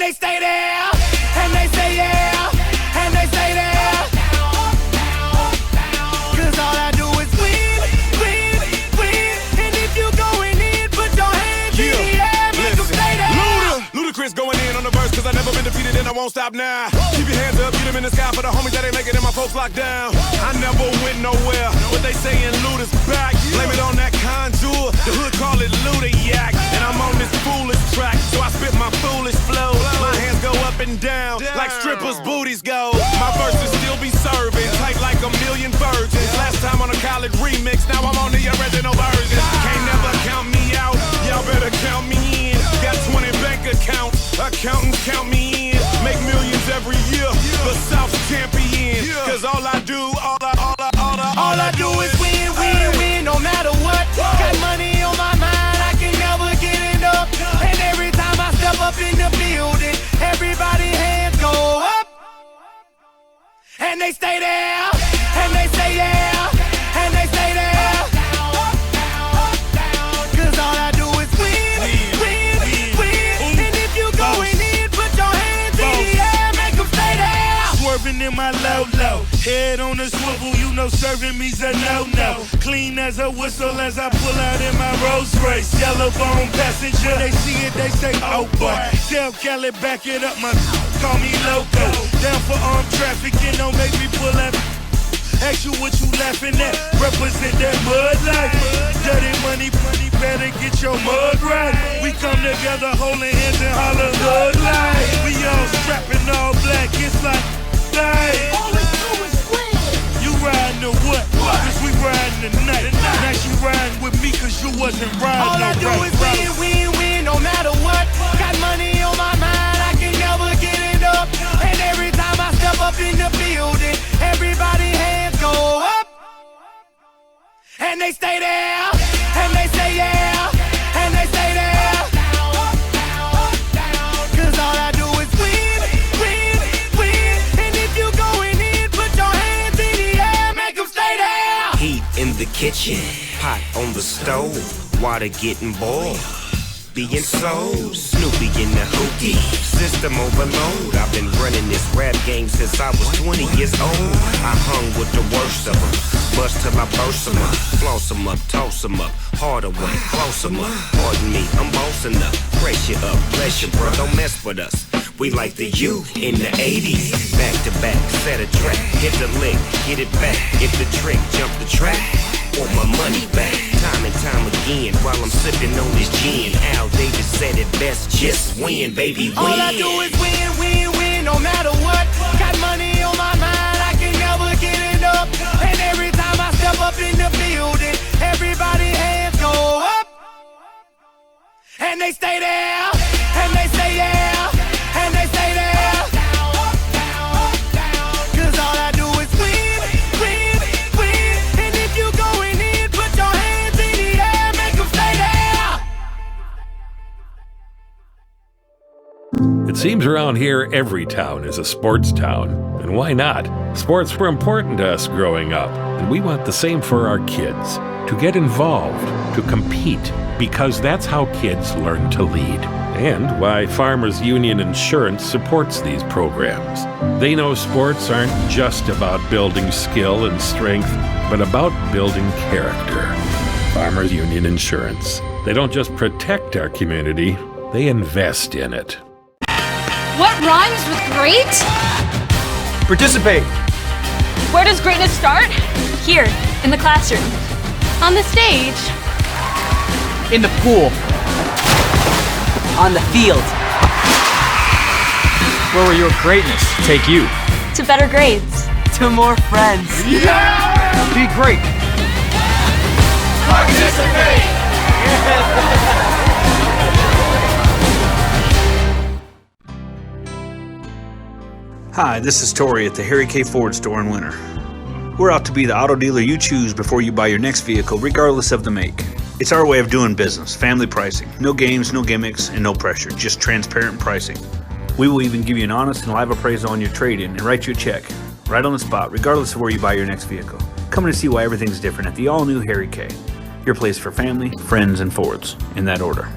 they stay there, and they say yeah, and they stay there. Cause all I do is win, win, win. And if you going in, put your hands in the air, make them stay there. Ludacris going in on the verse, cause I never been defeated and I won't stop now. Keep your hands up, get them in the sky for the homies that ain't making it and my folks locked down. I never went nowhere, but they saying Luda's back. Blame it on that contour, the hood call it Luda-yak. And I'm on this foolish track, so I spit my foolish flow. My hands go up and down, like strippers' booties go. My verses still be serving, tight like a million virgins. Last time on a college remix, now I'm on the original version. Can't never count me out, y'all better count me in. Got 20 bank accounts, accountants count me in. Make millions every year, the South's champion. Cause all I do is win, win, win, no matter what. Got money on my mind, I can never get enough. And every time I step up in the building, everybody hands go up. And they stay there, and they say yeah, and they stay there. Cause all I do is win, win, win. And if you going in, put your hands in the air, make them stay there. Swerving in my low, head on a swivel, you know serving me's a no-no. Clean as a whistle as I pull out in my Rolls Royce. Yellow bone passenger, they see it, they say, oh boy. Tell Cali, back it up, my call me loco. Down for armed trafficking, don't make me pull up. Ask you what you laughing at, represent that mud life. Dirty money, better get your mud right. We come together holding hands and holler hood life. We all strapping all black, it's like life. All we do is win. You riding or what? Cause we riding tonight. Now you riding with me cause you wasn't riding. All I do is win, win, win, no matter what. Got money on my mind, I can never get it up. And every time I step up in the building, everybody hands go up. And they stay there, and they say yeah, and they stay there. Cause all I do is win, win, win. And if you going in, put your hands in the air, make them stay there. Heat in the kitchen, pot on the stove, water getting boiled. Being sold, Snoopy in the hootie, system overload. I've been running this rap game since I was 20 years old. I hung with the worst of them, bust till I burst them up, floss them up, toss them up, hard away, close them up. Pardon me, I'm bossing up, brace you up, bless you, bro, don't mess with us. We like the U in the 80s, back to back, set a track, hit the lick, get it back, get the trick, jump the track. Want my money back, time and time again, while I'm sipping on this gin. Al Davis said it best, just win, baby, win. All I do is win, win, win, no matter what. Got money on my mind, I can never get it up. And every time I step up in the building, everybody hands go up. And they stay there, and they say yeah, and they stay there. Cause all I do is win, win, win. And if you going in, put your hands in the air, make them stay there. It seems around here every town is a sports town. And why not? Sports were important to us growing up, and we want the same for our kids. To get involved, to compete, because that's how kids learn to lead. And why Farmers Union Insurance supports these programs. They know sports aren't just about building skill and strength, but about building character. Farmers Union Insurance. They don't just protect our community, they invest in it. What rhymes with great? Participate. Where does greatness start? Here, in the classroom. On the stage. In the pool. On the field. Where will your greatness take you? To better grades. To more friends. Yeah! Be great. Participate! Hi, this is Tori at the Harry K. Ford store in Winter. We're out to be the auto dealer you choose before you buy your next vehicle, regardless of the make. It's our way of doing business, family pricing. No games, no gimmicks, and no pressure, just transparent pricing. We will even give you an honest and live appraisal on your trade-in and write you a check, right on the spot, regardless of where you buy your next vehicle. Come in to see why everything's different at the all-new Harry K. Your place for family, friends, and Fords, in that order.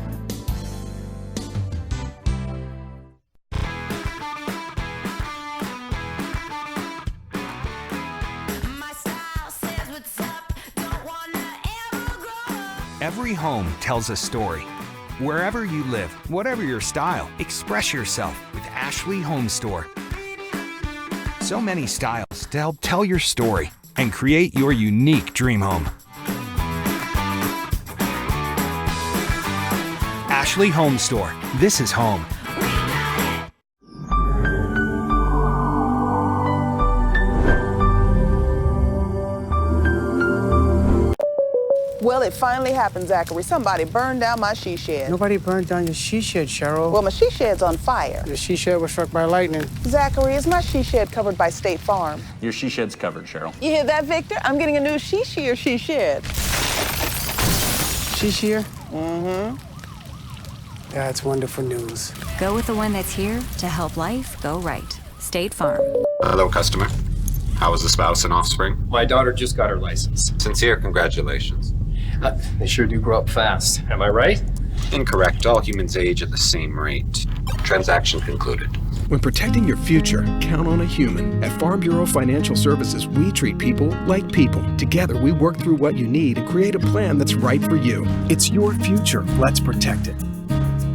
Every home tells a story. Wherever you live, whatever your style, express yourself with Ashley Home Store. So many styles to help tell your story and create your unique dream home. Ashley Home Store. This is home. Well, it finally happened, Zachary. Somebody burned down my she shed. Nobody burned down your she shed, Cheryl. Well, my she shed's on fire. Your she shed was struck by lightning. Zachary, is my she shed covered by State Farm? Your she shed's covered, Cheryl. You hear that, Victor? I'm getting a new she shed. She shear? Mm-hmm. That's wonderful news. Go with the one that's here to help life go right. State Farm. Hello, customer. How was the spouse and offspring? My daughter just got her license. Sincere congratulations. They sure do grow up fast. Am I right? Incorrect. All humans age at the same rate. Transaction concluded. When protecting your future, count on a human. At Farm Bureau Financial Services, we treat people like people. Together, we work through what you need and create a plan that's right for you. It's your future. Let's protect it.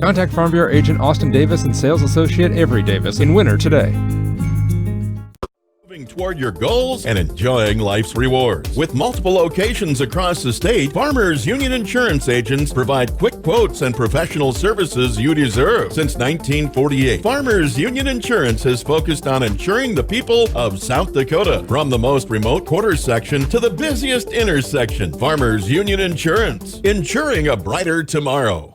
Contact Farm Bureau Agent Austin Davis and Sales Associate Avery Davis in Winter today. Toward your goals and enjoying life's rewards. With multiple locations across the state, Farmers Union Insurance agents provide quick quotes and professional services you deserve. Since 1948, Farmers Union Insurance has focused on insuring the people of South Dakota. From the most remote quarter section to the busiest intersection, Farmers Union Insurance, insuring a brighter tomorrow.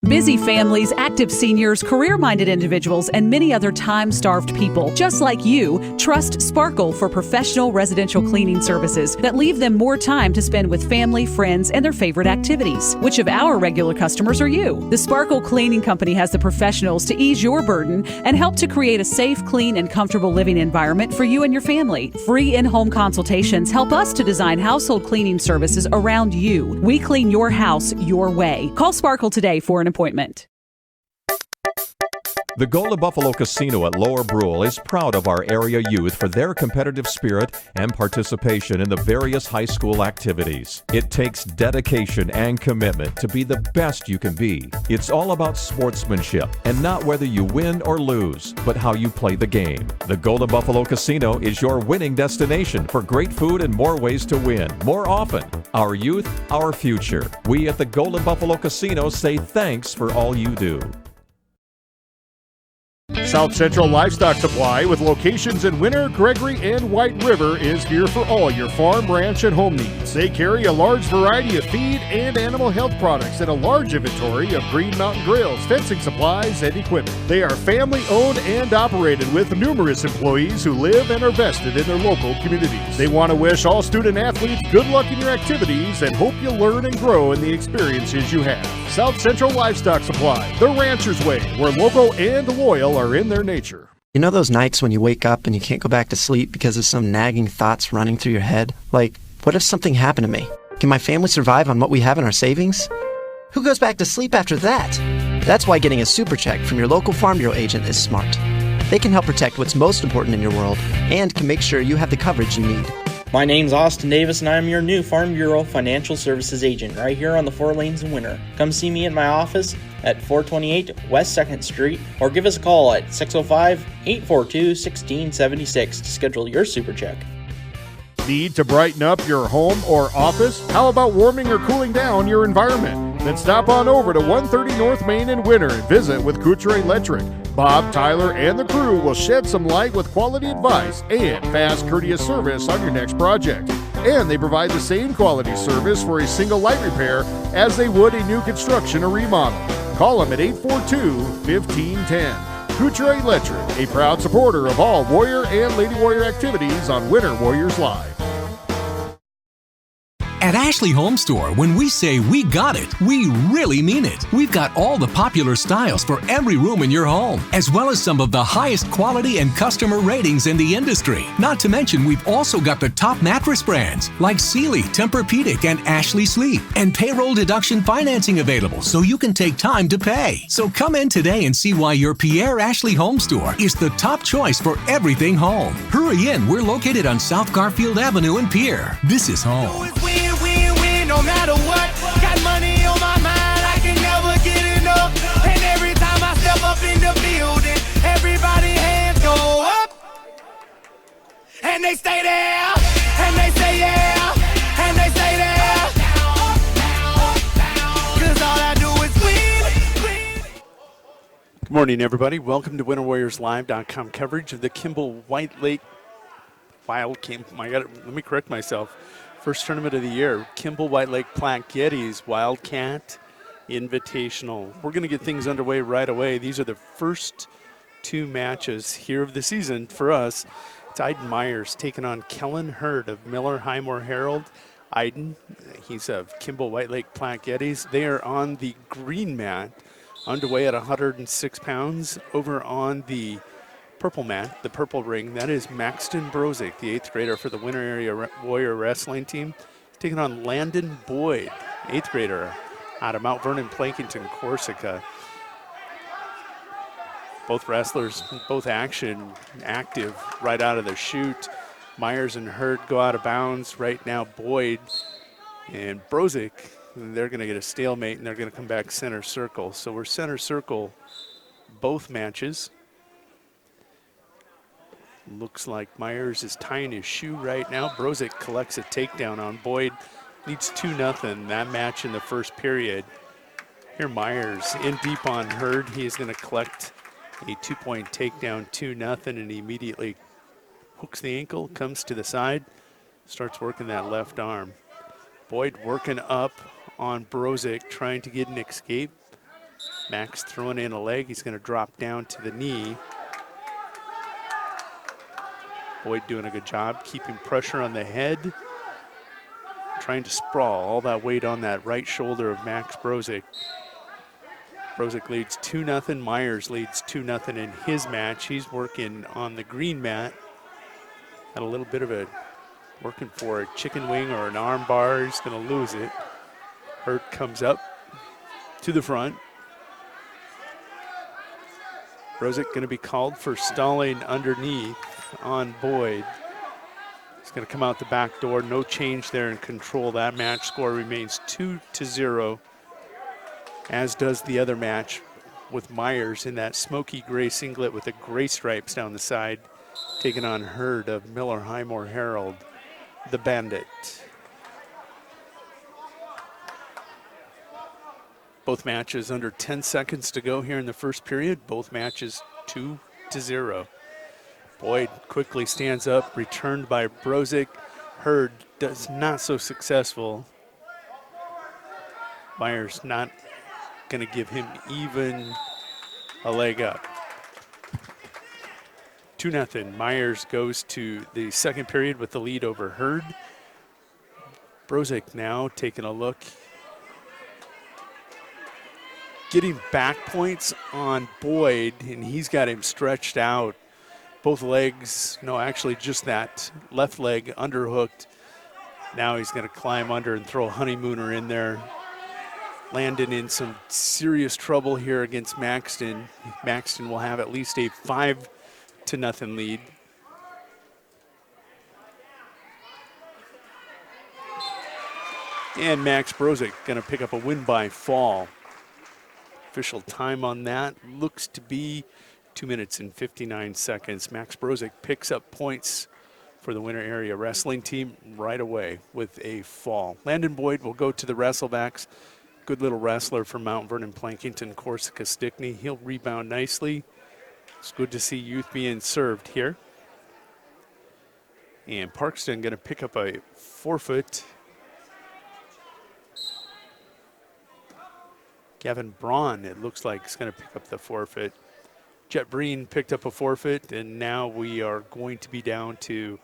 Busy families, active seniors, career-minded individuals, and many other time-starved people, just like you, trust Sparkle for professional residential cleaning services that leave them more time to spend with family, friends, and their favorite activities. Which of our regular customers are you? The Sparkle Cleaning Company has the professionals to ease your burden and help to create a safe, clean, and comfortable living environment for you and your family. Free in-home consultations help us to design household cleaning services around you. We clean your house your way. Call Sparkle today for an appointment. The Golden Buffalo Casino at Lower Brule is proud of our area youth for their competitive spirit and participation in the various high school activities. It takes dedication and commitment to be the best you can be. It's all about sportsmanship and not whether you win or lose, but how you play the game. The Golden Buffalo Casino is your winning destination for great food and more ways to win, more often. Our youth, our future. We at the Golden Buffalo Casino say thanks for all you do. South Central Livestock Supply, with locations in Winter, Gregory, and White River, is here for all your farm, ranch, and home needs. They carry a large variety of feed and animal health products and a large inventory of Green Mountain grills, fencing supplies, and equipment. They are family-owned and operated with numerous employees who live and are vested in their local communities. They want to wish all student-athletes good luck in your activities and hope you'll learn and grow in the experiences you have. South Central Livestock Supply, the rancher's way, where local and loyal are in their nature. You know those nights when you wake up and you can't go back to sleep because of some nagging thoughts running through your head? Like, what if something happened to me? Can my family survive on what we have in our savings? Who goes back to sleep after that? That's why getting a super check from your local Farm Bureau agent is smart. They can help protect what's most important in your world and can make sure you have the coverage you need. My name's Austin Davis, and I'm your new Farm Bureau Financial Services agent right here on the 4 lanes in Winter. Come see me at my office at 428 West 2nd Street, or give us a call at 605-842-1676 to schedule your super check. Need to brighten up your home or office? How about warming or cooling down your environment? Then stop on over to 130 North Main in Winter and visit with Couture Electric. Bob, Tyler, and the crew will shed some light with quality advice and fast, courteous service on your next project. And they provide the same quality service for a single light repair as they would a new construction or remodel. Call them at 842-1510. Couture Electric, a proud supporter of all Warrior and Lady Warrior activities on Winter Warriors Live. At Ashley Home Store, when we say we got it, we really mean it. We've got all the popular styles for every room in your home, as well as some of the highest quality and customer ratings in the industry. Not to mention, we've also got the top mattress brands like Sealy, Tempur-Pedic, and Ashley Sleep, and payroll deduction financing available so you can take time to pay. So come in today and see why your Pierre Ashley Home Store is the top choice for everything home. Hurry in, we're located on South Garfield Avenue in Pierre. This is home. No matter what, got money morning, everybody. Welcome to WinterWarriorsLive.com coverage of the Kimball White Lake let me correct myself. First tournament of the year, Kimball White Lake Platte Geddes WiLdKat Invitational. We're going to get things underway right away. These are the first two matches here of the season for us. It's Iden Myers taking on Kellen Hurd of Miller Highmore Herald. Iden, he's of Kimball White Lake Platte Geddes. They are on the green mat, underway at 106 pounds. Over on the purple mat, the purple ring, that is Maxton Brozick, the 8th grader for the Winter Area Warrior Wrestling team. He's taking on Landon Boyd, 8th grader out of Mount Vernon, Plankington, Corsica. Both wrestlers, both active right out of the chute. Myers and Hurd go out of bounds. Right now, Boyd and Brozick, they're going to get a stalemate, and they're going to come back center circle. So we're center circle both matches. Looks like Myers is tying his shoe right now. Brozick collects a takedown on Boyd. Leads 2-0 that match in the first period. Here Myers in deep on Hurd. He is going to collect a 2-point takedown, 2-0, and he immediately hooks the ankle, comes to the side, starts working that left arm. Boyd working up on Brozick, trying to get an escape. Max throwing in a leg. He's going to drop down to the knee. Boyd doing a good job keeping pressure on the head, trying to sprawl all that weight on that right shoulder of Max Brozick. Brozick leads 2-0. Myers leads 2-0 in his match. He's working on the green mat. Had a little bit of a working for a chicken wing or an arm bar. He's going to lose it. Hurd comes up to the front. Brozick going to be called for stalling underneath on Boyd. He's going to come out the back door. No change there in control. That match score remains 2-0, as does the other match with Myers in that smoky gray singlet with the gray stripes down the side, taking on Hurd of Miller Highmore Herald, the Bandit. Both matches under 10 seconds to go here in the first period. Both matches 2-0. Boyd quickly stands up, returned by Brozick. Hurd does not so successful. Myers not going to give him even a leg up. 2-0. Myers goes to the second period with the lead over Hurd. Brozick now taking a look, getting back points on Boyd, and he's got him stretched out. Both legs, no, actually just that left leg underhooked. Now he's going to climb under and throw a honeymooner in there. Landon in some serious trouble here against Maxton. Maxton will have at least a 5-0 lead. And Max Brozick going to pick up a win by fall. Official time on that looks to be 2 minutes and 59 seconds. Max Brozick picks up points for the Winter Area Wrestling team right away with a fall. Landon Boyd will go to the Wrestlebacks. Good little wrestler from Mount Vernon, Plankington, Corsica, Stickney. He'll rebound nicely. It's good to see youth being served here. And Parkston going to pick up a forfeit. Gavin Braun, it looks like, is going to pick up the forfeit. Jet Breen picked up a forfeit, and now we are going to be down to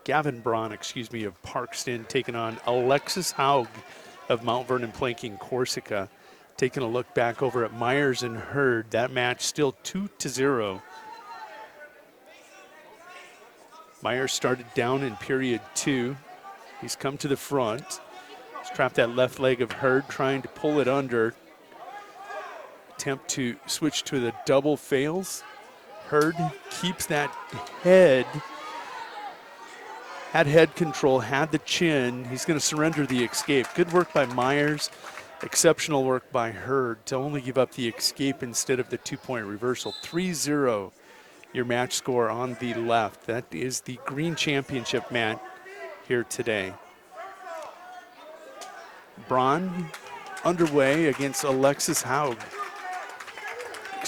Gavin Braun, of Parkston, taking on Alexis Haug of Mount Vernon, Planking, Corsica. Taking a look back over at Myers and Hurd, that match still 2-0. Myers started down in period 2. He's come to the front. He's trapped that left leg of Hurd, trying to pull it under. Attempt to switch to the double fails. Hurd keeps that head. Had head control, had the chin. He's going to surrender the escape. Good work by Myers. Exceptional work by Hurd to only give up the escape instead of the 2-point reversal. 3-0, your match score on the left. That is the green championship mat here today. Braun underway against Alexis Haug.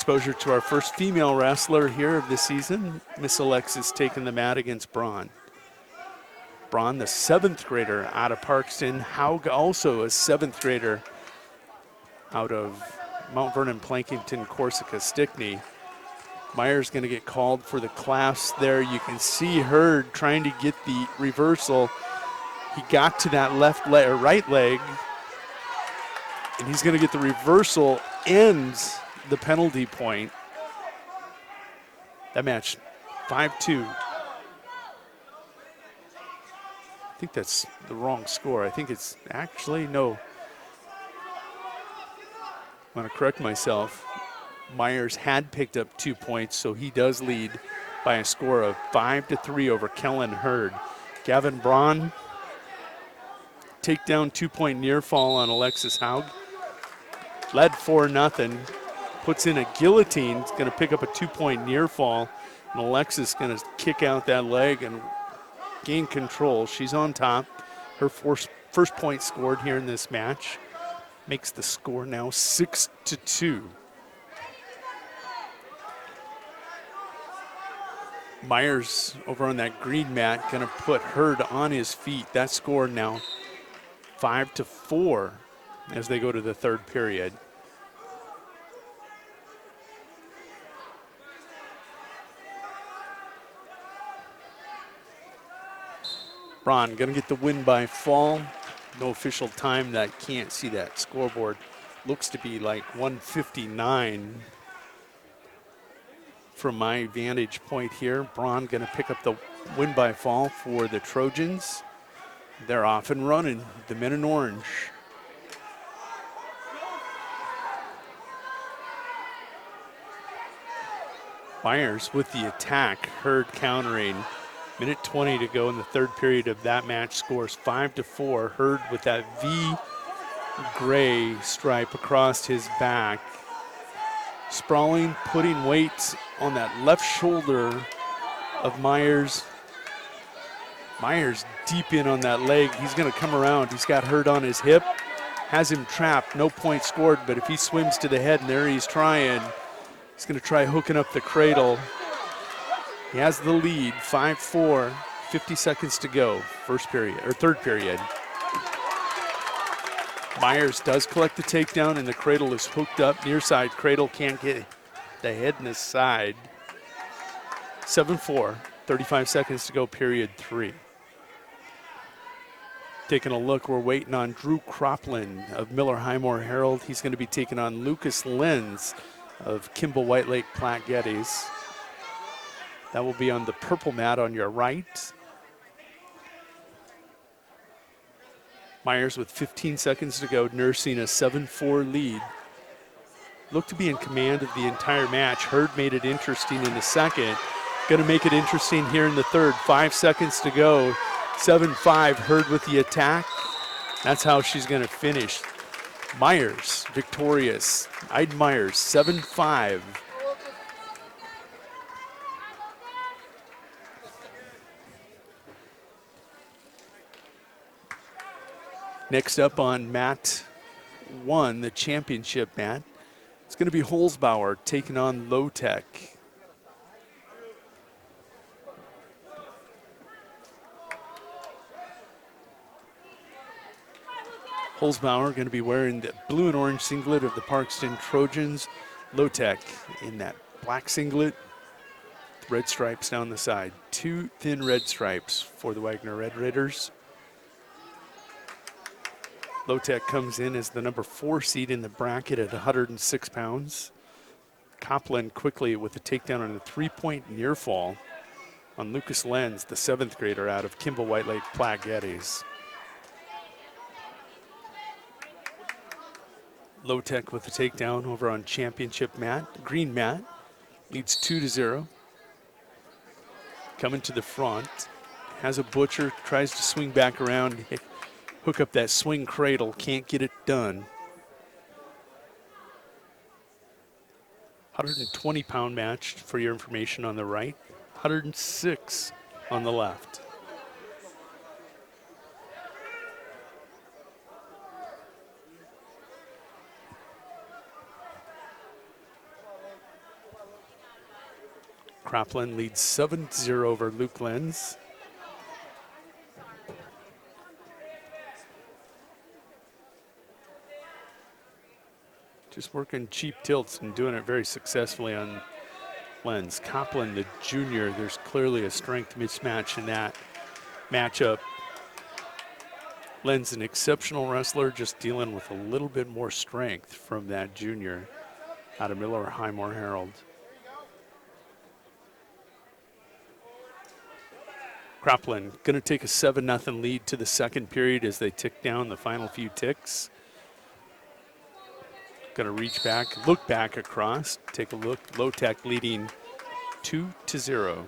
exposure to our first female wrestler here of the season. Miss Alexis taking the mat against Braun. Braun, the 7th grader out of Parkston. Haug, also a 7th grader out of Mount Vernon, Plankington, Corsica, Stickney. Myers going to get called for the clasp there. You can see Hurd trying to get the reversal. He got to that left leg or right leg, and he's going to get the reversal, ends the penalty point. That match 5-2. I think that's the wrong score. I think it's actually, no. I'm going to correct myself. Myers had picked up 2 points, so he does lead by a score of 5-3 over Kellen Hurd. Gavin Braun, takedown 2-point near fall on Alexis Haug. Led 4-0, puts in a guillotine. It's going to pick up a 2-point near fall, and Alexis going to kick out that leg and gain control. She's on top. Her first point scored here in this match makes the score now 6-2. Myers over on that green mat going to put Hurd on his feet. That score now 5-4 as they go to the third period. Braun going to get the win by fall. No official time. That can't see that scoreboard. Looks to be like 1:59 from my vantage point here. Braun going to pick up the win by fall for the Trojans. They're off and running, the men in orange. Myers with the attack, Hurd countering. Minute 20 to go in the third period of that match. Scores 5-4. Hurd with that V gray stripe across his back. Sprawling, putting weight on that left shoulder of Myers. Myers deep in on that leg. He's going to come around. He's got Hurd on his hip. Has him trapped. No point scored, but if he swims to the head, and there he's trying. He's going to try hooking up the cradle. He has the lead, 5-4, 50 seconds to go, third period. Myers does collect the takedown, and the cradle is hooked up near side. Cradle can't get the head in his side. 7-4, 35 seconds to go, period 3. Taking a look, we're waiting on Drew Cropland of Miller Highmore Herald. He's going to be taking on Lucas Lenz of Kimball White Lake Platte Geddes. That will be on the purple mat on your right. Myers with 15 seconds to go, nursing a 7-4 lead. Looked to be in command of the entire match. Hurd made it interesting in the second. Going to make it interesting here in the third. 5 seconds to go. 7-5, Hurd with the attack. That's how she's going to finish. Myers victorious. Ida Myers, 7-5. Next up on mat 1, the championship mat, it's going to be Holzbauer taking on Low Tech. Holzbauer going to be wearing the blue and orange singlet of the Parkston Trojans. Low Tech in that black singlet, red stripes down the side. 2 thin red stripes for the Wagner Red Raiders. Low Tech comes in as the number 4 seed in the bracket at 106 pounds. Copland quickly with a takedown on a 3-point near fall on Lucas Lenz, the 7th grader out of Kimball White Lake Platte Geddes. Low Tech with the takedown over on championship mat, green mat, leads 2-0. Coming to the front, has a butcher, tries to swing back around, hook up that swing cradle, can't get it done. 120-pound match for your information on the right, 106 on the left. Cropland leads 7-0 over Luke Lenz. Just working cheap tilts and doing it very successfully on Lenz. Copland, the junior, there's clearly a strength mismatch in that matchup. Lenz, an exceptional wrestler, just dealing with a little bit more strength from that junior out of Miller Highmore Herald. Cropland going to take a 7-0 lead to the second period as they tick down the final few ticks. Going to reach back, look back across, take a look. Low-Tech leading 2-0.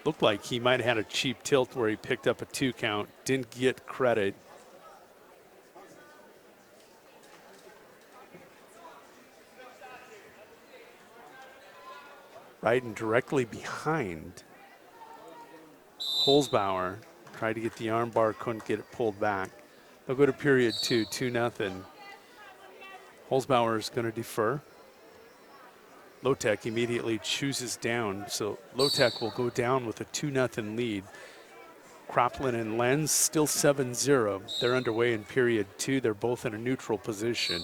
Looked like he might have had a cheap tilt where he picked up a 2 count, didn't get credit. Right and directly behind Holzbauer. Tried to get the arm bar, couldn't get it pulled back. They'll go to period 2, 2-0. Holzbauer is going to defer. Low-Tech immediately chooses down, so Low-Tech will go down with a 2-0 lead. Cropland and Lenz still 7-0. They're underway in period 2. They're both in a neutral position.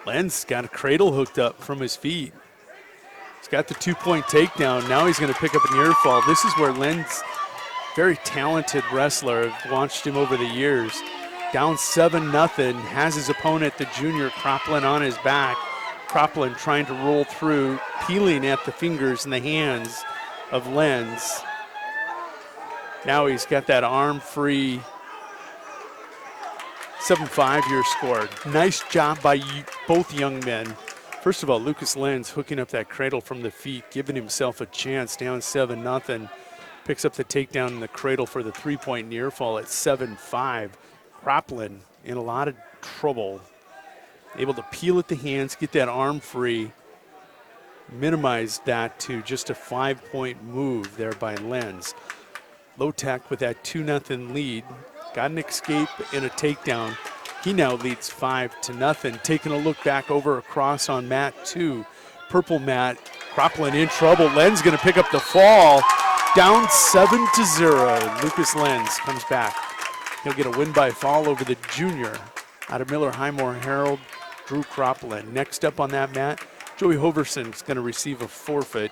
Lenz got a cradle hooked up from his feet. He's got the 2-point takedown. Now he's going to pick up a near fall. This is where Lenz, very talented wrestler, I've watched him over the years. Down 7-0, has his opponent, the junior Cropland, on his back. Cropland trying to roll through, peeling at the fingers and the hands of Lenz. Now he's got that arm-free 7-5 your score. Nice job by both young men. First of all, Lucas Lenz hooking up that cradle from the feet, giving himself a chance, down 7-0. Picks up the takedown in the cradle for the 3-point near fall at 7-5. Cropland in a lot of trouble. Able to peel at the hands, get that arm free, minimize that to just a 5-point move there by Lenz. Low-Tech with that 2-0 lead. Got an escape and a takedown. He now leads 5-0. Taking a look back over across on mat 2. Purple mat. Cropland in trouble. Lenz going to pick up the fall. Down 7-0. Lucas Lenz comes back. He'll get a win by fall over the junior out of Miller Highmore Herald, Drew Cropland. Next up on that mat, Joey Hoverson's going to receive a forfeit.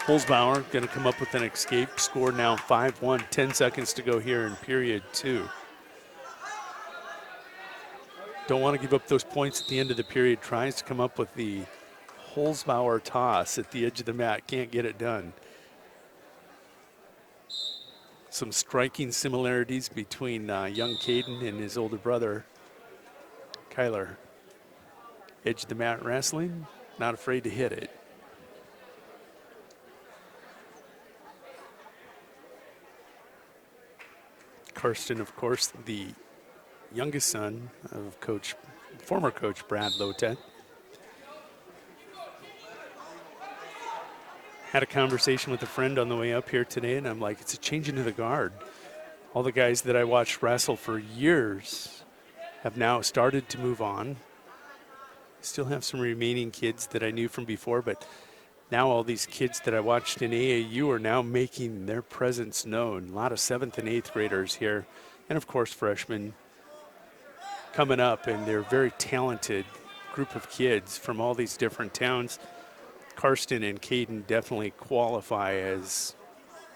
Holzbauer going to come up with an escape. Score now 5-1, 10 seconds to go here in period 2. Don't want to give up those points at the end of the period. Tries to come up with the Holzbauer toss at the edge of the mat. Can't get it done. Some striking similarities between young Caden and his older brother, Kyler. Edge of the mat wrestling, not afraid to hit it. Karsten, of course, the youngest son of former coach Brad Low-Tech. Had a conversation with a friend on the way up here today, and I'm like, it's a changing of the guard. All the guys that I watched wrestle for years have now started to move on. Still have some remaining kids that I knew from before, but now all these kids that I watched in AAU are now making their presence known. A lot of 7th and 8th graders here, and of course freshmen coming up, and they're a very talented group of kids from all these different towns. Karsten and Caden definitely qualify as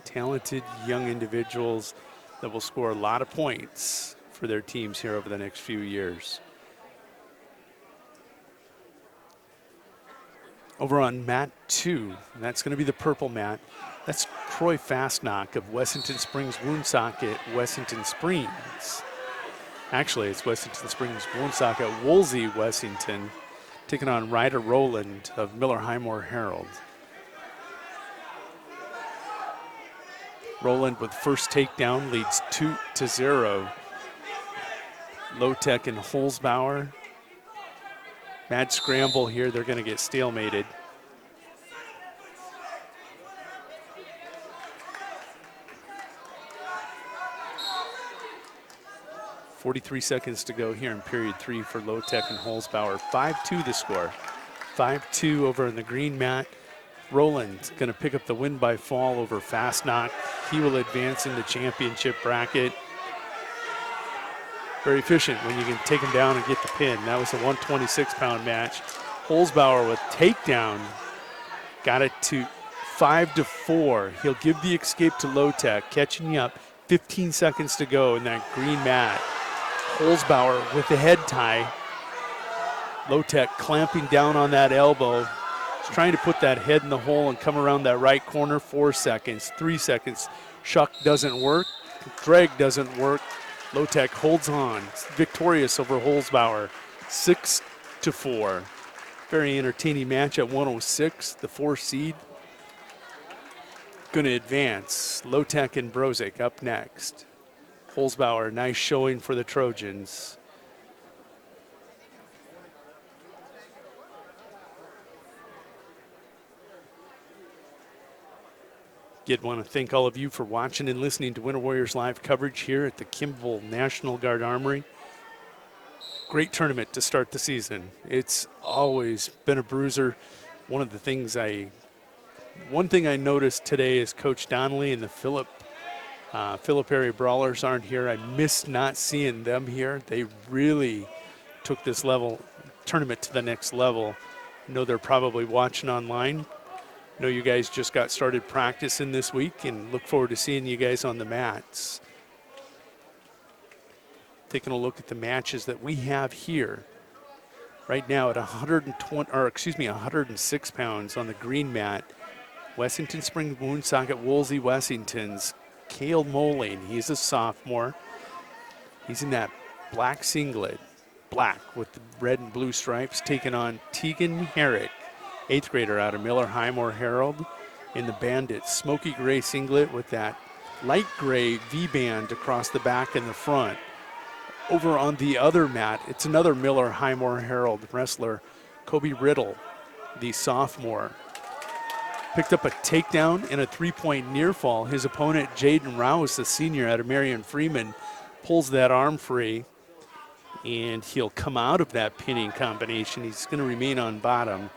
talented young individuals that will score a lot of points for their teams here over the next few years. Over on mat 2, that's going to be the purple mat. That's Troy Fastnock of Wessington Springs Woonsocket, Wessington Springs. Actually, it's Wessington Springs Woonsocket, Woolsey, Wessington, taking on Ryder Rowland of Miller Highmore Herald. Roland with first takedown leads 2-0. Low-Tech and Holzbauer. Mad scramble here. They're going to get stalemated. 43 seconds to go here in period 3 for Low-Tech and Holzbauer. 5-2 the score. 5-2 over in the green mat. Roland's going to pick up the win by fall over Fastnock. He will advance in the championship bracket. Very efficient when you can take him down and get the pin. That was a 126-pound match. Holzbauer with takedown got it to 5-4. He'll give the escape to Low-Tech, catching you up. 15 seconds to go in that green mat. Holzbauer with the head tie. Low-Tech clamping down on that elbow. He's trying to put that head in the hole and come around that right corner. 4 seconds, 3 seconds. Shuck doesn't work. Drag doesn't work. Low-Tech holds on. It's victorious over Holzbauer. 6-4. Very entertaining match at 106. The 4 seed going to advance. Low-Tech and Brozik up next. Holzbauer, nice showing for the Trojans. Did want to thank all of you for watching and listening to Winter Warriors live coverage here at the Kimball National Guard Armory. Great tournament to start the season. It's always been a bruiser. One thing I noticed today is Coach Donnelly and the Phillip area brawlers aren't here. I missed not seeing them here. They really took this tournament to the next level. I know they're probably watching online. I know you guys just got started practicing this week and look forward to seeing you guys on the mats. Taking a look at the matches that we have here. Right now at 106 pounds on the green mat. Wessington Springs Woonsocket Woolsey Wessington's Cale Moline. He's a sophomore. He's in that black singlet, black with the red and blue stripes, taking on Tegan Herrick, 8th grader out of Miller Highmore Herald, in the Bandit smoky gray singlet with that light gray V-band across the back and the front. Over on the other mat, it's another Miller Highmore Herald wrestler, Kobe Riddle, the sophomore. Picked up a takedown and a 3-point near fall. His opponent, Jaden Rouse, the senior out of Marion Freeman, pulls that arm free, and he'll come out of that pinning combination. He's going to remain on bottom.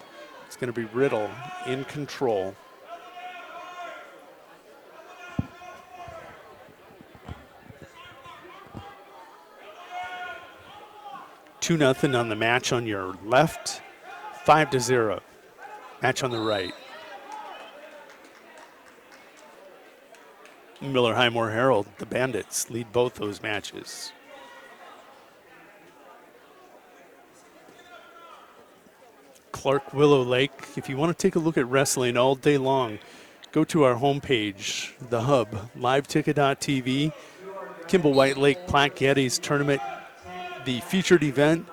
It's going to be Riddle in control. Two nothing on the match on your left, 5-0. Match on the right. Miller Highmore Herald, the Bandits, lead both those matches. Clark Willow Lake. If you want to take a look at wrestling all day long, go to our homepage, the hub, liveticket.tv. Kimball White Lake Platte Geddes tournament, the featured event,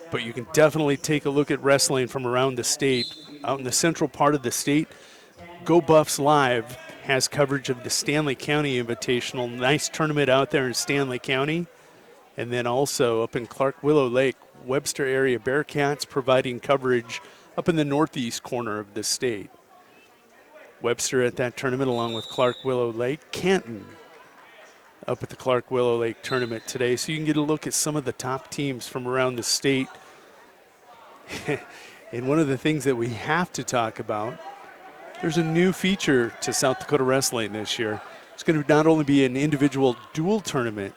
but you can definitely take a look at wrestling from around the state. Out in the central part of the state, Go Buffs Live has coverage of the Stanley County Invitational. Nice tournament out there in Stanley County. And then also up in Clark Willow Lake, Webster area Bearcats providing coverage up in the northeast corner of the state. Webster at that tournament along with Clark Willow Lake. Canton up at the Clark Willow Lake tournament today. So you can get a look at some of the top teams from around the state. And one of the things that we have to talk about, there's a new feature to South Dakota Wrestling this year. It's going to not only be an individual dual tournament,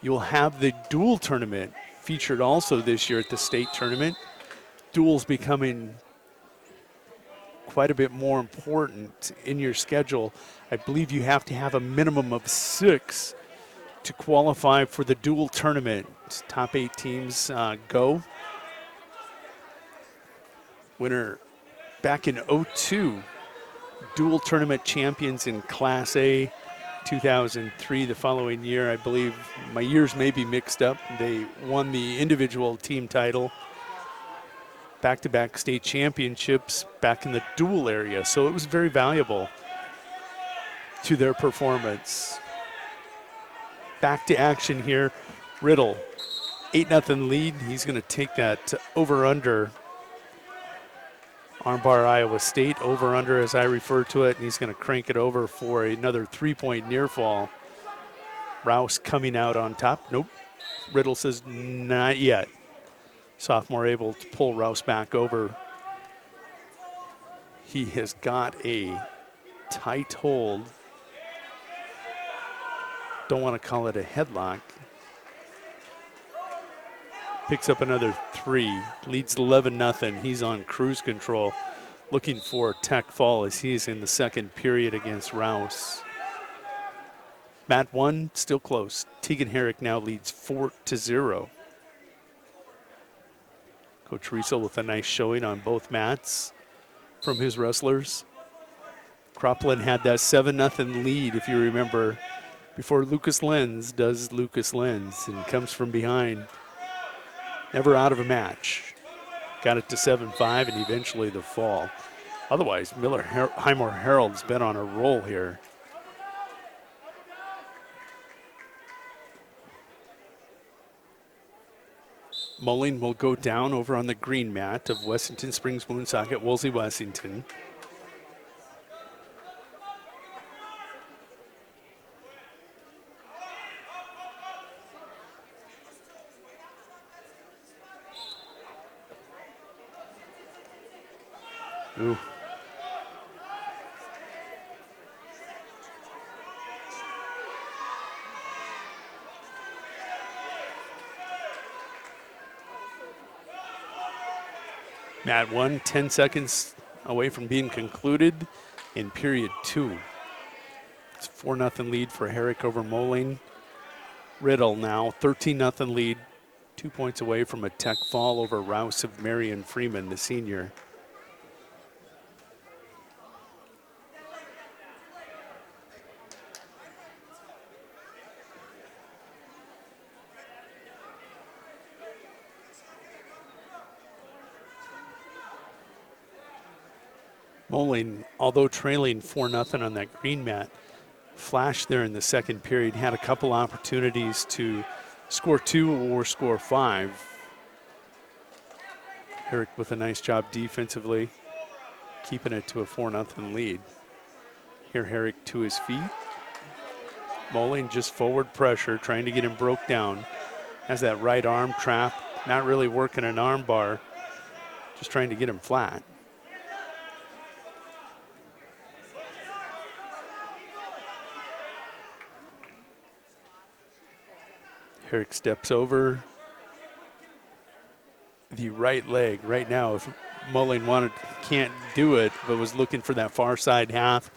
you'll have the dual tournament featured also this year at the state tournament. Duals becoming quite a bit more important in your schedule. I believe you have to have a minimum of 6 to qualify for the dual tournament. Top 8 teams go. Winner back in 2002, dual tournament champions in Class A. 2003, the following year, I believe my years may be mixed up. They won the individual team title, back-to-back state championships back in the dual area. So it was very valuable to their performance. Back to action here. Riddle, 8-0 lead. He's going to take that over-under. Armbar Iowa State, over-under as I refer to it, and he's going to crank it over for another 3-point near fall. Rouse coming out on top. Nope. Riddle says not yet. Sophomore able to pull Rouse back over. He has got a tight hold. Don't want to call it a headlock. Picks up another 3, leads 11-0. He's on cruise control, looking for tech fall as he's in the second period against Rouse. Mat 1, still close. Tegan Herrick now leads 4-0. Coach Riesel with a nice showing on both mats from his wrestlers. Cropland had that 7-0 lead, if you remember, before Lucas Lenz does Lucas Lenz and comes from behind. Never out of a match. Got it to 7-5 and eventually the fall. Otherwise, Highmore Herald's been on a roll here. Mulling will go down over on the green mat of Wessington Springs Woonsocket, Woolsey, Wessington. Ooh. Mat 1, 10 seconds away from being concluded in period 2. It's 4-0 lead for Herrick over Moline. Riddle now 13-0 lead, 2 points away from a tech fall over Rouse of Marion Freeman, the senior. Moline, although trailing 4-0 on that green mat, flashed there in the second period, had a couple opportunities to score 2 or score 5. Herrick with a nice job defensively, keeping it to a 4-0 lead. Here Herrick to his feet. Moline just forward pressure, trying to get him broke down. Has that right arm trap, not really working an arm bar, just trying to get him flat. Herrick steps over the right leg. Right now, if Mulling can't do it, but was looking for that far side half,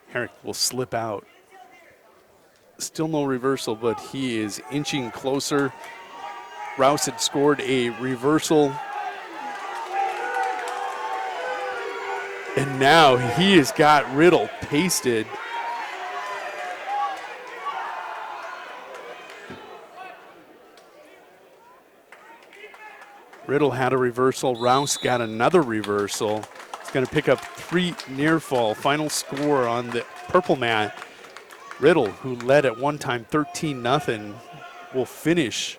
Herrick will slip out. Still no reversal, but he is inching closer. Rouse had scored a reversal. And now he has got Riddle pasted. Riddle had a reversal. Rouse got another reversal. He's going to pick up 3 near fall. Final score on the purple mat. Riddle, who led at one time 13-0, will finish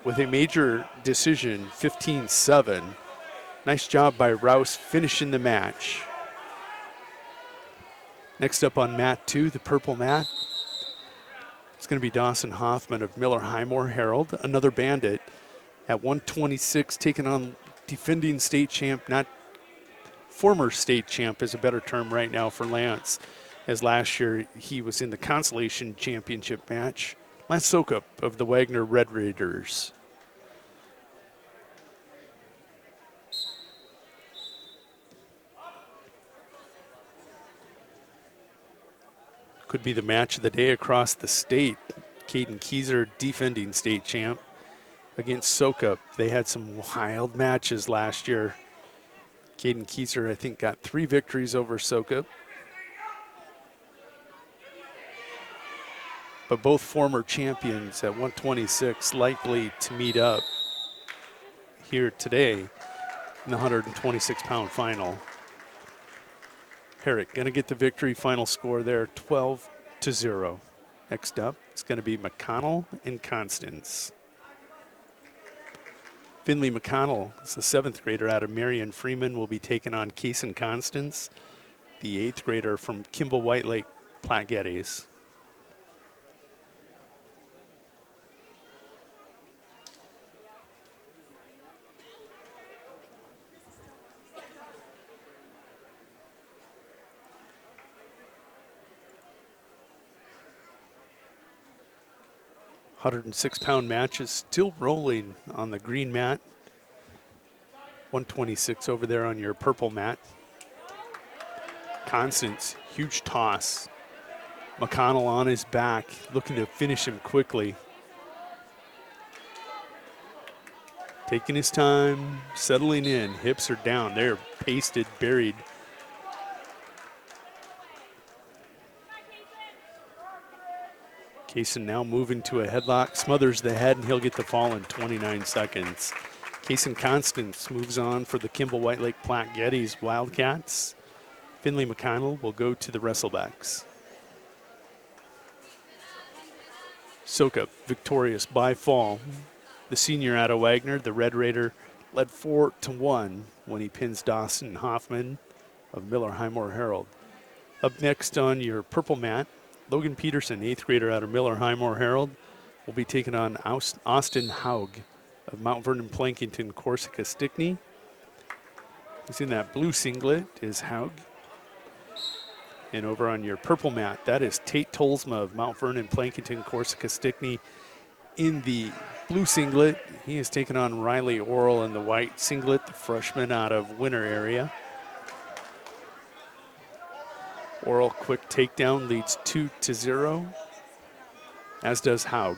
with a major decision, 15-7. Nice job by Rouse finishing the match. Next up on mat 2, the purple mat, it's going to be Dawson Hoffman of Miller Highmore Herald, another bandit. At 126, taking on defending state champ, not former state champ is a better term right now for Lance, as last year he was in the Consolation championship match. Lance Sokup of the Wagner Red Raiders. Could be the match of the day across the state. Caden Keyser, defending state champ, against Sokup. They had some wild matches last year. Caden Keyser, I think, got 3 victories over Sokup. But both former champions at 126 likely to meet up here today in the 126-pound final. Herrick going to get the victory. Final score there, 12-0. Next up, it's going to be McConnell and Constance. Finley McConnell is the 7th grader out of Marion Freeman, will be taking on Kaysen Constance, the 8th grader from Kimball White Lake Platte Geddes. £106 match is still rolling on the green mat. 126 over there on your purple mat. Constance, huge toss. McConnell on his back, looking to finish him quickly. Taking his time, settling in. Hips are down. They're pasted, buried. Kaysen now moving to a headlock, smothers the head, and he'll get the fall in 29 seconds. Kaysen Constance moves on for the Kimball White Lake Platte Geddes WiLdKats. Finley McConnell will go to the Wrestlebacks. Soka victorious by fall. The senior out of Wagner, the Red Raider, led 4-1 when he pins Dawson Hoffman of Miller Highmore Herald. Up next on your purple mat, Logan Peterson, 8th grader out of Miller Highmore Herald, will be taking on Austin Haug of Mount Vernon Plankington Corsica Stickney. He's in that blue singlet is Haug. And over on your purple mat, that is Tate Tolsma of Mount Vernon Plankington Corsica Stickney in the blue singlet. He is taking on Riley Orrell in the white singlet, the freshman out of Winter area. Orrell quick takedown leads 2-0, as does Haug.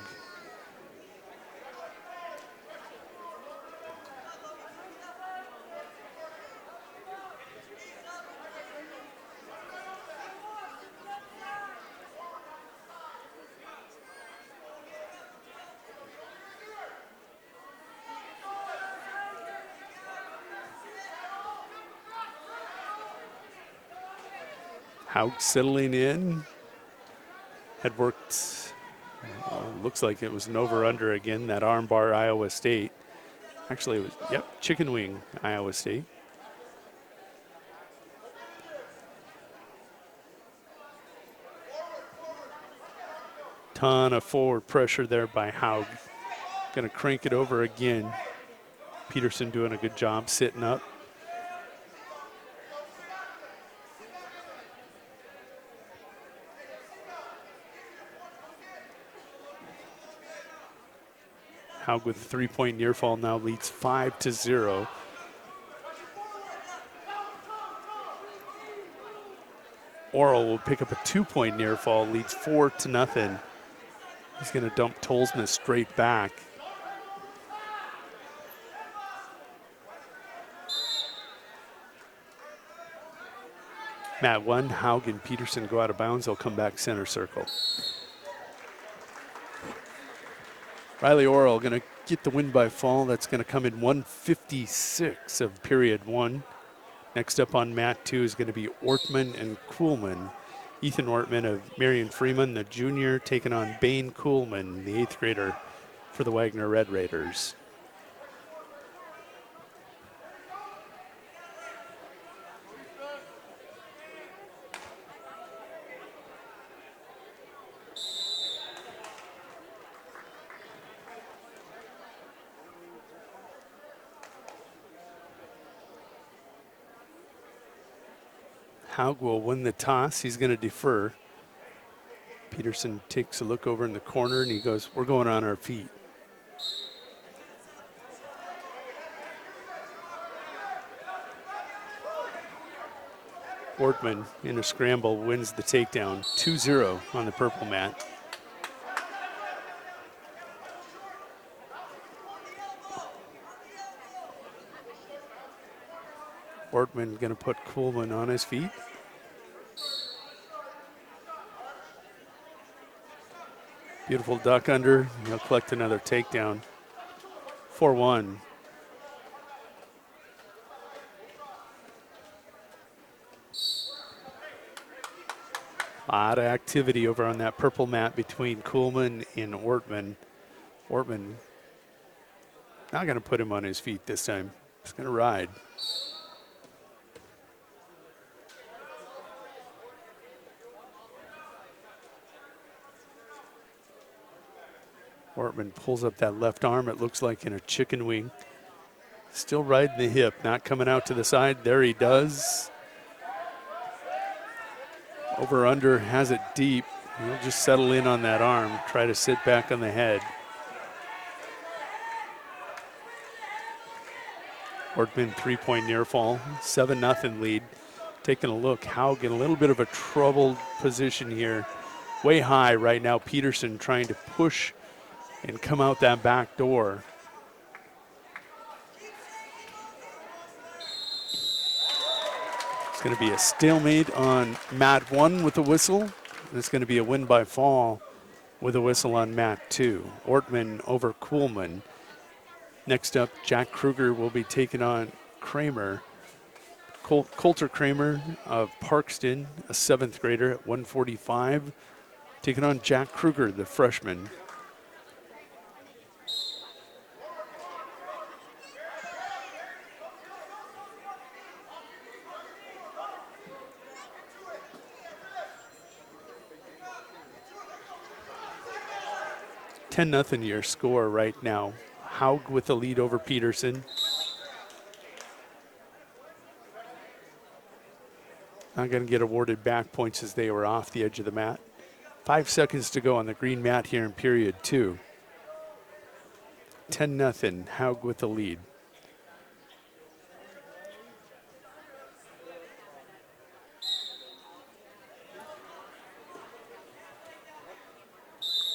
Haug settling in. Had worked, looks like it was an over-under again, that armbar Iowa State. Actually, it was, chicken wing Iowa State. Ton of forward pressure there by Haug. Gonna crank it over again. Peterson doing a good job sitting up. Haug with a 3-point near fall now leads 5-0. Orrell will pick up a 2-point near fall, leads 4-0. He's going to dump Tolsma straight back. Mat 1, Haug and Peterson go out of bounds. They'll come back center circle. Riley Orrell going to get the win by fall. That's going to come in 1:56 of period 1. Next up on mat 2 is going to be Ortman and Kuhlman. Ethan Ortman of Marion Freeman, the junior, taking on Bane Kuhlman, the 8th grader for the Wagner Red Raiders. Haug will win the toss. He's going to defer. Peterson takes a look over in the corner and he goes, "We're going on our feet." Ortman in a scramble wins the takedown. 2-0 on the purple mat. Ortman going to put Kuhlman on his feet. Beautiful duck under. He'll collect another takedown. 4-1. A lot of activity over on that purple mat between Kuhlman and Ortman. Ortman not going to put him on his feet this time. He's going to ride. Ortman pulls up that left arm, it looks like in a chicken wing. Still riding the hip, not coming out to the side. There he does. Over under, has it deep. He'll just settle in on that arm, try to sit back on the head. Ortman 3-point near fall, 7-0 lead. Taking a look, Haug in a little bit of a troubled position here. Way high right now, Peterson trying to push and come out that back door. It's going to be a stalemate on mat 1 with a whistle. And it's going to be a win by fall with a whistle on mat 2. Ortman over Kuhlman. Next up, Jack Kruger will be taking on Kramer. Coulter Kramer of Parkston, a 7th grader at 145, taking on Jack Kruger, the freshman. $10-0 your score right now. Haug with the lead over Peterson. Not going to get awarded back points as they were off the edge of the mat. 5 seconds to go on the green mat here in period 2. 10-0, Haug with the lead.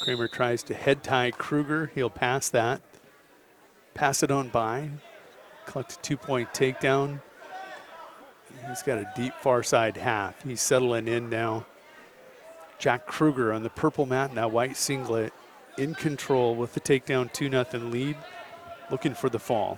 Kramer tries to head tie Kruger. He'll pass that. Pass it on by. Collect a 2-point takedown. He's got a deep far side half. He's settling in now. Jack Kruger on the purple mat, now white singlet, in control with the takedown, 2-0 lead, looking for the fall.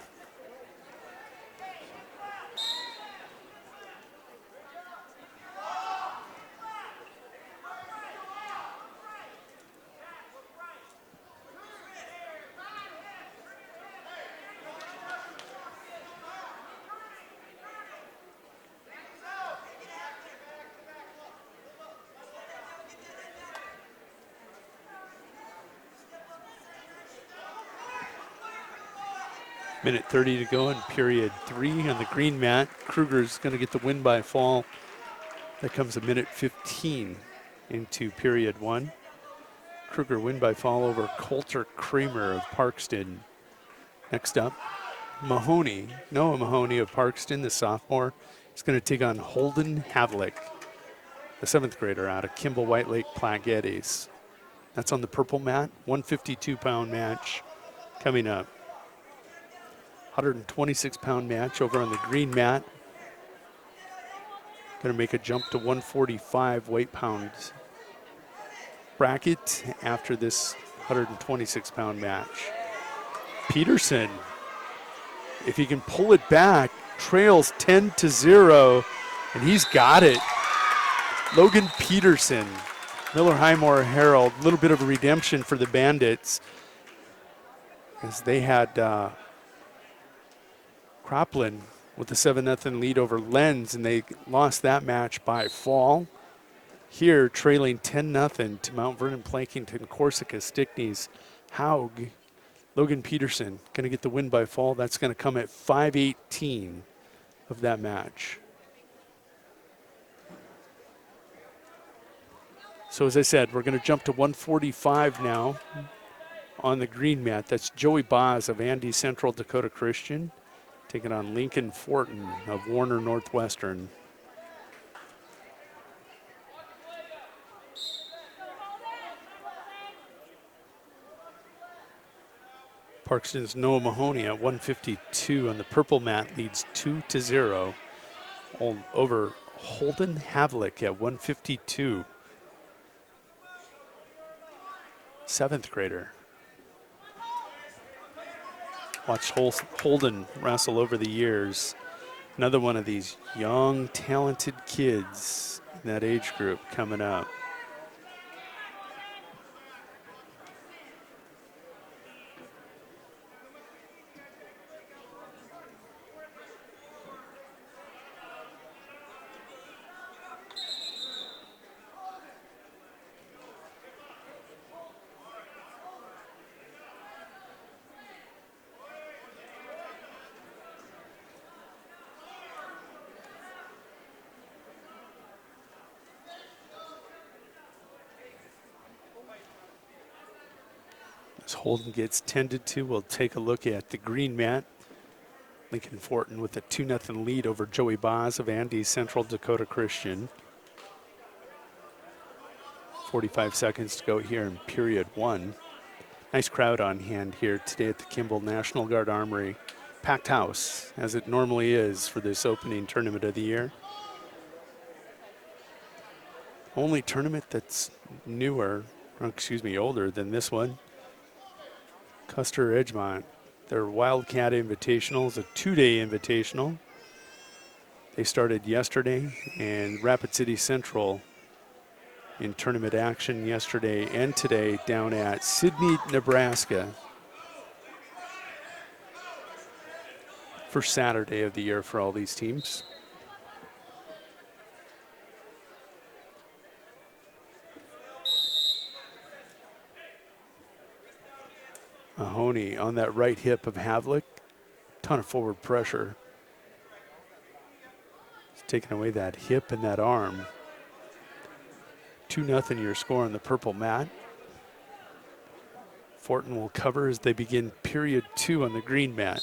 Minute 30 to go in period 3 on the green mat. Kruger's going to get the win by fall. That comes a minute 15 into period 1. Kruger win by fall over Coulter Kramer of Parkston. Next up, Mahoney, Noah Mahoney of Parkston, the sophomore. He's going to take on Holden Havlick, the 7th grader out of Kimball White Lake Platte Geddes. That's on the purple mat, 152-pound match coming up. 126-pound match over on the green mat. Going to make a jump to 145 weight pounds bracket after this 126-pound match. Peterson, if he can pull it back, trails 10-0, and he's got it. Logan Peterson, Miller Highmore Herald, a little bit of a redemption for the Bandits as they had Cropland with a 7-0 lead over Lenz, and they lost that match by fall. Here, trailing 10-0 to Mount Vernon, Plankington, Corsica, Stickneys, Haug. Logan Peterson going to get the win by fall. That's going to come at 5:18 of that match. So as I said, we're going to jump to 145 now on the green mat. That's Joey Boz of Andy Central Dakota Christian, taking on Lincoln Fortin of Warner Northwestern. Parkston's Noah Mahoney at 152 on the purple mat leads 2-0 over Holden Havlick at 152. 7th grader. Watched Holden wrestle over the years. Another one of these young, talented kids in that age group coming up. As Holden gets tended to, we'll take a look at the green mat. Lincoln Fortin with a 2-0 lead over Joey Boz of Andy Central Dakota Christian. 45 seconds to go here in period 1. Nice crowd on hand here today at the Kimball National Guard Armory. Packed house, as it normally is for this opening tournament of the year. Only tournament that's older than this one. Custer Edgemont. Their WiLdKat Invitational is a 2-day invitational. They started yesterday, and Rapid City Central in tournament action yesterday and today down at Sidney, Nebraska. First Saturday of the year for all these teams. Mahoney on that right hip of Havlick. Ton of forward pressure. He's taking away that hip and that arm. 2-0 your score on the purple mat. Fortin will cover as they begin period 2 on the green mat.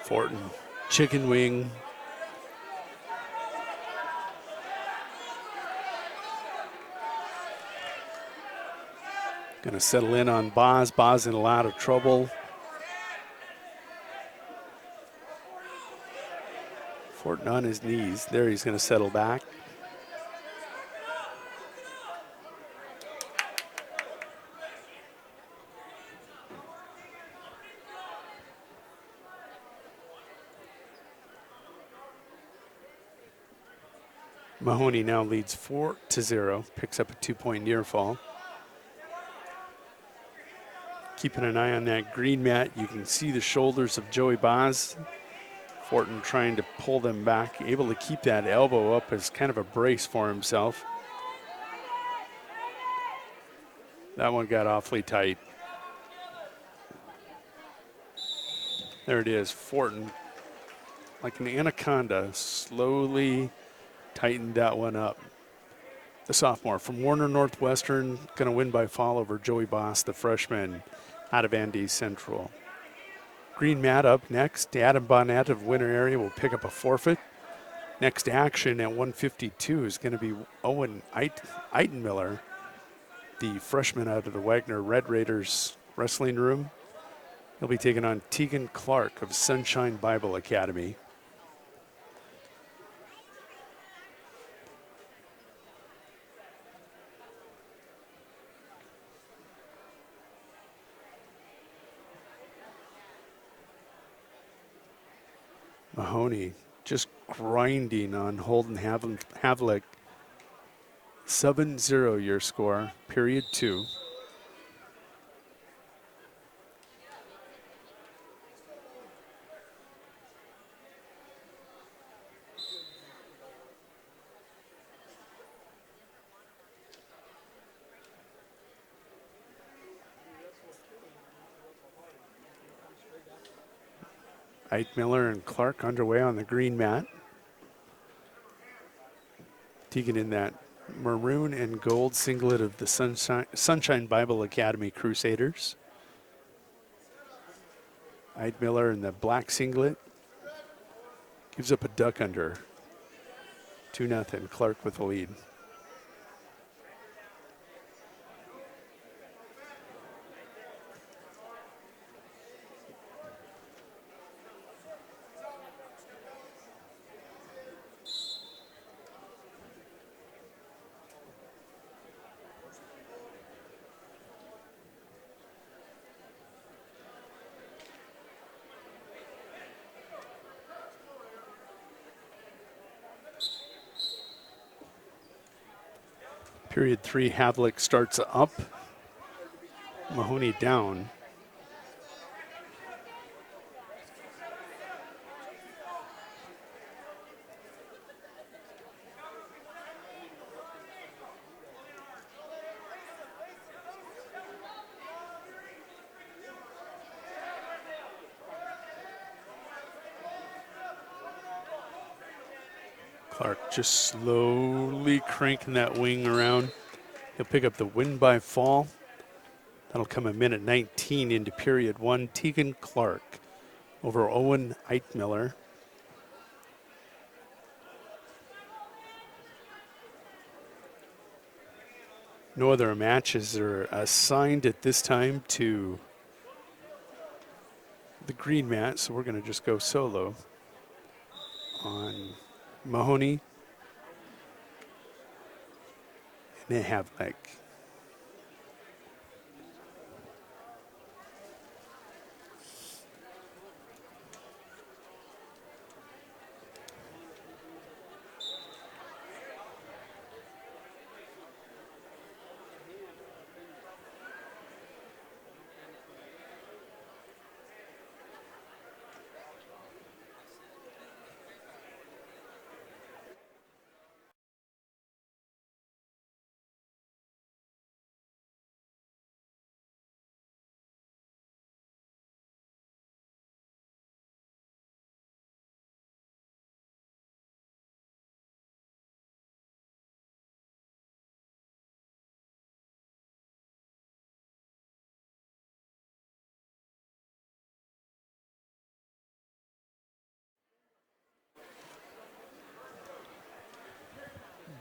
Fortin, chicken wing. Gonna settle in on Boz. Boz in a lot of trouble. Fortin on his knees. There he's gonna settle back. Mahoney now leads 4-0, picks up a 2-point near fall. Keeping an eye on that green mat, you can see the shoulders of Joey Boz. Fortin trying to pull them back, able to keep that elbow up as kind of a brace for himself. That one got awfully tight. There it is, Fortin, like an anaconda, slowly tightened that one up. The sophomore from Warner Northwestern, going to win by fall over Joey Boss, the freshman out of Andy Central. Green mat up next. Adam Bonnet of Winter Area will pick up a forfeit. Next action at 152 is going to be Owen Eitenmiller, the freshman out of the Wagner Red Raiders wrestling room. He'll be taking on Tegan Clark of Sunshine Bible Academy. Mahoney just grinding on Holden Havlick. 7-0 your score, period 2. Miller and Clark underway on the green mat. Tegan in that maroon and gold singlet of the Sunshine Bible Academy Crusaders. Miller in the black singlet. Gives up a duck under. 2-0, Clark with the lead. Period 3, Havlick starts up. Mahoney down. Clark just slowly cranking that wing around. He'll pick up the win by fall. That'll come a minute 19 into period one. Tegan Clark over Owen Eitmiller. No other matches are assigned at this time to the green mat, so we're going to just go solo on Mahoney and Havlik.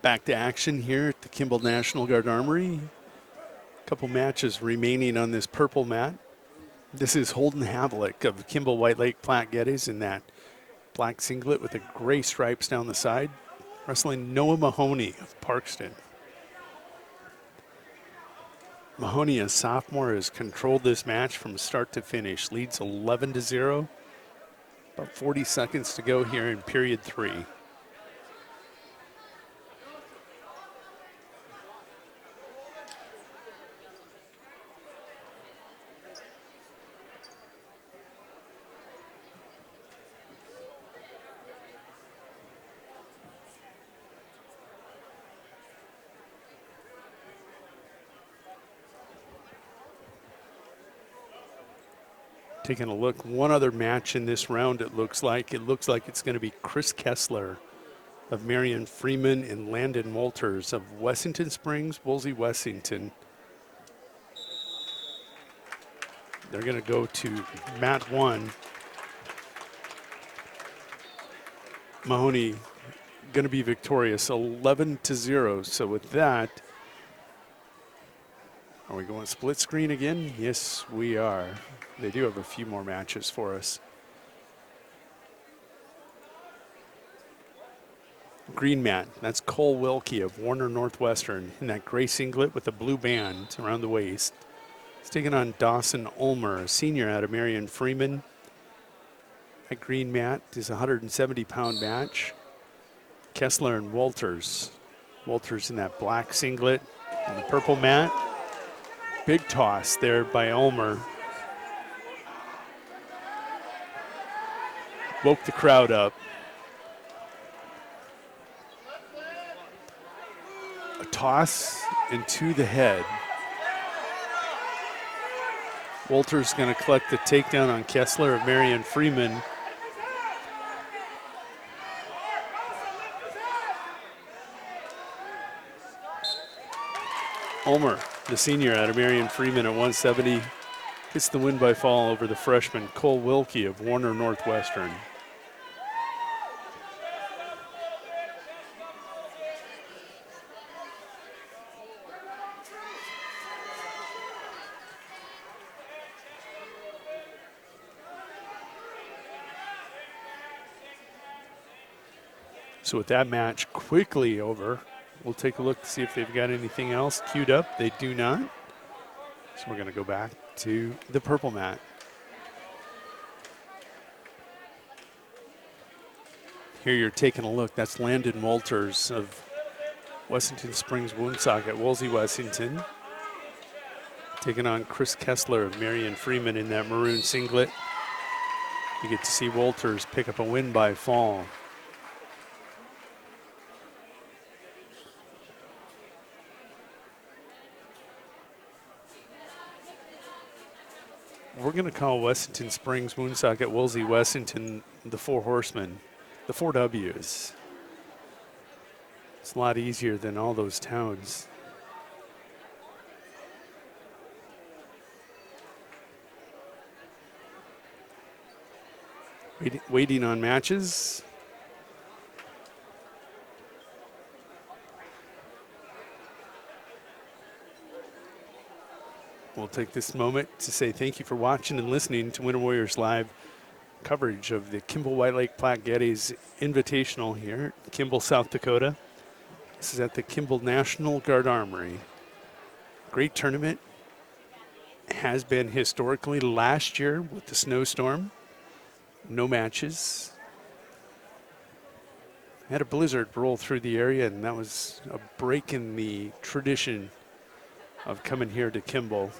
Back to action here at the Kimball National Guard Armory. A couple matches remaining on this purple mat. This is Holden Havlik of Kimball White Lake Platte Geddes in that black singlet with the gray stripes down the side, wrestling Noah Mahoney of Parkston. Mahoney, a sophomore, has controlled this match from start to finish. Leads 11-0. About 40 seconds to go here in period three. Taking a look, one other match in this round, it looks like. It looks like it's going to be Chris Kessler of Marion Freeman and Landon Walters of Wessington Springs, Woolsey, Wessington. They're going to go to mat one. Mahoney going to be victorious, 11-0. So with that, are we going split screen again? Yes, we are. They do have a few more matches for us. Green mat, that's Cole Wilkie of Warner Northwestern in that gray singlet with a blue band around the waist. He's taking on Dawson Ulmer, a senior out of Marion Freeman. That green mat is a 170-pound match. Kessler and Walters. Walters in that black singlet and the purple mat. Big toss there by Ulmer. Woke the crowd up. A toss into the head. Walters going to collect the takedown on Kessler of Marion Freeman. Ulmer, the senior out of Marion Freeman at 170, gets the win by fall over the freshman Cole Wilkie of Warner Northwestern. So with that match quickly over, we'll take a look to see if they've got anything else queued up. They do not. So we're going to go back to the purple mat. Here you're taking a look. That's Landon Walters of Wessington Springs Woonsocket, Woolsey, Wessington. Taking on Chris Kessler of Marion Freeman in that maroon singlet. You get to see Walters pick up a win by fall. We're going to call Wessington Springs, Woonsocket, Woolsey, Wessington the Four Horsemen, the 4 W's. It's a lot easier than all those towns. Waiting on matches. We'll take this moment to say thank you for watching and listening to Winter Warriors Live coverage of the Kimball White Lake Platte Geddes Invitational here at Kimball, South Dakota. This is at the Kimball National Guard Armory. Great tournament. Has been historically last year with the snowstorm. No matches. Had a blizzard roll through the area, and that was a break in the tradition of coming here to Kimball.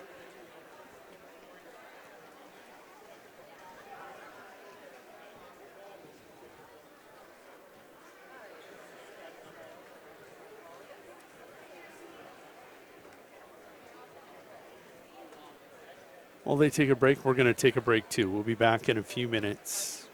While they take a break, we're going to take a break too. We'll be back in a few minutes.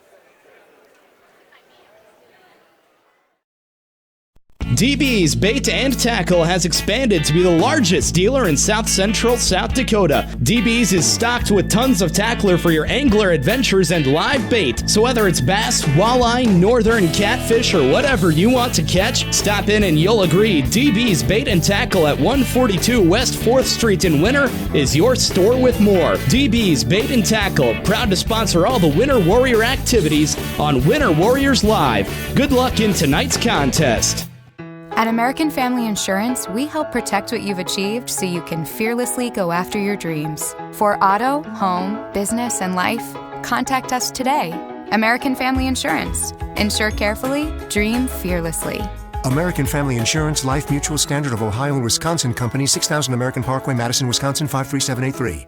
DB's Bait and Tackle has expanded to be the largest dealer in South Central South Dakota. DB's is stocked with tons of tackler for your angler adventures and live bait. So whether it's bass, walleye, northern catfish, or whatever you want to catch, stop in and you'll agree DB's Bait and Tackle at 142 West 4th Street in Winter is your store with more. DB's Bait and Tackle, proud to sponsor all the Winter Warrior activities on Winter Warriors Live. Good luck in tonight's contest. At American Family Insurance, we help protect what you've achieved so you can fearlessly go after your dreams. For auto, home, business, and life, contact us today. American Family Insurance. Insure carefully, dream fearlessly. American Family Insurance, Life Mutual, Standard of Ohio and Wisconsin Company, 6000 American Parkway, Madison, Wisconsin, 53783.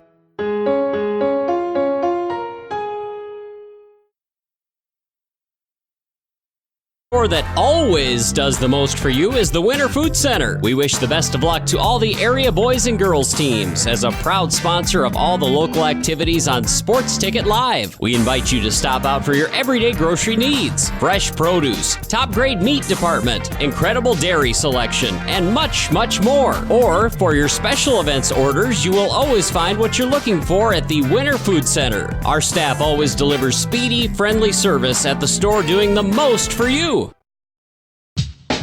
Store that always does the most for you is the Winter Food Center. We wish the best of luck to all the area boys and girls teams. As a proud sponsor of all the local activities on Sports Ticket Live, we invite you to stop out for your everyday grocery needs. Fresh produce, top grade meat department, incredible dairy selection, and much, much more. Or for your special events orders, you will always find what you're looking for at the Winter Food Center. Our staff always delivers speedy, friendly service at the store, doing the most for you.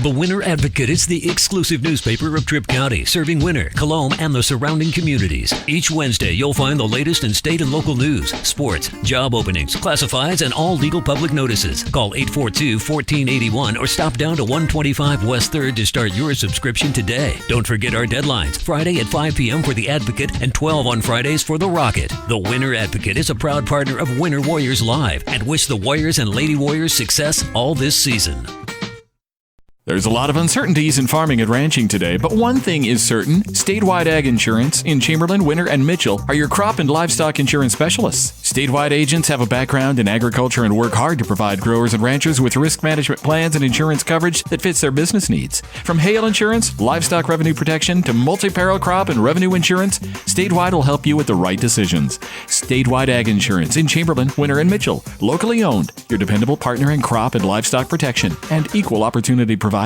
The Winter Advocate is the exclusive newspaper of Tripp County, serving Winter, Colome, and the surrounding communities. Each Wednesday, you'll find the latest in state and local news, sports, job openings, classifieds, and all legal public notices. Call 842-1481 or stop down to 125 West 3rd to start your subscription today. Don't forget our deadlines, Friday at 5 p.m. for the Advocate and 12 on Fridays for the Rocket. The Winter Advocate is a proud partner of Winter Warriors Live and wish the Warriors and Lady Warriors success all this season. There's a lot of uncertainties in farming and ranching today, but one thing is certain. Statewide Ag Insurance in Chamberlain, Winter, and Mitchell are your crop and livestock insurance specialists. Statewide agents have a background in agriculture and work hard to provide growers and ranchers with risk management plans and insurance coverage that fits their business needs. From hail insurance, livestock revenue protection, to multi-peril crop and revenue insurance, Statewide will help you with the right decisions. Statewide Ag Insurance in Chamberlain, Winter, and Mitchell. Locally owned, your dependable partner in crop and livestock protection and equal opportunity provider.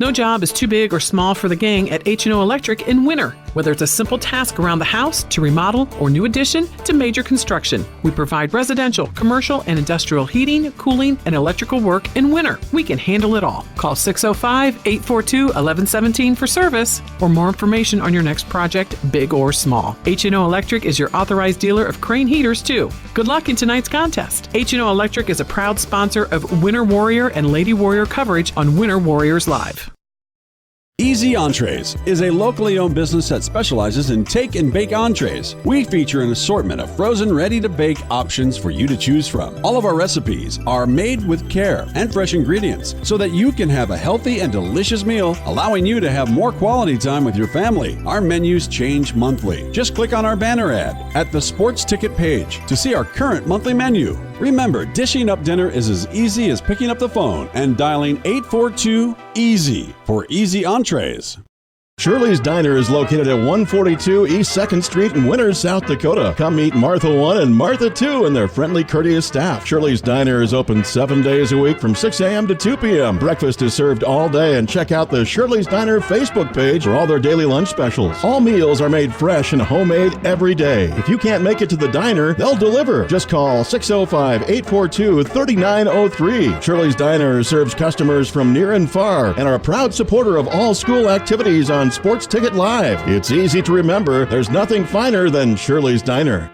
No job is too big or small for the gang at H&O Electric in Winter. Whether it's a simple task around the house, to remodel, or new addition, to major construction, we provide residential, commercial, and industrial heating, cooling, and electrical work in Winter. We can handle it all. Call 605-842-1117 for service or more information on your next project, big or small. H&O Electric is your authorized dealer of Crane heaters, too. Good luck in tonight's contest. H&O Electric is a proud sponsor of Winter Warrior and Lady Warrior coverage on Winter Warriors Live. Easy Entrees is a locally owned business that specializes in take and bake entrees. We feature an assortment of frozen, ready-to-bake options for you to choose from. All of our recipes are made with care and fresh ingredients so that you can have a healthy and delicious meal, allowing you to have more quality time with your family. Our menus change monthly. Just click on our banner ad at the Sports Ticket page to see our current monthly menu. Remember, dishing up dinner is as easy as picking up the phone and dialing 842-EASY for Easy Entrees. Shirley's Diner is located at 142 East 2nd Street in Winter, South Dakota. Come meet Martha 1 and Martha 2 and their friendly, courteous staff. Shirley's Diner is open 7 days a week from 6 a.m. to 2 p.m. Breakfast is served all day, and check out the Shirley's Diner Facebook page for all their daily lunch specials. All meals are made fresh and homemade every day. If you can't make it to the diner, they'll deliver. Just call 605-842-3903. Shirley's Diner serves customers from near and far and are a proud supporter of all school activities on Sports Ticket Live. It's easy to remember. There's nothing finer than Shirley's Diner.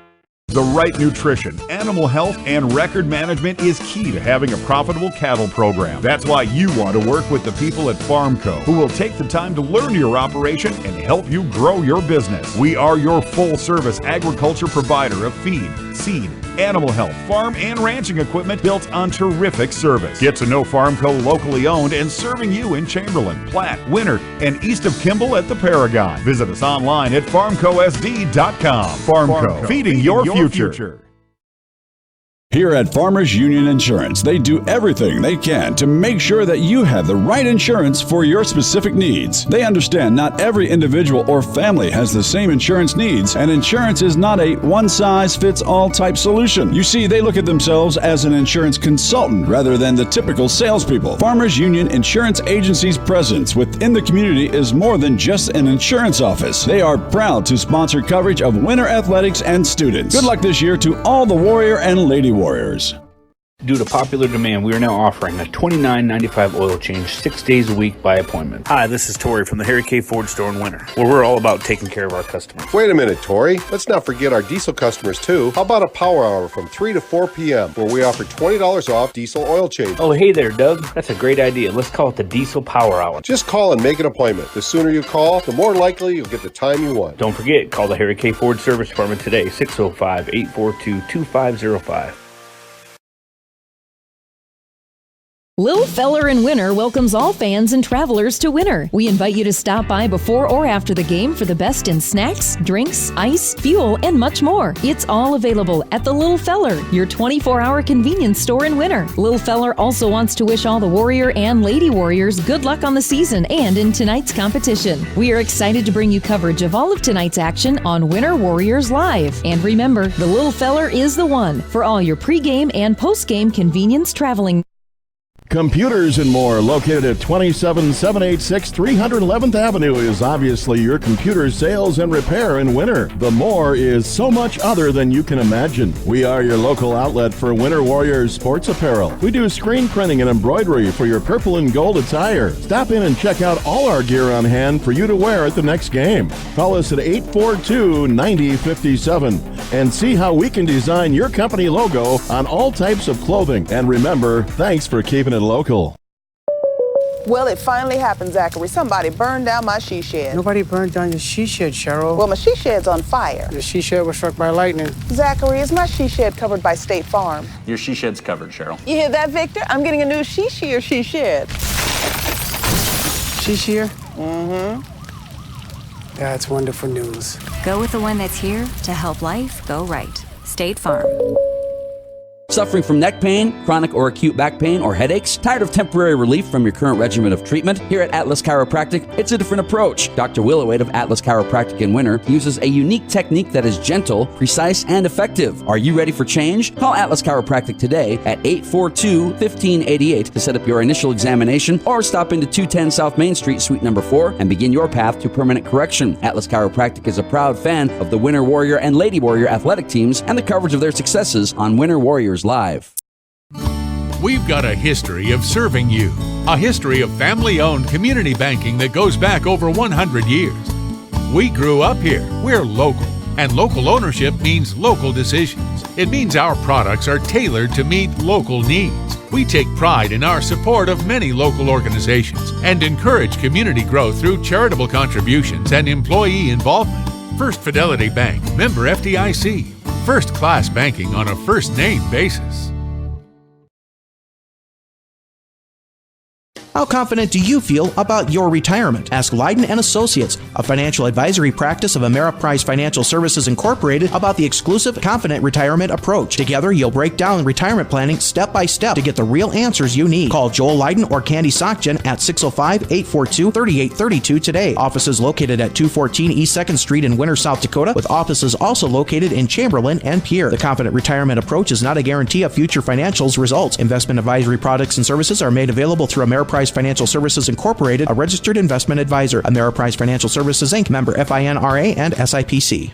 The right nutrition, animal health, and record management is key to having a profitable cattle program. That's why you want to work with the people at Farmco, who will take the time to learn your operation and help you grow your business. We are your full-service agriculture provider of feed, seed, animal health, farm, and ranching equipment built on terrific service. Get to know Farmco, locally owned and serving you in Chamberlain, Platte, Winter, and east of Kimball at the Paragon. Visit us online at farmcosd.com. Farmco, feeding your future. Here at Farmers Union Insurance, they do everything they can to make sure that you have the right insurance for your specific needs. They understand not every individual or family has the same insurance needs, and insurance is not a one-size-fits-all type solution. You see, they look at themselves as an insurance consultant rather than the typical salespeople. Farmers Union Insurance Agency's presence within the community is more than just an insurance office. They are proud to sponsor coverage of winter athletics and students. Good luck this year to all the Warrior and Lady Warriors. Due to popular demand, we are now offering a $29.95 oil change 6 days a week by appointment. Hi, this is Tori from the Harry K. Ford store in Winter, where we're all about taking care of our customers. Wait a minute, Tori. Let's not forget our diesel customers, too. How about a power hour from 3 to 4 p.m., where we offer $20 off diesel oil change? Oh, hey there, Doug. That's a great idea. Let's call it the Diesel Power Hour. Just call and make an appointment. The sooner you call, the more likely you'll get the time you want. Don't forget, call the Harry K. Ford Service Department today, 605-842-2505. Lil Feller in Winter welcomes all fans and travelers to Winter. We invite you to stop by before or after the game for the best in snacks, drinks, ice, fuel, and much more. It's all available at the Lil Feller, your 24-hour convenience store in Winter. Lil Feller also wants to wish all the Warrior and Lady Warriors good luck on the season and in tonight's competition. We are excited to bring you coverage of all of tonight's action on Winter Warriors Live. And remember, the Lil Feller is the one for all your pregame and postgame convenience traveling. Computers and More, located at 27786 311th Avenue, is obviously your computer sales and repair in Winter. The More is so much other than you can imagine. We are your local outlet for Winter Warriors sports apparel. We do screen printing and embroidery for your purple and gold attire. Stop in and check out all our gear on hand for you to wear at the next game. Call us at 842-9057 and see how we can design your company logo on all types of clothing. And remember, thanks for keeping it local. Well, it finally happened, Zachary. Somebody burned down my she shed. Nobody burned down your she shed, Cheryl. Well, my she shed's on fire. The she shed was struck by lightning. Zachary, is my she shed covered by State Farm? Your she shed's covered, Cheryl. You hear that, Victor? I'm getting a new she shear she shed. She shear? Mm-hmm. That's wonderful news. Go with the one that's here to help life go right. State Farm. Suffering from neck pain, chronic or acute back pain, or headaches? Tired of temporary relief from your current regimen of treatment? Here at Atlas Chiropractic, it's a different approach. Dr. Willowade of Atlas Chiropractic in Winter uses a unique technique that is gentle, precise, and effective. Are you ready for change? Call Atlas Chiropractic today at 842-1588 to set up your initial examination, or stop into 210 South Main Street, Suite number 4, and begin your path to permanent correction. Atlas Chiropractic is a proud fan of the Winter Warrior and Lady Warrior athletic teams and the coverage of their successes on Winter Warriors Live. We've got a history of serving you, a history of family-owned community banking that goes back over 100 years. We grew up here, we're local, and local ownership means local decisions. It means our products are tailored to meet local needs. We take pride in our support of many local organizations and encourage community growth through charitable contributions and employee involvement. First Fidelity Bank, member FDIC. First-class banking on a first-name basis. How confident do you feel about your retirement? Ask Leiden & Associates, a financial advisory practice of Ameriprise Financial Services Incorporated, about the exclusive Confident Retirement approach. Together, you'll break down retirement planning step by step to get the real answers you need. Call Joel Leiden or Candy Sockgen at 605-842-3832 today. Offices located at 214 East 2nd Street in Winter, South Dakota, with offices also located in Chamberlain and Pierre. The Confident Retirement approach is not a guarantee of future financials results. Investment advisory products and services are made available through Ameriprise Financial Services Incorporated, a registered investment advisor. Ameriprise Financial Services Inc., member FINRA and SIPC.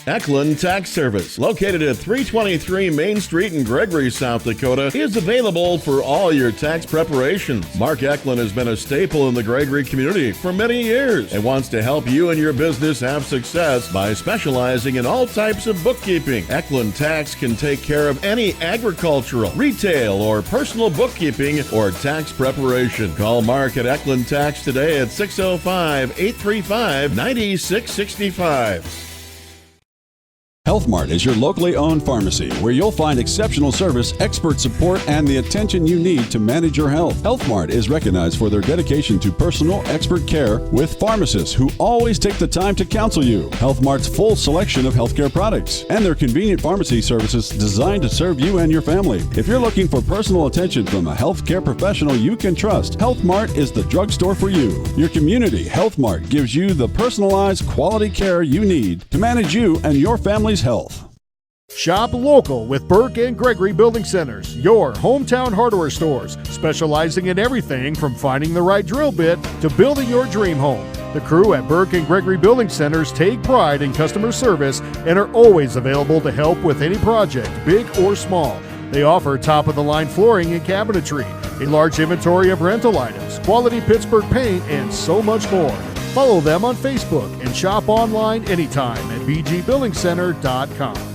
Eklund Tax Service, located at 323 Main Street in Gregory, South Dakota, is available for all your tax preparations. Mark Eklund has been a staple in the Gregory community for many years and wants to help you and your business have success by specializing in all types of bookkeeping. Eklund Tax can take care of any agricultural, retail, or personal bookkeeping or tax preparation. Call Mark at Eklund Tax today at 605-835-9665. Health Mart is your locally owned pharmacy where you'll find exceptional service, expert support, and the attention you need to manage your health. Health Mart is recognized for their dedication to personal, expert care with pharmacists who always take the time to counsel you. Health Mart's full selection of healthcare products and their convenient pharmacy services designed to serve you and your family. If you're looking for personal attention from a healthcare professional you can trust, Health Mart is the drugstore for you. Your community Health Mart gives you the personalized quality care you need to manage you and your family's health. Shop local with Burke and Gregory Building Centers, your hometown hardware stores, specializing in everything from finding the right drill bit to building your dream home. The crew at Burke and Gregory Building Centers take pride in customer service and are always available to help with any project, big or small. They offer top-of-the-line flooring and cabinetry, a large inventory of rental items, quality Pittsburgh paint, and so much more. Follow them on Facebook and shop online anytime at bgbuildingcenter.com.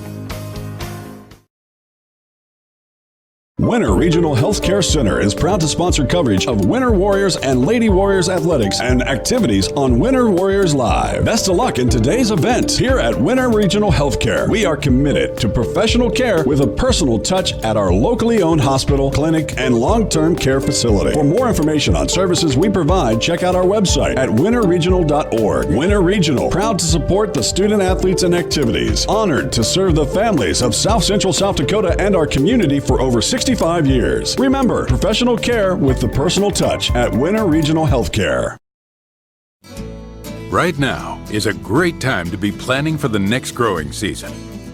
Winter Regional Healthcare Center is proud to sponsor coverage of Winter Warriors and Lady Warriors athletics and activities on Winter Warriors Live. Best of luck in today's event. Here at Winter Regional Healthcare, we are committed to professional care with a personal touch at our locally owned hospital, clinic, and long-term care facility. For more information on services we provide, check out our website at winterregional.org. Winter Regional, proud to support the student athletes and activities. Honored to serve the families of South Central South Dakota and our community for over 65 years. Remember, professional care with the personal touch at Winter Regional Healthcare. Right now is a great time to be planning for the next growing season.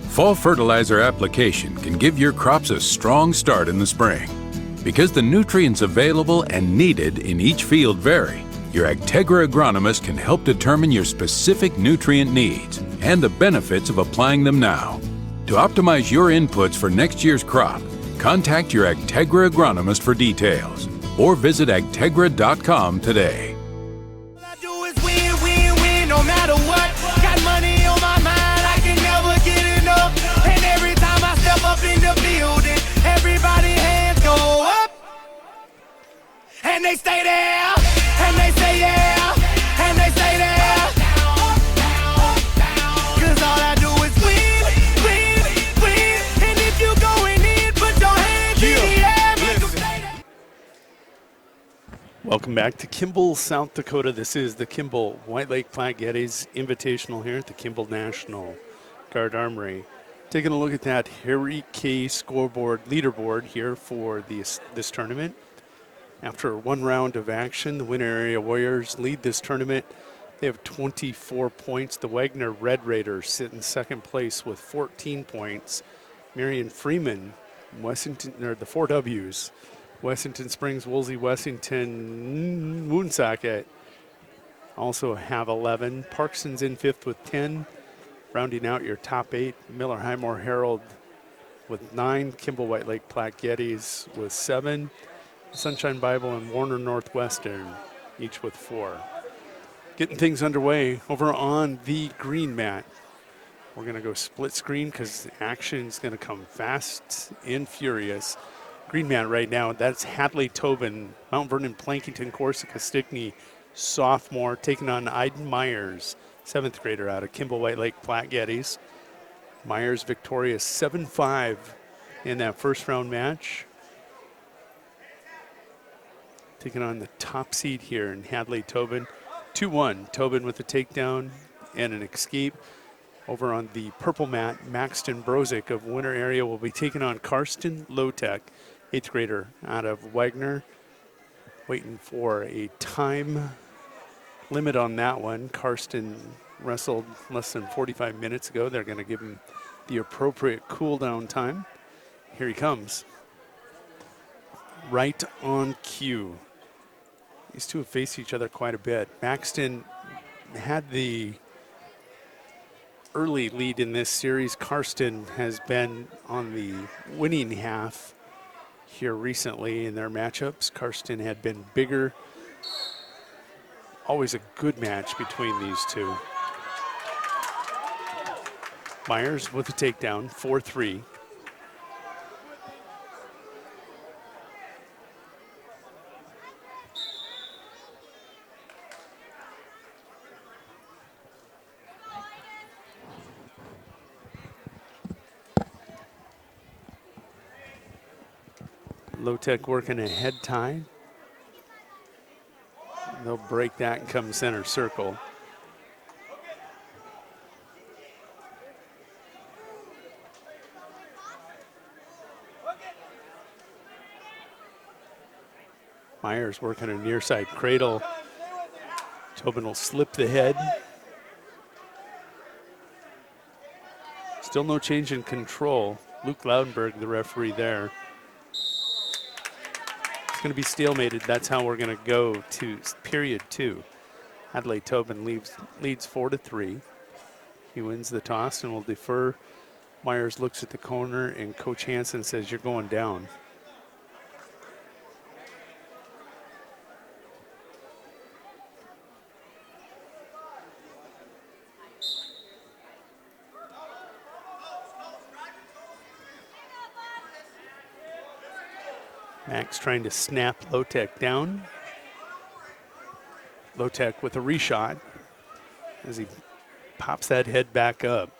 Fall fertilizer application can give your crops a strong start in the spring. Because the nutrients available and needed in each field vary, your Agtegra agronomist can help determine your specific nutrient needs and the benefits of applying them now. To optimize your inputs for next year's crop, contact your Agtegra agronomist for details or visit agtegra.com today. No matter what, got money on my mind, I can never get enough. And every time I step up in the building, everybody hands go up. And they stay there, and they say yeah, and they stay there. Cause all I do is win, win, win. And if you going in, put your hands in the air, make them stay there. Welcome back to Kimball, South Dakota. This is the Kimball White Lake Platte Geddes Invitational here at the Kimball National Guard Armory. Taking a look at that Harry K scoreboard leaderboard here for this tournament. After one round of action, the Winter Area Warriors lead this tournament. They have 24 points. The Wagner Red Raiders sit in second place with 14 points. Marion Freeman, Wessington, or the 4 W's, Wessington Springs, Woolsey, Wessington, Woonsocket also have 11. Parkson's in fifth with 10. Rounding out your top 8, Miller Highmore Herald with 9. Kimball White Lake Platte Geddes with 7. Sunshine Bible and Warner Northwestern each with 4. Getting things underway over on the green mat. We're going to go split screen because action is going to come fast and furious. Green mat right now, that's Hadley Tobin, Mount Vernon, Plankington, Corsica, Stickney, sophomore, taking on Iden Myers, 7th grader out of Kimball White Lake Platte Geddes. Myers victorious 7-5 in that first round match. taking on the top seed here in Hadley Tobin. 2-1. Tobin with a takedown and an escape. Over on the purple mat, Maxton Brozick of Winter area will be taking on Karsten Lotek, 8th grader out of Wagner. Waiting for a time limit on that one. Karsten wrestled less than 45 minutes ago. They're going to give him the appropriate cool down time. Here he comes. Right on cue. These two have faced each other quite a bit. Maxton had the early lead in this series. Karsten has been on the winning half here recently in their matchups. Karsten had been bigger. Always a good match between these two. Myers with a takedown, 4-3. Lotek working a head tie. They'll break that and come center circle. Myers working a near side cradle. Tobin will slip the head. Still no change in control. Luke Laudenberg, the referee there. Going to be stalemated. That's how we're going to go to period 2. Hadley Tobin leads 4-3. He wins the toss and will defer. Myers looks at the corner and Coach Hansen says, "You're going down." Max trying to snap Lotek down. Lotek with a reshot as he pops that head back up.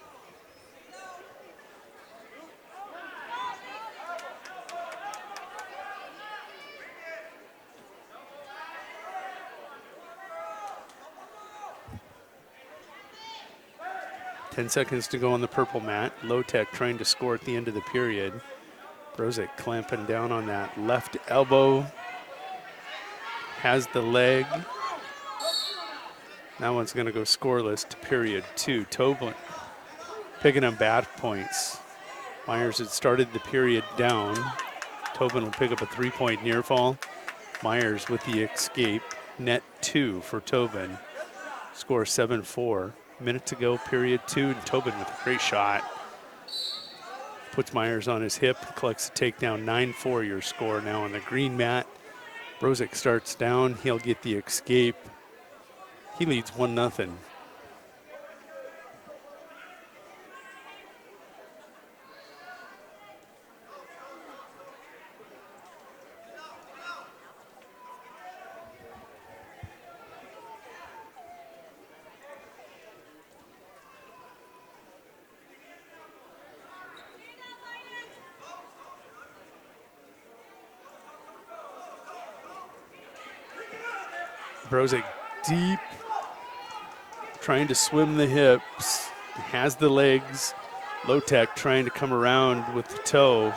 Ten seconds to go on the purple mat. Lotek trying to score at the end of the period. Brozick clamping down on that left elbow. Has the leg. That one's going to go scoreless to period 2. Tobin picking up bad points. Myers had started the period down. Tobin will pick up a 3-point near fall. Myers with the escape. Net 2 for Tobin. Score 7-4. Minute to go, period 2. And Tobin with a great shot. Puts Myers on his hip, collects a takedown, 9-4 your score now on the green mat. Brozick starts down, he'll get the escape. He leads 1-0. Brozick deep, trying to swim the hips, has the legs. Lotek trying to come around with the toe.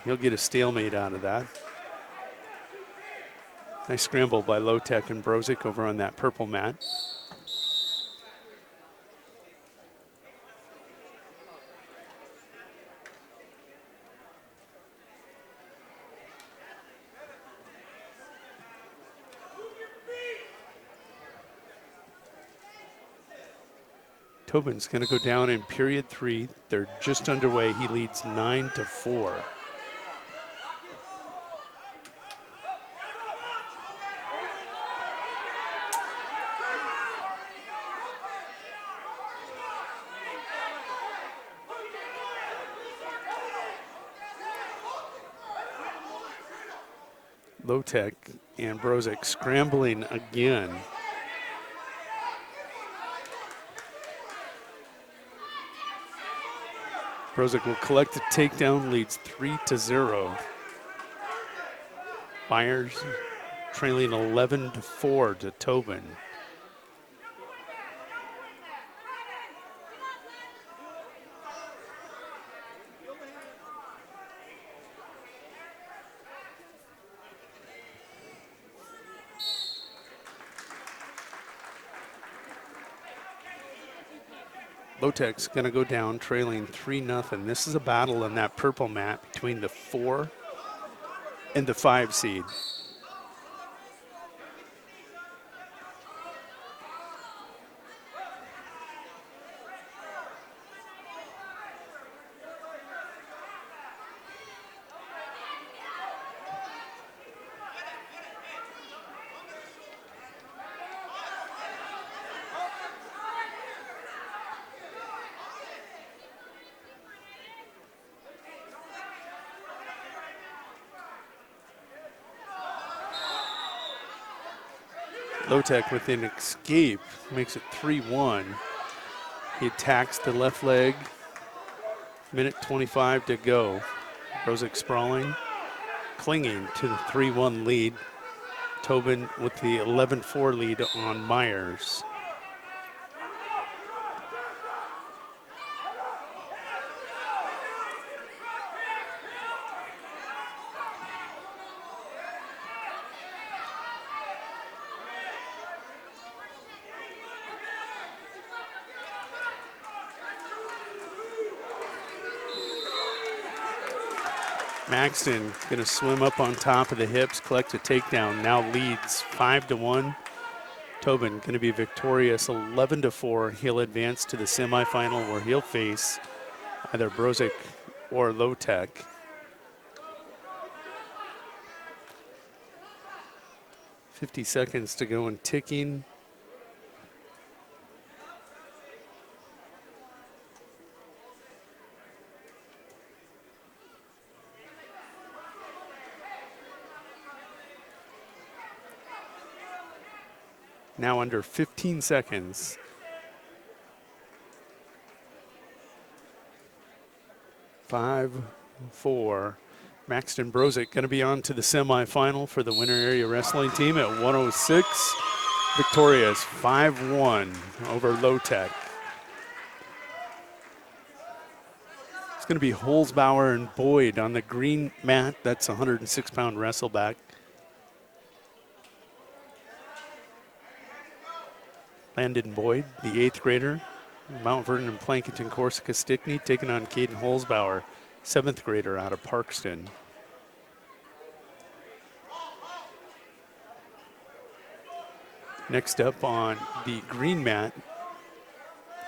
He'll get a stalemate out of that. Nice scramble by Lotek and Brozick over on that purple mat. Tobin's going to go down in period 3. They're just underway. He leads 9-4. Lotek and Brozick scrambling again. Brozick will collect the takedown, leads 3-0. Myers trailing 11-4 to Tobin. Lotek's going to go down trailing 3-0. This is a battle in that purple mat between the 4 and the 5 seed. Lotek with an escape makes it 3-1. He attacks the left leg. Minute 25 to go. Brozic sprawling, clinging to the 3-1 lead. Tobin with the 11-4 lead on Myers. Maxton going to swim up on top of the hips, collect a takedown, now leads 5-1. Tobin going to be victorious 11-4. He'll advance to the semifinal where he'll face either Brozic or Lotek. $50 seconds to go and ticking. Now under 15 seconds. Five, four. Maxton Brozic going to be on to the semifinal for the winter area wrestling team at 106. Victorious 5-1 over Lotek. It's going to be Holzbauer and Boyd on the green mat. That's 106-pound Wrestleback. Landon Boyd, the 8th grader, Mount Vernon and Plankinton Corsica Stickney, taking on Caden Holzbauer, 7th grader out of Parkston. Next up on the green mat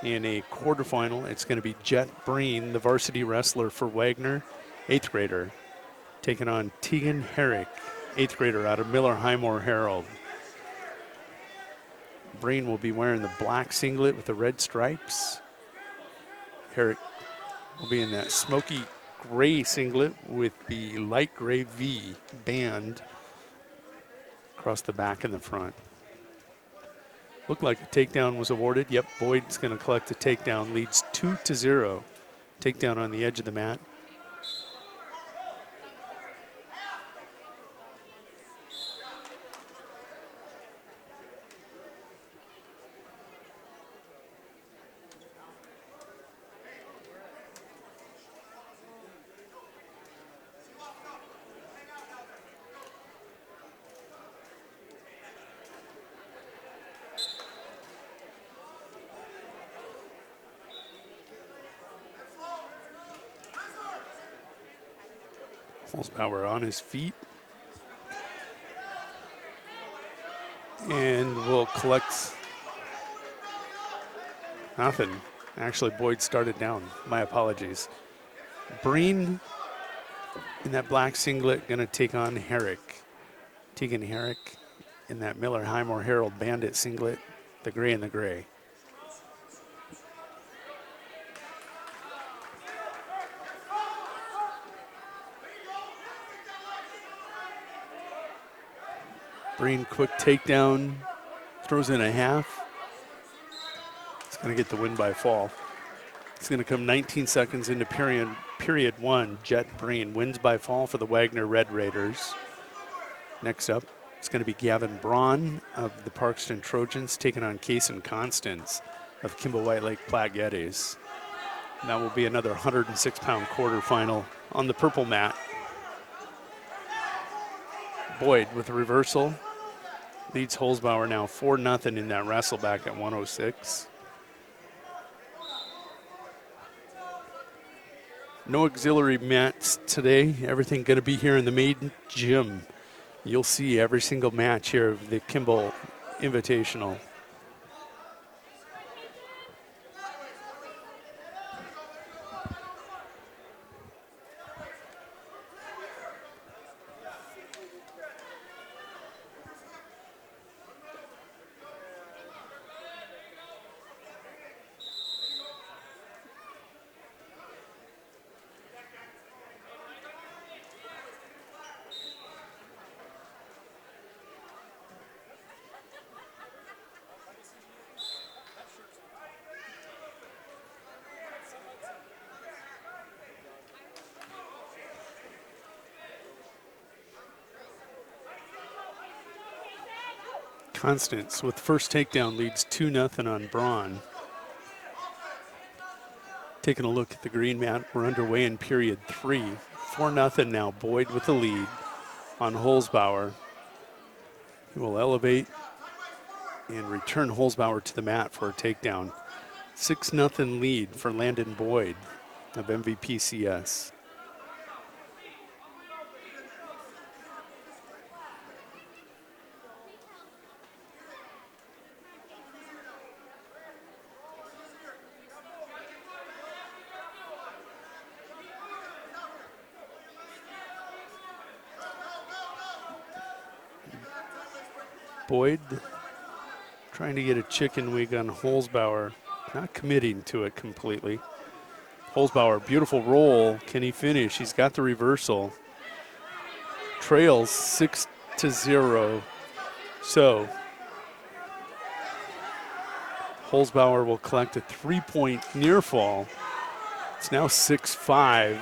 in a quarterfinal, it's going to be Jet Breen, the varsity wrestler for Wagner, 8th grader, taking on Tegan Herrick, 8th grader out of Miller Highmore Herald. Breen will be wearing the black singlet with the red stripes. Herrick will be in that smoky gray singlet with the light gray V band across the back and the front. Looked like a takedown was awarded. Yep, Boyd's going to collect a takedown. Leads 2-0. Takedown on the edge of the mat. Holzbauer on his feet. And will collect nothing. Actually, Boyd started down. My apologies. Breen in that black singlet going to take on Herrick. Tegan Herrick in that Miller Highmore Herald Bandit singlet, the gray and the gray. Breen, quick takedown, throws in a half. It's going to get the win by fall. It's going to come 19 seconds into period one. Jet Breen wins by fall for the Wagner Red Raiders. Next up, it's going to be Gavin Braun of the Parkston Trojans taking on Kason Constance of Kimball White Lake Platte Geddes. And that will be another 106-pound quarterfinal on the purple mat. Boyd with a reversal leads Holzbauer now 4-0 in that Wrestleback at 106. No auxiliary mats today. Everything going to be here in the main gym. You'll see every single match here of the Kimball Invitational. Constance with first takedown leads 2-0 on Braun. Taking a look at the green mat, we're underway in period 3. 4-0 now, Boyd with the lead on Holzbauer. He will elevate and return Holzbauer to the mat for a takedown. 6-0 lead for Landon Boyd of MVPCS. Boyd trying to get a chicken wing on Holzbauer, not committing to it completely. Holzbauer, beautiful roll. Can he finish? He's got the reversal. Trails 6-0. So Holzbauer will collect a 3-point near fall. It's now 6-5.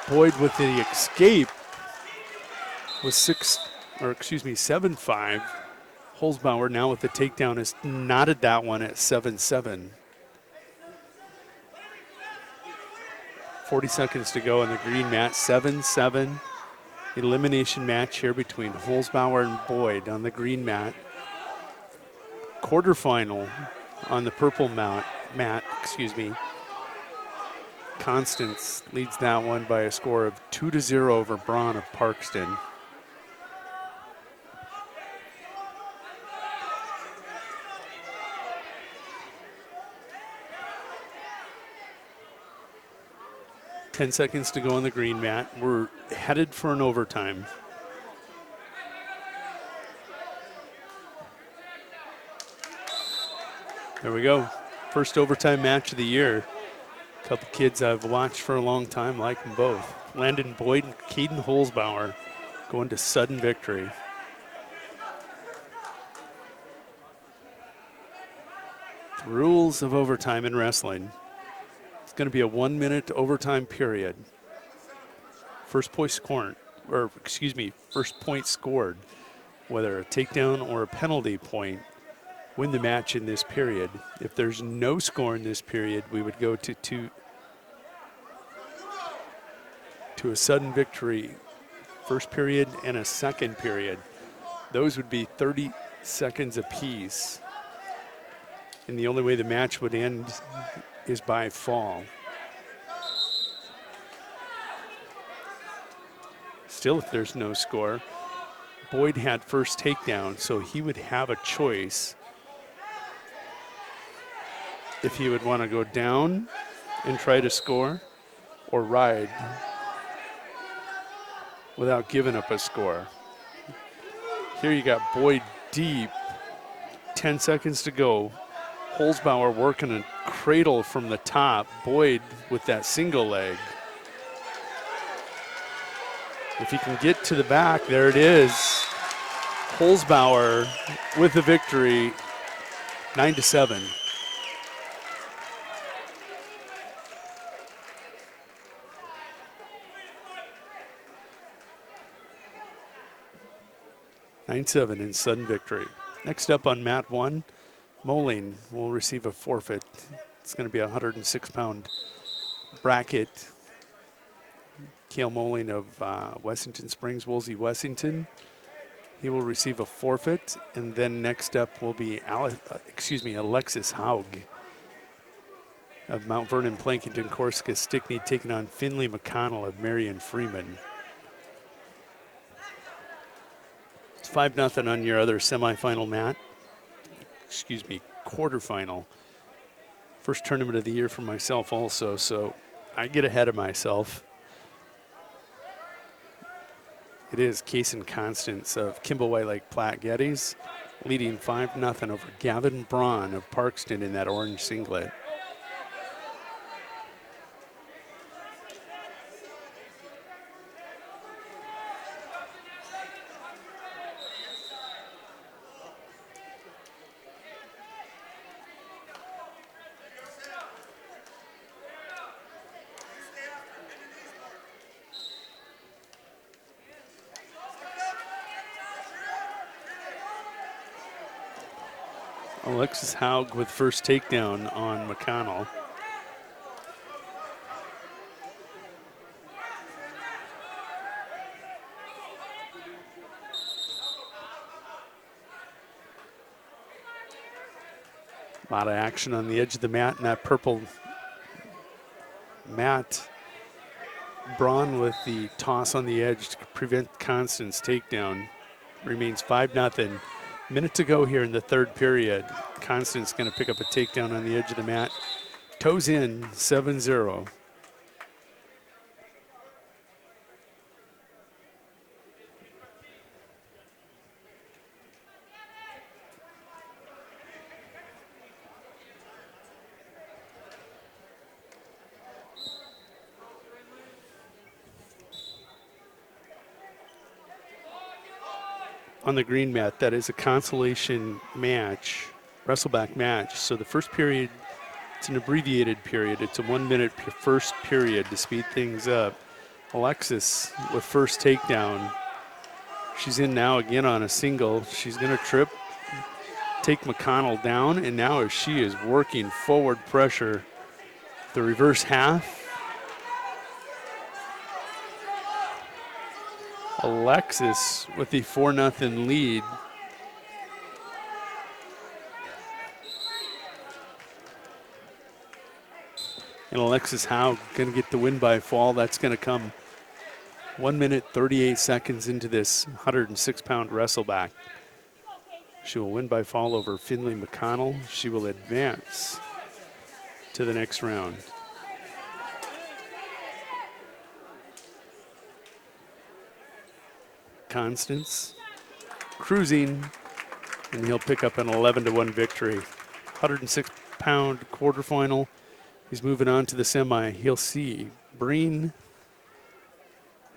Boyd with the escape was 7-5. Holzbauer now with the takedown has knotted that one at 7-7. 40 seconds to go on the green mat. 7-7 elimination match here between Holzbauer and Boyd on the green mat. Quarterfinal on the purple mat. Constance leads that one by a score of 2-0 over Braun of Parkston. Ten seconds to go on the green mat. We're headed for an overtime. There we go. First overtime match of the year. A couple kids I've watched for a long time, like them both. Landon Boyd and Caden Holzbauer going to sudden victory. The rules of overtime in wrestling. It's going to be a 1-minute overtime period. First point scored, whether a takedown or a penalty point, win the match in this period. If there's no score in this period, we would go to a sudden victory, first period and a second period. Those would be 30 seconds apiece. And the only way the match would end is by fall. Still, if there's no score, Boyd had first takedown, so he would have a choice if he would want to go down and try to score or ride without giving up a score. Here you got Boyd deep, 10 seconds to go. Holzbauer working a cradle from the top. Boyd with that single leg. If he can get to the back, there it is. Holzbauer with the victory, 9-7. 9-7 in sudden victory. Next up on mat 1, Moline will receive a forfeit. It's going to be a 106-pound bracket. Cale Moline of Wessington Springs, Woolsey, Wessington. He will receive a forfeit. And then next up will be Alexis Haug of Mount Vernon, Plankington, Corsica, Stickney, taking on Finley McConnell of Marion Freeman. It's 5-0 on your other semifinal mat. Quarterfinal. First tournament of the year for myself also, so I get ahead of myself. It is Case and Constance of Kimball, White Lake, Platte Geddes, leading 5-0 over Gavin Braun of Parkston in that orange singlet. Alexis Haug with first takedown on McConnell. A lot of action on the edge of the mat in that purple mat. Braun with the toss on the edge to prevent Constance takedown. Remains 5-0. Minute to go here in the third period. Constance going to pick up a takedown on the edge of the mat. Toes in, 7-0. On the green mat, that is a consolation match, Wrestleback match. So the first period, it's an abbreviated period. It's a 1-minute first period to speed things up. Alexis with first takedown. She's in now again on a single. She's going to trip, take McConnell down, and now as she is working forward pressure, the reverse half. Alexis with the 4-0 lead. And Alexis Haug going to get the win by fall. That's going to come 1 minute, 38 seconds into this 106-pound wrestleback. She will win by fall over Finley McConnell. She will advance to the next round. Constance cruising, and he'll pick up an 11-1 victory. 106-pound quarterfinal. He's moving on to the semi. He'll see Breen.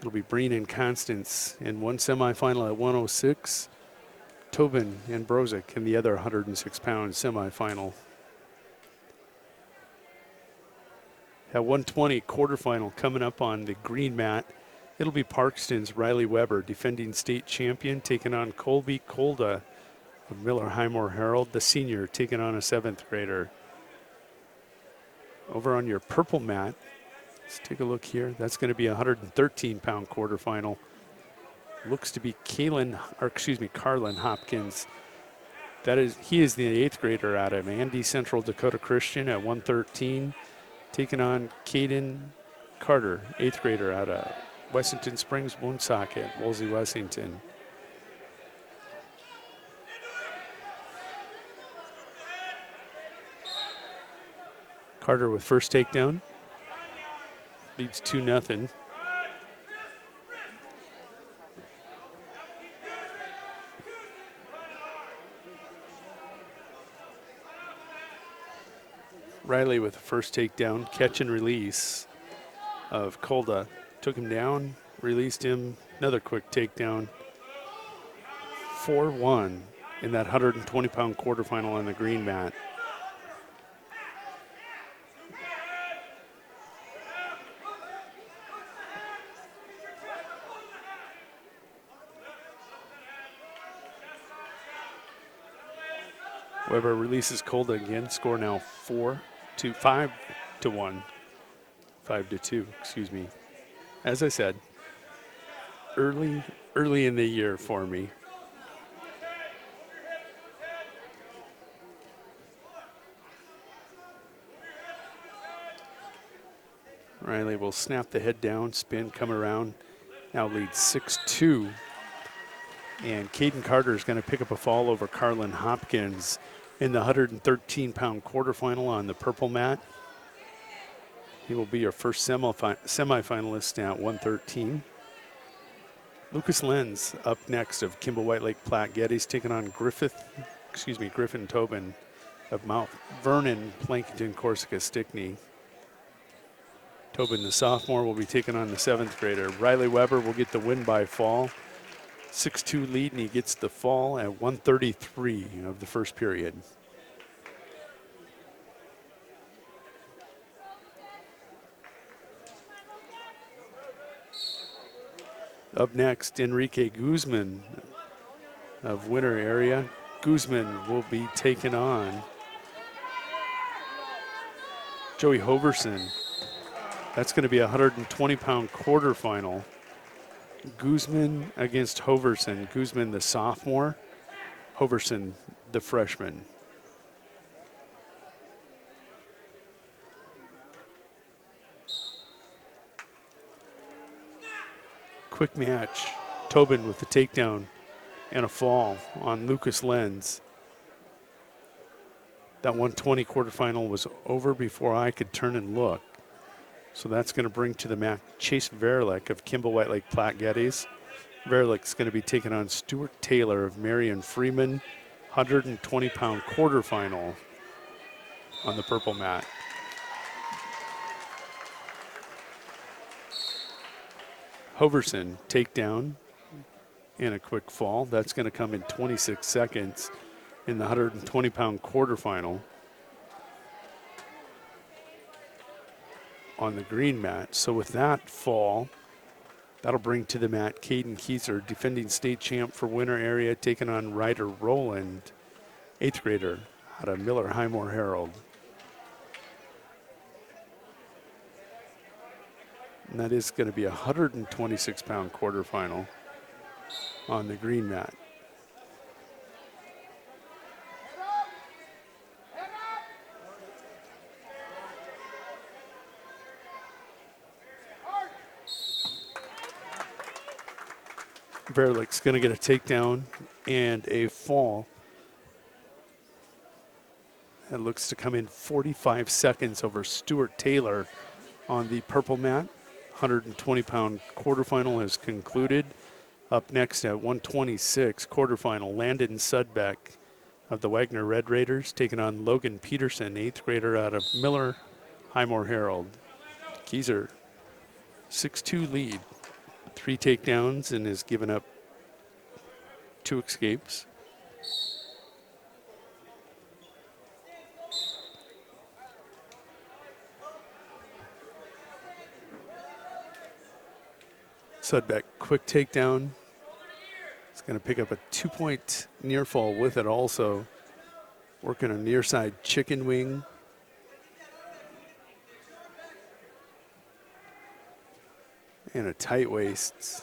It'll be Breen and Constance in one semifinal at 106. Tobin and Brozick in the other 106-pound semifinal. At 120, quarterfinal coming up on the green mat. It'll be Parkston's Riley Weber, defending state champion, taking on Colby Kolda of Miller Highmore Herald, the senior, taking on a 7th grader. Over on your purple mat, let's take a look here. That's going to be a 113-pound quarterfinal. Looks to be Carlin Hopkins. He is the 8th grader out of Andy Central Dakota Christian at 113, taking on Caden Carter, 8th grader out of Wessington Springs, Woonsocket, Woolsey, Wessington. Carter with first takedown. Leads 2-0. Riley with the first takedown, catch and release of Kolda. Took him down, released him, another quick takedown. 4-1 in that 120-pound quarterfinal on the green mat. Weber releases Kolda again. Score now 5-1. 5-2, excuse me. As I said, early in the year for me. Riley will snap the head down, spin, come around. Now leads 6-2. And Caden Carter is going to pick up a fall over Carlin Hopkins in the 113-pound quarterfinal on the purple mat. He will be your first semifinalist at 113. Lucas Lenz up next of Kimball White Lake Platte Geddes taking on Griffin Tobin of Mount Vernon, Plankton, Corsica, Stickney. Tobin, the sophomore, will be taking on the 7th grader. Riley Weber will get the win by fall. 6-2 lead, and he gets the fall at 1:33 of the first period. Up next, Enrique Guzman of Winter area. Guzman will be taking on Joey Hoverson. That's going to be a 120-pound quarterfinal. Guzman against Hoverson. Guzman, the sophomore. Hoverson, the freshman. Quick match. Tobin with the takedown and a fall on Lucas Lenz. That 120 quarterfinal was over before I could turn and look. So that's going to bring to the mat Chase Verlick of Kimball White Lake Platte Geddes. Verlick's going to be taking on Stuart Taylor of Marion Freeman, 120-pound quarterfinal on the purple mat. Hoverson takedown and a quick fall. That's going to come in 26 seconds in the 120-pound quarterfinal. On the green mat. So with that fall, that'll bring to the mat Caden Kieser, defending state champ for Winter area, taking on Ryder Rowland, 8th grader out of Miller Highmore Herald. And that is going to be a 126-pound quarterfinal on the green mat. Verlick's going to get a takedown and a fall. That looks to come in 45 seconds over Stuart Taylor on the purple mat. 120-pound quarterfinal has concluded. Up next at 126, quarterfinal, Landon Sudbeck of the Wagner Red Raiders taking on Logan Peterson, 8th grader out of Miller Highmore Herald. Kieser, 6-2 lead. 3 takedowns and has given up 2 escapes. Sudbeck, quick takedown. He's going to pick up a 2-point near fall with it also. Working a near side chicken wing. And a tight waist.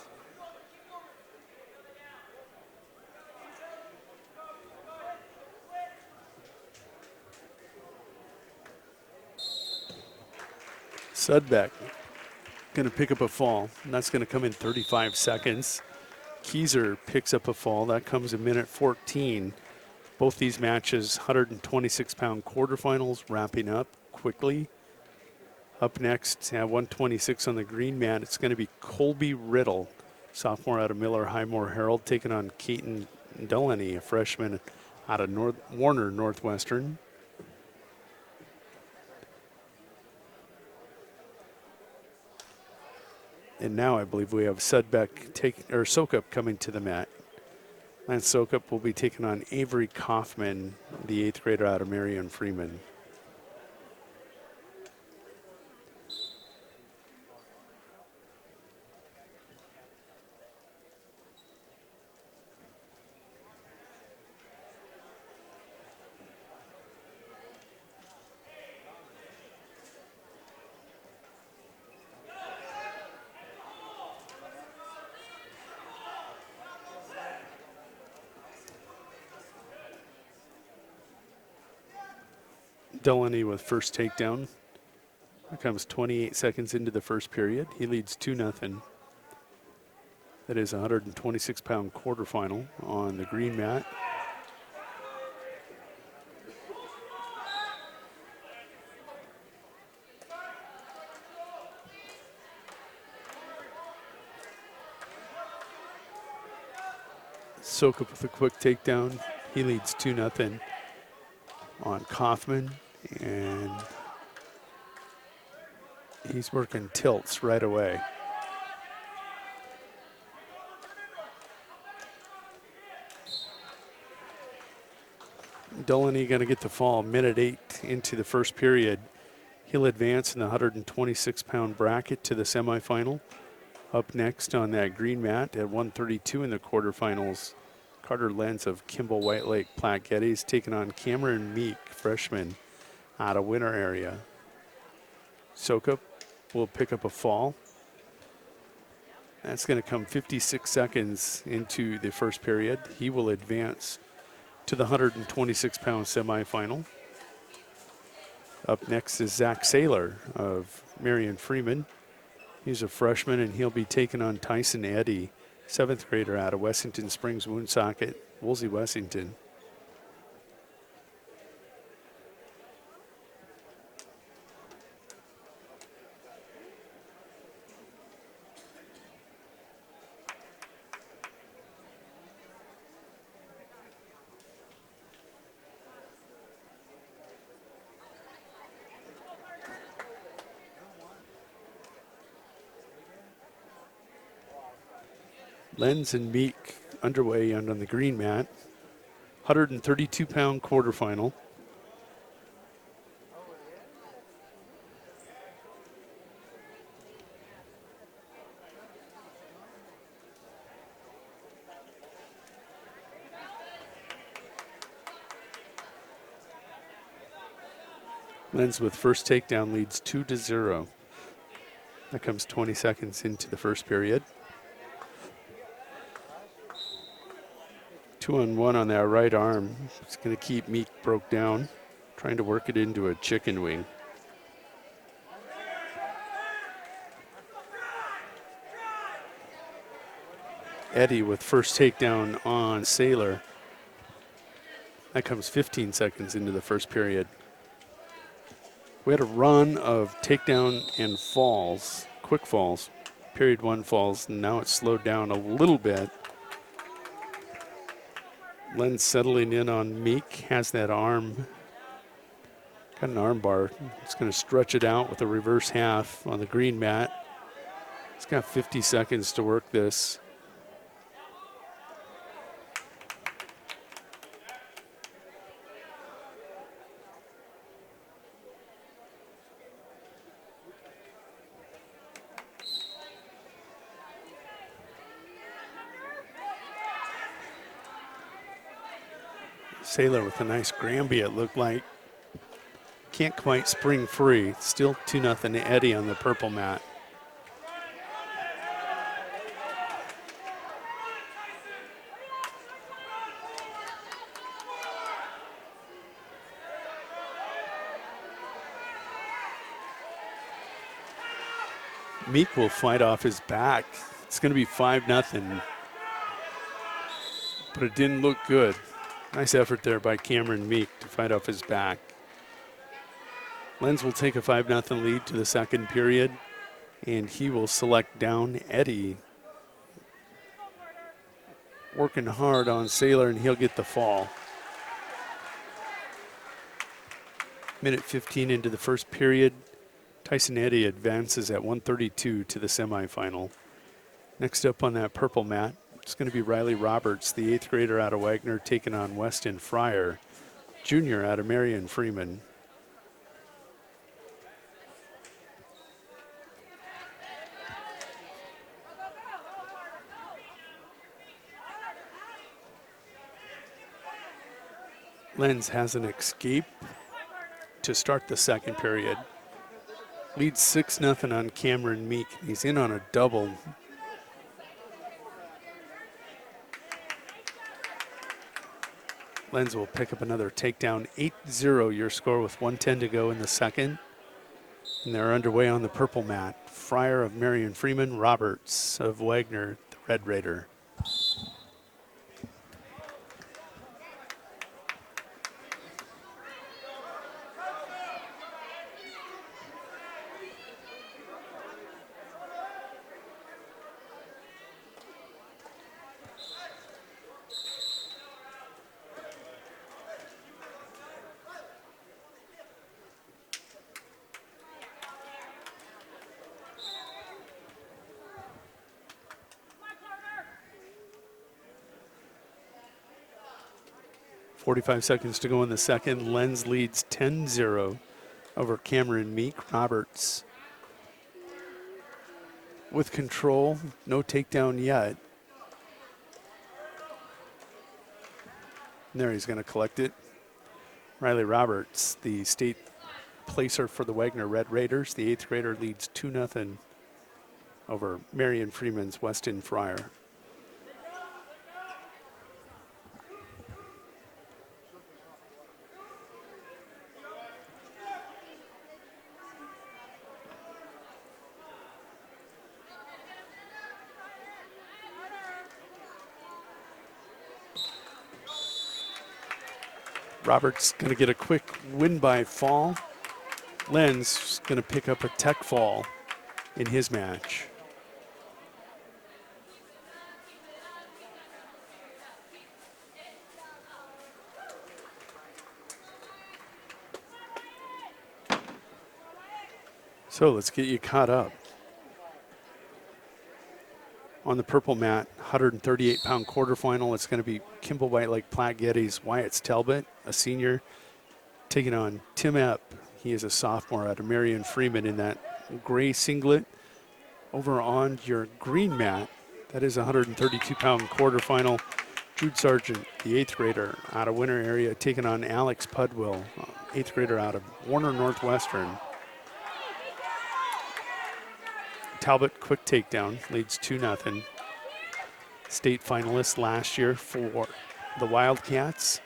Sudbeck going to pick up a fall, and that's going to come in 35 seconds. Kieser picks up a fall. That comes in minute 14. Both these matches, 126-pound quarterfinals, wrapping up quickly. Up next at 126 on the green mat, it's going to be Colby Riddle, sophomore out of Miller Highmore Herald, taking on Keaton Delaney, a freshman out of Warner Northwestern. And now I believe we have Sudbeck Sokup coming to the mat. Lance Sokup will be taking on Avery Kaufman, the 8th grader out of Marion Freeman. Delaney with first takedown. That comes 28 seconds into the first period. He leads 2-0. That is a 126-pound quarterfinal on the green mat. Sokup with a quick takedown. He leads 2-0 on Kaufman, and he's working tilts right away. Delaney going to get the fall, minute 8 into the first period. He'll advance in the 126-pound bracket to the semifinal. Up next on that green mat at 132 in the quarterfinals, Carter Lenz of Kimball White Lake Platte Geddes taking on Cameron Meek, freshman out of Winter area. Sokup will pick up a fall. That's going to come 56 seconds into the first period. He will advance to the 126-pound semifinal. Up next is Zach Saylor of Marion Freeman. He's a freshman, and he'll be taking on Tyson Eddy, 7th grader out of Wessington Springs, Woonsocket, Woolsey, Wessington. Lenz and Meek underway on the green mat. 132-pound quarterfinal. Lenz with first takedown leads 2-0. That comes 20 seconds into the first period. 2-on-1 on that right arm. It's going to keep Meek broke down, trying to work it into a chicken wing. Eddy with first takedown on Saylor. That comes 15 seconds into the first period. We had a run of takedown and falls, quick falls, period 1 falls, and now it's slowed down a little bit. Lenz settling in on Meek, has that arm, got an arm bar. It's going to stretch it out with a reverse half on the green mat. It's got 50 seconds to work this. Saylor with a nice Granby, it looked like. Can't quite spring free. Still 2-0 to Eddy on the purple mat. Meek will fight off his back. It's going to be 5-0. But it didn't look good. Nice effort there by Cameron Meek to fight off his back. Lenz will take a 5-0 lead to the second period, and he will select down Eddy. Working hard on Saylor, and he'll get the fall. Minute 15 into the first period. Tyson Eddy advances at 132 to the semifinal. Next up on that purple mat, it's going to be Riley Roberts, the 8th grader out of Wagner, taking on Weston Fryer, junior out of Marion Freeman. Lenz has an escape to start the second period. Leads 6-0 on Cameron Meek. He's in on a double. Lenz will pick up another takedown. 8-0 your score with 1:10 to go in the second. And they're underway on the purple mat. Fryer of Marion Freeman, Roberts of Wagner, the Red Raider. .45 seconds to go in the second. Lenz leads 10-0 over Cameron Meek. Roberts with control, no takedown yet. And there he's going to collect it. Riley Roberts, the state placer for the Wagner Red Raiders. The 8th grader leads 2-0 over Marion Freeman's Weston Fryer. Roberts going to get a quick win by fall. Lenz going to pick up a tech fall in his match. So let's get you caught up. On the purple mat, 138-pound quarterfinal. It's going to be Kimball White Lake Platte Getty's Wyatt Talbot, a senior, taking on Tim Epp. He is a sophomore out of Marion Freeman in that gray singlet. Over on your green mat, that is a 132-pound quarterfinal. Jude Sargent, the 8th grader out of Winter area, taking on Alex Pudwill, 8th grader out of Warner Northwestern. Talbot, quick takedown, leads 2-0. State finalist last year for the WiLdKats.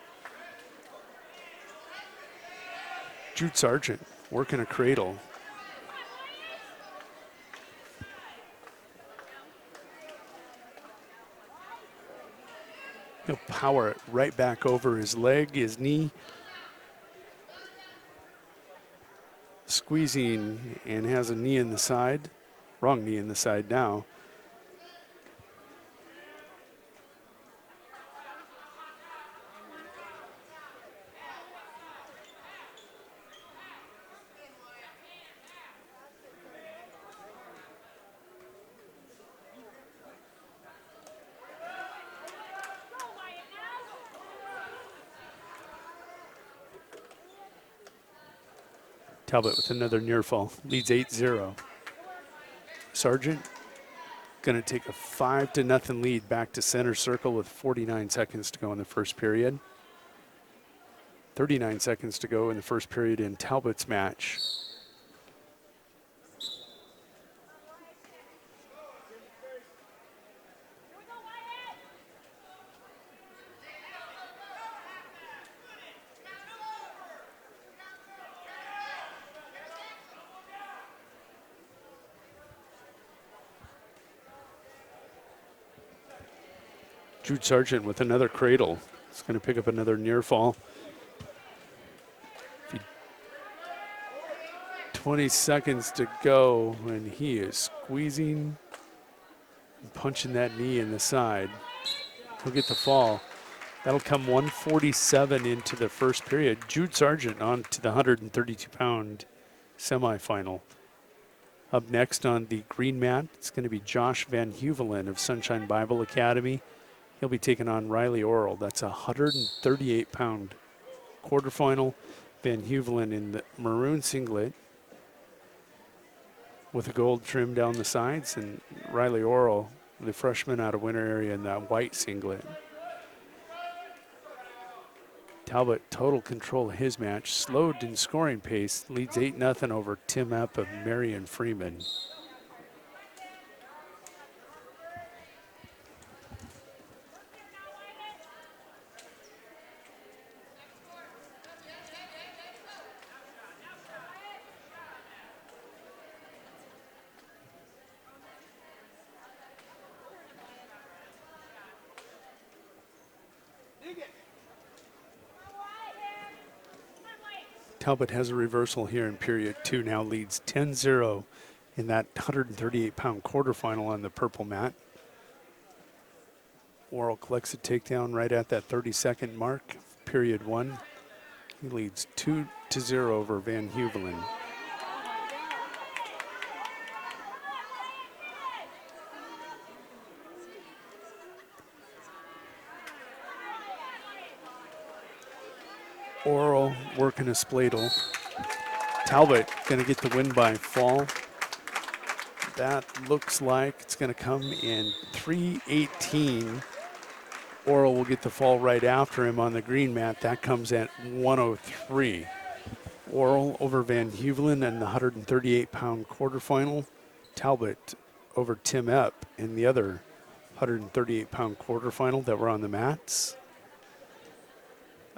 Jude Sargent working a cradle. He'll power it right back over his leg, his knee. Squeezing and has a knee in the side. Wrong knee in the side now. Talbot with another near fall, leads 8-0. Sargent going to take a 5-0 lead back to center circle with 49 seconds to go in the first period. 39 seconds to go in the first period in Talbot's match. Jude Sargent with another cradle. It's going to pick up another near fall. 20 seconds to go, and he is squeezing and punching that knee in the side. He'll get the fall. That'll come 1:47 into the first period. Jude Sargent on to the 132-pound semifinal. Up next on the green mat, it's going to be Josh Van Huvelen of Sunshine Bible Academy. He'll be taking on Riley Orrell. That's a 138-pound quarterfinal. Van Huvelen in the maroon singlet with a gold trim down the sides, and Riley Orrell, the freshman out of Winter area, in that white singlet. Talbot, total control of his match, slowed in scoring pace, leads 8-0 over Tim Epp of Marion Freeman. Talbot has a reversal here in period 2, now leads 10-0 in that 138-pound quarterfinal on the purple mat. Worrell collects a takedown right at that 30-second mark, period 1. He leads 2-0 over Van Huvelen. Worrell working a spladle. Talbot going to get the win by fall. That looks like it's going to come in 3:18. Worrell will get the fall right after him on the green mat. That comes at 1:03. Worrell over Van Huvelen in the 138-pound quarterfinal. Talbot over Tim Epp in the other 138-pound quarterfinal that were on the mats.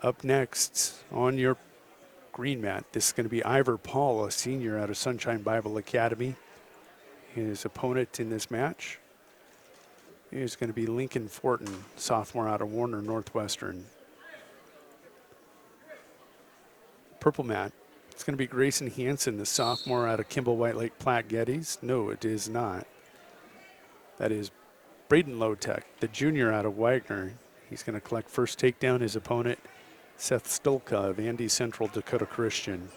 Up next on your green mat, this is going to be Ivor Paul, a senior out of Sunshine Bible Academy. His opponent in this match is going to be Lincoln Fortin, sophomore out of Warner Northwestern. Purple mat, it's going to be Grayson Hansen, the sophomore out of Kimball White Lake Platte Geddes. No, it is not. That is Braden Lotek, the junior out of Wagner. He's going to collect first takedown. His opponent, Seth Stolka of Andy Central Dakota Christian.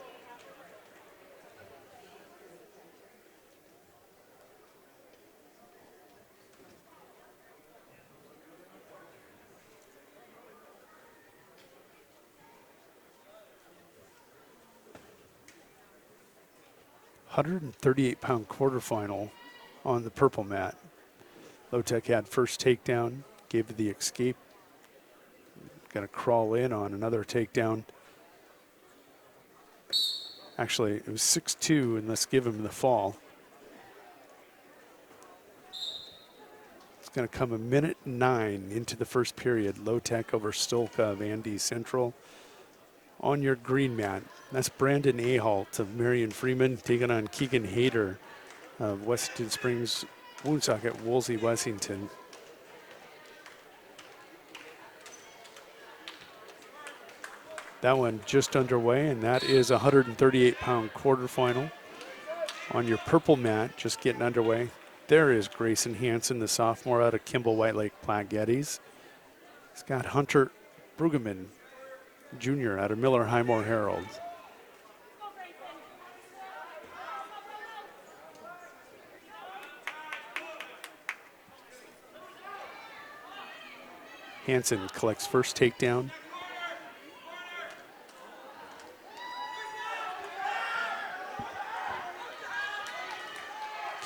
$138-pound quarterfinal on the purple mat. Lotek had first takedown, gave the escape. Going to crawl in on another takedown. Actually, it was 6-2, and let's give him the fall. It's going to come 1:09 into the first period. Lotek over Stolka of Andy Central. On your green mat, that's Brandon Ahalt of Marion Freeman taking on Keegan Hayter of Weston Springs Woonsocket Woolsey Wessington. That one just underway, and that is a 138-pound quarterfinal. On your purple mat, just getting underway, there is Grayson Hansen, the sophomore out of Kimball White Lake Platte Geddes. He's got Hunter Brueggemann, junior out of Miller Highmore Herald. Hansen collects first takedown.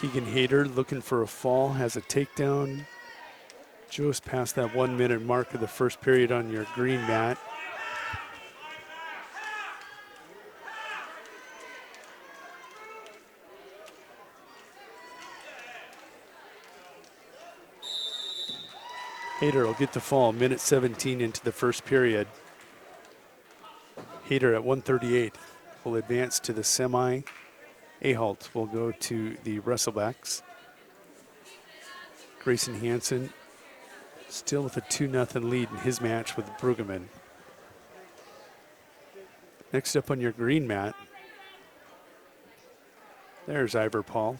Keegan Hayter looking for a fall, has a takedown. Just past that 1 minute mark of the first period on your green mat. Hayter will get the fall, minute 17 into the first period. Hayter at 138 will advance to the semi. Ahalt will go to the Wrestlebacks. Grayson Hansen still with a 2-0 lead in his match with Brueggemann. Next up on your green mat, there's Ivor Paul.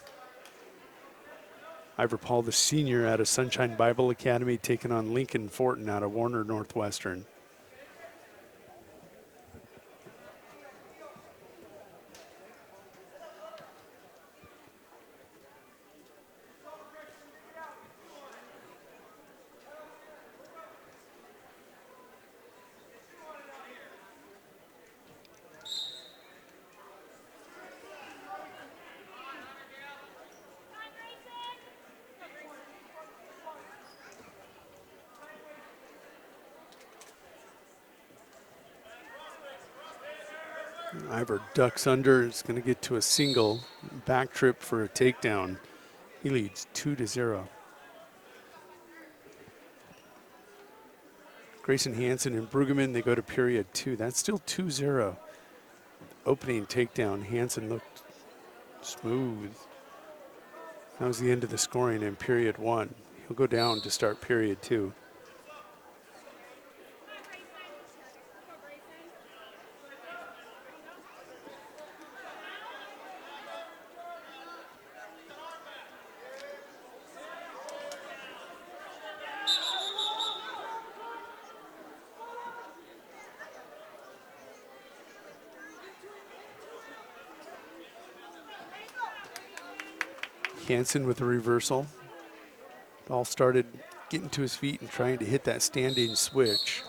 Ivor Paul, the senior out of Sunshine Bible Academy, taking on Lincoln Fortin out of Warner Northwestern. Ivor ducks under, is going to get to a single, back trip for a takedown. He leads 2-0. Grayson Hansen and Brueggemann, they go to period 2. That's still 2-0. Opening takedown, Hansen looked smooth. That was the end of the scoring in period 1. He'll go down to start period 2. Hansen with a reversal. All started getting to his feet and trying to hit that standing switch.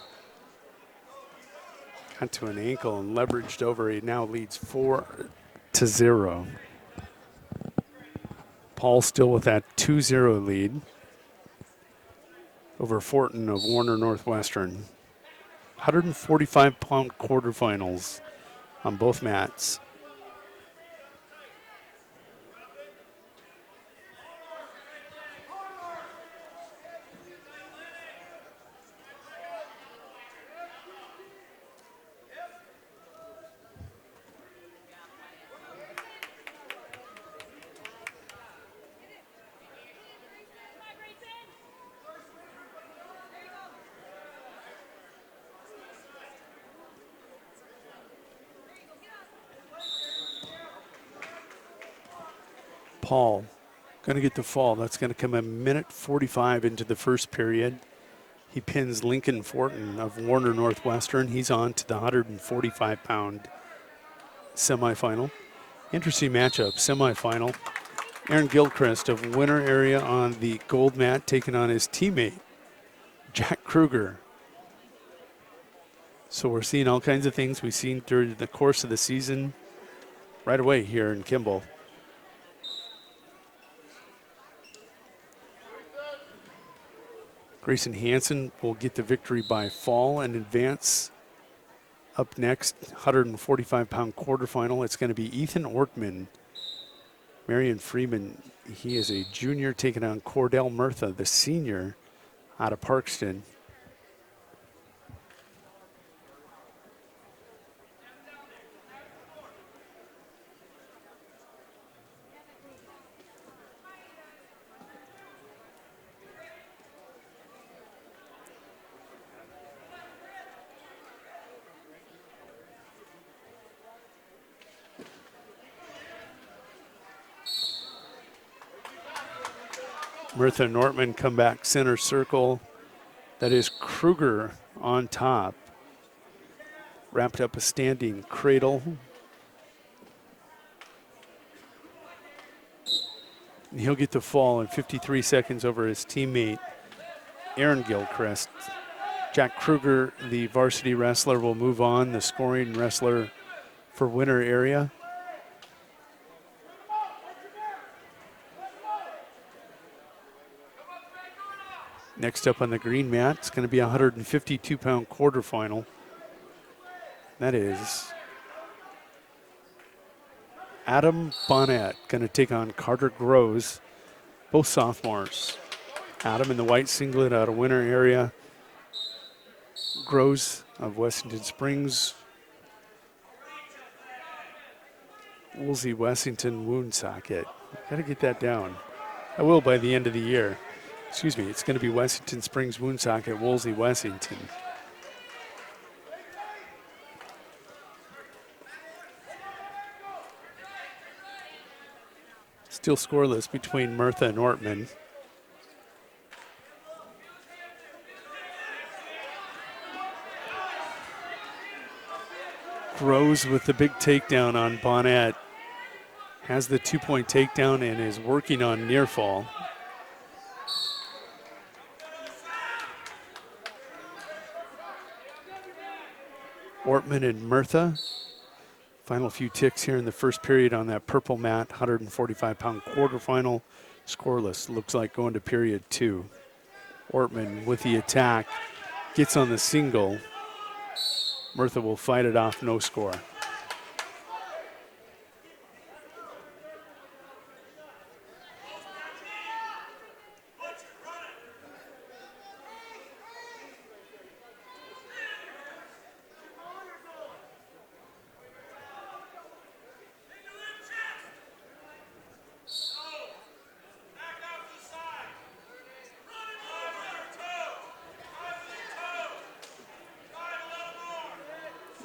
Got to an ankle and leveraged over. He now leads 4-0. Paul still with that 2-0 lead over Fortin of Warner Northwestern. 145-pound quarterfinals on both mats. Paul going to get the fall. That's going to come a minute 45 into the first period. He pins Lincoln Fortin of Warner Northwestern. He's on to the 145-pound semifinal. Interesting matchup, semifinal. Aaron Gilchrist of Winter area on the gold mat taking on his teammate, Jack Kruger. So we're seeing all kinds of things we've seen during the course of the season right away here in Kimball. Grayson Hansen will get the victory by fall and advance. Up next, 145-pound quarterfinal. It's going to be Ethan Ortman. Marion Freeman, he is a junior taking on Cordell Murtha, the senior out of Parkston. Murtha and Ortman come back center circle. That is Kruger on top. Wrapped up a standing cradle. And he'll get the fall in 53 seconds over his teammate, Aaron Gilchrist. Jack Kruger, the varsity wrestler, will move on, the scoring wrestler for Winter area. Next up on the green mat, it's going to be a 152-pound quarterfinal. That is Adam Bonnet going to take on Carter Groves, both sophomores. Adam in the white singlet out of Winter area. Groves of Wessington Springs. Woolsey Wessington Woonsocket. Got to get that down. I will by the end of the year. Excuse me, it's going to be Wessington Springs Woonsocket, Woolsey Wessington. Still scoreless between Murtha and Ortman. Groves with the big takedown on Bonnet. Has the 2-point takedown and is working on near fall. Ortman and Murtha. Final few ticks here in the first period on that purple mat, 145-pound quarterfinal. Scoreless, looks like going to period 2. Ortman with the attack, gets on the single. Murtha will fight it off, no score.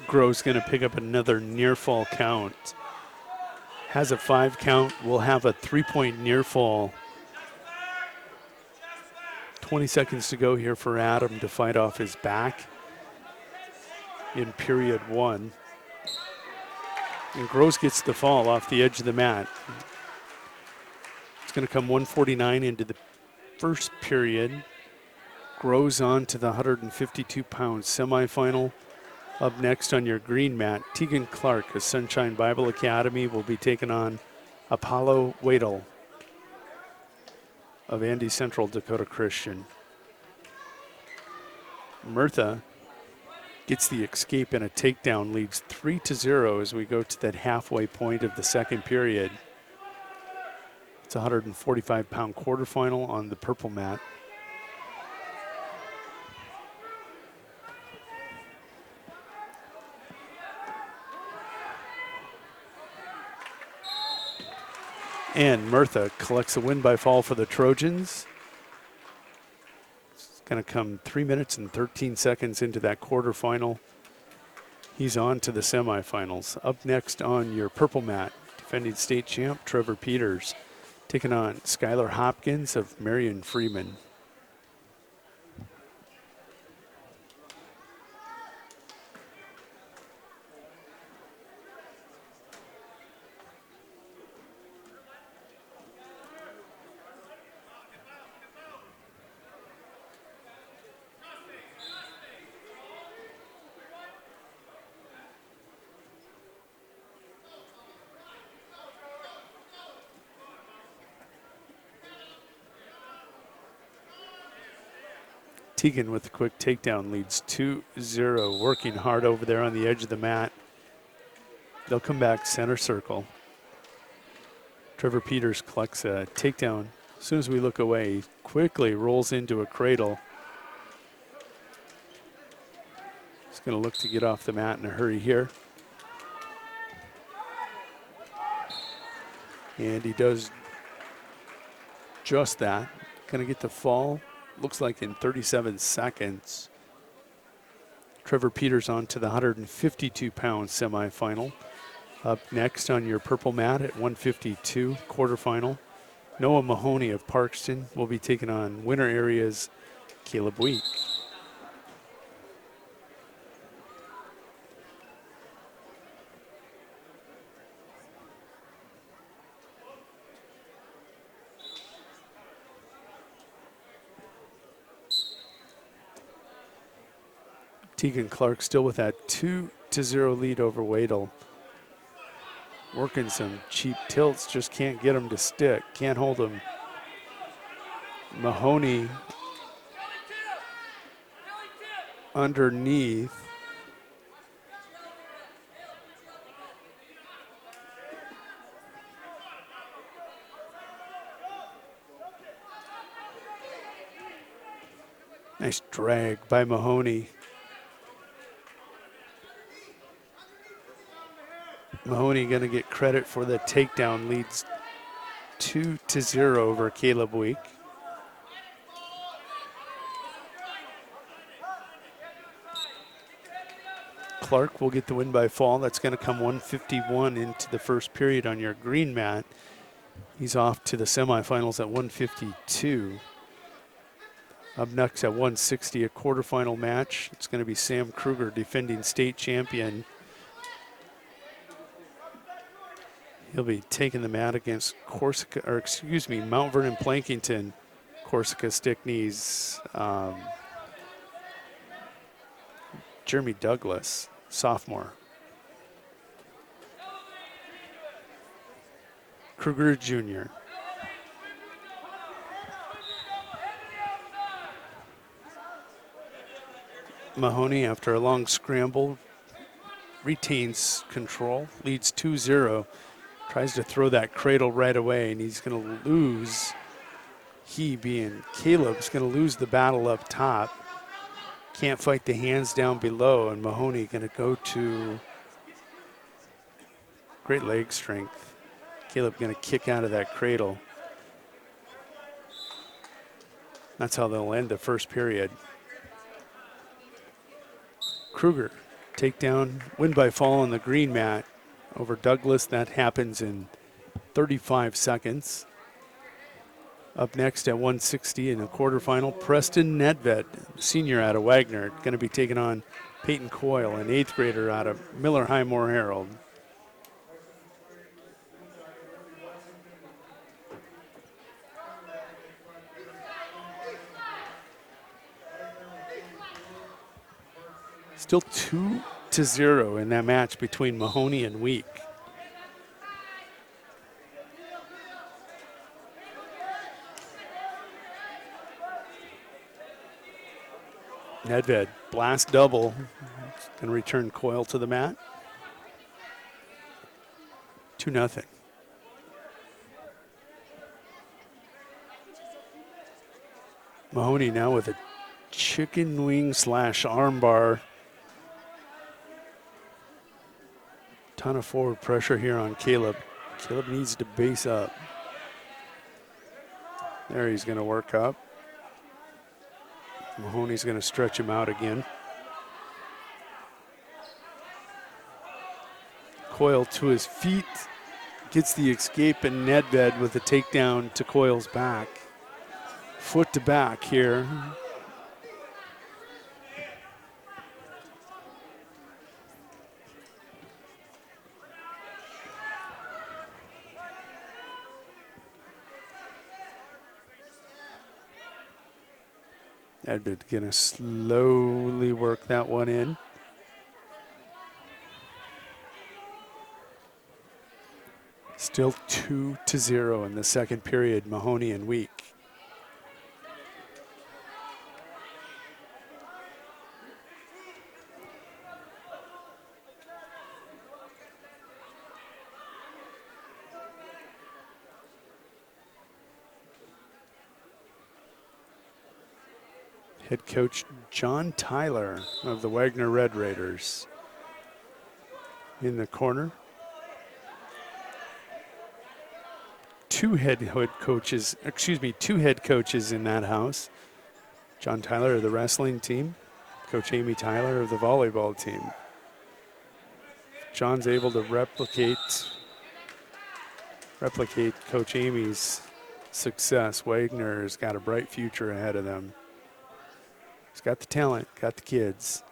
Groves going to pick up another near fall count. Has a 5 count, will have a 3-point near fall. 20 seconds to go here for Adam to fight off his back in period 1. And Groves gets the fall off the edge of the mat. It's going to come 149 into the first period. Grows on to the 152-pound semifinal. Up next on your green mat, Tegan Clark of Sunshine Bible Academy will be taking on Apollo Wadel of Andy Central Dakota Christian. Murtha gets the escape and a takedown, leads 3-0 as we go to that halfway point of the second period. It's a 145-pound quarterfinal on the purple mat. And Murtha collects a win by fall for the Trojans. It's going to come 3 minutes and 13 seconds into that quarterfinal. He's on to the semifinals. Up next on your purple mat, defending state champ Trevor Peters, taking on Skylar Hopkins of Marion Freeman. Tegan with a quick takedown leads 2-0, working hard over there on the edge of the mat. They'll come back center circle. Trevor Peters collects a takedown. As soon as we look away, he quickly rolls into a cradle. He's going to look to get off the mat in a hurry here. And he does just that. Going to get the fall. Looks like in 37 seconds. Trevor Peters on to the 152-pound semifinal. Up next on your purple mat at 152 quarterfinal, Noah Mahoney of Parkston will be taking on winter area's Caleb Week. Tegan Clark still with that 2-0 lead over Wadel. Working some cheap tilts, just can't get him to stick, can't hold him. Mahoney underneath. Nice drag by Mahoney. Mahoney going to get credit for the takedown, leads 2-0 over Caleb Week. Clark will get the win by fall. That's going to come 151 into the first period on your green mat. He's off to the semifinals at 152. Up next at 160, a quarterfinal match. It's going to be Sam Kruger, defending state champion. He'll be taking the mat against Mount Vernon Plankington. Corsica stick knees. Jeremy Douglas, sophomore. Kruger Jr. Mahoney, after a long scramble, retains control, leads 2-0. Tries to throw that cradle right away, and he's going to lose. He, being Caleb's, going to lose the battle up top. Can't fight the hands down below, and Mahoney going to go to great leg strength. Caleb going to kick out of that cradle. That's how they'll end the first period. Kruger, takedown, win by fall on the green mat over Douglas. That happens in 35 seconds. Up next at 160 in the quarterfinal, Preston Nedved, senior out of Wagner, going to be taking on Peyton Coyle, an 8th grader out of Miller High Moore Herald. Still 2-0 in that match between Mahoney and Week. Nedved, blast double, and return Coyle to the mat. 2-0. Mahoney now with a chicken wing / armbar. Ton of forward pressure here on Caleb. Caleb needs to base up. There, he's going to work up. Mahoney's going to stretch him out again. Coyle to his feet, gets the escape, and Nedved with a takedown to Coyle's back. Foot to back here. Nedved gonna slowly work that one in. Still 2-0 in the second period, Mahoney and Week. Head coach John Tyler of the Wagner Red Raiders in the corner. Two head coaches in that house. John Tyler of the wrestling team, Coach Amy Tyler of the volleyball team. John's able to replicate Coach Amy's success. Wagner's got a bright future ahead of them. He's got the talent, got the kids.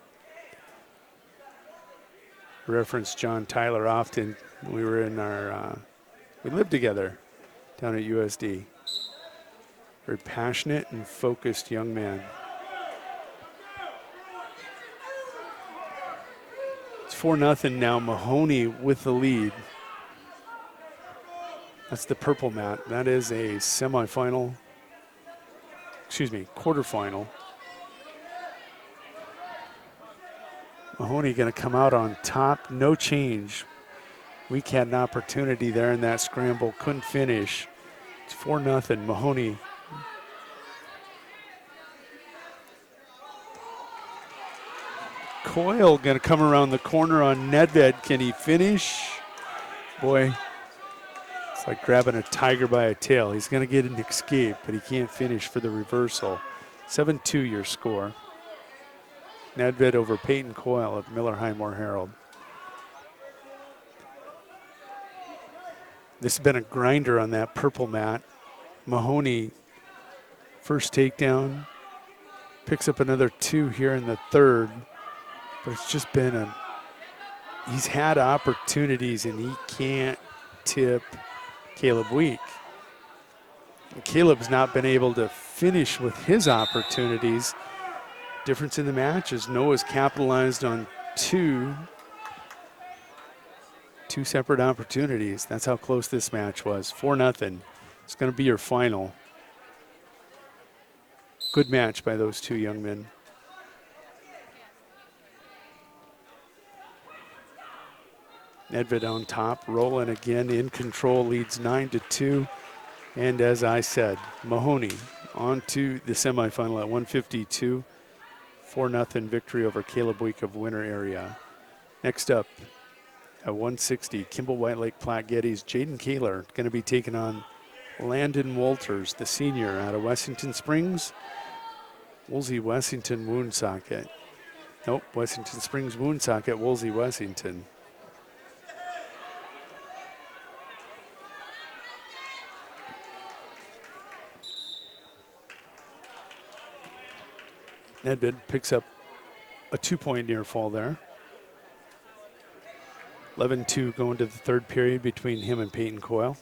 I reference John Tyler often. We were in we lived together down at USD. Very passionate and focused young man. It's 4-0 now, Mahoney with the lead. That's the purple mat. That is a quarterfinal. Mahoney going to come out on top, no change. Week had an opportunity there in that scramble, couldn't finish. It's 4-0, Mahoney. Coyle going to come around the corner on Nedved. Can he finish? Boy, it's like grabbing a tiger by a tail. He's going to get an escape, but he can't finish for the reversal. 7-2 your score. Nedved over Peyton Coyle of Miller Highmore Herald. This has been a grinder on that purple mat. Mahoney, first takedown, picks up another 2 here in the third. But it's just been he's had opportunities and he can't tip Caleb Week. And Caleb's not been able to finish with his opportunities. Difference in the match is Noah's capitalized on two separate opportunities. That's how close this match was. 4-0. It's going to be your final. Good match by those two young men. Nedved on top, rolling again, in control, leads 9-2. And as I said, Mahoney on to the semifinal at 152. 4-0 victory over Caleb Week of Winter area. Next up at 160, Kimball White Lake Platte Geddes, Jaden Kaler going to be taking on Landon Walters, the senior out of Wessington Springs. Woolsey Wessington Woonsocket. Nope, Wessington Springs Woonsocket, Woolsey Wessington. Nedved picks up a 2-point near fall there. 11-2 going to the third period between him and Peyton Coyle.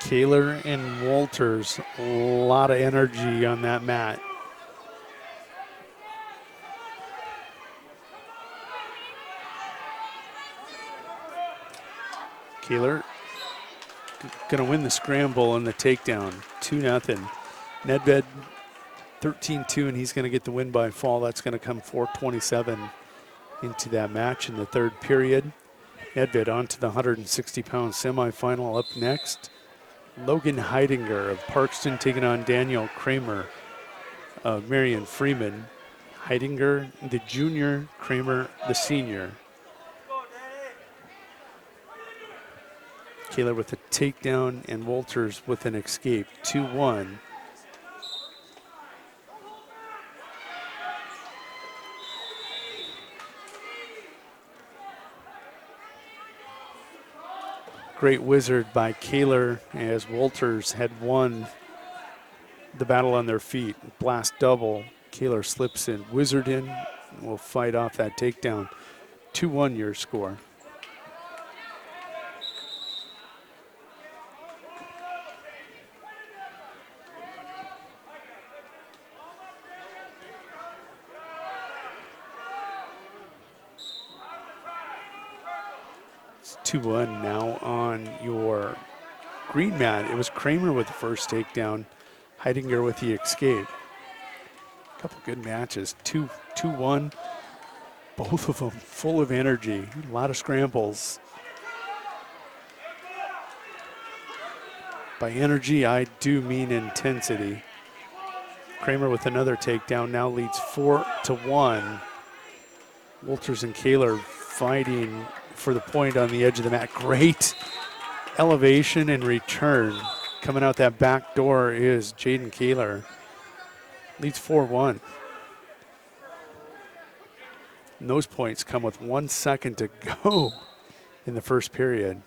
Kaler and Walters, a lot of energy on that mat. Kaler going to win the scramble and the takedown, 2-0. Nedved 13-2, and he's going to get the win by fall. That's going to come 4:27 into that match in the third period. Nedved on to the 160-pound semifinal. Up next, Logan Heidinger of Parkston taking on Daniel Kramer of Marion Freeman. Heidinger, the junior, Kramer, the senior. Kaler with a takedown and Walters with an escape, 2-1. Great wizard by Kaler as Walters had won the battle on their feet. Blast double. Kaler slips in. Wizard in. Will fight off that takedown. 2-1 your score. It's 2-1 now on your green mat. It was Kramer with the first takedown. Heidinger with the escape. Couple good matches. 2-1. Both of them full of energy. A lot of scrambles. By energy, I do mean intensity. Kramer with another takedown now leads 4-1. Walters and Kaler fighting for the point on the edge of the mat. Great elevation and return. Coming out that back door is Jaden Kaler. Leads 4-1. And those points come with 1 second to go in the first period.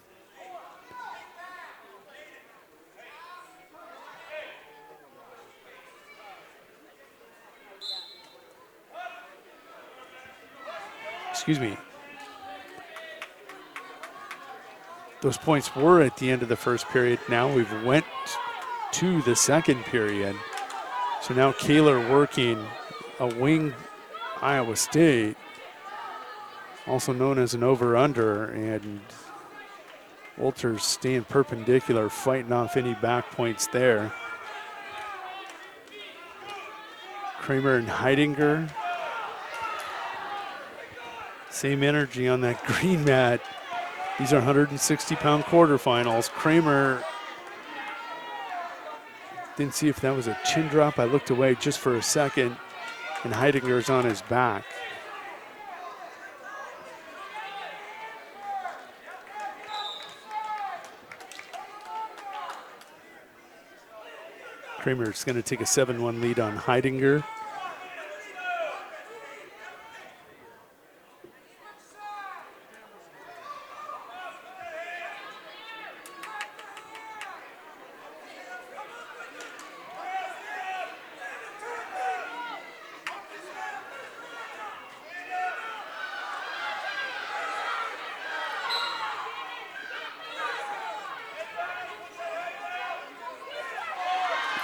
Excuse me. Those points were at the end of the first period. Now we've went to the second period. So now Kaler working a wing Iowa State, also known as an over-under, and Walters staying perpendicular, fighting off any back points there. Kramer and Heidinger. Same energy on that green mat. These are 160-pound quarterfinals. Kramer, didn't see if that was a chin drop. I looked away just for a second, and Heidinger's on his back. Kramer's going to take a 7-1 lead on Heidinger.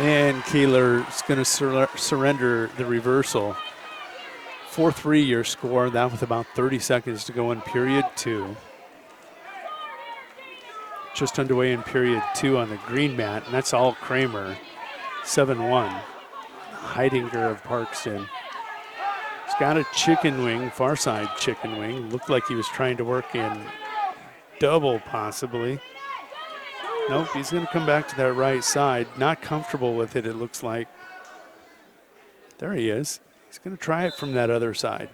And Kaler's going to surrender the reversal. 4-3 your score, that with about 30 seconds to go in period two. Just underway in period two on the green mat, and that's all Kramer. 7-1. Heidinger of Parkston. He's got a chicken wing, far side chicken wing. Looked like he was trying to work in double possibly. Nope, he's going to come back to that right side. Not comfortable with it, it looks like. There he is. He's going to try it from that other side.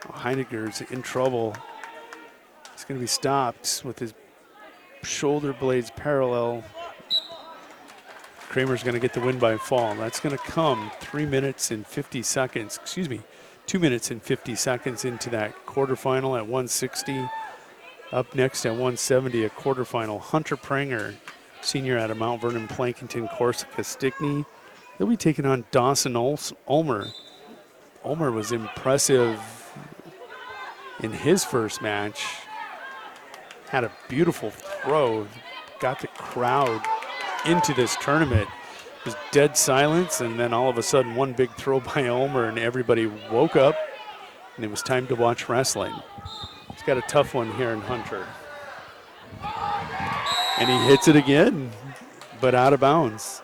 Oh, Heidinger's in trouble. He's going to be stopped with his shoulder blades parallel. Kramer's going to get the win by fall. That's going to come 3 minutes and 50 seconds. Excuse me, 2 minutes and 50 seconds into that quarterfinal at 160. Up next at 170, a quarterfinal, Hunter Pranger, senior out of Mount Vernon, Plankinton, Corsica, Stickney. He'll be taking on Dawson Ulmer. Ulmer was impressive in his first match. Had a beautiful throw. got the crowd into this tournament. It was dead silence, and then all of a sudden one big throw by Ulmer, and everybody woke up, and it was time to watch wrestling. He's got a tough one here in Hunter. And he hits it again, but out of bounds.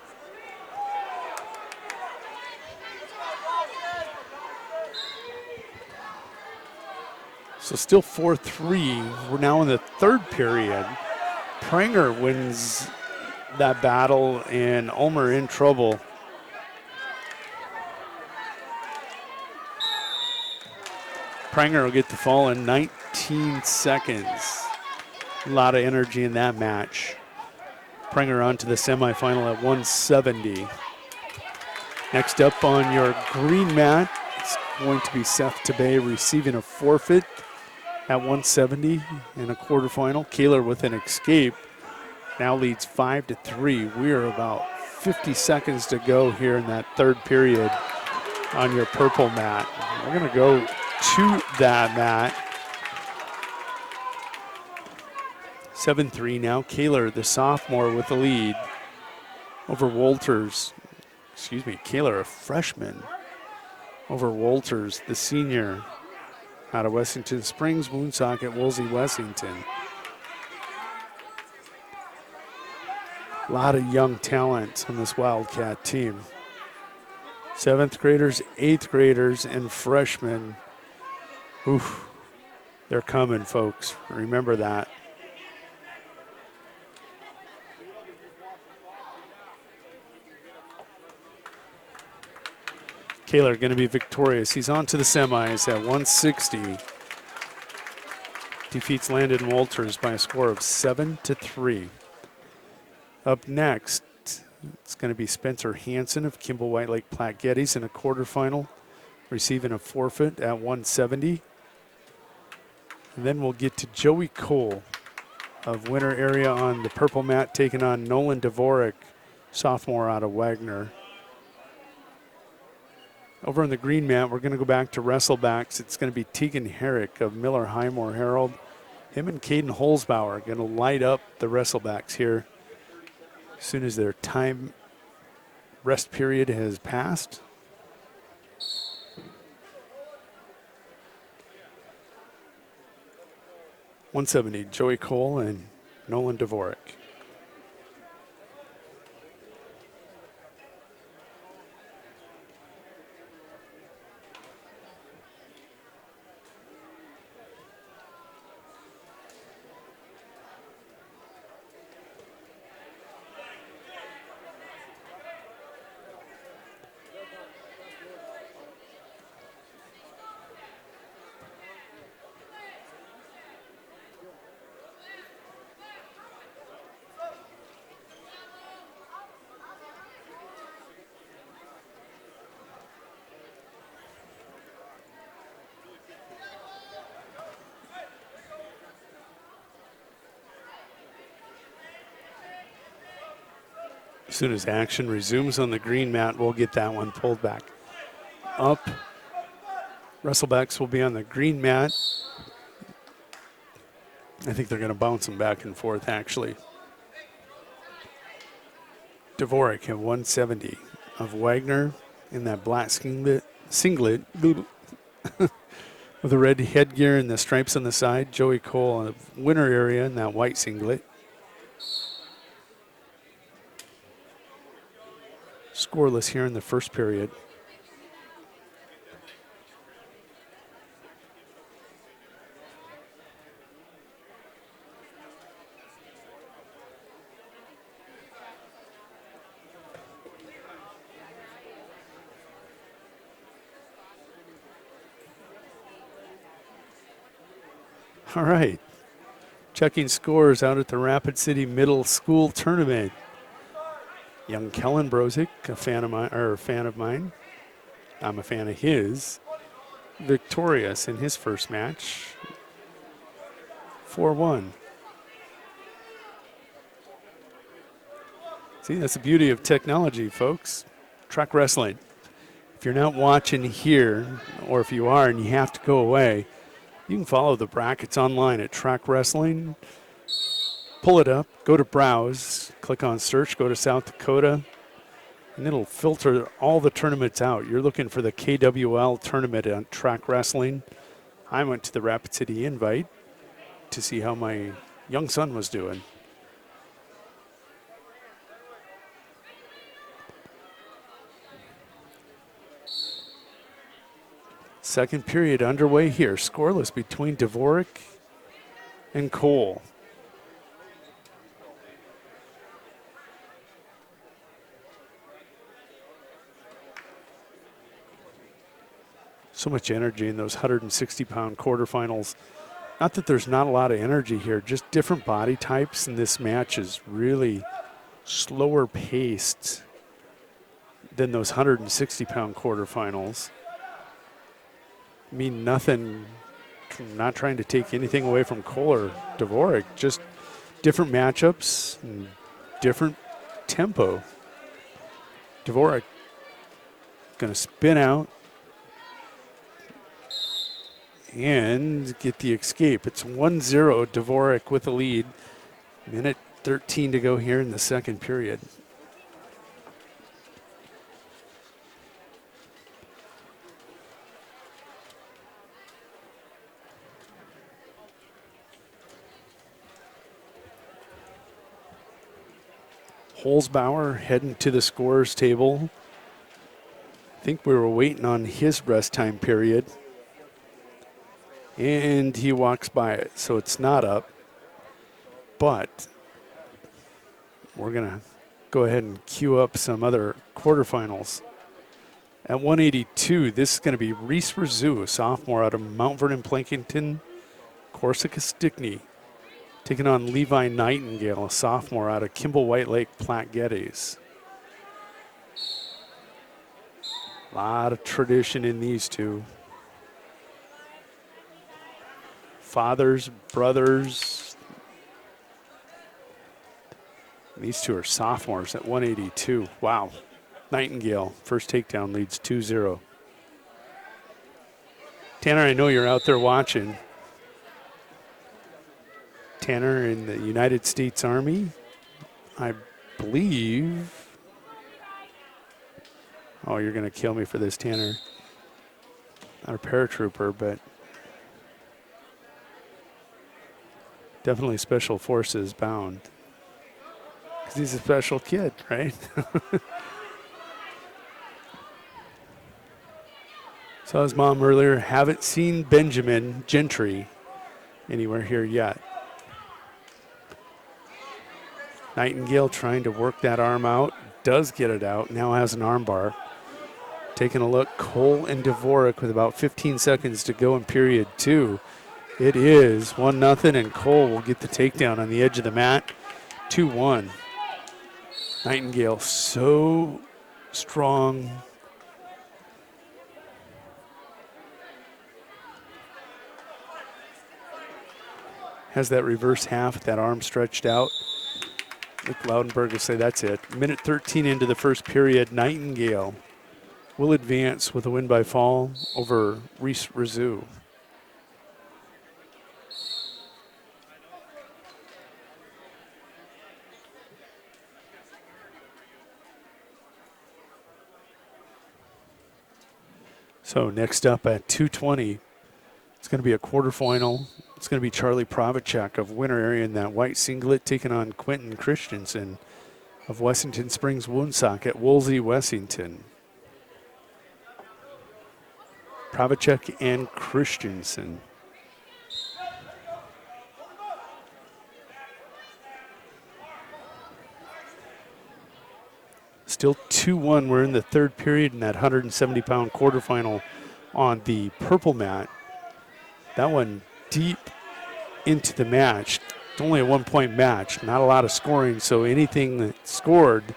So still 4-3. We're now in the third period. Pranger wins that battle, and Ulmer in trouble. Pranger will get the fall in 19 seconds. A lot of energy in that match. Pranger on to the semifinal at 170. Next up on your green mat, it's going to be Seth Tabay receiving a forfeit at 170 in a quarterfinal. Kaler with an escape now leads 5-3. We are about 50 seconds to go here in that third period on your purple mat. We're going to go to that mat. 7-3 now. Kaler, the sophomore, with the lead over Wolters. Excuse me, Kaler, a freshman, over Wolters, the senior, out of Wessington Springs, Woonsocket, Woolsey, Wessington. A lot of young talent on this Wildcat team. 7th graders, 8th graders, and freshmen. Oof, they're coming, folks. Remember that. Kaler going to be victorious. He's on to the semis at 160. Defeats Landon Wolters by a score of 7-3. Up next, it's going to be Spencer Hansen of Kimball White Lake Platte Geddes in a quarterfinal, receiving a forfeit at 170. And then we'll get to Joey Cole of Winter area on the purple mat, taking on Nolan Dvorak, sophomore out of Wagner. Over on the green mat, we're going to go back to Wrestlebacks. It's going to be Tegan Herrick of Miller Highmore Herald. Him and Caden Holzbauer are going to light up the Wrestlebacks here as soon as their time rest period has passed. .170, Joey Cole and Nolan Dvorak. As soon as action resumes on the green mat, we'll get that one pulled back up. Wrestlebacks will be on the green mat. I think they're going to bounce them back and forth, actually. Dvorak at 170 of Wagner in that black singlet with the red headgear and the stripes on the side. Joey Cole of Winter area in that white singlet. Scoreless here in the first period. All right. Checking scores out at the Rapid City Middle School Tournament. Young Kellen Brozick, a fan of mine. I'm a fan of his. Victorious in his first match. 4-1. See, that's the beauty of technology, folks. Track wrestling. If you're not watching here, or if you are and you have to go away, you can follow the brackets online at Track Wrestling. pull it up, go to Browse, click on Search, go to South Dakota, and it'll filter all the tournaments out. You're looking for the KWL tournament on track wrestling. I went to the Rapid City Invite to see how my young son was doing. Second period underway here. Scoreless between Dvorak and Cole. So much energy in those 160-pound quarterfinals. Not that there's not a lot of energy here, just different body types, and this match is really slower paced than those 160-pound quarterfinals. Mean nothing, not trying to take anything away from Cole or Dvorak, just different matchups and different tempo. Dvorak going to spin out and get the escape. It's 1-0, Dvorak with the lead. Minute 13 to go here in the second period. Holzbauer heading to the scorer's table. I think we were waiting on his rest time period. And he walks by it, so it's not up. But we're going to go ahead and queue up some other quarterfinals. At 182, this is going to be Reese Rizou, a sophomore out of Mount Vernon, Plankington, Corsica Stickney, taking on Levi Nightingale, a sophomore out of Kimball White Lake, Platte Geddes. A lot of tradition in these two. Fathers, brothers. These two are sophomores at 182. Wow. Nightingale, first takedown, leads 2-0. Tanner, I know you're out there watching. Tanner in the United States Army, I believe. Oh, you're going to kill me for this, Tanner. Not a paratrooper, but definitely Special Forces bound. Because he's a special kid, right? Saw his mom earlier. Haven't seen Benjamin Gentry anywhere here yet. Nightingale trying to work that arm out. Does get it out. Now has an arm bar. Taking a look. Cole and Dvorak with about 15 seconds to go in period two. It is 1-0, and Cole will get the takedown on the edge of the mat. 2-1. Nightingale so strong. Has that reverse half, that arm stretched out. Nick Loudenberg will say that's it. Minute 13 into the first period, Nightingale will advance with a win by fall over Reese Rizou. So next up at 220, it's going to be a quarterfinal. It's going to be Charlie Provichek of Winter Area in that white singlet taking on Quentin Christensen of Wessington Springs Woonsock at Woolsey, Wessington. Provichek and Christensen. Still 2-1. We're in the third period in that 170-pound quarterfinal on the purple mat. That one deep into the match. It's only a one-point match, not a lot of scoring, so anything that's scored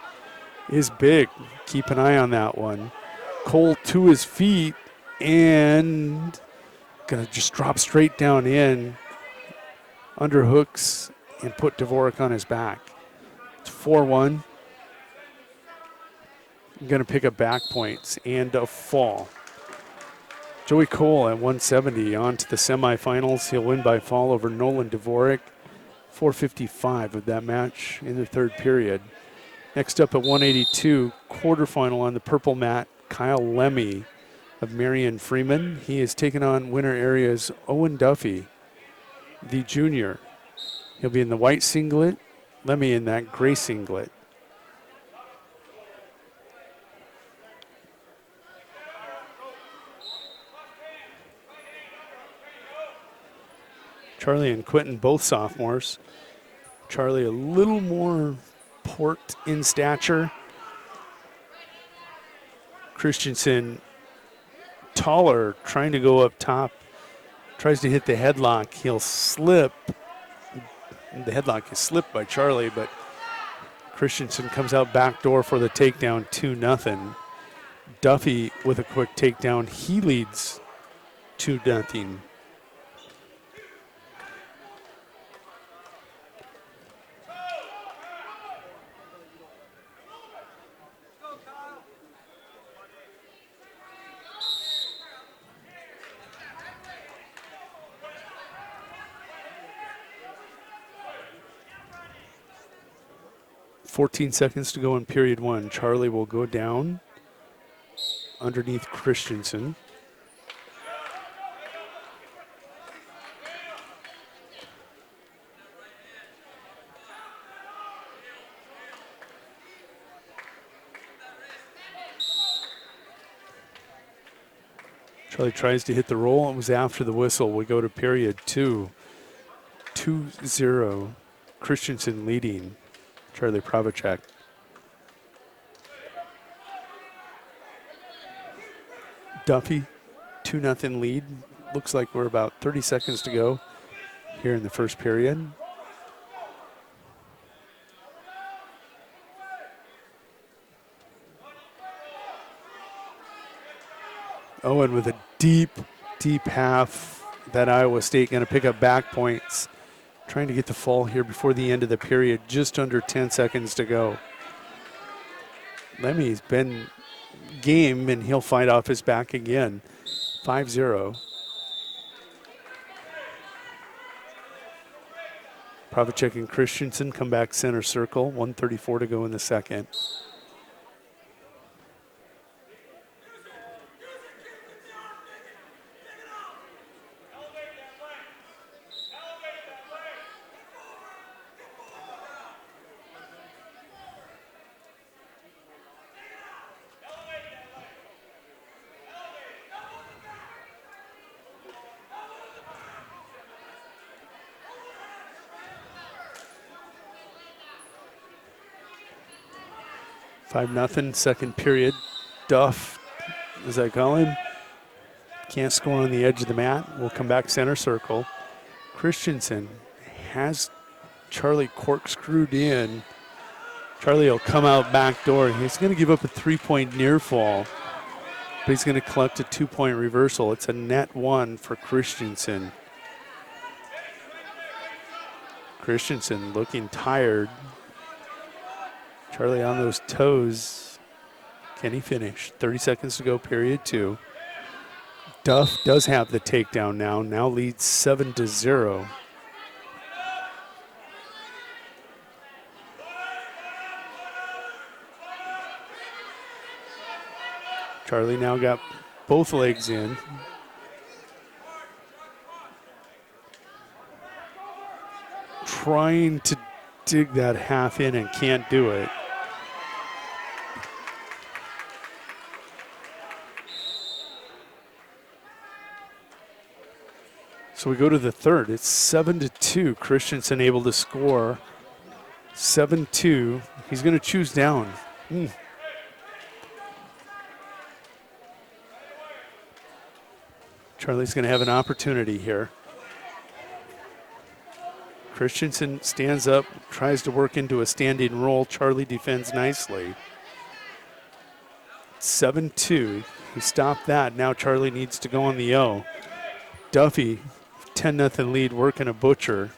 is big. Keep an eye on that one. Cole to his feet and gonna just drop straight down in, underhooks, and put Dvorak on his back. It's 4-1. Gonna pick up back points and a fall. Joey Cole at 170 on to the semifinals. He'll win by fall over Nolan Dvorak. 4:55 of that match in the third period. Next up at 182, quarterfinal on the purple mat, Kyle Lemmy of Marion Freeman. He is taking on winner area's Owen Duffy, the junior. He'll be in the white singlet, Lemmy in that gray singlet. Charlie and Quentin, both sophomores. Charlie a little more port in stature. Christensen taller, trying to go up top. Tries to hit the headlock. He'll slip. The headlock is slipped by Charlie, but Christensen comes out back door for the takedown, 2-0. Duffy with a quick takedown. He leads 2-0. .14 seconds to go in period one. Charlie will go down underneath Christensen. Charlie tries to hit the roll. It was after the whistle. We go to period two. 2-0. Christensen leading Charlie Pravacek. Duffy, 2-0 lead. Looks like we're about 30 seconds to go here in the first period. Owen with a deep, deep half. That Iowa State going to pick up back points. Trying to get the fall here before the end of the period. Just under 10 seconds to go. Lemmy's been game, and he'll fight off his back again. 5-0. Pravacek and Christensen come back center circle. 1:34 to go in the second. Five nothing, second period. Duff, as I call him, can't score on the edge of the mat. We'll come back center circle. Christensen has Charlie corkscrewed in. Charlie will come out back door. He's going to give up a 3-point near fall, but he's going to collect a 2-point reversal. It's a net one for Christensen. Christensen looking tired. Charlie on those toes. Can he finish? 30 seconds to go, period two. Duff does have the takedown now leads 7-0. Charlie now got both legs in. Trying to dig that half in and can't do it. So we go to the third. It's 7-2. Christensen able to score. 7-2. He's going to choose down. Charlie's going to have an opportunity here. Christensen stands up, tries to work into a standing roll. Charlie defends nicely. 7-2. He stopped that. Now Charlie needs to go on the O. Duffy, 10-0 lead, working a butcher.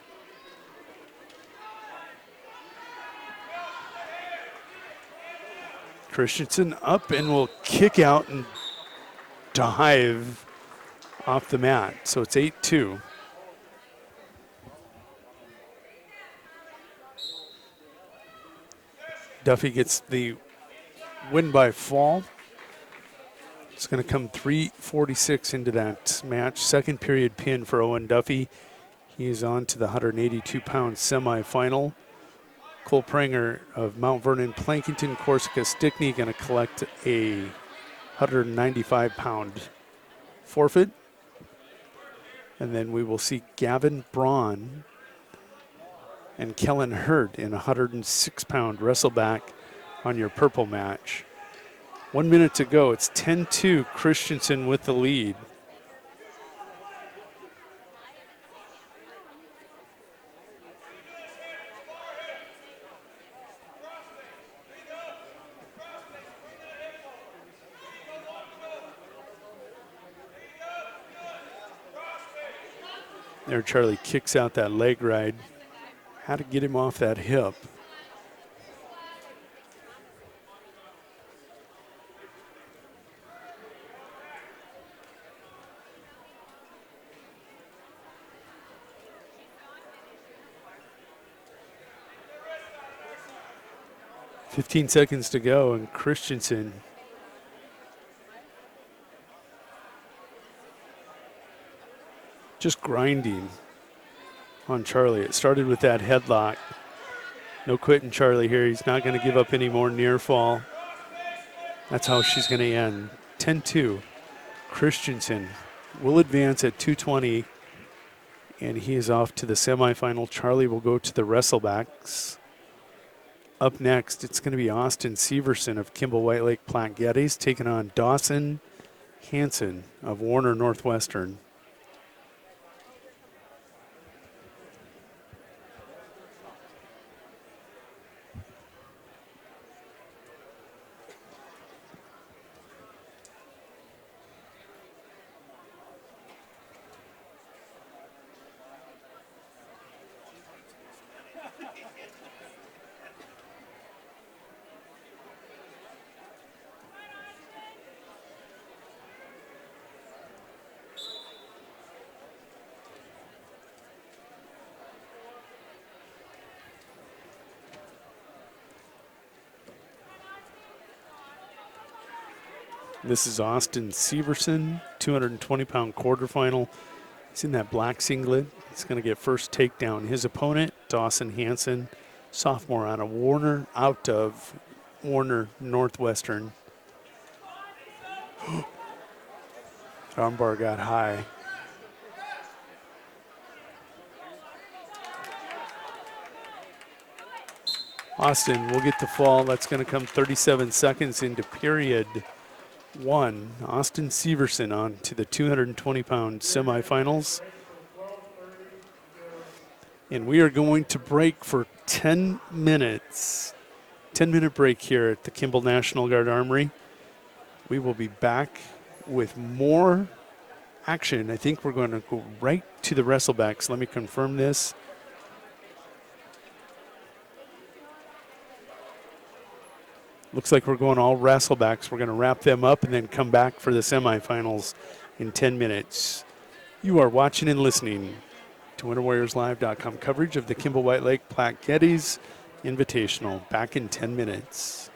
Christensen up and will kick out and dive off the mat. So it's 8-2. Duffy gets the win by fall. It's going to come 3:46 into that match. Second period pin for Owen Duffy. He is on to the 182-pound semifinal. Cole Pranger of Mount Vernon, Plankington, Corsica, Stickney going to collect a 195-pound forfeit. And then we will see Gavin Braun and Kellen Hurd in a 106-pound wrestleback on your purple match. 1 minute to go. It's 10-2, Christensen with the lead. There, Charlie kicks out that leg ride. How to get him off that hip. "15 seconds to go, and Christensen just grinding on Charlie. It started with that headlock. No quitting Charlie here. He's not going to give up any more near fall. That's how she's going to end. 10-2. Christensen will advance at 220, and he is off to the semifinal. Charlie will go to the wrestlebacks. Up next, it's going to be Austin Severson of Kimball White Lake Platte Geddes taking on Dawson Hanson of Warner Northwestern. This is Austin Severson, 220-pound quarterfinal. He's in that black singlet. He's going to get first takedown. His opponent, Dawson Hanson, sophomore out of Warner Northwestern. Armbar got high. Austin will get the fall. That's going to come 37 seconds into period one. Austin Severson on to the 220-pound semifinals. And we are going to break for 10 minutes. 10-minute break here at the Kimball National Guard Armory. We will be back with more action. I think we're going to go right to the wrestlebacks. Let me confirm this. Looks like we're going all wrestlebacks. We're going to wrap them up and then come back for the semifinals in 10 minutes. You are watching and listening to WinterWarriorsLive.com coverage of the Kimball White Lake Platte Geddes Invitational. Back in 10 minutes.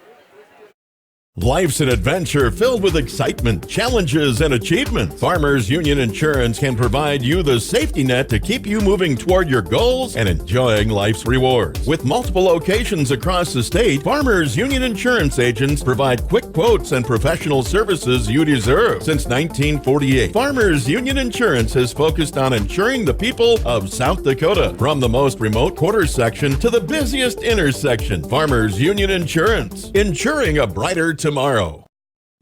Life's an adventure filled with excitement, challenges, and achievement. Farmers Union Insurance can provide you the safety net to keep you moving toward your goals and enjoying life's rewards. With multiple locations across the state, Farmers Union Insurance agents provide quick quotes and professional services you deserve. Since 1948, Farmers Union Insurance has focused on insuring the people of South Dakota. From the most remote quarter section to the busiest intersection, Farmers Union Insurance, insuring a brighter tomorrow.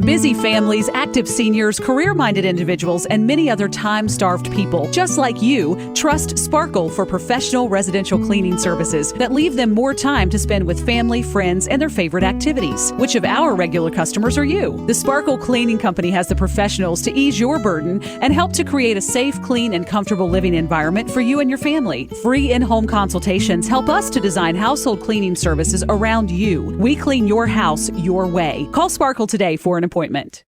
Busy families, active seniors, career-minded individuals, and many other time-starved people, just like you, trust Sparkle for professional residential cleaning services that leave them more time to spend with family, friends, and their favorite activities. Which of our regular customers are you? The Sparkle Cleaning Company has the professionals to ease your burden and help to create a safe, clean, and comfortable living environment for you and your family. Free in-home consultations help us to design household cleaning services around you. We clean your house your way. Call Sparkle today for an appointment.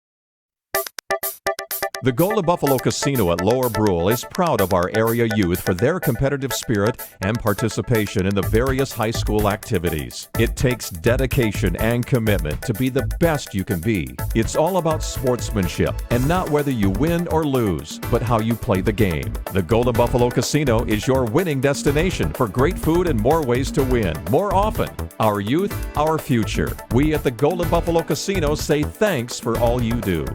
The Golden Buffalo Casino at Lower Brule is proud of our area youth for their competitive spirit and participation in the various high school activities. It takes dedication and commitment to be the best you can be. It's all about sportsmanship and not whether you win or lose, but how you play the game. The Golden Buffalo Casino is your winning destination for great food and more ways to win, more often. Our youth, our future. We at the Golden Buffalo Casino say thanks for all you do.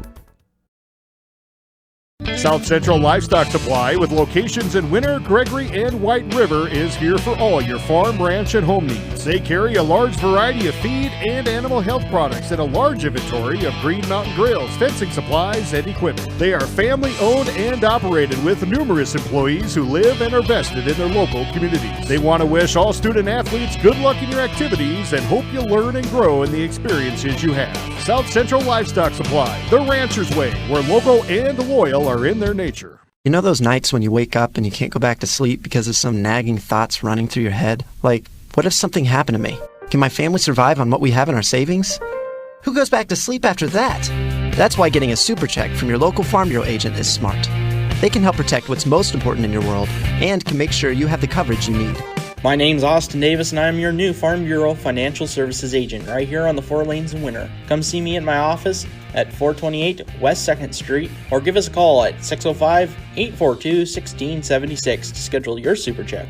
South Central Livestock Supply, with locations in Winter, Gregory, and White River, is here for all your farm, ranch, and home needs. They carry a large variety of feed and animal health products and a large inventory of Green Mountain grills, fencing supplies, and equipment. They are family-owned and operated with numerous employees who live and are vested in their local communities. They want to wish all student-athletes good luck in your activities and hope you learn and grow in the experiences you have. South Central Livestock Supply, the rancher's way, where local and loyal are in their nature. You know those nights when you wake up and you can't go back to sleep because of some nagging thoughts running through your head? Like, what if something happened to me? Can my family survive on what we have in our savings? Who goes back to sleep after that? That's why getting a super check from your local Farm Bureau agent is smart. They can help protect what's most important in your world and can make sure you have the coverage you need. My name's Austin Davis, and I'm your new Farm Bureau Financial Services agent right here on the 4 lanes in Winter. Come see me at my office at 428 West 2nd Street, or give us a call at 605-842-1676 to schedule your super check.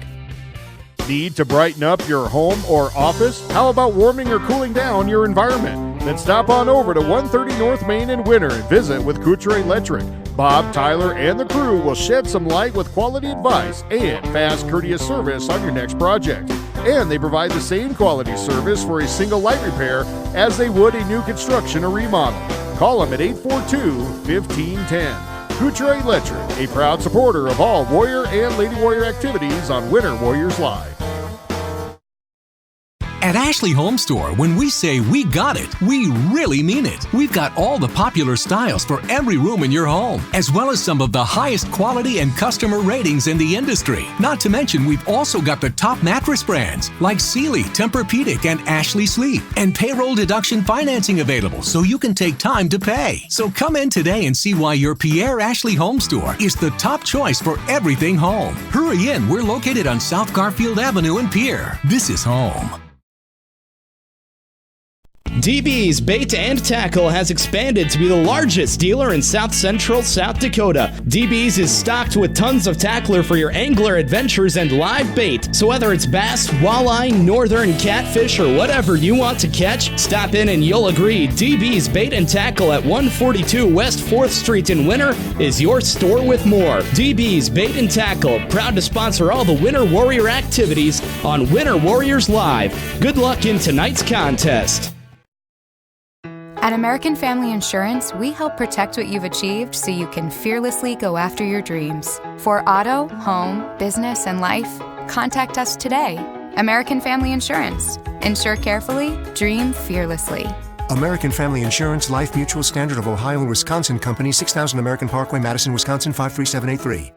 Need to brighten up your home or office? How about warming or cooling down your environment? Then stop on over to 130 North Main in Winter and visit with Couture Electric. Bob, Tyler, and the crew will shed some light with quality advice and fast, courteous service on your next project. And they provide the same quality service for a single light repair as they would a new construction or remodel. Call them at 842-1510. Couture Electric, a proud supporter of all Warrior and Lady Warrior activities on Winter Warriors Live. At Ashley Home Store, when we say we got it, we really mean it. We've got all the popular styles for every room in your home, as well as some of the highest quality and customer ratings in the industry. Not to mention, we've also got the top mattress brands like Sealy, Tempur-Pedic, and Ashley Sleep, and payroll deduction financing available so you can take time to pay. So come in today and see why your Pierre Ashley Home Store is the top choice for everything home. Hurry in, we're located on South Garfield Avenue in Pierre. This is home. DB's Bait and Tackle has expanded to be the largest dealer in South Central South Dakota. DB's is stocked with tons of tackler for your angler adventures and live bait. So whether it's bass, walleye, northern catfish, or whatever you want to catch, stop in and you'll agree DB's Bait and Tackle at 142 West 4th Street in Winter is your store with more. DB's Bait and Tackle, proud to sponsor all the Winter Warrior activities on Winter Warriors Live. Good luck in tonight's contest. At American Family Insurance, we help protect what you've achieved so you can fearlessly go after your dreams. For auto, home, business, and life, contact us today. American Family Insurance. Insure carefully, dream fearlessly. American Family Insurance, Life Mutual, Standard of Ohio and Wisconsin Company, 6000 American Parkway, Madison, Wisconsin, 53783.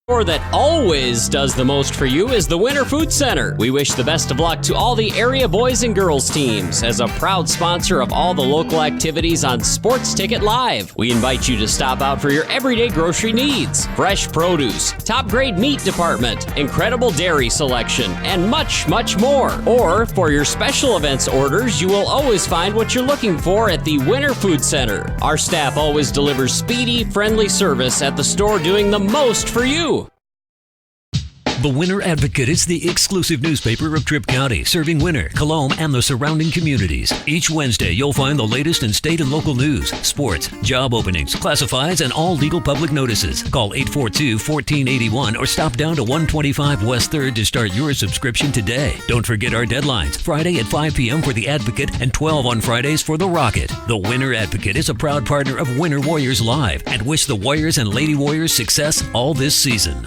Store that always does the most for you is the Winter Food Center. We wish the best of luck to all the area boys and girls teams. As a proud sponsor of all the local activities on Sports Ticket Live, we invite you to stop out for your everyday grocery needs. Fresh produce, top grade meat department, incredible dairy selection, and much, much more. Or for your special events orders, you will always find what you're looking for at the Winter Food Center. Our staff always delivers speedy, friendly service at the store, doing the most for you. The Winter Advocate is the exclusive newspaper of Tripp County, serving Winter, Colome, and the surrounding communities. Each Wednesday, you'll find the latest in state and local news, sports, job openings, classifieds, and all legal public notices. Call 842-1481 or stop down to 125 West 3rd to start your subscription today. Don't forget our deadlines, Friday at 5 p.m. for the Advocate and 12 on Fridays for the Rocket. The Winter Advocate is a proud partner of Winter Warriors Live and wish the Warriors and Lady Warriors success all this season.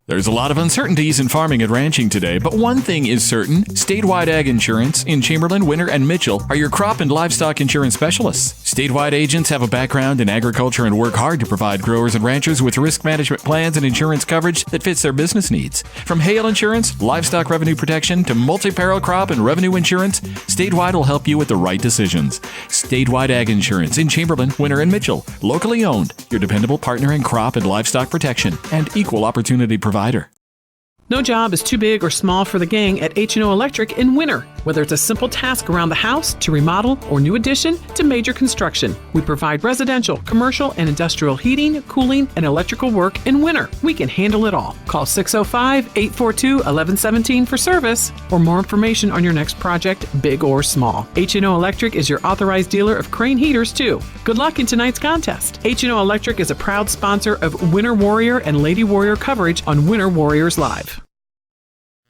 There's a lot of uncertainties in farming and ranching today, but one thing is certain. Statewide Ag Insurance in Chamberlain, Winter, and Mitchell are your crop and livestock insurance specialists. Statewide agents have a background in agriculture and work hard to provide growers and ranchers with risk management plans and insurance coverage that fits their business needs. From hail insurance, livestock revenue protection, to multi-peril crop and revenue insurance, Statewide will help you with the right decisions. Statewide Ag Insurance in Chamberlain, Winter, and Mitchell. Locally owned, your dependable partner in crop and livestock protection and equal opportunity provider. No job is too big or small for the gang at H&O Electric in Winter. Whether it's a simple task around the house, to remodel, or new addition, to major construction, we provide residential, commercial, and industrial heating, cooling, and electrical work in Winter. We can handle it all. Call 605-842-1117 for service or more information on your next project, big or small. H&O Electric is your authorized dealer of Crane heaters, too. Good luck in tonight's contest. H&O Electric is a proud sponsor of Winter Warrior and Lady Warrior coverage on Winter Warriors Live.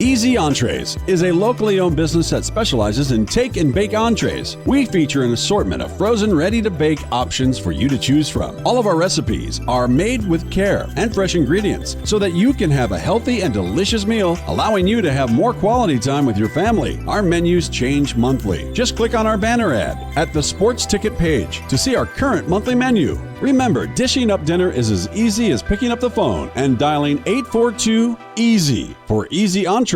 Easy Entrees is a locally owned business that specializes in take and bake entrees. We feature an assortment of frozen, ready-to-bake options for you to choose from. All of our recipes are made with care and fresh ingredients so that you can have a healthy and delicious meal, allowing you to have more quality time with your family. Our menus change monthly. Just click on our banner ad at the sports ticket page to see our current monthly menu. Remember, dishing up dinner is as easy as picking up the phone and dialing 842-EASY for Easy Entrees.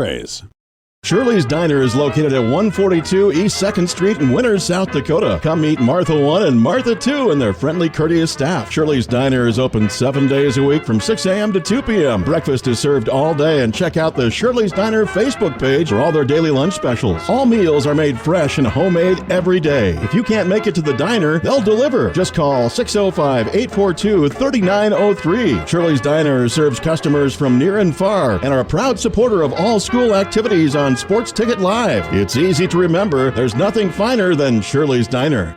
Shirley's Diner is located at 142 East 2nd Street in Winter, South Dakota. Come meet Martha 1 and Martha 2 and their friendly, courteous staff. Shirley's Diner is open 7 days a week from 6 a.m. to 2 p.m. Breakfast is served all day, and check out the Shirley's Diner Facebook page for all their daily lunch specials. All meals are made fresh and homemade every day. If you can't make it to the diner, they'll deliver. Just call 605-842-3903. Shirley's Diner serves customers from near and far and are a proud supporter of all school activities on Sports Ticket Live. It's easy to remember. There's nothing finer than Shirley's Diner.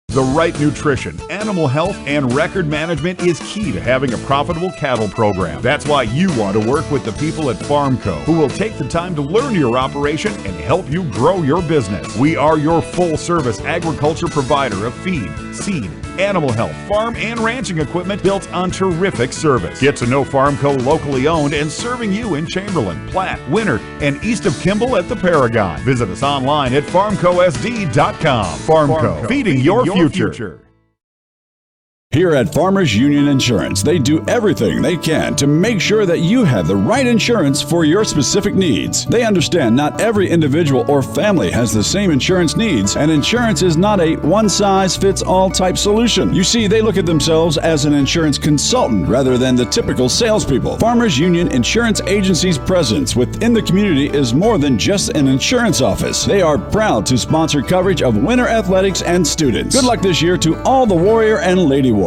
The right nutrition, animal health, and record management is key to having a profitable cattle program. That's why you want to work with the people at Farmco, who will take the time to learn your operation and help you grow your business. We are your full-service agriculture provider of feed, seed, animal health, farm, and ranching equipment built on terrific service. Get to know Farmco locally owned and serving you in Chamberlain, Platte, Winter, and east of Kimball at the Paragon. Visit us online at farmcosd.com. Farmco, feeding your future. Here at Farmers Union Insurance, they do everything they can to make sure that you have the right insurance for your specific needs. They understand not every individual or family has the same insurance needs, and insurance is not a one-size-fits-all type solution. You see, they look at themselves as an insurance consultant rather than the typical salespeople. Farmers Union Insurance Agency's presence within the community is more than just an insurance office. They are proud to sponsor coverage of winter athletics and students. Good luck this year to all the Warrior and Lady Warriors.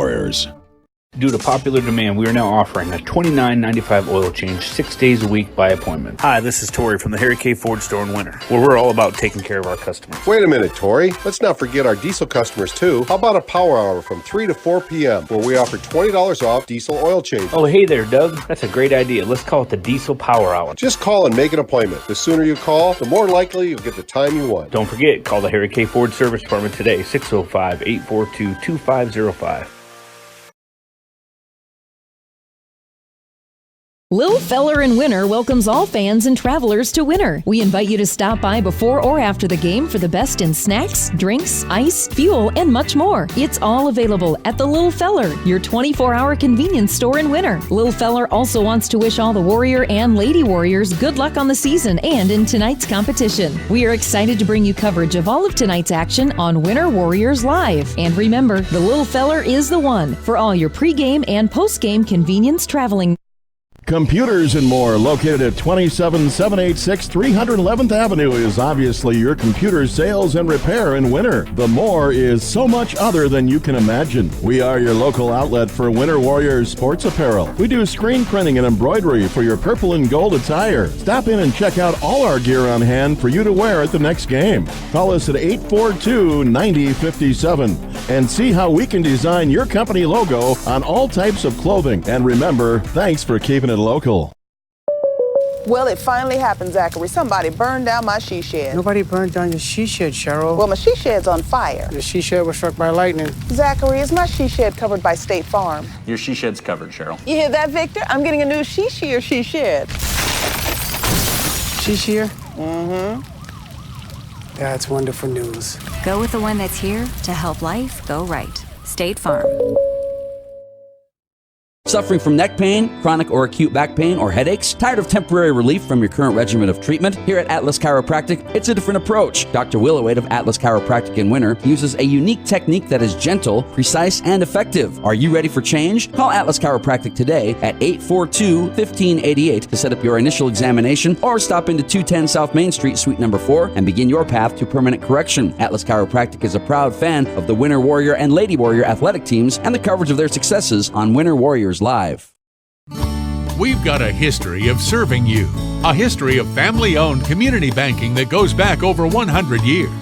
Due to popular demand, we are now offering a $29.95 oil change 6 days a week by appointment. Hi, this is Tori from the Harry K. Ford store in Winter, where we're all about taking care of our customers. Wait a minute, Tori. Let's not forget our diesel customers, too. How about a power hour from 3 to 4 p.m., where we offer $20 off diesel oil change? Oh, hey there, Doug. That's a great idea. Let's call it the Diesel Power Hour. Just call and make an appointment. The sooner you call, the more likely you'll get the time you want. Don't forget, call the Harry K. Ford Service Department today, 605-842-2505. Lil Feller in Winter welcomes all fans and travelers to Winter. We invite you to stop by before or after the game for the best in snacks, drinks, ice, fuel, and much more. It's all available at the Lil Feller, your 24-hour convenience store in Winter. Lil Feller also wants to wish all the Warrior and Lady Warriors good luck on the season and in tonight's competition. We are excited to bring you coverage of all of tonight's action on Winter Warriors Live. And remember, the Lil Feller is the one for all your pregame and postgame convenience traveling. Computers and More, located at 27786 311th Avenue, is obviously your computer sales and repair in Winter. The More is so much other than you can imagine. We are your local outlet for Winter Warriors sports apparel. We do screen printing and embroidery for your purple and gold attire. Stop in and check out all our gear on hand for you to wear at the next game. Call us at 842-9057 and see how we can design your company logo on all types of clothing. And remember, thanks for keeping it local. Well, it finally happened, Zachary. Somebody burned down my she shed. Nobody burned down your she shed, Cheryl. Well, my she shed's on fire. The she shed was struck by lightning. Zachary, is my she shed covered by State Farm? Your she shed's covered, Cheryl. You hear that, Victor? I'm getting a new she shed. She shear? Mm-hmm. That's wonderful news. Go with the one that's here to help life go right. State Farm. Suffering from neck pain, chronic or acute back pain, or headaches? Tired of temporary relief from your current regimen of treatment? Here at Atlas Chiropractic, it's a different approach. Dr. Willowade of Atlas Chiropractic in Winter uses a unique technique that is gentle, precise, and effective. Are you ready for change? Call Atlas Chiropractic today at 842-1588 to set up your initial examination, or stop into 210 South Main Street, Suite number 4, and begin your path to permanent correction. Atlas Chiropractic is a proud fan of the Winter Warrior and Lady Warrior athletic teams and the coverage of their successes on Winter Warriors Live. We've got a history of serving you, a history of family-owned community banking that goes back over 100 years.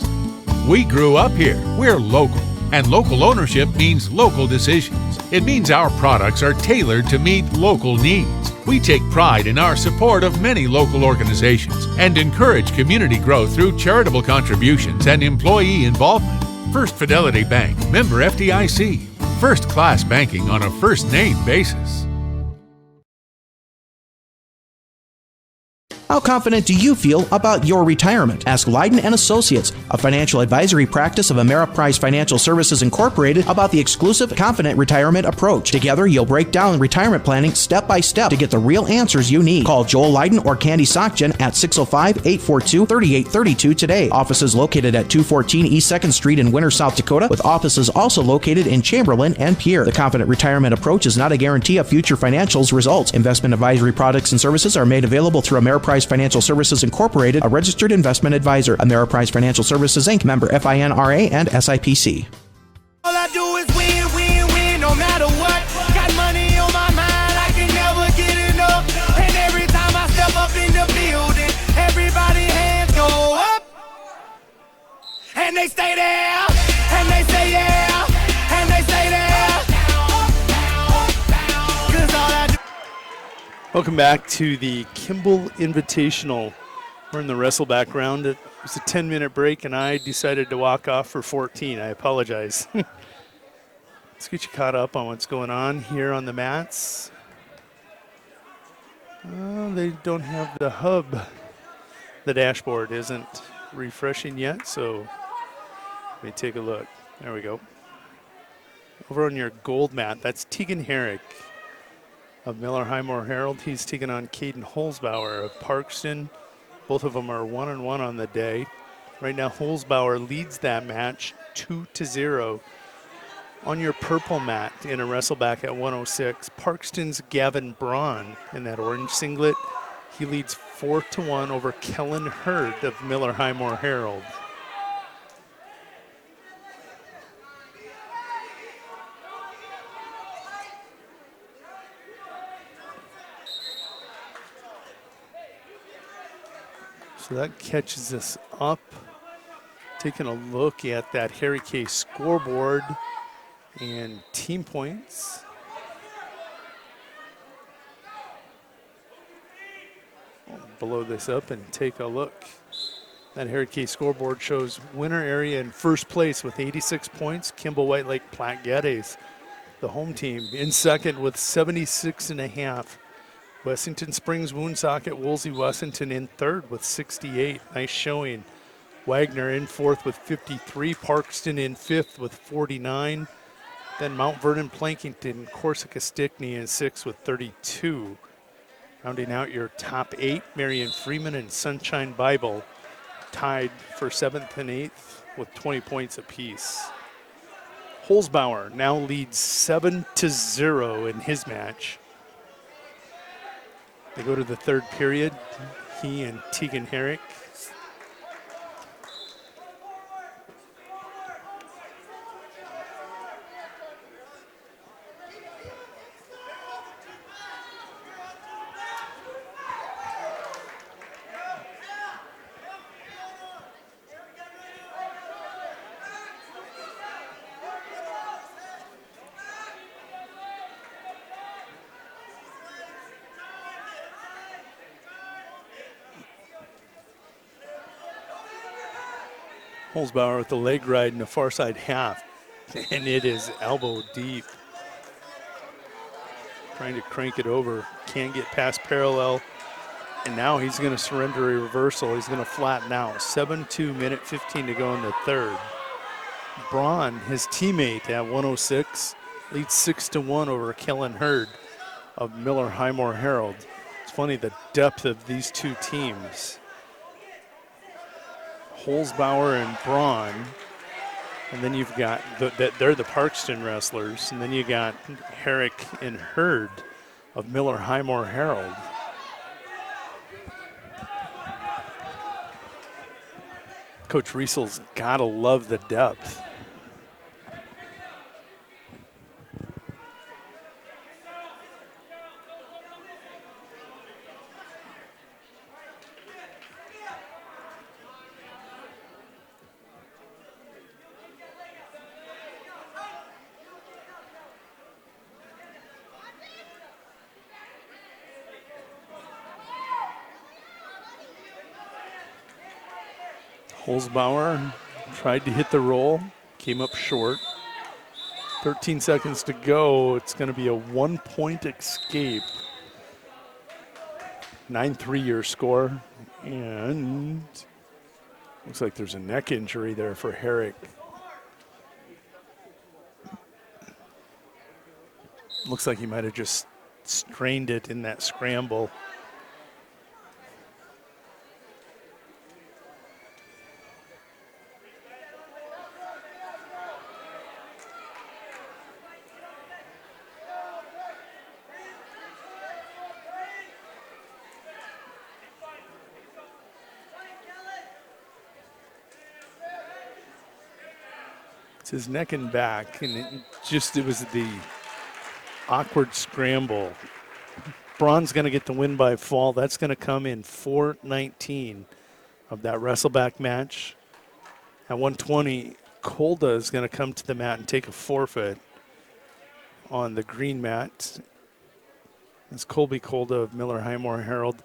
We grew up here. We're local, and local ownership means local decisions. It means our products are tailored to meet local needs. We take pride in our support of many local organizations and encourage community growth through charitable contributions and employee involvement. First Fidelity Bank, member FDIC. First-class banking on a first-name basis. How confident do you feel about your retirement? Ask Leiden & Associates, a financial advisory practice of Ameriprise Financial Services Incorporated, about the exclusive Confident Retirement approach. Together, you'll break down retirement planning step by step to get the real answers you need. Call Joel Leiden or Candy Sockgen at 605-842-3832 today. Offices located at 214 East 2nd Street in Winter, South Dakota, with offices also located in Chamberlain and Pierre. The Confident Retirement approach is not a guarantee of future financials results. Investment advisory products and services are made available through Ameriprise Financial Services Incorporated, a registered investment advisor. Ameriprise Financial Services Inc., member FINRA and SIPC. All I do is win, win, win, no matter what. Got money on my mind, I can never get enough. And every time I step up in the building, everybody's hands go up. And they stay there, and they say yeah, and they stay there. 'Cause all I do. Welcome back to the Kimball Invitational. We're in the Wrestleback round. It was a 10-minute break, and I decided to walk off for 14. I apologize. Let's get you caught up on what's going on here on the mats. They don't have the hub. The dashboard isn't refreshing yet, so let me take a look. There we go. Over on your gold mat, that's Tegan Herrick of Miller Highmore Herald. He's taking on Caden Holzbauer of Parkston. Both of them are 1-1 on the day. Right now, Holzbauer leads that match 2-0. On your purple mat in a Wrestleback at 106, Parkston's Gavin Braun in that orange singlet. He leads 4-1 over Kellen Hurd of Miller Highmore Herald. So that catches us up. Taking a look at that Harry K scoreboard and team points. I'll blow this up and take a look. That Harry K scoreboard shows winner area in first place with 86 points. Kimball White Lake Platte Geddes, the home team, in second with 76.5. Wessington Springs Woonsocket Woolsey Wessington in third with 68. Nice showing. Wagner in fourth with 53. Parkston in fifth with 49. Then Mount Vernon Plankington, Corsica Stickney in sixth with 32. Rounding out your top 8, Marion Freeman and Sunshine Bible tied for 7th and 8th with 20 points apiece. Holzbauer now leads 7-0 in his match. They go to the third period, he and Tegan Herrick. Holzbauer with the leg ride in the far side half, and it is elbow deep. Trying to crank it over, can't get past parallel, and now he's going to surrender a reversal. He's going to flatten out. 7-2, minute 15 to go in the third. Braun, his teammate at 106, leads 6-1 over Kellen Hurd of Miller Highmore Herald. It's funny the depth of these two teams. Holzbauer and Braun, and then you've got they're the Parkston wrestlers, and then you got Herrick and Hurd of Miller Highmore Herald. Coach Riesel's gotta love the depth. Holzbauer tried to hit the roll, came up short. 13 seconds to go. It's going to be a 1-point escape. 9-3 your score. And looks like there's a neck injury there for Herrick. Looks like he might have just strained it in that scramble. It's his neck and back, and it was the awkward scramble. Braun's going to get the win by fall. That's going to come in 4:19 of that Wrestleback match. At 120, Kolda is going to come to the mat and take a forfeit on the green mat. It's Colby Kolda of Miller Highmore Herald.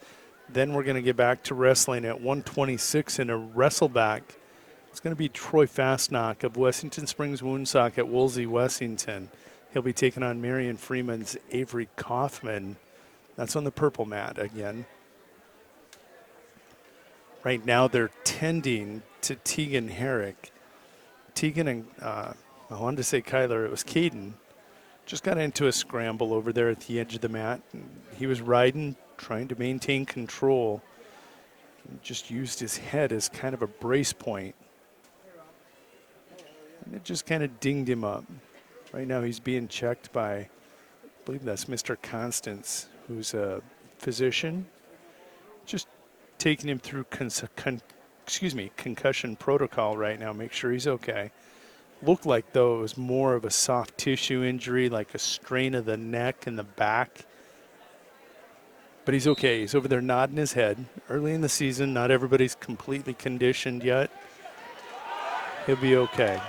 Then we're going to get back to wrestling at 126 in a Wrestleback. It's going to be Troy Fastnock of Wessington Springs Woonsock at Woolsey, Wessington. He'll be taking on Marion Freeman's Avery Kaufman. That's on the purple mat again. Right now they're tending to Tegan Herrick. Tegan and, I wanted to say Kyler, it was Caden. Just got into a scramble over there at the edge of the mat. He was riding, trying to maintain control. He just used his head as kind of a brace point. And it just kind of dinged him up. Right now he's being checked by, I believe that's Mr. Constance, who's a physician. Just taking him through concussion protocol right now, make sure he's okay. Looked like, though, it was more of a soft tissue injury, like a strain of the neck and the back. But he's okay. He's over there nodding his head. Early in the season, not everybody's completely conditioned yet. He'll be okay.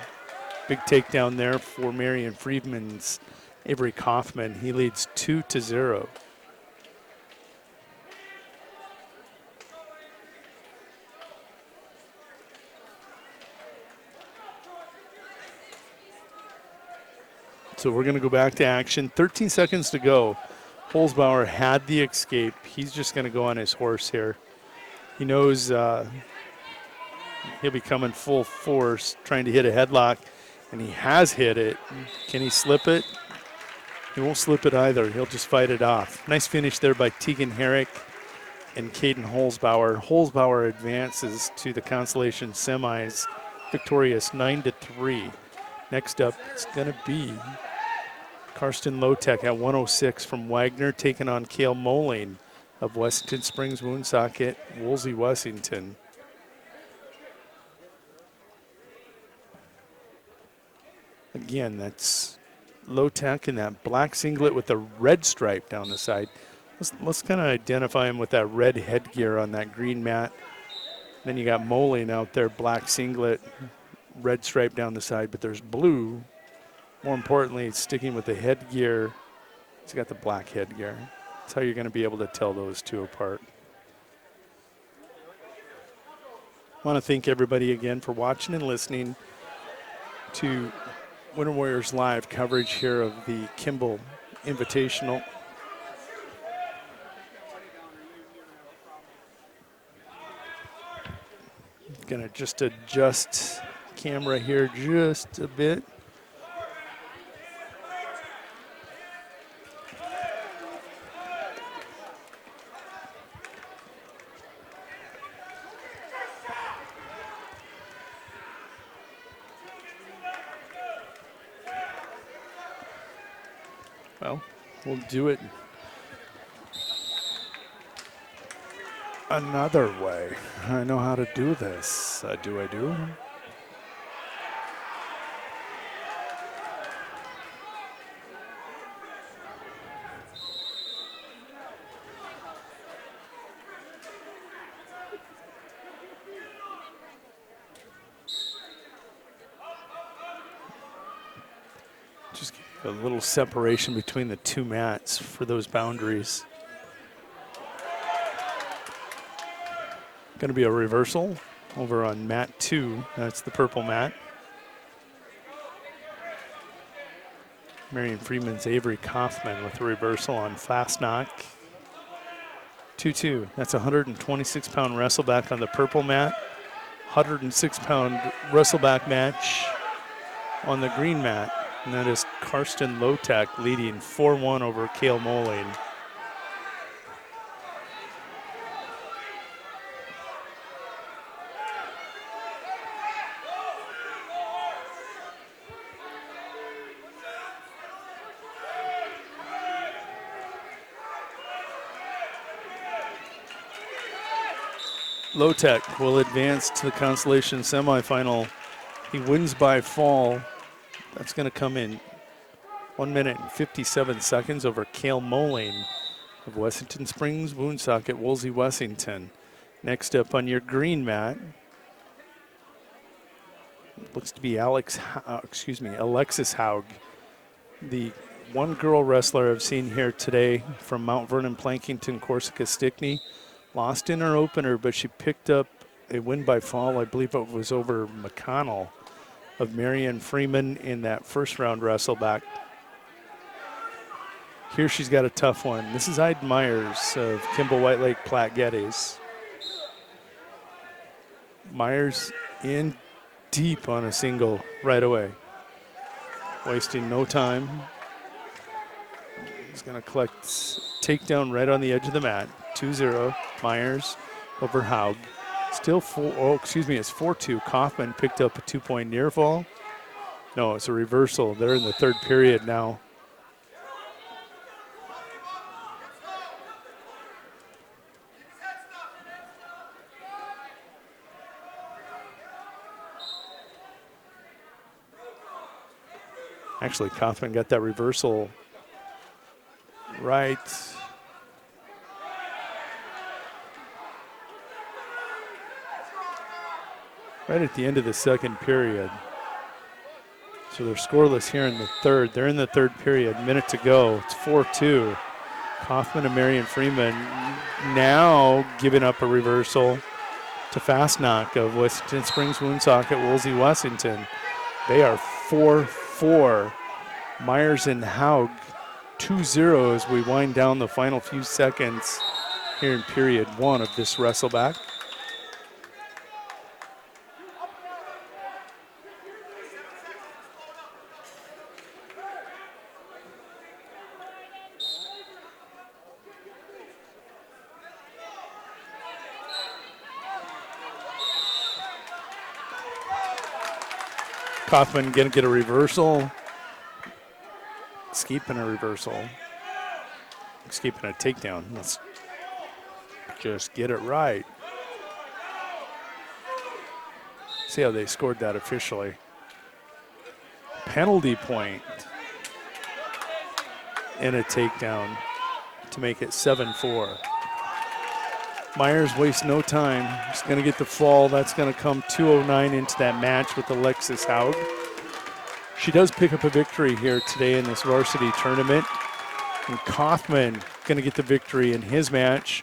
Big takedown there for Marion Freeman's Avery Kaufman. He leads 2-0. So we're going to go back to action. 13 seconds to go. Holzbauer had the escape. He's just going to go on his horse here. He knows he'll be coming full force, trying to hit a headlock, and he has hit it. Can he slip it? He won't slip it either. He'll just fight it off. Nice finish there by Tegan Herrick and Caden Holzbauer. Holzbauer advances to the Consolation semis, victorious 9-3. Next up, it's going to be Karsten Lotek at 106 from Wagner, taking on Cale Moline of Wessington Springs Woonsocket, Woolsey, Wessington. Again, that's Lotek in that black singlet with the red stripe down the side. Let's kind of identify him with that red headgear on that green mat. Then you got Moline out there, black singlet, red stripe down the side, but there's blue. More importantly, it's sticking with the headgear. He's got the black headgear. That's how you're going to be able to tell those two apart. I want to thank everybody again for watching and listening to Winter Warriors Live coverage here of the Kimball Invitational. Gonna just adjust camera here just a bit. Well, we'll do it another way. I know how to do this. Do I do? Just give a little separation between the two mats for those boundaries. Going to be a reversal over on mat 2. That's the purple mat. Marion Freeman's Avery Kaufman with a reversal on fast knock. 2-2. That's a 126-pound wrestleback on the purple mat. 106-pound wrestleback match on the green mat. And that is Karsten Lotek leading 4-1 over Cale Moline. Lotek will advance to the Consolation semifinal. He wins by fall. That's going to come in 1 minute and 57 seconds over Cale Moline of Wessington Springs, Woonsocket, Woolsey, Wessington. Next up on your green mat, looks to be Alexis Haug, the one girl wrestler I've seen here today from Mount Vernon, Plankington, Corsica, Stickney. Lost in her opener, but she picked up a win by fall. I believe it was over McConnell of Marion Freeman in that first round wrestleback. Here she's got a tough one. This is Ida Myers of Kimball White Lake Platte Geddes. Myers in deep on a single right away. Wasting no time. He's going to collect takedown right on the edge of the mat. 2-0. Myers over Haug. Still it's 4-2. Kaufman picked up a 2-point near fall. No, it's a reversal. They're in the third period now. Actually, Kaufman got that reversal right at the end of the second period. So they're scoreless here in the third. They're in the third period, minute to go. It's 4-2. Kaufman and Marion Freeman now giving up a reversal to fast knock of Wessington Springs, Woonsocket, Woolsey, Wessington. They are 4-4. Myers and Haug 2-0 as we wind down the final few seconds here in period 1 of this wrestleback. Kaufman going to get a reversal. Escaping a reversal. Escaping a takedown. Let's just get it right. See how they scored that officially. Penalty point. And a takedown to make it 7-4. Myers wastes no time. He's going to get the fall. That's going to come 2:09 into that match with Alexis Haug. She does pick up a victory here today in this varsity tournament. And Kaufman going to get the victory in his match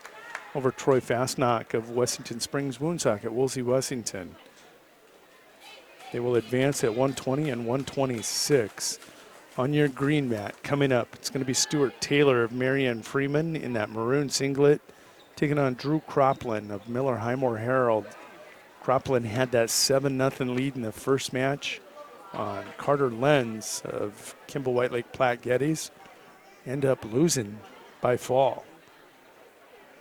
over Troy Fastnock of Wessington Springs Woonsocket at Woolsey Wessington. They will advance at 120 and 126. On your green mat, coming up, it's going to be Stuart Taylor of Marianne Freeman in that maroon singlet, taking on Drew Cropland of Miller Highmore Herald. Cropland had that 7-0 lead in the first match on Carter Lenz of Kimball White Lake Platte Geddes. End up losing by fall.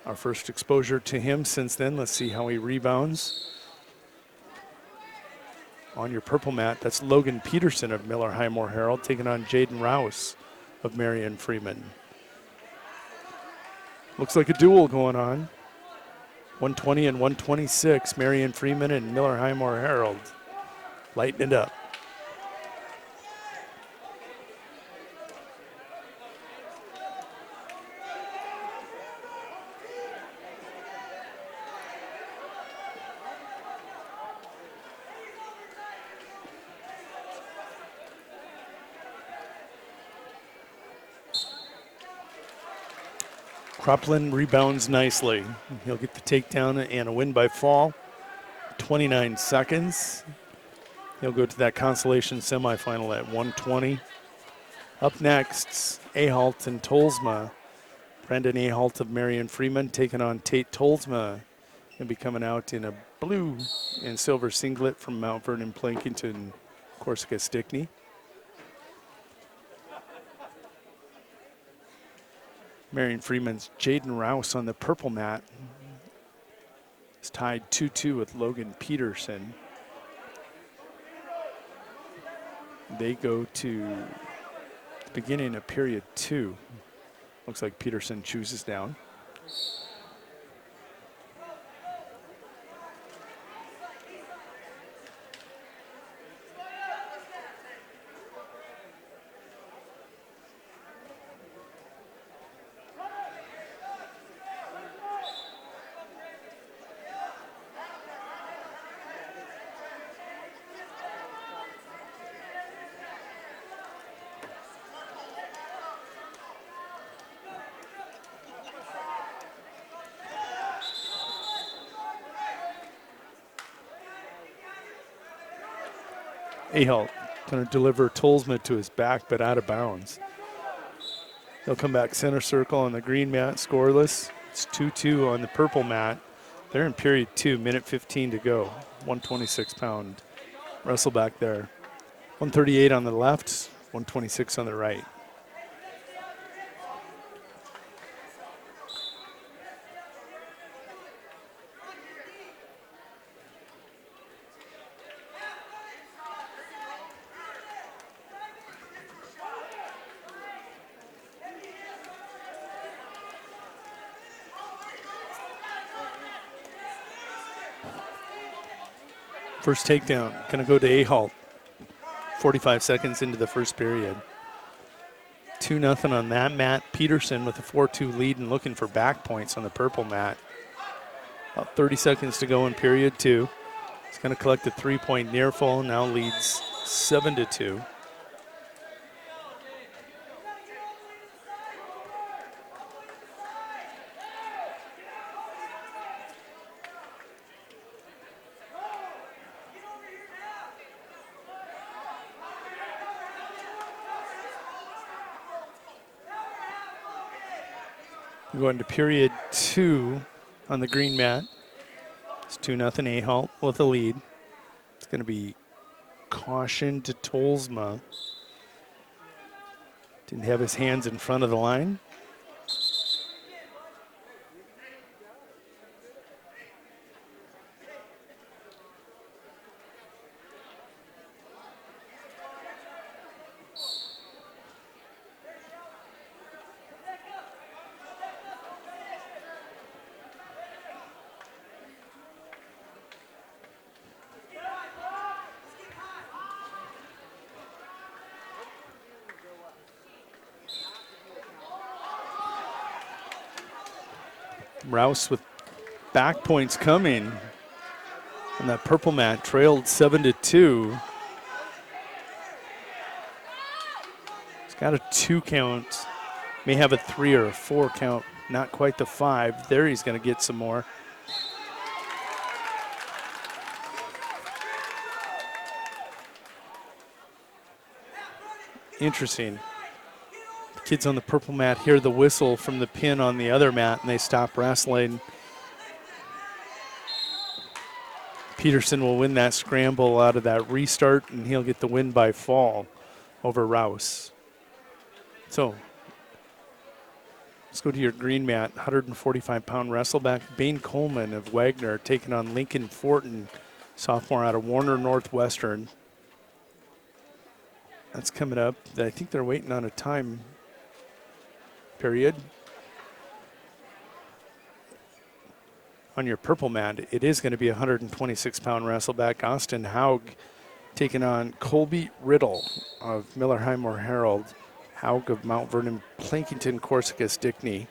Our first exposure to him since then. Let's see how he rebounds. On your purple mat, that's Logan Peterson of Miller Highmore Herald taking on Jaden Rouse of Marion Freeman. Looks like a duel going on. 120 and 126, Marion Freeman and Miller Highmore Herald. Lighting it up. Cropland rebounds nicely. He'll get the takedown and a win by fall. 29 seconds. He'll go to that Consolation semifinal at 120. Up next, Ahalt and Tolsma. Brendan Ahalt of Marion Freeman taking on Tate Tolsma. He'll be coming out in a blue and silver singlet from Mount Vernon, Plankinton, Corsica, Stickney. Marion Freeman's Jaden Rouse on the purple mat. It's tied 2-2 with Logan Peterson. They go to the beginning of period 2. Looks like Peterson chooses down. Ahalt going to deliver Tolsma to his back, but out of bounds. He'll come back center circle on the green mat, scoreless. It's 2-2 on the purple mat. They're in period 2, minute 15 to go. 126-pound Wrestleback there. 138 on the left, 126 on the right. First takedown, going to go to Ahalt. 45 seconds into the first period. 2-0 on that mat. Peterson with a 4-2 lead and looking for back points on the purple mat. About 30 seconds to go in period 2. He's going to collect a 3-point near fall, now leads 7-2. Going to period 2 on the green mat. It's 2-0 Ahalt with a lead. It's going to be caution to Tolsma. Didn't have his hands in front of the line. Rouse with back points coming on that purple mat, trailed 7-2. He's got a 2 count, may have a 3 or a 4 count Not quite the 5. There he's going to get some more. Interesting. The kids on the purple mat hear the whistle from the pin on the other mat, and they stop wrestling. Peterson will win that scramble out of that restart, and he'll get the win by fall over Rouse. So let's go to your green mat. 145-pound wrestleback Bane Coleman of Wagner taking on Lincoln Fortin, sophomore out of Warner Northwestern. That's coming up. I think they're waiting on a time period. On your purple mat, it is going to be a 126-pound wrestleback Austin Haug taking on Colby Riddle of Millerheimer Herald. Haug of Mount Vernon, Plankington, Corsica, Stickney.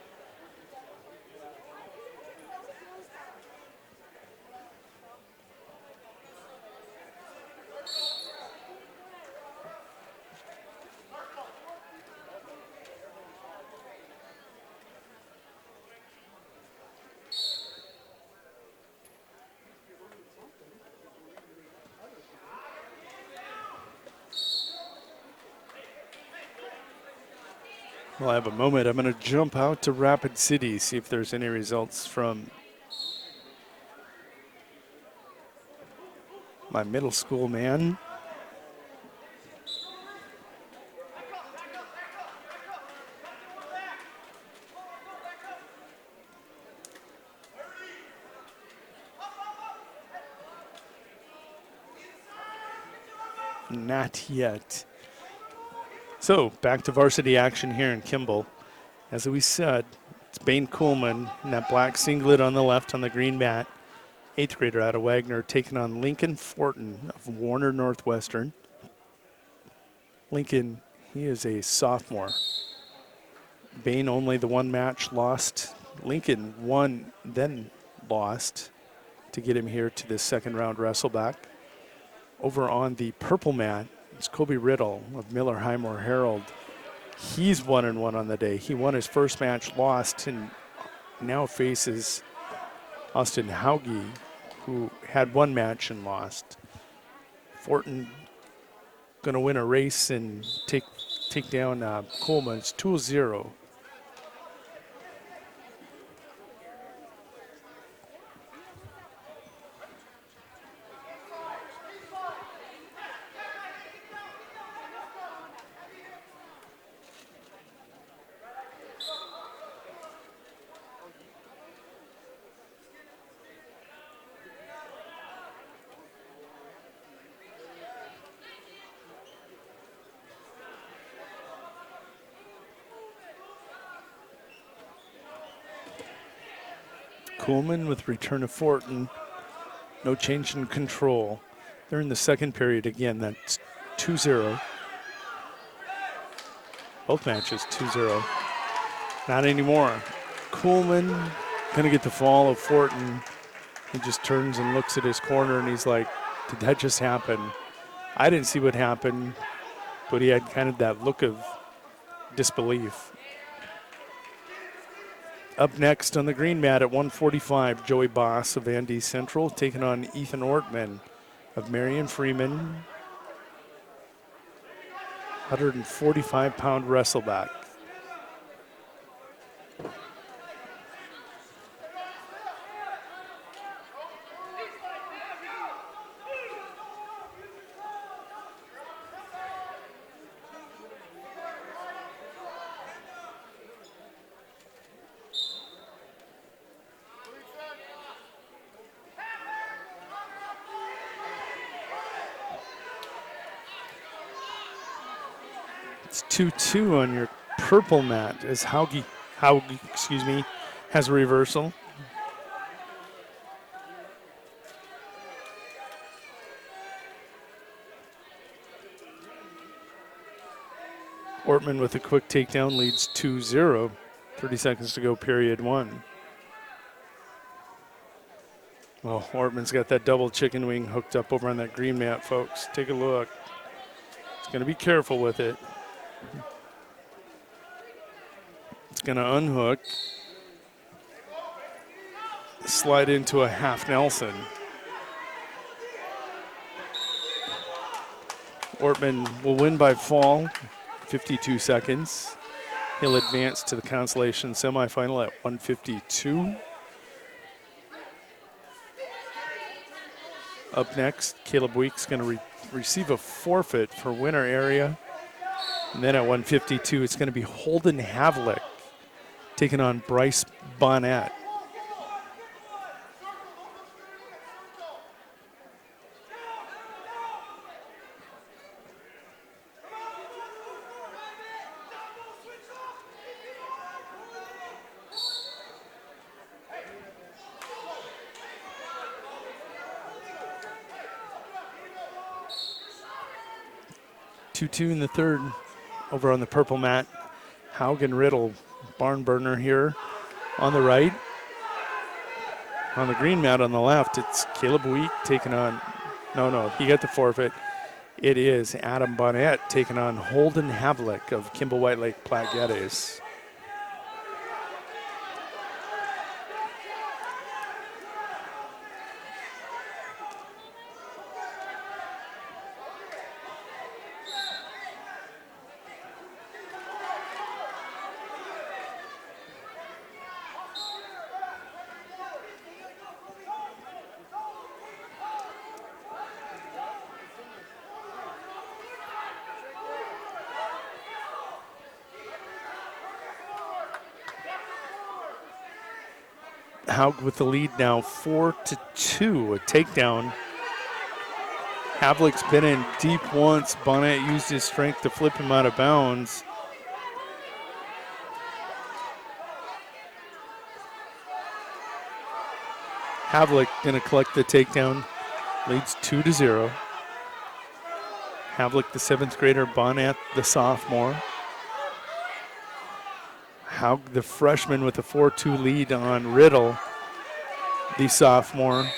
Well, I have a moment. I'm going to jump out to Rapid City, see if there's any results from my middle school man. Not yet. So back to varsity action here in Kimball. As we said, it's Bane Coleman in that black singlet on the left on the green mat. 8th grader out of Wagner taking on Lincoln Fortin of Warner Northwestern. Lincoln, he is a sophomore. Bane only the one match lost. Lincoln won, then lost to get him here to the second round wrestleback. Over on the purple mat, it's Colby Riddle of Millerheimer Herald. He's 1-1 on the day. He won his first match, lost, and now faces Austin Hauge, who had one match and lost. Fortin going to win a race and take down Coleman. It's 2-0. Coleman with return of Fortin. No change in control. They're in the second period again. That's 2-0. Both matches 2-0. Not anymore. Coleman gonna get the fall of Fortin. He just turns and looks at his corner and he's like, did that just happen? I didn't see what happened, but he had kind of that look of disbelief. Up next on the green mat at 145, Joey Boss of Andy Central taking on Ethan Ortman of Marion Freeman. 145-pound wrestleback. It's 2-2 on your purple mat as Hauge, has a reversal. Ortman with a quick takedown leads 2-0. 30 seconds to go, period one. Oh, Ortman's got that double chicken wing hooked up over on that green mat, folks. Take a look. He's going to be careful with it. It's going to unhook. slide into a half Nelson. Ortman will win by fall, 52 seconds. He'll advance to the Consolation semifinal at 152. Up next, Caleb Week's going to receive a forfeit for winner area. And then at 152, it's going to be Holden Havlick taking on Bryce Bonnet. Two in the third over on the purple mat. Haugen Riddle, barn burner here on the right. On the green mat on the left, it's Caleb Week taking on, no, he got the forfeit. It is Adam Bonnet taking on Holden Havlick of Kimball White Lake Platte Geddes. Haug with the lead now, 4-2, a takedown. Havlick's been in deep once. Bonnet used his strength to flip him out of bounds. Havlick gonna collect the takedown, leads 2-0. Havlick, the 7th grader, Bonnet, the sophomore. Haug, the freshman, with a 4-2 lead on Riddle, the sophomore.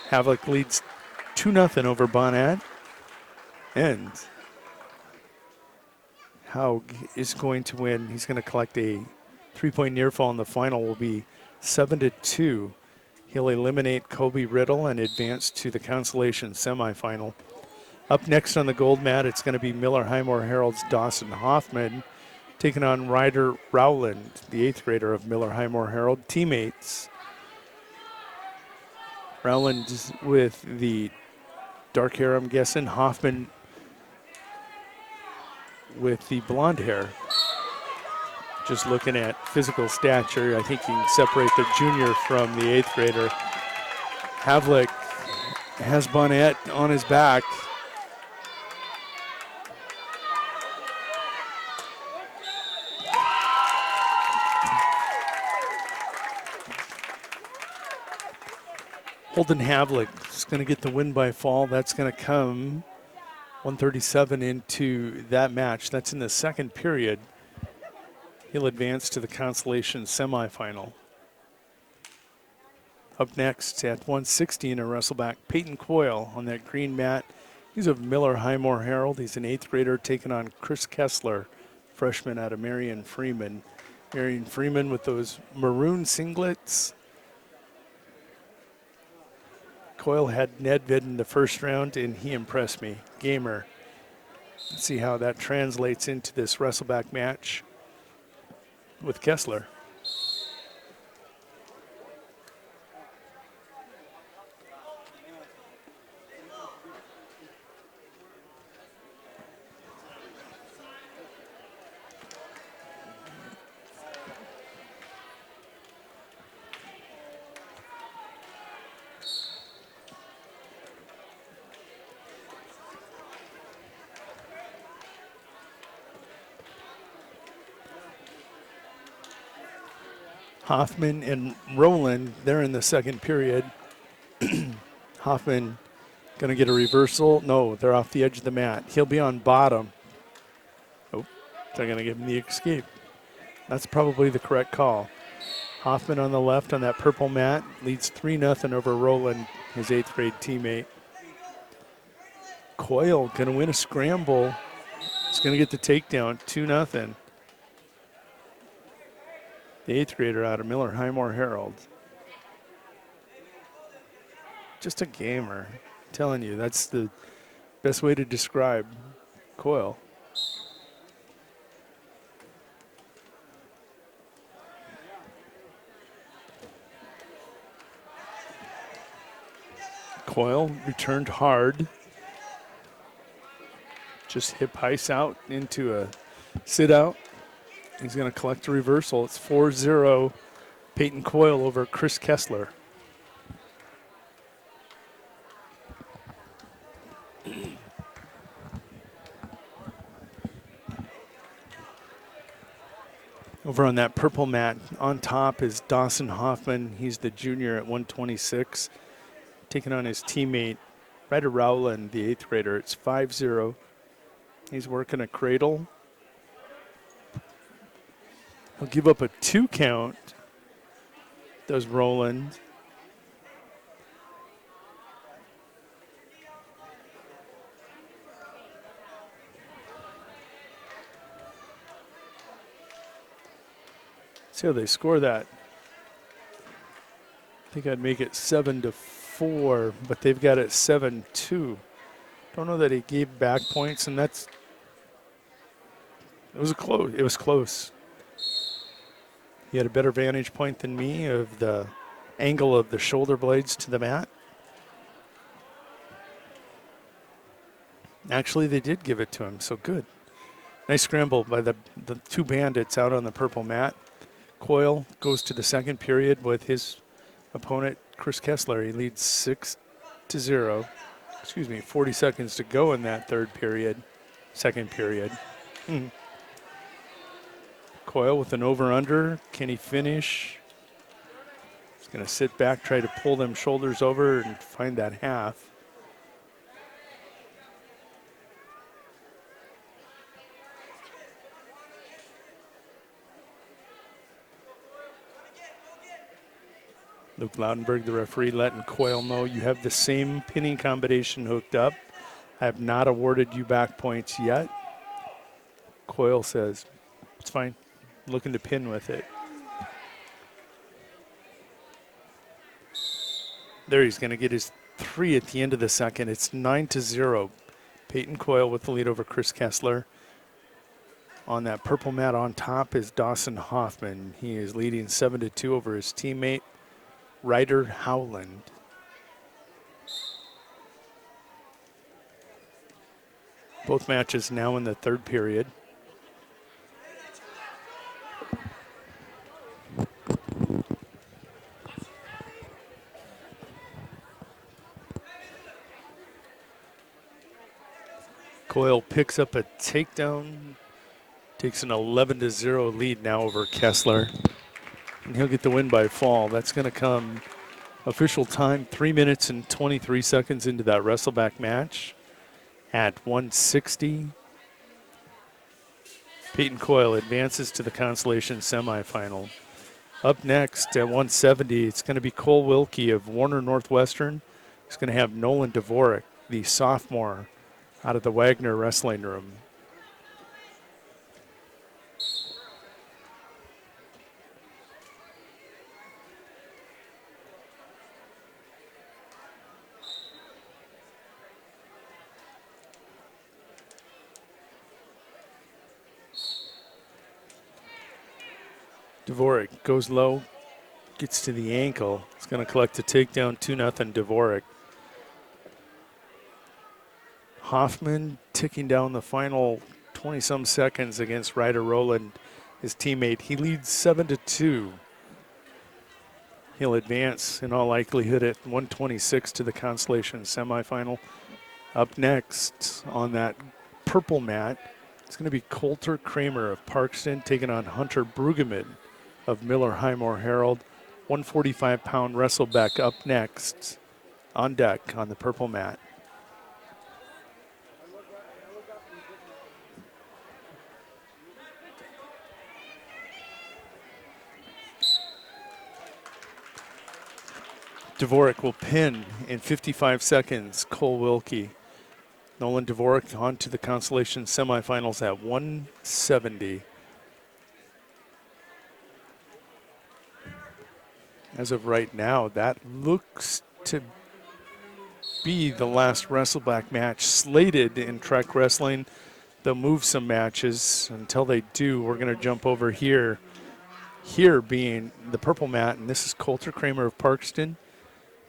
Havlick leads 2-0 over Bonnet. And Haug is going to win. He's going to collect a 3-point near fall in the final, will be 7-2. He'll eliminate Kobe Riddle and advance to the Consolation semifinal. Up next on the gold mat, it's going to be Miller Highmore Herald's Dawson Hoffman taking on Ryder Rowland, the 8th grader of Miller Highmore Herald. Teammates. Rowland with the dark hair, I'm guessing. Hoffman with the blonde hair. Just looking at physical stature, I think you can separate the junior from the 8th grader. Havlick has Bonnet on his back. Holden Havlick is going to get the win by fall. That's going to come 137 into that match. That's in the second period. He'll advance to the Consolation semifinal. Up next at 160 in a Wrestleback, Peyton Coyle on that green mat. He's of Miller Highmore Herald. He's an 8th grader taking on Chris Kessler, freshman out of Marion Freeman. Marion Freeman with those maroon singlets. Coyle had Nedved in the first round, and he impressed me. Gamer. Let's see how that translates into this Wrestleback match with Kessler. Hoffman and Rowland, they're in the second period. Hoffman going to get a reversal. No, they're off the edge of the mat. He'll be on bottom. Oh, they're going to give him the escape. That's probably the correct call. Hoffman on the left on that purple mat leads 3-0 over Rowland, his 8th grade teammate. Coyle going to win a scramble. He's going to get the takedown, 2-0. the 8th grader out of Miller Highmore Herald. Just a gamer. I'm telling you, that's the best way to describe Coyle. Coyle returned hard. Just hip ice out into a sit out. He's going to collect a reversal. It's 4-0 Peyton Coyle over Chris Kessler. Over on that purple mat, on top is Dawson Hoffman. He's the junior at 126, taking on his teammate, Ryder Rowland, the 8th grader. It's 5-0. He's working a cradle. He'll give up a 2 count, does Rowland. See how they score that. I think I'd make it 7-4, but they've got it 7-2. Don't know that he gave back points, and it was close. It was close. He had a better vantage point than me of the angle of the shoulder blades to the mat. Actually, they did give it to him, so good. Nice scramble by the 2 bandits out on the purple mat. Coyle goes to the second period with his opponent, Chris Kessler. He leads 6-0. 40 seconds to go in that second period. Coyle with an over-under. Can he finish? He's going to sit back, try to pull them shoulders over and find that half. Luke Laudenberg, the referee, letting Coyle know you have the same pinning combination hooked up. I have not awarded you back points yet. Coyle says, it's fine. Looking to pin with it. There, he's going to get his 3 at the end of the second. It's 9-0. Peyton Coyle with the lead over Chris Kessler. On that purple mat on top is Dawson Hoffman. He is leading 7-2 over his teammate, Ryder Howland. Both matches now in the third period. Coyle picks up a takedown, takes an 11-0 lead now over Kessler. And he'll get the win by fall. That's going to come official time 3 minutes and 23 seconds into that Wrestleback match at 160. Peyton Coyle advances to the Consolation semifinal. Up next at 170, it's going to be Cole Wilkie of Warner Northwestern. He's going to have Nolan Dvorak, the sophomore, out of the Wagner Wrestling Room. Dvorak goes low, gets to the ankle. He's going to collect a takedown, 2-0 Dvorak. Hoffman ticking down the final 20-some seconds against Ryder Rowland, his teammate. He leads 7-2. He'll advance in all likelihood at 126 to the Consolation semifinal. Up next on that purple mat, it's going to be Coulter Kramer of Parkston taking on Hunter Brueggemann of Miller Highmore Herald. 145-pound Wrestleback up next on deck on the purple mat. Dvorak will pin in 55 seconds Cole Wilkie. Nolan Dvorak on to the Consolation semifinals at 170. As of right now, that looks to be the last Wrestleback match slated in Trek Wrestling. They'll move some matches. Until they do, we're going to jump over here. Here being the purple mat, and this is Coulter Kramer of Parkston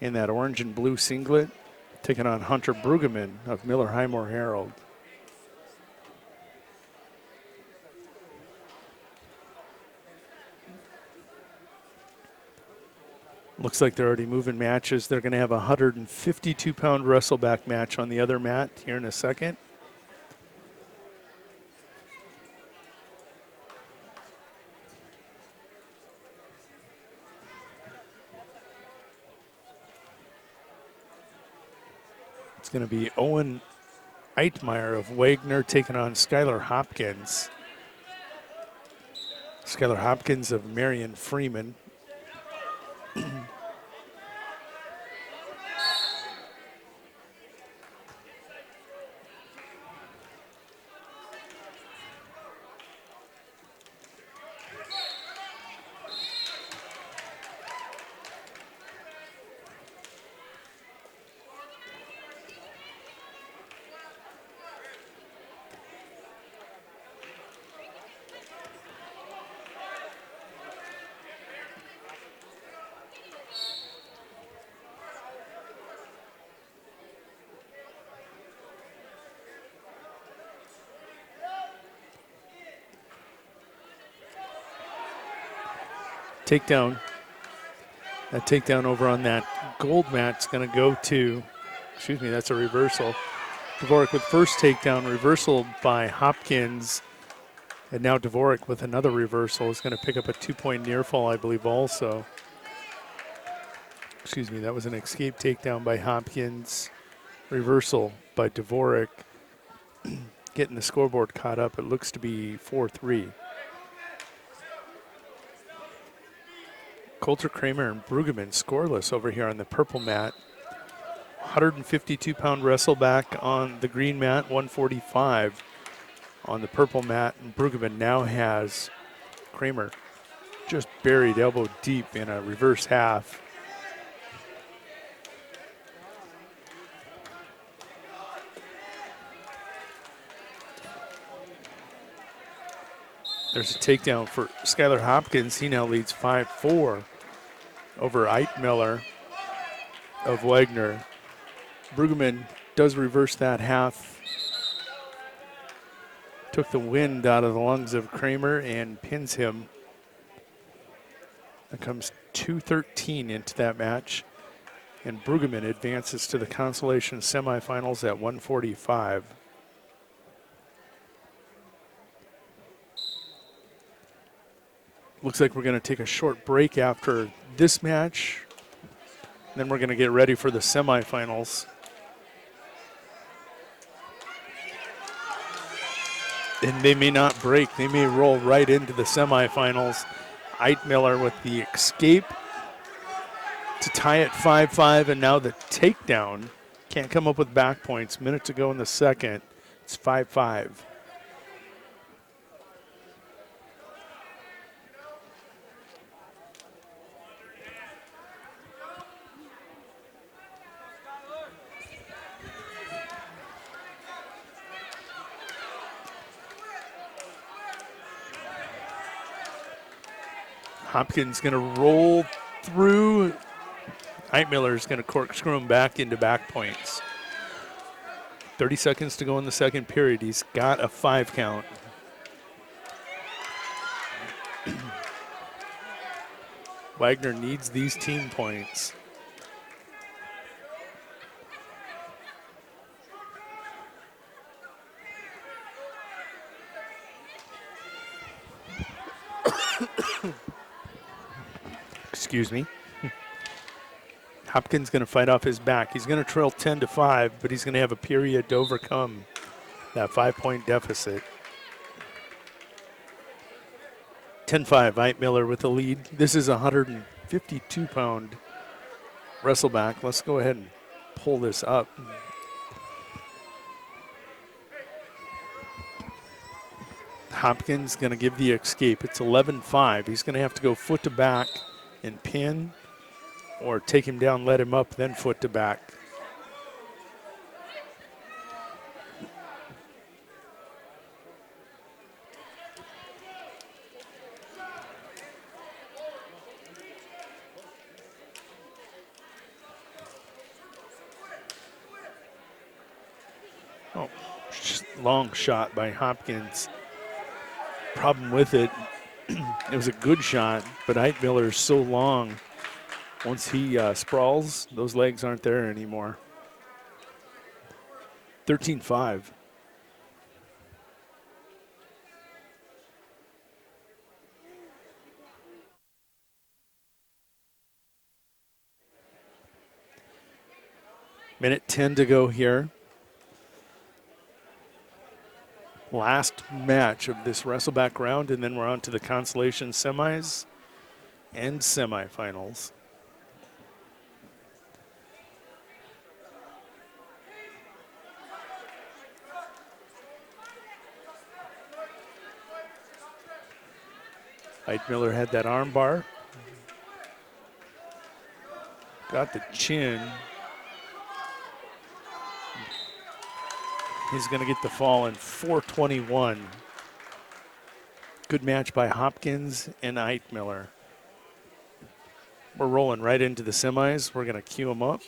in that orange and blue singlet, taking on Hunter Brueggemann of Miller Highmore Herald. Looks like they're already moving matches. They're going to have a 152-pound Wrestleback match on the other mat here in a second. It's going to be Owen Eitmeyer of Wagner taking on Skylar Hopkins. Skylar Hopkins of Marion Freeman. Takedown. That takedown over on that gold mat's going to go to, excuse me, that's a reversal. Dvorak with first takedown, reversal by Hopkins. And now Dvorak with another reversal is going to pick up a 2-point near fall, I believe, also. Excuse me, that was an escape takedown by Hopkins. Reversal by Dvorak. Getting the scoreboard caught up. It looks to be 4-3. Coulter Kramer and Brueggemann scoreless over here on the purple mat. 152-pound Wrestleback on the green mat, 145 on the purple mat. And Brueggemann now has Kramer just buried elbow deep in a reverse half. There's a takedown for Skylar Hopkins. He now leads 5-4 over Eitmiller of Wagner. Brueggemann does reverse that half. Took the wind out of the lungs of Kramer and pins him. That comes 2-13 into that match. And Brueggemann advances to the Consolation semifinals at 145. Looks like we're going to take a short break after this match. Then we're going to get ready for the semifinals. And they may not break. They may roll right into the semifinals. Eitmiller with the escape to tie it 5-5, and now the takedown. Can't come up with back points. Minute to go in the second. It's 5-5. Hopkins going to roll through. Eitmiller is going to corkscrew him back into back points. 30 seconds to go in the second period. He's got a 5 count. Wagner needs these team points. Excuse me. Hopkins going to fight off his back. He's going to trail 10-5, but he's going to have a period to overcome that 5-point deficit. 10-5, Eitmiller with the lead. This is a 152-pound Wrestleback. Let's go ahead and pull this up. Hopkins going to give the escape. It's 11-5. He's going to have to go foot to back and pin or take him down, let him up, then foot to back. Oh, long shot by Hopkins. Problem with it, it was a good shot, but Eitmiller is so long. Once he sprawls, those legs aren't there anymore. 13-5. Minute 10 to go here. Last match of this Wrestleback round, and then we're on to the Consolation semis and semifinals. Eitmiller had that arm bar. Got the chin. He's going to get the fall in 4:21. Good match by Hopkins and Eitmiller. We're rolling right into the semis. We're going to cue them up.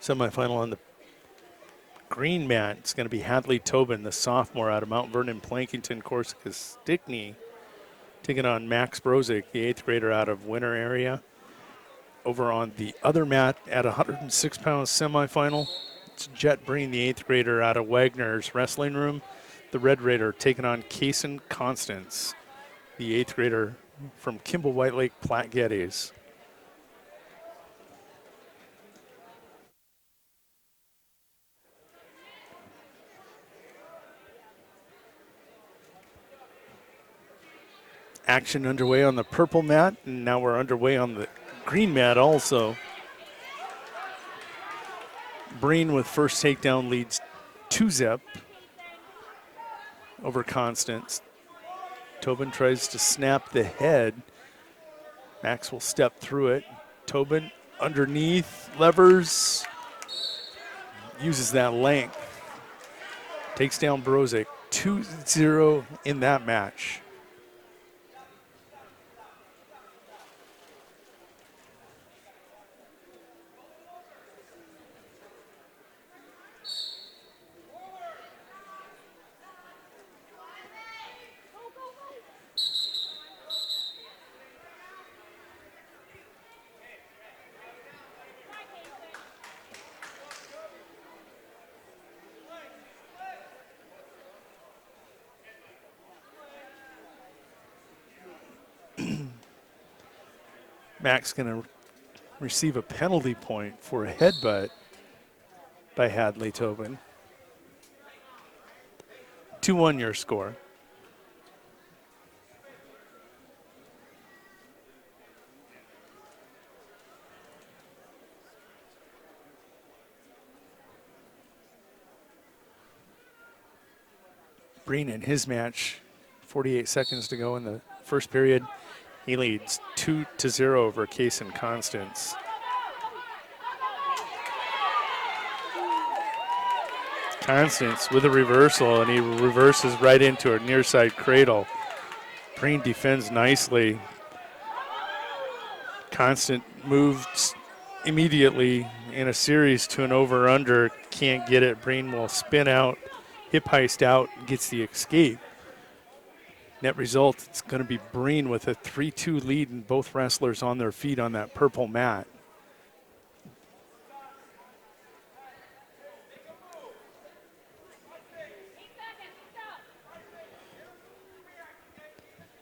Semifinal on the green mat. It's going to be Hadley Tobin, the sophomore out of Mount Vernon, Plankington, Corsica, Stickney, taking on Max Brozick, the 8th grader out of Winter area. Over on the other mat at 106-pound semifinal, it's Jet Breen, the 8th grader out of Wagner's Wrestling Room. The Red Raider taking on Kaysen Constance, the 8th grader from Kimball White Lake Platte Geddes. Action underway on the purple mat, and now we're underway on the green mat also. Breen with first takedown leads 2-zip over Constance. Tobin tries to snap the head. Max will step through it. Tobin underneath, levers, uses that length. Takes down Brozick, 2-0 in that match. Max going to receive a penalty point for a headbutt by Hadley Tobin. 2-1 your score. Breen in his match, 48 seconds to go in the first period. He leads 2-0 over Kaysen Constance. Constance with a reversal, and he reverses right into a near side cradle. Breen defends nicely. Constant moves immediately in a series to an over-under. Can't get it. Breen will spin out, hip heist out, gets the escape. Net result, it's going to be Breen with a 3-2 lead and both wrestlers on their feet on that purple mat.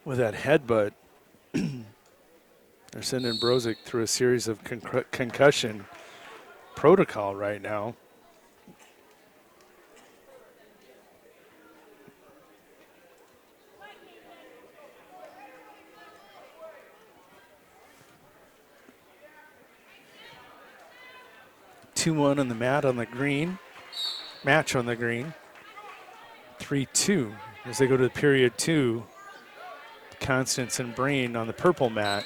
With that headbutt, they're sending Brozick through a series of concussion protocol right now. Two-one on the mat on the green. Match on the green. 3-2 as they go to the period 2. Constance and Breen on the purple mat.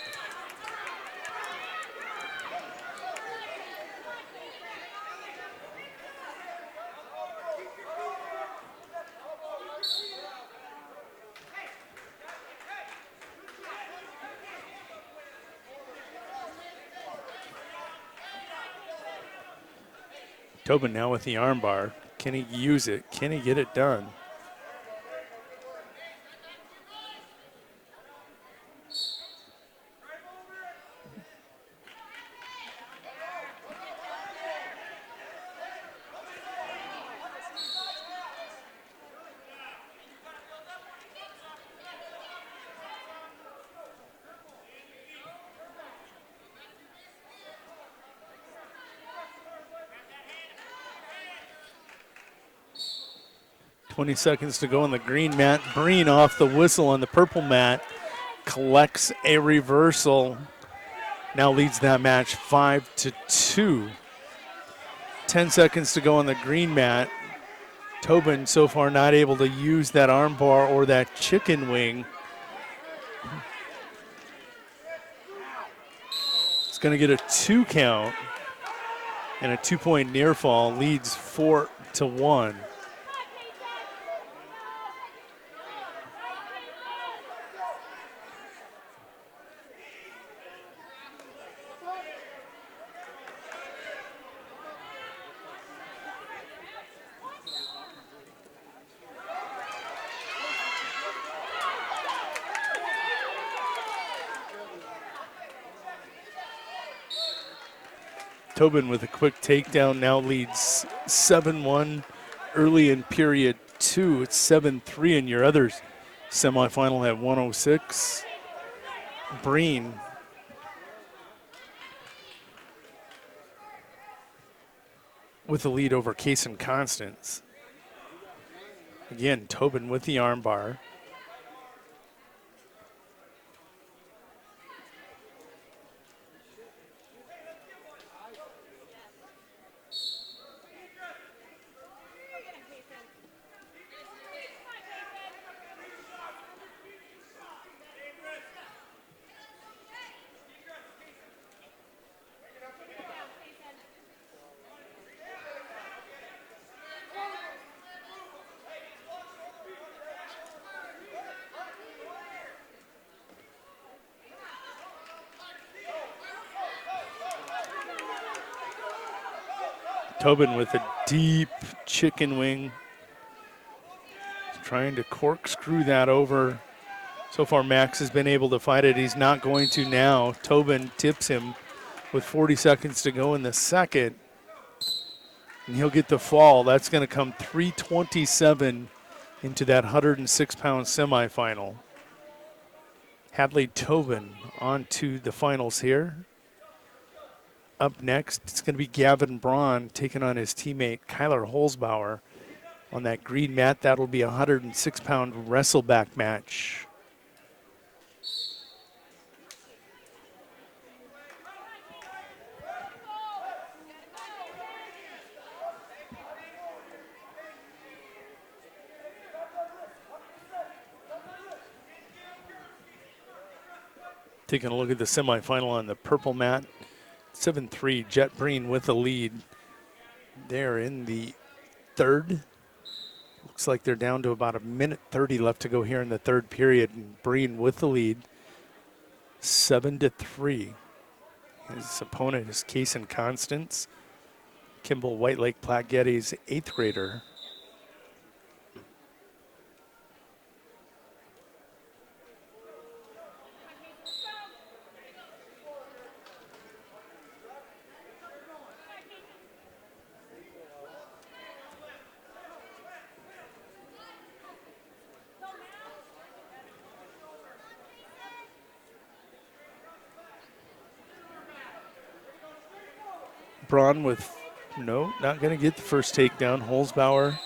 Tobin now with the armbar. Can he use it? Can he get it done? Seconds to go on the green mat. Breen off the whistle on the purple mat. Collects a reversal. Now leads that match 5-2. 10 seconds to go on the green mat. Tobin so far not able to use that armbar or that chicken wing. It's going to get a 2 count and a 2-point near fall. Leads 4-1. Tobin with a quick takedown now leads 7-1 early in period 2. It's 7-3 in your other semifinal at 106. Breen with the lead over Case and Constance. Again, Tobin with the armbar. Tobin with a deep chicken wing. He's trying to corkscrew that over. So far, Max has been able to fight it. He's not going to now. Tobin tips him with 40 seconds to go in the second. And he'll get the fall. That's going to come 3:27 into that 106-pound semifinal. Hadley Tobin on to the finals here. Up next, it's going to be Gavin Braun taking on his teammate Kyler Holzbauer on that green mat. That'll be a 106-pound Wrestleback match. Taking a look at the semifinal on the purple mat. 7-3, Jet Breen with the lead. They're in the third. Looks like they're down to about 1:30 left to go here in the third period. And Breen with the lead, 7-3. His opponent is Case and Constance, Kimball White Lake Platte Geddes, 8th grader. Braun with, no, not going to get the first takedown. Holzbauer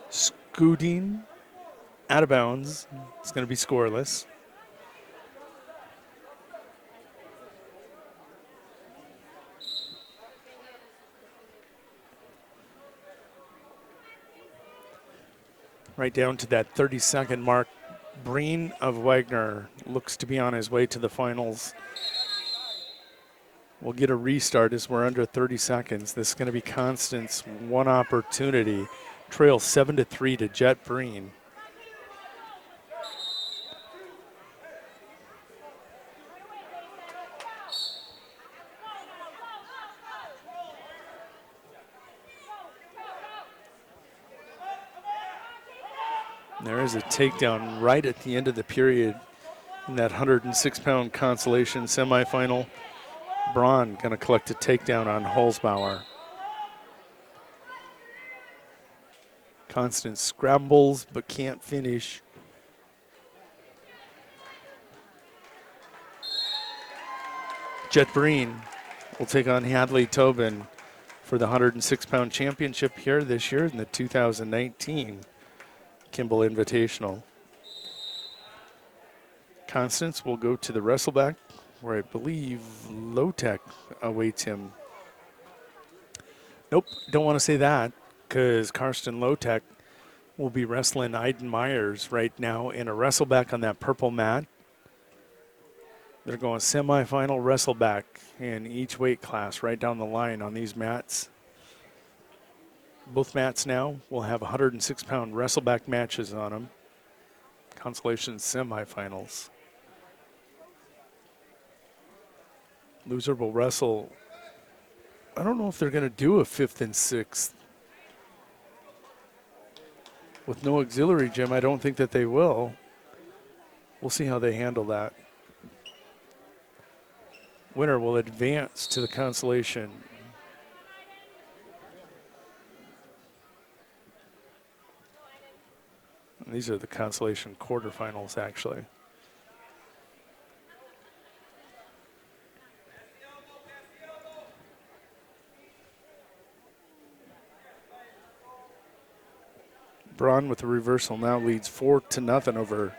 scooting out of bounds. It's going to be scoreless. right down to that 30-second mark. Breen of Wagner looks to be on his way to the finals. We'll get a restart as we're under 30 seconds. This is going to be Constance one opportunity. Trail 7-3 to Jet Breen. There is a takedown right at the end of the period in that 106-pound Consolation semifinal. Braun going to collect a takedown on Holzbauer. Constance scrambles but can't finish. Jet Breen will take on Hadley Tobin for the 106-pound championship here this year in the 2019 Kimball Invitational. Constance will go to the Wrestleback, where I believe Lotek awaits him. Nope, don't want to say that, because Karsten Lotek will be wrestling Iden Myers right now in a Wrestleback on that purple mat. They're going semifinal Wrestleback in each weight class right down the line on these mats. Both mats now will have 106-pound Wrestleback matches on them. Consolation semifinals. Loser will wrestle. I don't know if they're going to do a 5th and 6th. With no auxiliary gym, I don't think that they will. We'll see how they handle that. Winner will advance to the Consolation. And these are the Consolation quarterfinals, actually. Braun with the reversal now leads 4-0 over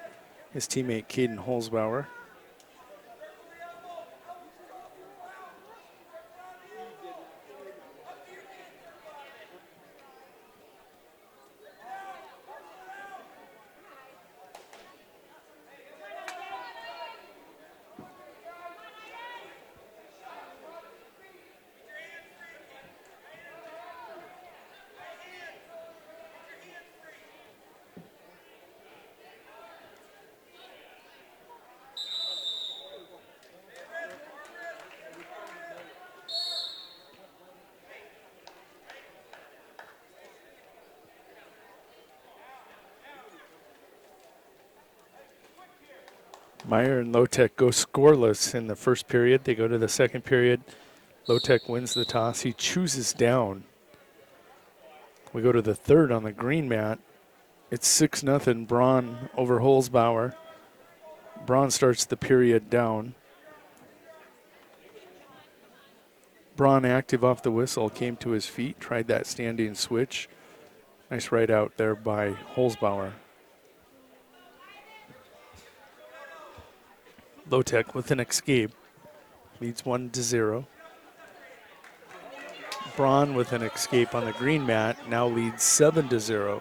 his teammate Caden Holzbauer. Meyer and Lotek go scoreless in the first period. They go to the second period. Lotek wins the toss. He chooses down. We go to the third on the green mat. It's 6-0 Braun over Holzbauer. Braun starts the period down. Braun active off the whistle, came to his feet, tried that standing switch. Nice right out there by Holzbauer. Lotek with an escape, leads 1-0. Braun with an escape on the green mat, now leads 7-0.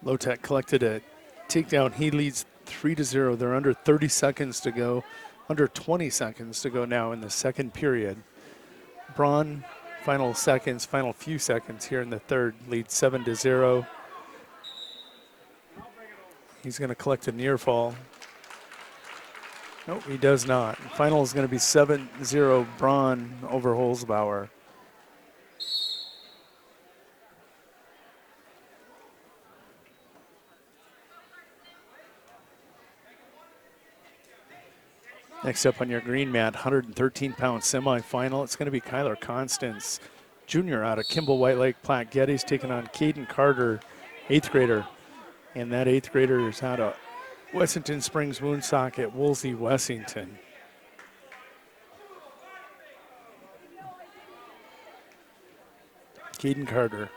Lotek collected a takedown. He leads 3-0. They're under 30 seconds to go. Under 20 seconds to go now in the second period. Braun, final few seconds here in the third, leads 7-0. He's going to collect a near fall. Nope, he does not. Final is going to be 7-0 Braun over Holzbauer. Next up on your green mat, 113-pound semifinal. It's going to be Kyler Constance Jr. out of Kimball White Lake Platte Geddes taking on Caden Carter, 8th grader. And that 8th grader is out of Wessington Springs Woonsocket, Woolsey, Wessington. Caden Carter.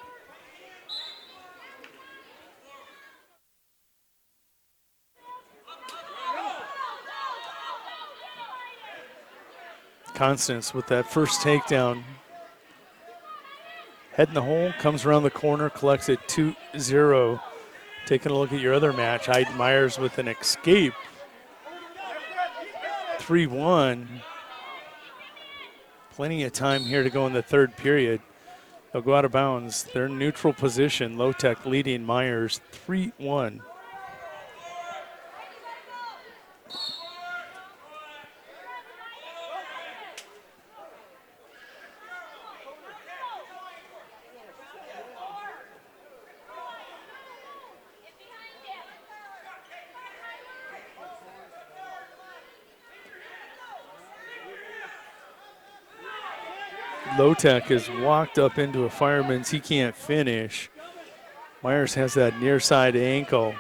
Constance with that first takedown. Head in the hole, comes around the corner, collects it 2-0. Taking a look at your other match, Hayden Myers with an escape. 3-1. Plenty of time here to go in the third period. They'll go out of bounds. They're in neutral position. Low-Tech leading Myers 3-1. Low-Tech has walked up into a fireman's. He can't finish. Myers has that near side ankle.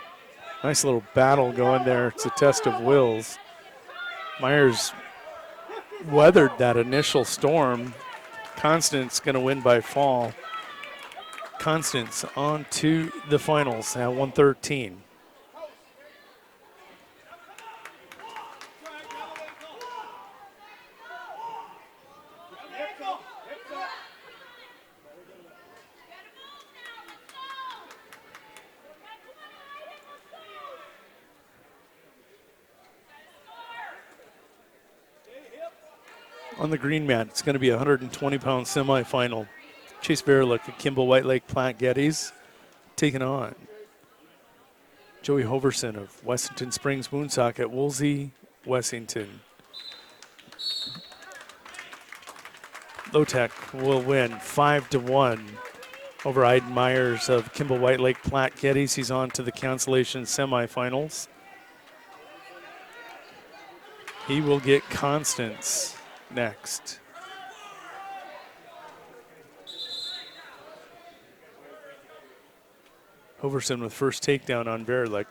Nice little battle going there. It's a test of wills. Myers weathered that initial storm. Constance going to win by fall. Constance on to the finals at 113. On the green mat, it's going to be a 120-pound semifinal. Chase Verlick at Kimball White Lake Platte Geddes taking on Joey Hoverson of Wessington Springs Woonsocket, Woolsey, Wessington. Low-Tech will win 5-1 over Hayden Myers of Kimball White Lake Platte Geddes. He's on to the Consolation semifinals. He will get Constance next. Hoverson with first takedown on Verlick.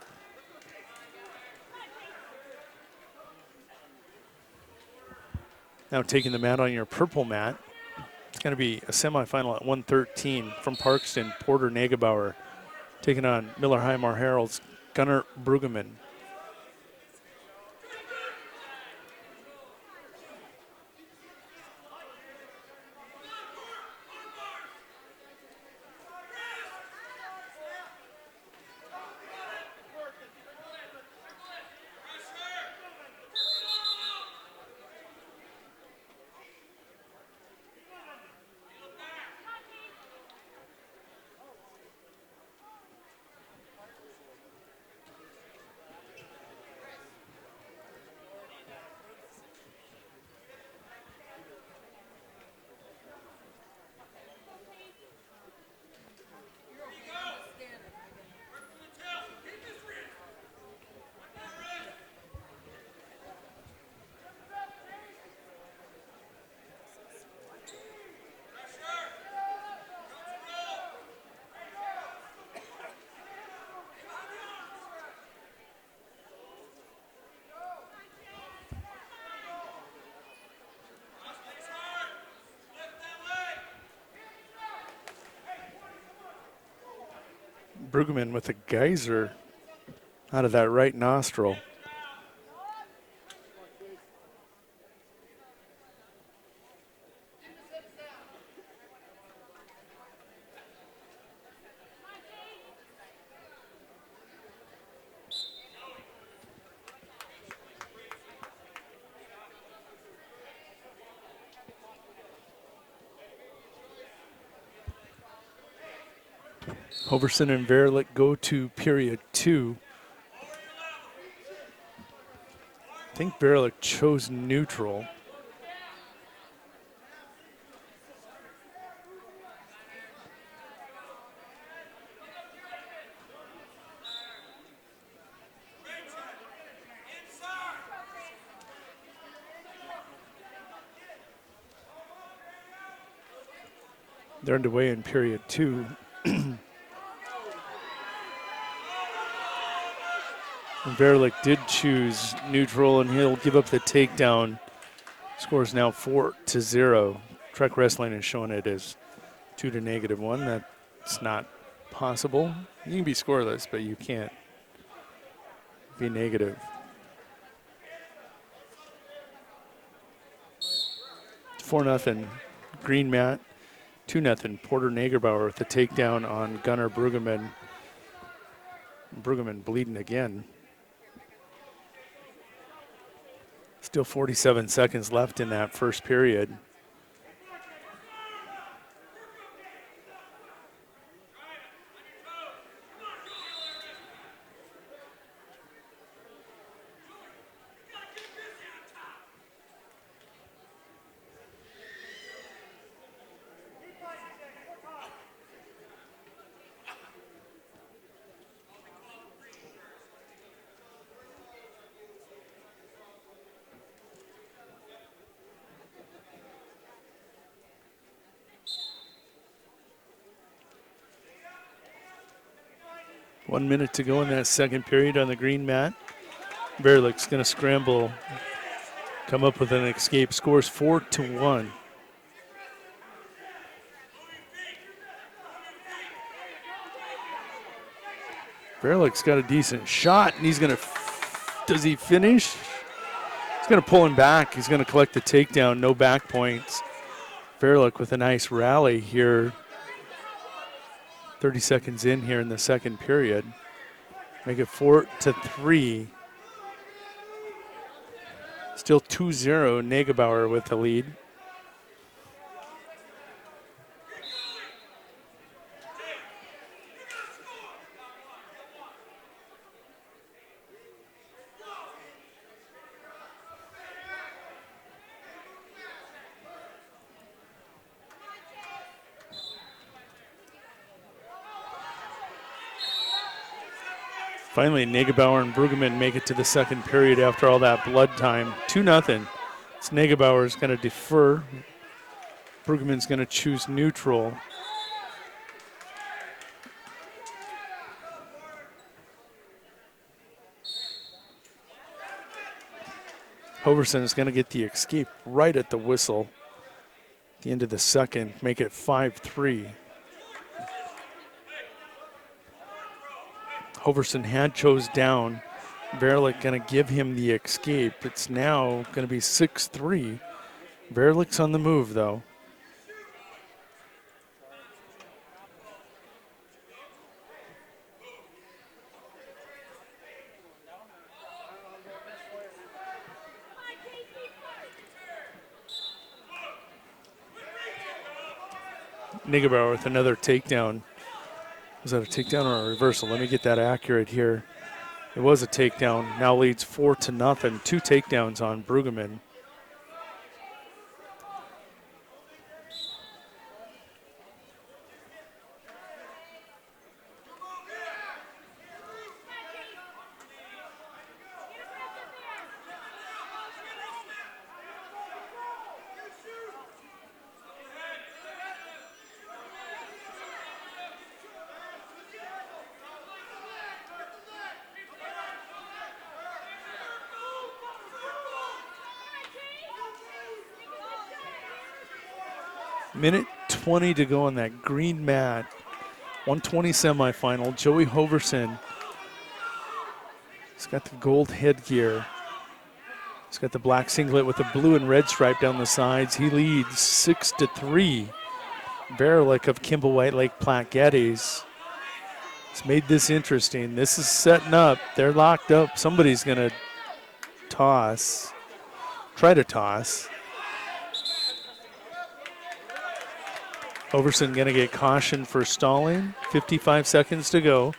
Now taking the mat on your purple mat. It's going to be a semifinal at 113 from Parkston, Porter Nagebauer taking on Miller Highmore Herald's Gunnar Brueggemann. Brueggemann with a geyser out of that right nostril. Hoverson and Verlick go to period 2. I think Verlick chose neutral. They're underway in period 2. And Verlick did choose neutral, and he'll give up the takedown. Score is now 4-0. Trek Wrestling is showing it as 2-1. That's not possible. You can be scoreless, but you can't be negative. 4-0. Green mat. 2-0. Porter Nagerbauer with the takedown on Gunnar Brueggemann. Brueggemann bleeding again. Still 47 seconds left in that first period. One minute to go in that second period on the green mat. Verlick's going to scramble, come up with an escape. Scores 4-1. Verlick's got a decent shot, and he's going to, does he finish? He's going to pull him back. He's going to collect the takedown, no back points. Verlick with a nice rally here. 30 seconds in here in the second period. Make it 4-3. Still 2-0, Nagerbauer with the lead. Finally, Nagerbauer and Brueggemann make it to the second period after all that blood time. 2-0. So Nagerbauer's going to defer. Brueggemann's going to choose neutral. Hoverson is going to get the escape right at the whistle. At the end of the second, make it 5-3. Hoverson had chose down. Verlick going to give him the escape. It's now going to be 6-3. Verlick's on the move, though. Nagerbauer with another takedown. Was that a takedown or a reversal? Let me get that accurate here. It was a takedown. Now leads 4-0. 2 takedowns on Brueggemann. Minute 20 to go on that green mat. 120 semifinal. Joey Hoverson. He's got the gold headgear. He's got the black singlet with the blue and red stripe down the sides. He leads 6-3. Verlick of Kimball White Lake Platte Geddes. It's made this interesting. This is setting up. They're locked up. Somebody's going to toss. Try to toss. Hoverson going to get cautioned for stalling. 55 seconds to go.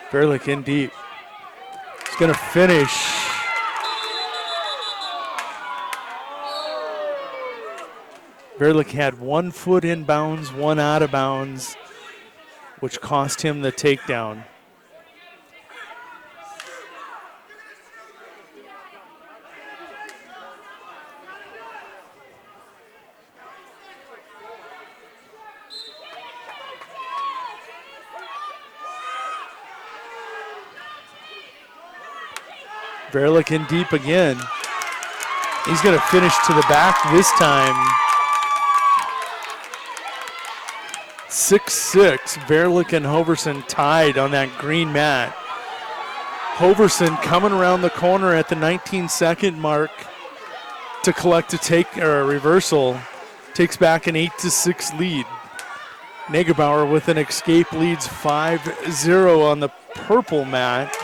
Verlick in deep. He's going to finish. Verlick had 1 foot in bounds, 1 out of bounds, which cost him the takedown. Verlick in deep again. He's going to finish to the back this time. 6-6. Verlick and Hoverson tied on that green mat. Hoverson coming around the corner at the 19-second mark to collect a reversal. Takes back an 8-6 lead. Negebauer with an escape leads 5-0 on the purple mat.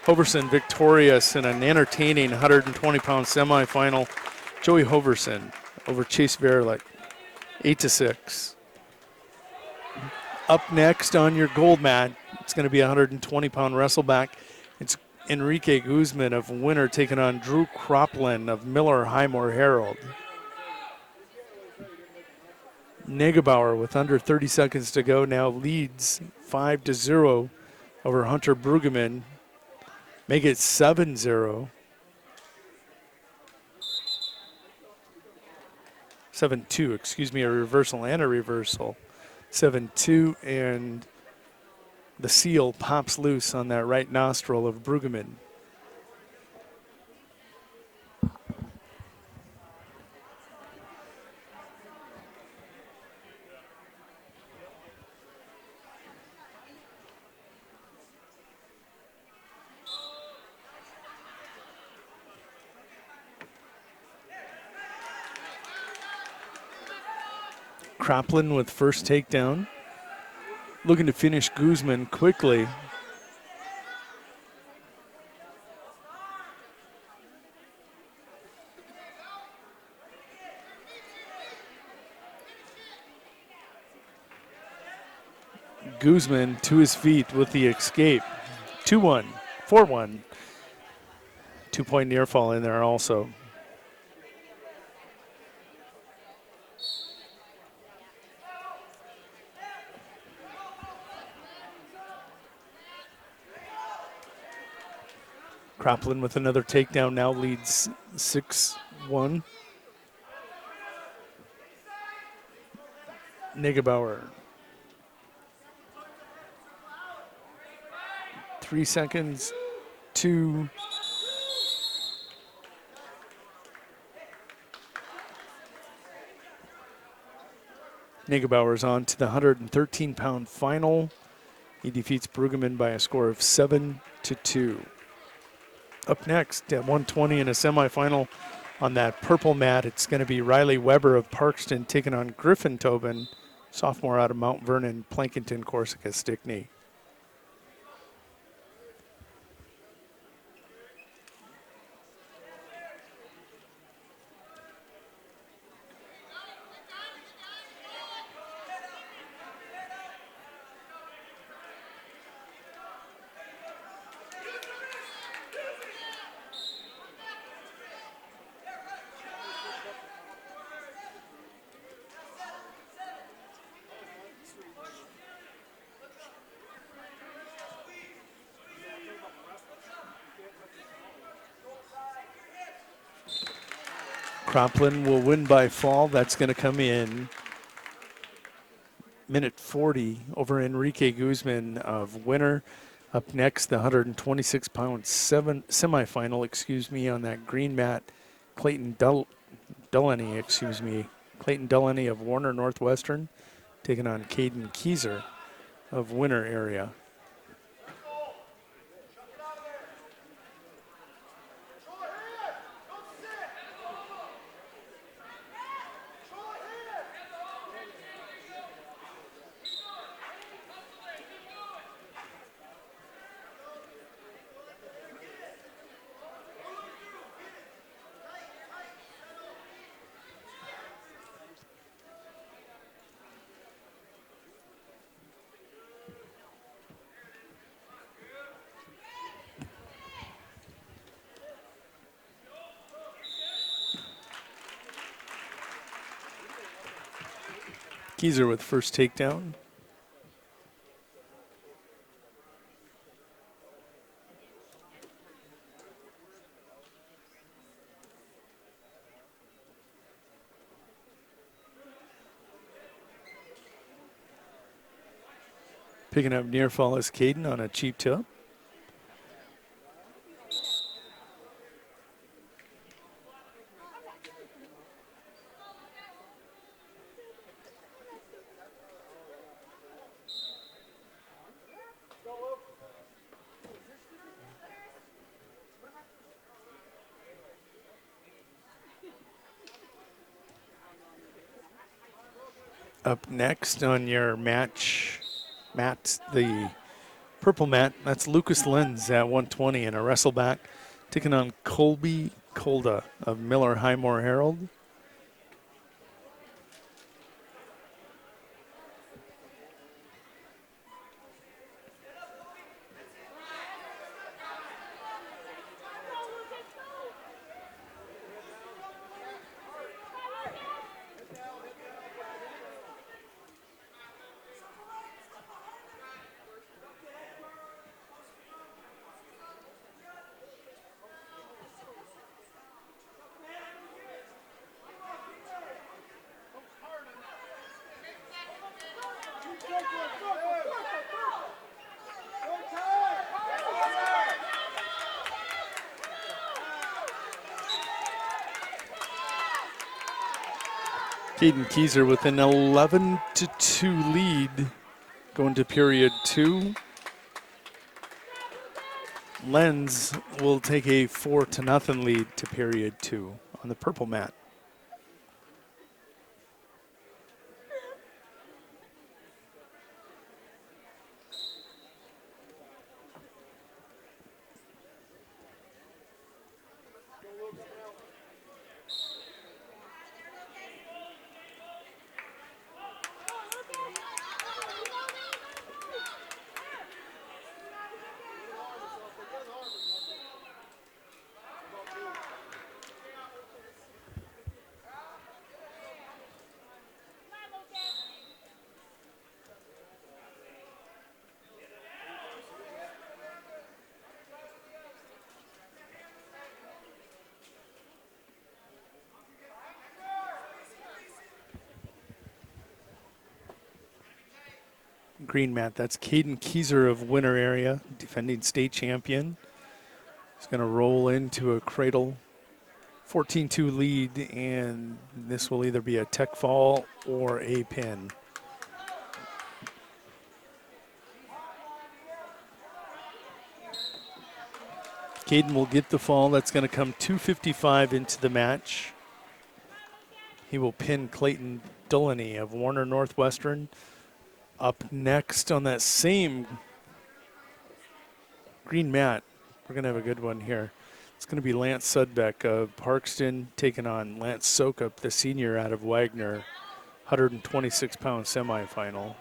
Hoverson victorious in an entertaining 120-pound semifinal. Joey Hoverson over Chase Verlick, 8-6. Up next on your gold mat, it's going to be a 120-pound wrestleback. It's Enrique Guzman of Winter taking on Drew Croplin of Miller Highmore Herald. Negebauer with under 30 seconds to go now leads 5-0 over Hunter Brueggemann. Make it 7-0. 7-2, excuse me, a reversal and a reversal. 7-2, and the seal pops loose on that right nostril of Brueggemann. Croplin with first takedown. Looking to finish Guzman quickly. Guzman to his feet with the escape. 2-1, 4-1. 2-point near fall in there also. Croplin with another takedown now leads 6-1. Negebauer. 3 seconds, 2. Negebauer's on to the 113-pound final. He defeats Brueggemann by a score of 7-2. Up next at 120 in a semifinal on that purple mat, it's going to be Riley Weber of Parkston taking on Griffin Tobin, sophomore out of Mount Vernon, Plankinton, Corsica, Stickney. Croplin will win by fall. That's going to come in minute 40 over Enrique Guzman of Winter. Up next, the 126-pound semifinal, on that green mat, Clayton Delaney, Clayton Delaney of Warner Northwestern, taking on Caden Keyser of Winter area. Keyser with first takedown. Picking up near fall is Caden on a cheap tip. Up next on your match, the purple mat, that's Lucas Lenz at 120 and a wrestleback, taking on Colby Kolda of Miller Highmore Herald. Caden Keyser with an 11-2 lead going to period 2. Lenz will take a 4-0 lead to period 2 on the purple mat. Green mat, that's Caden Keyser of Winter Area, defending state champion. He's going to roll into a cradle 14-2 lead, and this will either be a tech fall or a pin. Caden will get the fall. That's going to come 2:55 into the match. He will pin Clayton Dulaney of Warner Northwestern. Up next on that same green mat, we're going to have a good one here. It's going to be Lance Sudbeck of Parkston taking on Lance Sokup, the senior out of Wagner, 126-pound semifinal.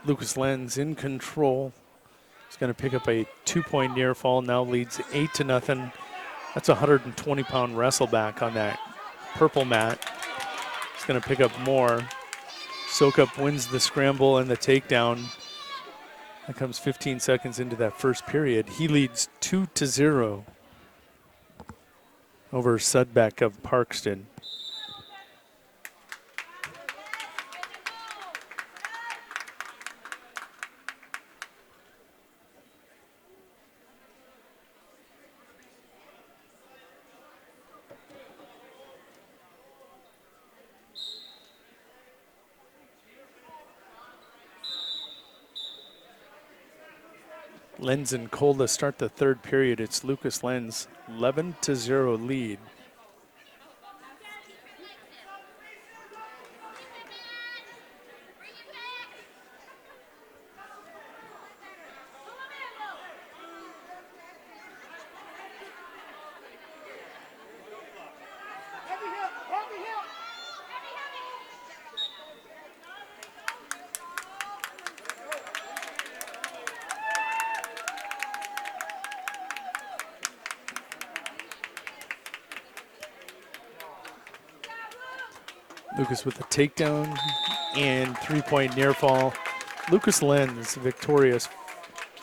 Lucas Lenz in control. He's going to pick up a 2-point near fall, now leads 8-0. That's a 120-pound wrestleback on that purple mat. He's going to pick up more. Sokup wins the scramble and the takedown. That comes 15 seconds into that first period. He leads 2-0 over Sudbeck of Parkston. Lenz and Kolda start the third period. It's Lucas Lenz, 11-0 lead. Lucas with a takedown and 3-point near fall. Lucas Lenz victorious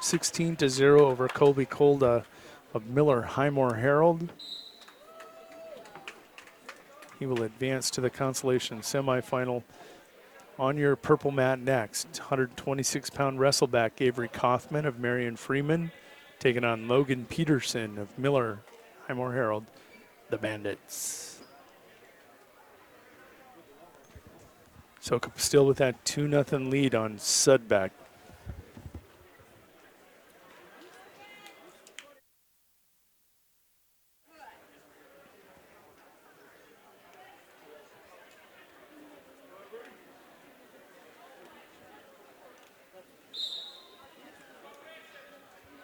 16-0 over Colby Kolda of Miller Highmore Herald. He will advance to the Consolation semifinal. On your purple mat next, 126-pound Wrestleback Avery Kaufman of Marion Freeman, taking on Logan Peterson of Miller Highmore Herald, the Bandits. So still with that 2-0 lead on Sudbeck.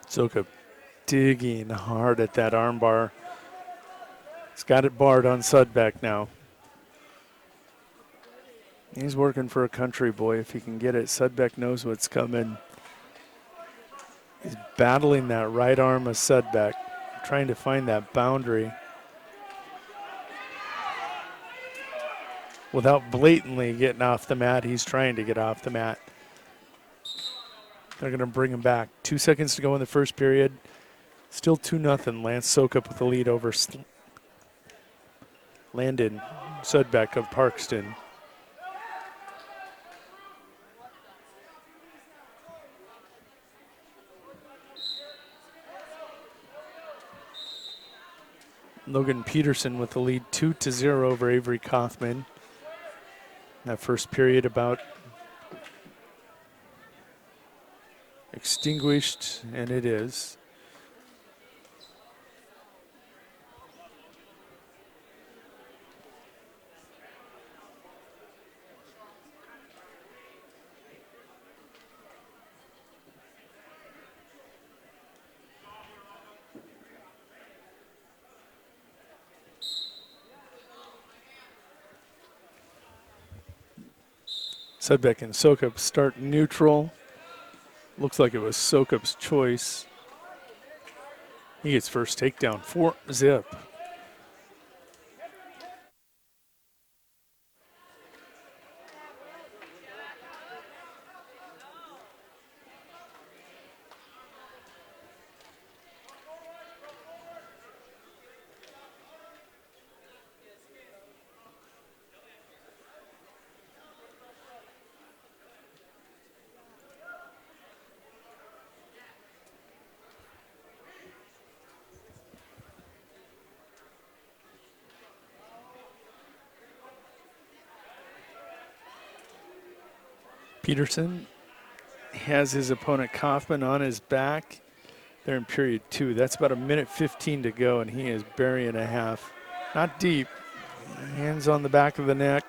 Soka digging hard at that armbar. He's got it barred on Sudbeck now. He's working for a country boy if he can get it. Sudbeck knows what's coming. He's battling that right arm of Sudbeck, trying to find that boundary without blatantly getting off the mat. He's trying to get off the mat. They're going to bring him back. 2 seconds to go in the first period. Still 2-0. Lance Sokup with the lead over Landon Sudbeck of Parkston. Logan Peterson with the lead 2-0 over Avery Kaufman. That first period about extinguished, and it is. Sudbeck and Sokup start neutral. Looks like it was Sokup's choice. He gets first takedown, 4-0. Peterson has his opponent Kaufman on his back. They're in period 2. That's about 1:15 to go, and he is burying a half. Not deep. Hands on the back of the neck.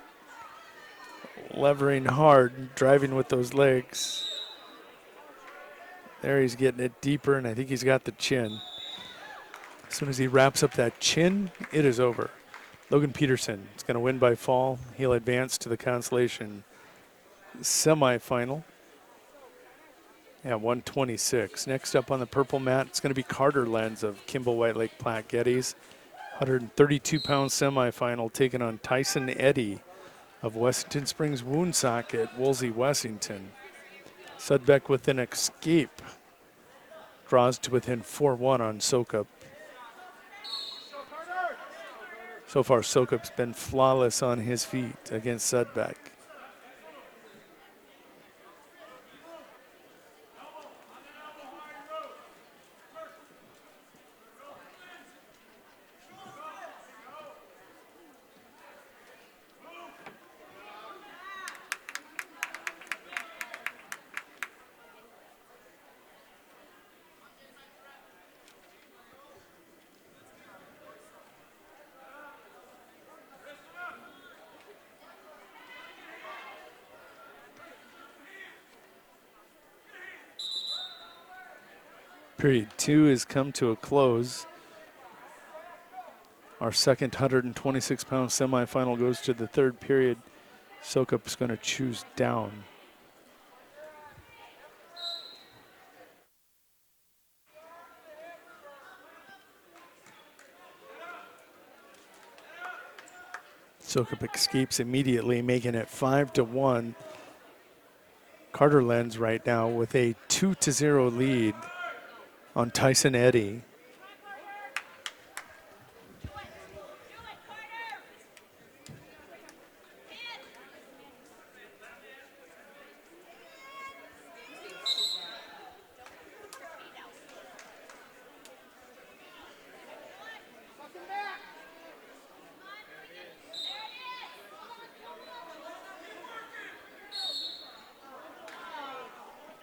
Levering hard, driving with those legs. There he's getting it deeper, and I think he's got the chin. As soon as he wraps up that chin, it is over. Logan Peterson is going to win by fall. He'll advance to the Consolation semifinal at 126. Next up on the purple mat, it's going to be Carter Lenz of Kimball White Lake Platte Geddes. 132-pound semifinal taking on Tyson Eddy of Wessington Springs Woonsocket, Woolsey, Wessington. Sudbeck with an escape. Draws to within 4-1 on Sokup. So far, Sokup's been flawless on his feet against Sudbeck. Period 2 has come to a close. Our second 126-pound semifinal goes to the third period. Sokup's going to choose down. Sokup escapes immediately, making it 5-1. Carter Lenz right now with a 2-0 lead on Tyson Eddy.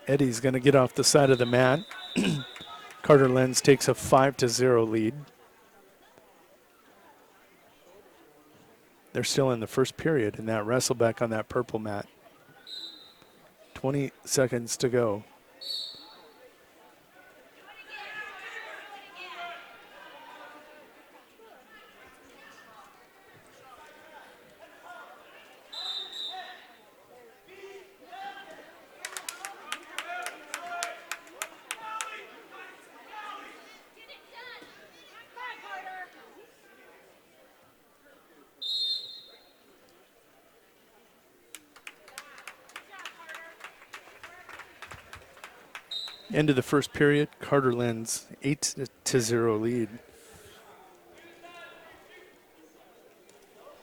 Eddy's going to get off the side of the mat. Carter Lenz takes a 5-0 lead. They're still in the first period in that Wrestleback on that purple mat. 20 seconds to go. End of the first period, Carter Lenz 8-0 lead.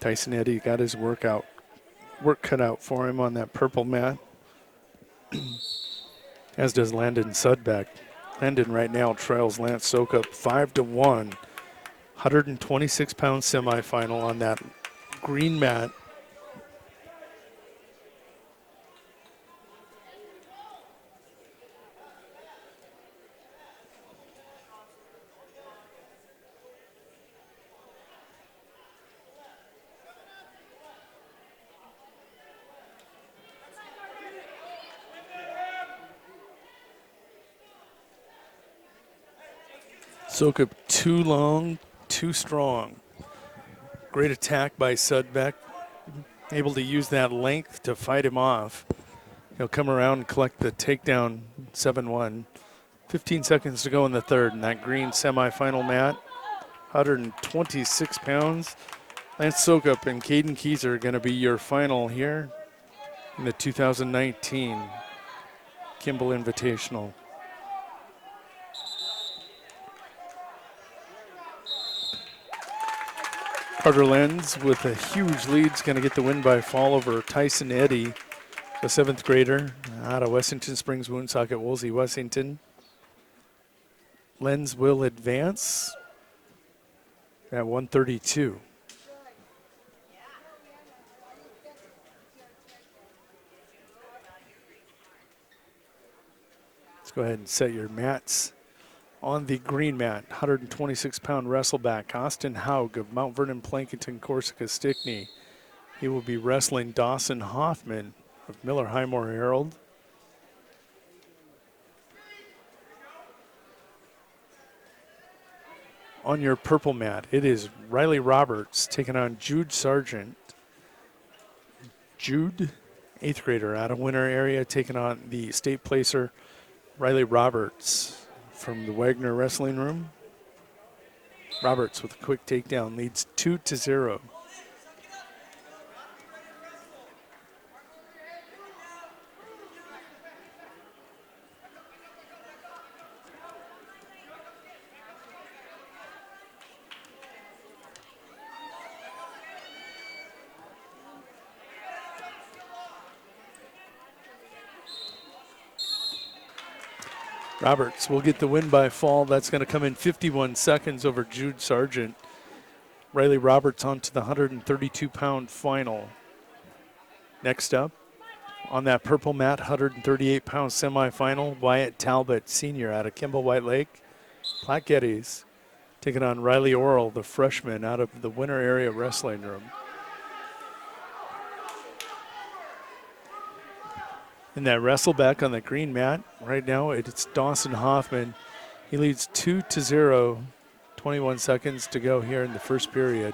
Tyson Eddy got his work cut out for him on that purple mat, as does Landon Sudbeck. Landon right now trails Lance Sokup 5-1, 126-pound semifinal on that green mat. Sokup too long, too strong. Great attack by Sudbeck. Able to use that length to fight him off. He'll come around and collect the takedown 7-1. 15 seconds to go in the third. And that green semifinal mat, 126 pounds. Lance Sokup and Caden Keyser are going to be your final here in the 2019 Kimball Invitational. Carter Lenz with a huge lead is going to get the win by fall over Tyson Eddy, the 7th grader out of Wessington Springs, Woonsocket, Woolsey, Wessington. Lenz will advance at 132. Let's go ahead and set your mats. On the green mat, 126-pound Wrestleback, Austin Haug of Mount Vernon, Plankinton, Corsica, Stickney. He will be wrestling Dawson Hoffman of Miller Highmore Herald. On your purple mat, it is Riley Roberts taking on Jude Sargent. Jude, 8th grader out of Winter area, taking on the state placer Riley Roberts from the Wagner Wrestling Room. Roberts with a quick takedown leads 2-0. Roberts will get the win by fall. That's going to come in 51 seconds over Jude Sargent. Riley Roberts on to the 132-pound final. Next up, on that purple mat, 138-pound semifinal, Wyatt Talbot, senior out of Kimball White Lake. Platte Geddes taking on Riley Orrell, the freshman out of the Winter Area Wrestling Room. In that Wrestleback on the green mat, right now it's Dawson Hoffman. He leads 2-0, 21 seconds to go here in the first period.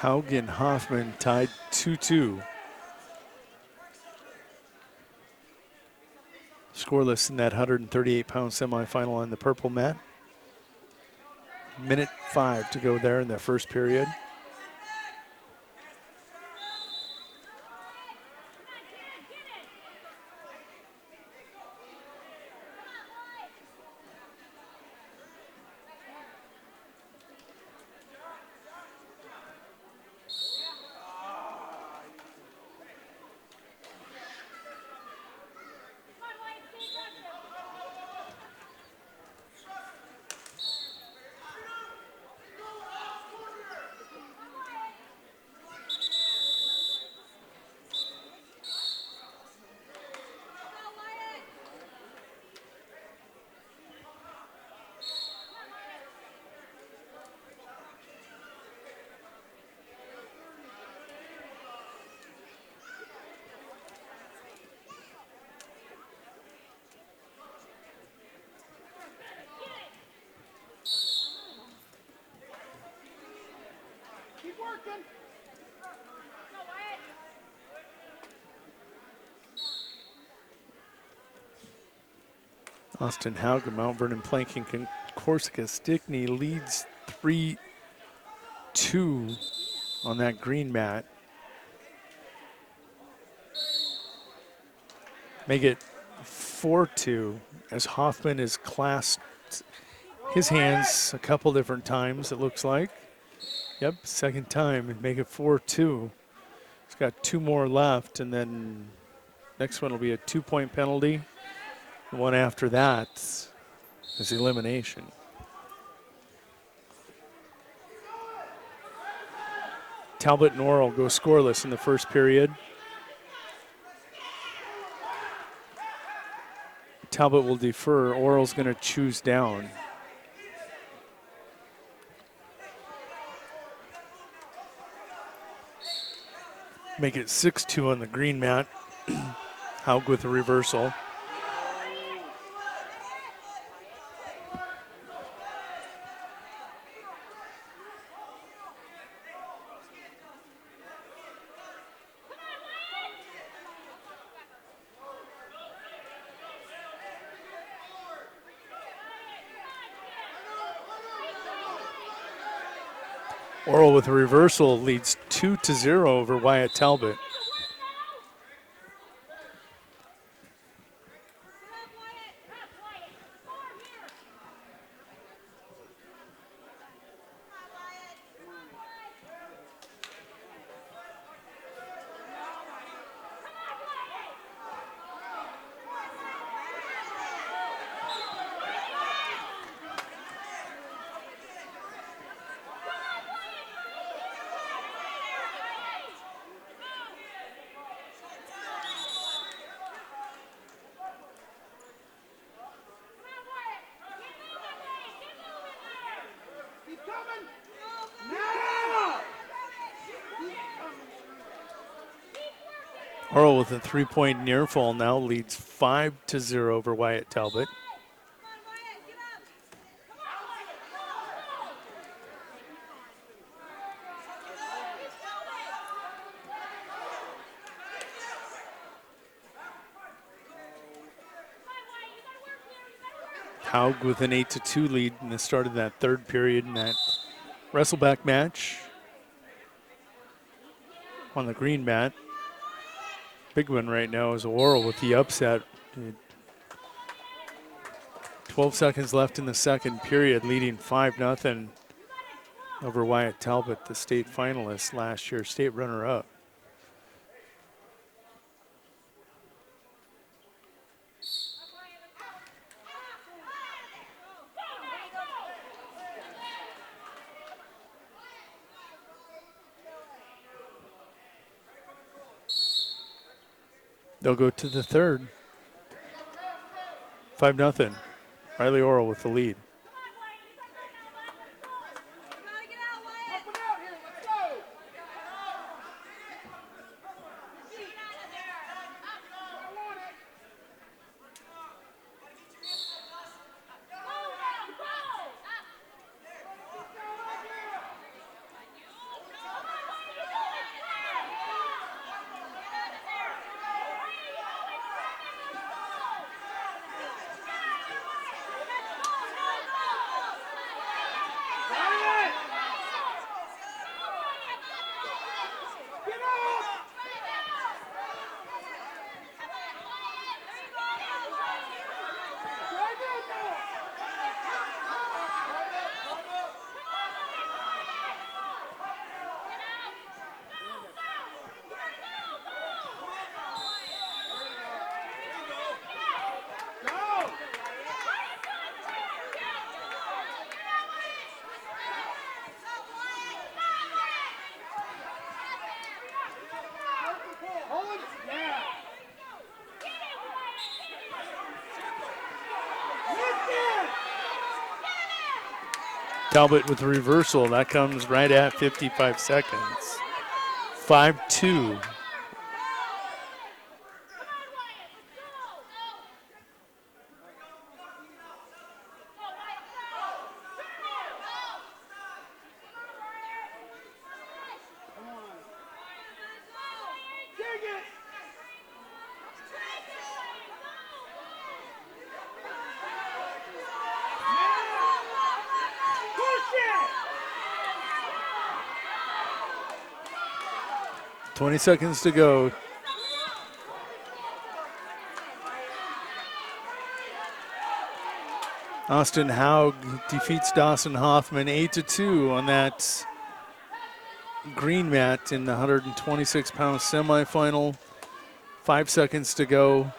Haug and Hoffman tied 2-2. Scoreless in that 138-pound semifinal on the purple mat. Minute 5 to go there in the first period. Austin Haug of Mount Vernon Planking Corsica Stickney leads 3-2 on that green mat. Make it 4-2 as Hoffman has clasped his hands a couple different times, it looks like. Yep, second time and make it 4-2. He's got 2 more left, and then next one will be a 2-point penalty. The one after that is elimination. Talbot and Oral go scoreless in the first period. Talbot will defer. Oral's going to choose down. Make it 6-2 on the green mat. Haug with a reversal. Oral with a reversal leads 2-0 over Wyatt Talbot. Oral with a 3-point near fall now leads 5-0 over Wyatt Talbot. Haug with an 8-2 lead in the start of that third period in that Wrestleback match on the green mat. Big one right now is Oral with the upset. 12 seconds left in the second period, leading 5-0 over Wyatt Talbot, the state finalist last year, state runner-up. They'll go to the third. 5-0. Riley Oral with the lead. Talbot with the reversal. That comes right at 55 seconds. 5-2. Twenty seconds to go. Austin Haug defeats Dawson Hoffman 8-2 on that green mat in the 126-pound semifinal. 5 seconds to go.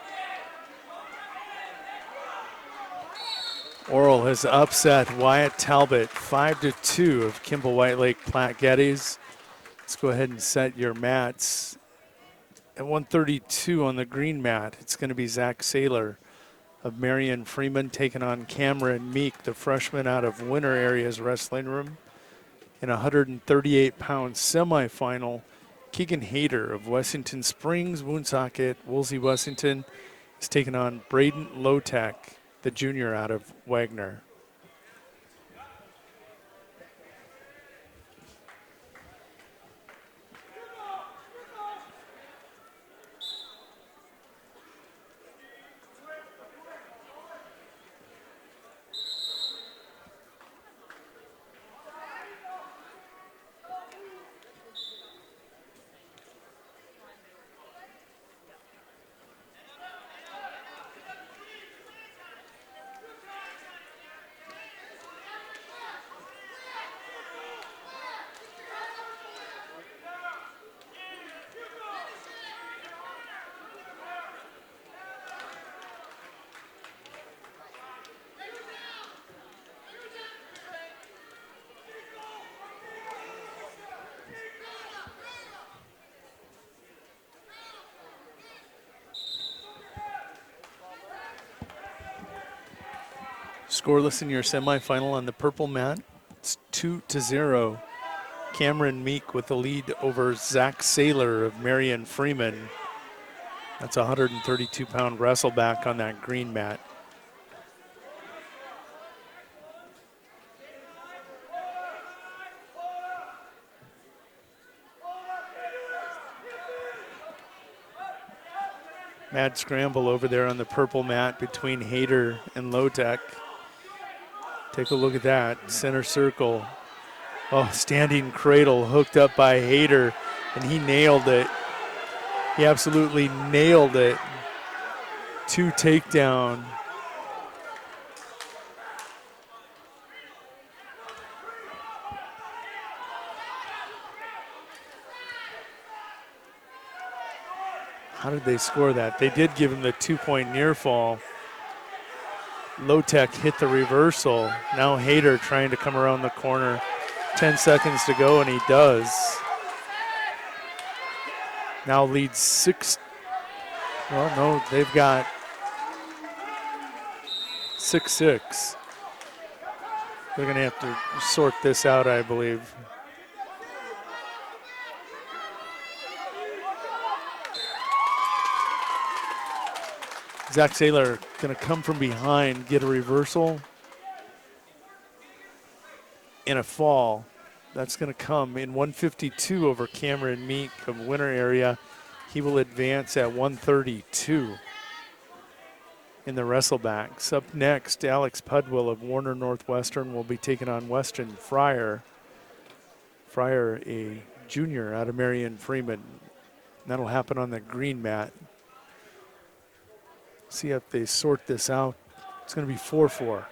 Oral has upset Wyatt Talbot 5-2 of Kimball White Lake Platte Geddes. Let's go ahead and set your mats. At 132 on the green mat, it's going to be Zach Saylor of Marion Freeman taking on Cameron Meek, the freshman out of Winter Area's wrestling room. In a 138-pound semifinal, Keegan Hayter of Wessington Springs, Woonsocket, Woolsey Wessington is taking on Braden Lotek, the junior out of Wagner. Scoreless in your semifinal on the purple mat. It's 2-0. Cameron Meek with the lead over Zach Saylor of Marion Freeman. That's a 132-pound wrestleback on that green mat. Mad scramble over there on the purple mat between Hayter and Lotek. Take a look at that, center circle. Oh, standing cradle hooked up by Hayter, and he nailed it. He absolutely nailed it. 2 takedown. How did they score that? They did give him the 2-point near fall. Lotek hit the reversal. Now Hayter trying to come around the corner. 10 seconds to go, and he does. Now leads 6. Well, no, they've got 6-6. They're going to have to sort this out, I believe. Zach Saylor going to come from behind, get a reversal, and a fall. That's going to come in 152 over Cameron Meek of Winter Area. He will advance at 132 in the wrestlebacks. Up next, Alex Pudwill of Warner Northwestern will be taking on Weston Fryer. Fryer, a junior out of Marion Freeman. That'll happen on the green mat. See if they sort this out. It's going to be 4-4.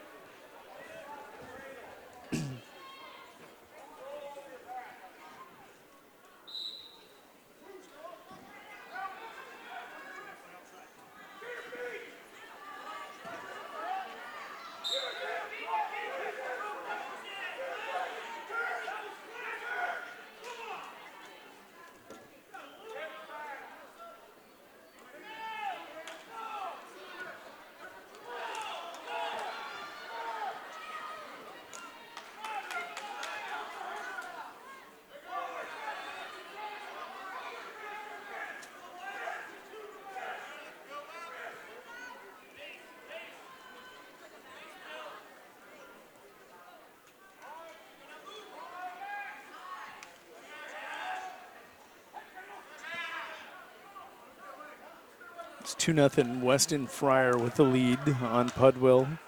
It's 2-0 Weston Friar with the lead on Pudwill.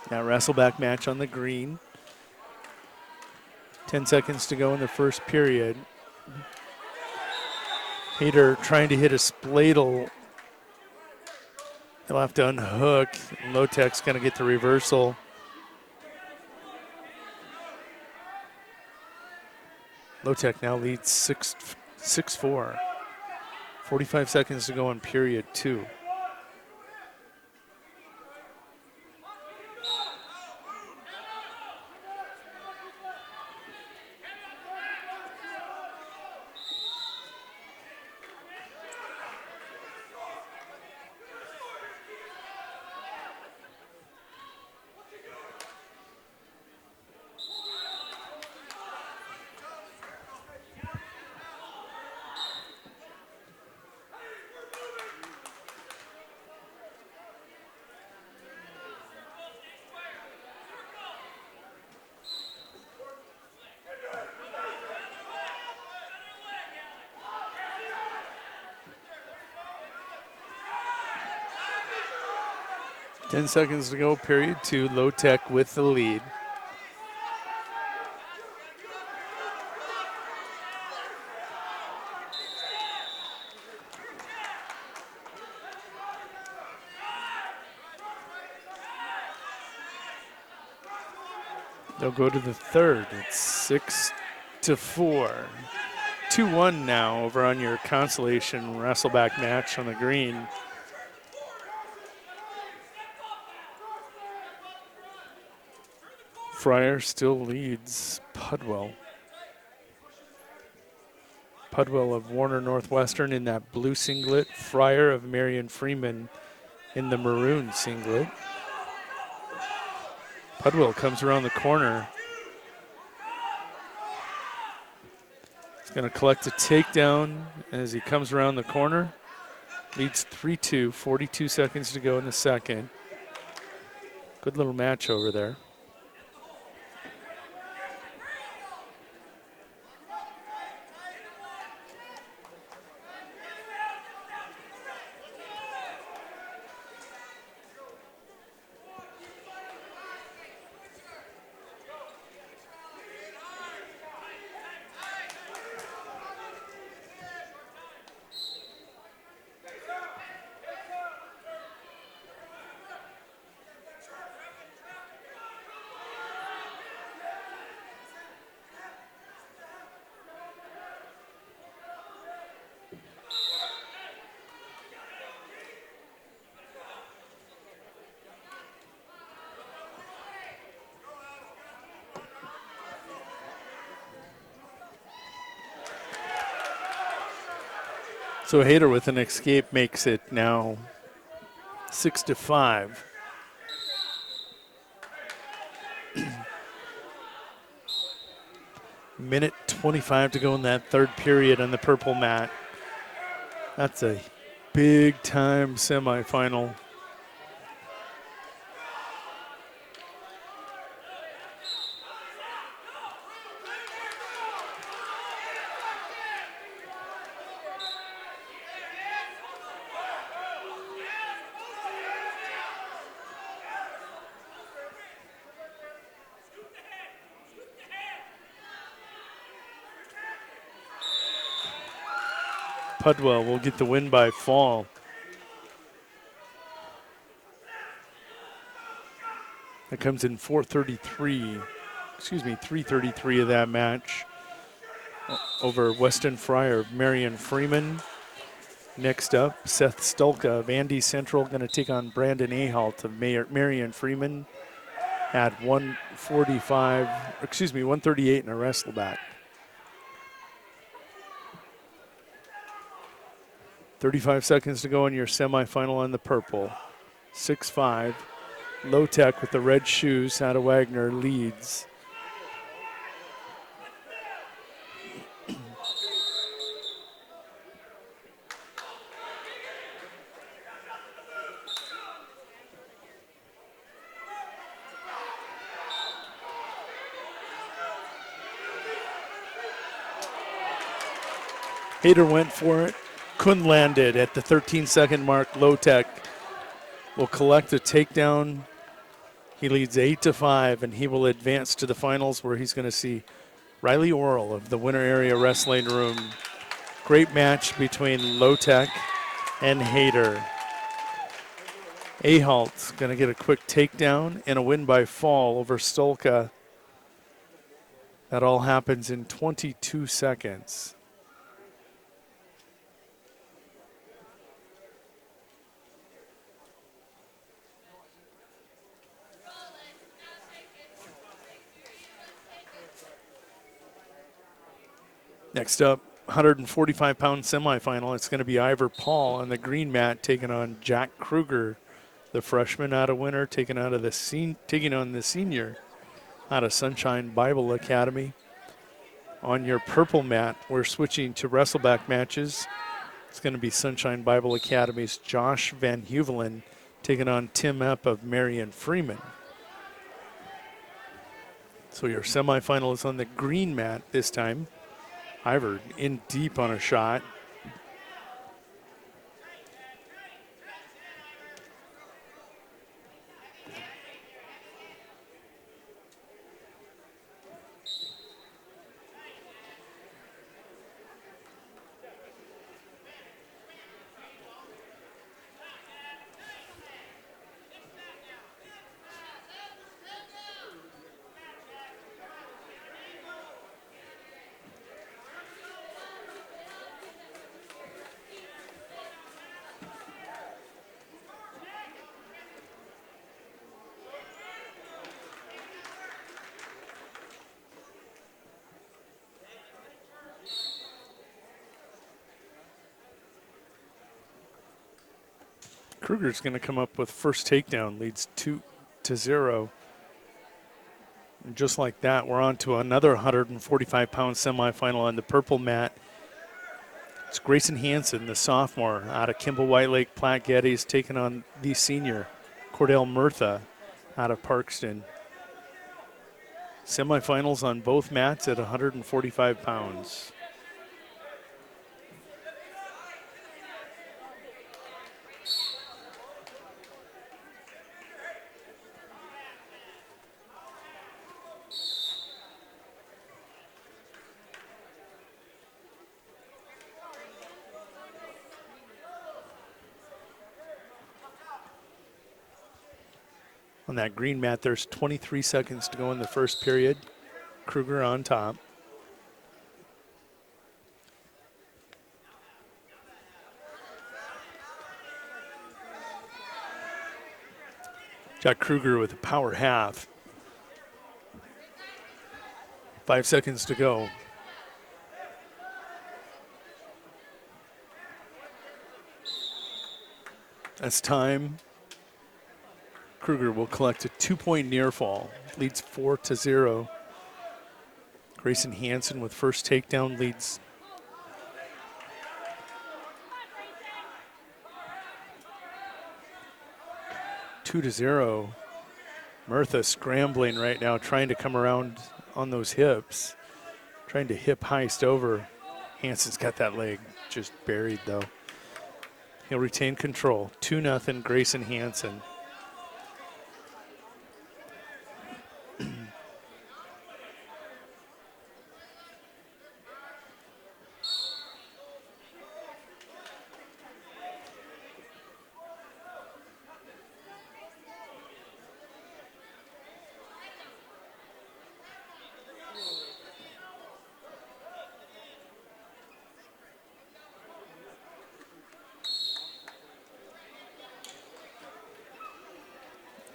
That Wrestleback match on the green. 10 seconds to go in the first period. Hayter trying to hit a spladle. He'll have to unhook. Lotek's going to get the reversal. Lotek now leads 6-4. 45 seconds to go in period 2. Ten seconds to go, period 2. Lotek with the lead. They'll go to the third. It's 6-4. 2-1 now over on your Consolation Wrestleback match on the green. Friar still leads Pudwill. Pudwill of Warner Northwestern in that blue singlet. Friar of Marion Freeman in the maroon singlet. Pudwill comes around the corner. He's going to collect a takedown as he comes around the corner. Leads 3-2, 42 seconds to go in the second. Good little match over there. So Hayter with an escape makes it now 6-5. Minute 25 to go in that third period on the purple mat. That's a big time semifinal. Pudwill will get the win by fall. That comes in 3:33 of that match over Weston Friar, Marion Freeman. Next up, Seth Stulka of Andy Central going to take on Brandon Ahalt of Marion Freeman at 138 in a Wrestleback. 35 seconds to go in your semifinal on the purple. 6-5. Lotek with the red shoes out of Wagner leads. Hayter went for it. Couldn't land it at the 13-second mark. Lotek will collect a takedown. He leads 8-5, and he will advance to the finals where he's going to see Riley Orrell of the Winter Area Wrestling Room. Great match between Lotek and Hayter. Ahalt's going to get a quick takedown and a win by fall over Stolka. That all happens in 22 seconds. Next up, 145-pound semifinal. It's going to be Ivor Paul on the green mat taking on Jack Kruger, the freshman out of Winter, taking on the senior out of Sunshine Bible Academy. On your purple mat, we're switching to Wrestleback matches. It's going to be Sunshine Bible Academy's Josh Van Huvelen taking on Tim Epp of Marion Freeman. So your semifinal is on the green mat this time. Ivor in deep on a shot. Kruger's going to come up with first takedown, leads 2-0. And just like that, we're on to another 145-pound semifinal on the purple mat. It's Grayson Hansen, the sophomore out of Kimball White Lake Platte Geddes, taking on the senior, Cordell Murtha out of Parkston. Semifinals on both mats at 145 pounds. On that green mat, there's 23 seconds to go in the first period. Kruger on top. Jack Kruger with a power half. 5 seconds to go. That's time. Kruger will collect a 2-point near fall, leads 4-0. Grayson Hansen with first takedown leads 2-0. Murtha scrambling right now, trying to come around on those hips, trying to hip heist over. Hansen's got that leg just buried though. He'll retain control. 2-0 Grayson Hansen.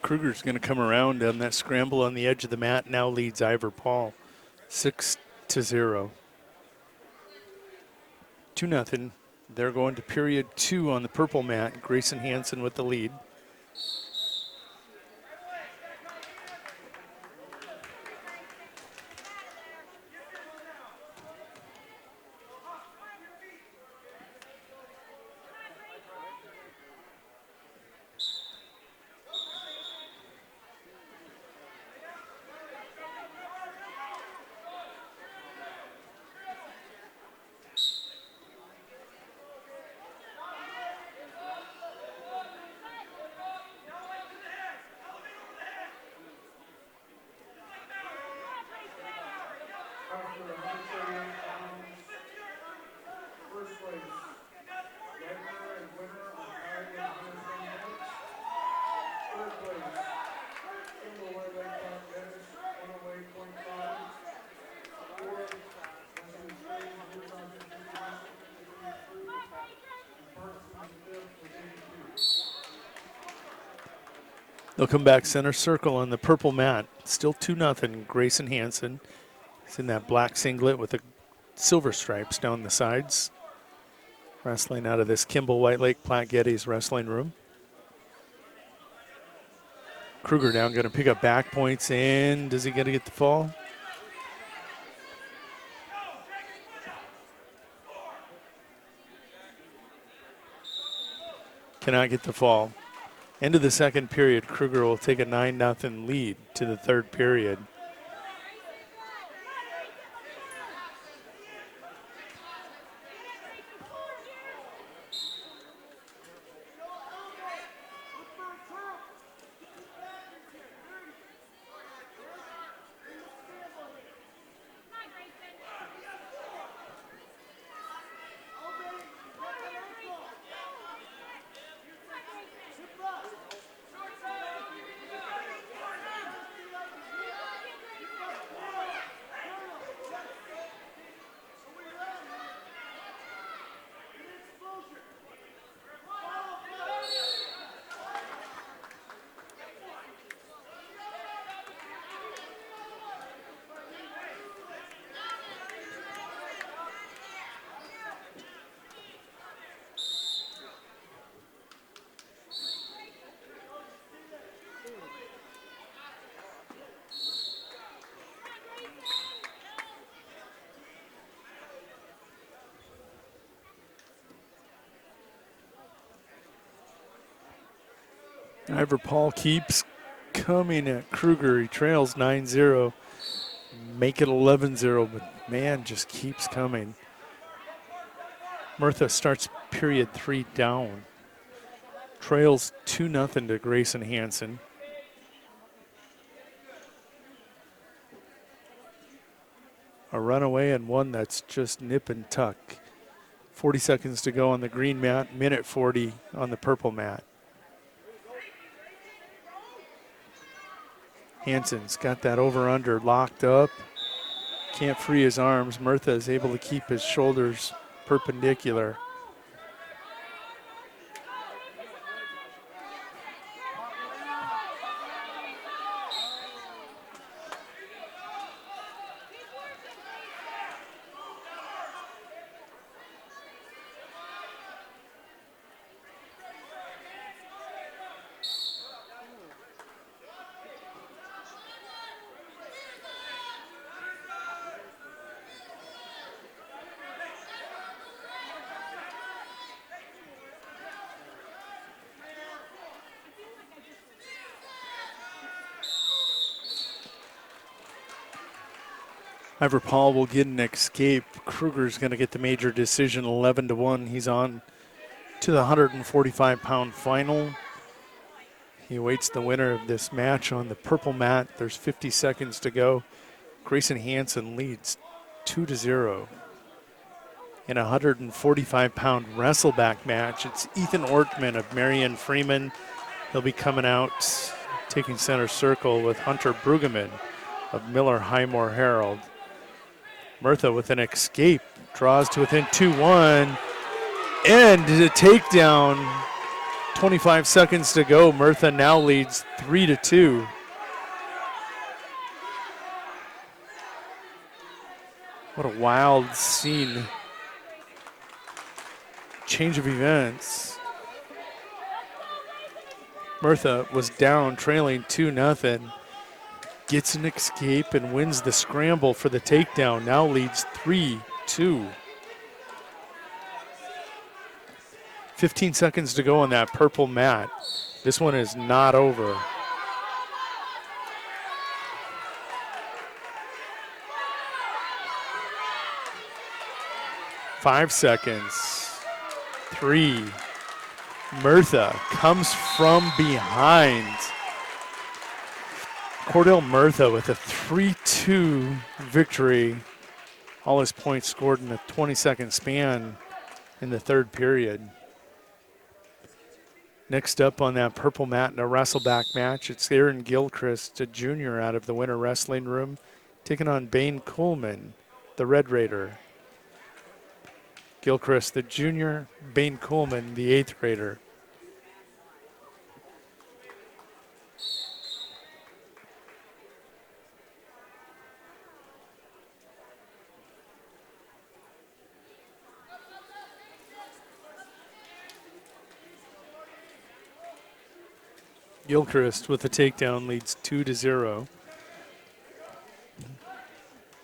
Kruger's going to come around on that scramble on the edge of the mat. Now leads Ivor Paul 6-0. 2-0. They're going to period 2 on the purple mat. Grayson Hansen with the lead. They'll come back center circle on the purple mat. Still 2-0. Grayson Hansen is in that black singlet with the silver stripes down the sides. Wrestling out of this Kimball White Lake Platte Geddes wrestling room. Kruger down, going to pick up back points, and does he get to get the fall? Cannot get the fall. End of the second period, Kruger will take a 9-0 lead to the third period. Ivor Paul keeps coming at Kruger. He trails 9-0. Make it 11-0, but man just keeps coming. Murtha starts period 3 down. Trails 2-0 to Grayson Hansen. A runaway and one that's just nip and tuck. 40 seconds to go on the green mat, minute 40 on the purple mat. Hansen's got that over-under locked up. Can't free his arms. Murtha is able to keep his shoulders perpendicular. Ivor Paul will get an escape. Kruger's going to get the major decision, 11-1. He's on to the 145-pound final. He awaits the winner of this match on the purple mat. There's 50 seconds to go. Grayson Hansen leads 2-0. In a 145-pound wrestleback match, it's Ethan Ortman of Marion Freeman. He'll be coming out, taking center circle with Hunter Brueggemann of Miller Highmore Herald. Murtha with an escape, draws to within 2-1, and a takedown. 25 seconds to go. Murtha now leads 3-2. What a wild scene. Change of events. Murtha was down, trailing 2-0. Gets an escape and wins the scramble for the takedown. Now leads 3-2. 15 seconds to go on that purple mat. This one is not over. Five seconds. 3. Murtha comes from behind. Cordell Murtha with a 3-2 victory All his points scored in a 20-second span in the third period. Next up on that purple mat in a Wrestleback match, it's Aaron Gilchrist, a junior out of the Winter Wrestling Room, taking on Bane Coleman, the Red Raider. Gilchrist, the junior, Bane Coleman, the 8th grader. Gilchrist with the takedown leads 2-0.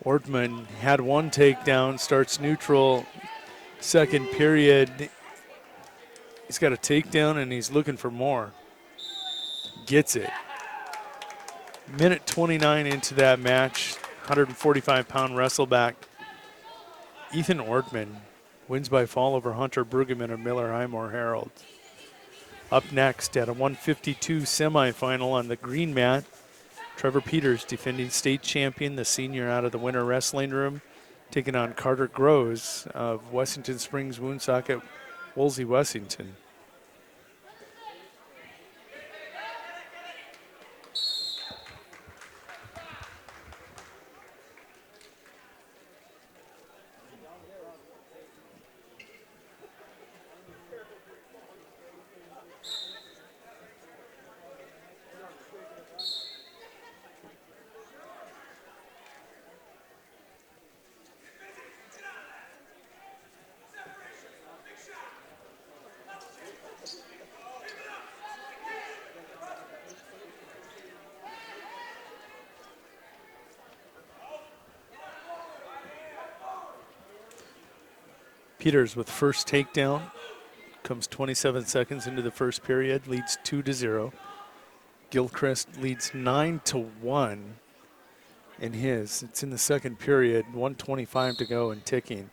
Ortman had one takedown, starts neutral, second period. He's got a takedown and he's looking for more. Gets it. Minute 29 into that match, 145-pound Wrestleback. Ethan Ortman wins by fall over Hunter Brueggemann of Miller Highmore Herald. Up next at a 152 semifinal on the green mat, Trevor Peters, defending state champion, the senior out of the Winter Wrestling Room, taking on Carter Groves of Wessington Springs Woonsocket, Woolsey, Wessington. Peters with first takedown, comes 27 seconds into the first period, leads 2-0. Gilchrist leads 9-1 in his. It's in the second period, 1:25 to go and ticking.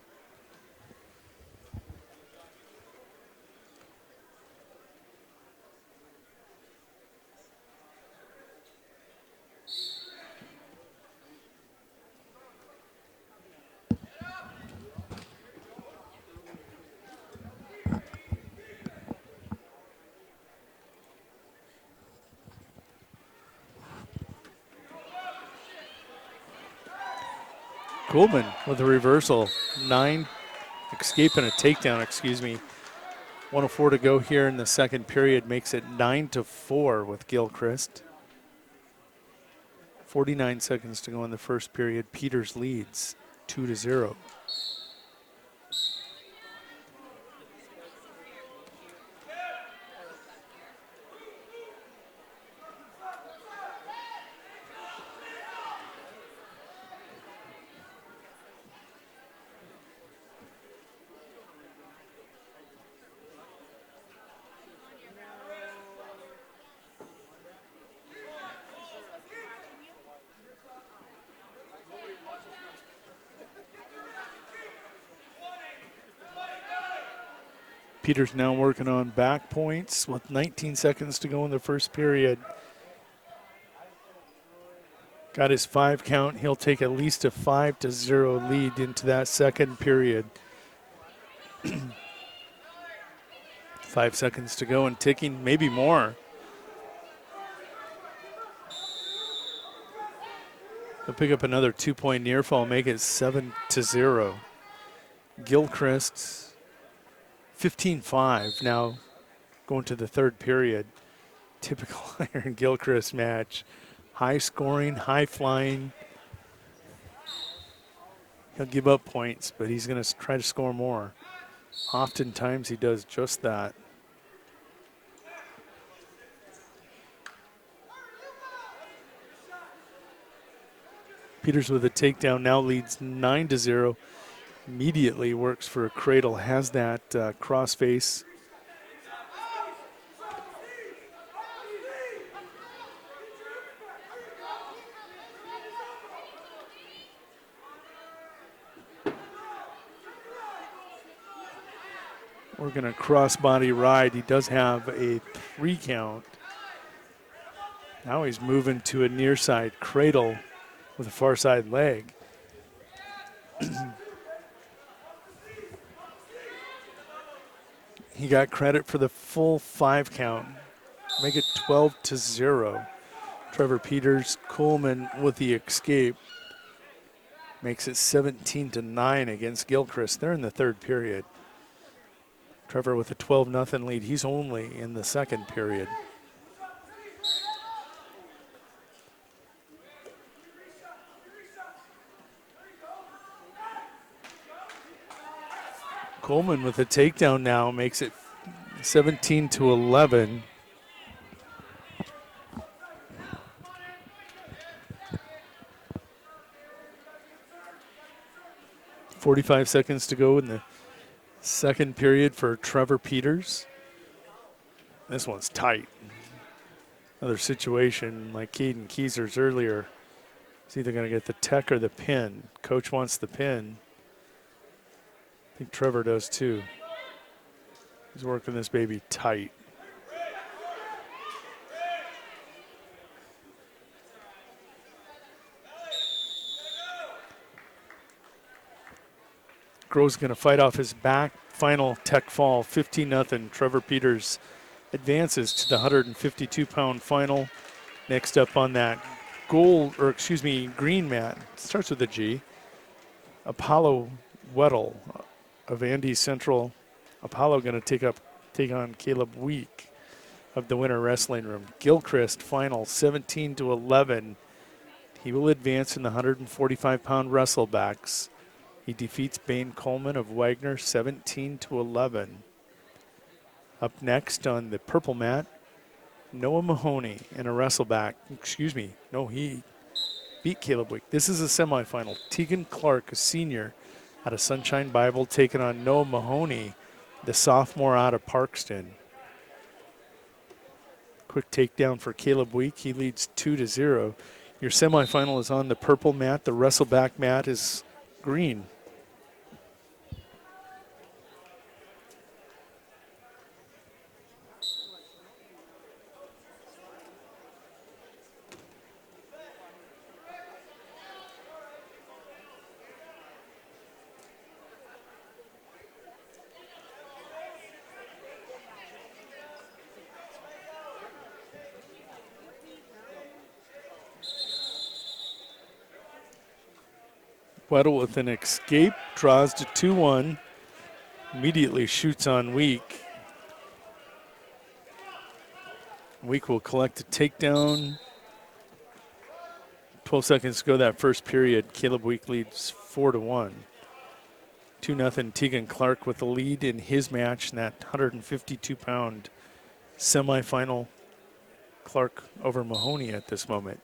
Coleman with a reversal, escaping a takedown, 1:04 to go here in the second period, makes it 9-4 with Gilchrist. 49 seconds to go in the first period. Peters leads 2-0. Peters now working on back points with 19 seconds to go in the first period. Got his 5 count. He'll take at least a 5-0 lead into that second period. 5 seconds to go and ticking, maybe more. He'll pick up another 2-point near fall, make it 7-0. Gilchrist 15-5 now going to the third period. Typical Aaron Gilchrist match. High scoring, high flying. He'll give up points, but he's going to try to score more. Oftentimes he does just that. Peters with a takedown now leads 9-0. Immediately works for a cradle, has that cross face. We're going to cross-body ride. He does have a 3 count. Now he's moving to a near side cradle with a far side leg. He got credit for the full 5 count. Make it 12-0. Trevor Peters, Coleman with the escape. Makes it 17-9 against Gilchrist. They're in the 3rd period. Trevor with a 12-0 lead. He's only in the 2nd period. Coleman with a takedown now makes it 17-11. .45 seconds to go in the 2nd period for Trevor Peters. This one's tight. Another situation like Caden Keezer's earlier. He's either going to get the tech or the pin. Coach wants the pin. I think Trevor does too. He's working this baby tight. Grove's going to fight off his back. Final tech fall, 15-0. Trevor Peters advances to the 152-pound final. Next up on that green mat, starts with a G. Apollo Weddle of Andy Central. Apollo going to take on Caleb Week of the Winter Wrestling Room. Gilchrist final, 17-11. He will advance in the 145-pound wrestlebacks. He defeats Bain Coleman of Wagner 17-11. Up next on the purple mat, Noah Mahoney in a wrestleback. He beat Caleb Week. This is a semifinal. Tegan Clark, a senior out of Sunshine Bible, taking on Noah Mahoney, the sophomore out of Parkston. Quick takedown for Caleb Week. He leads 2-0. Your semifinal is on the purple mat. The wrestleback mat is green. Weddle with an escape, draws to 2-1, immediately shoots on Week. Week will collect a takedown. 12 seconds to go that first period. Caleb Week leads 4-1. 2-0 Tegan Clark with the lead in his match in that 152-pound semifinal. Clark over Mahoney at this moment.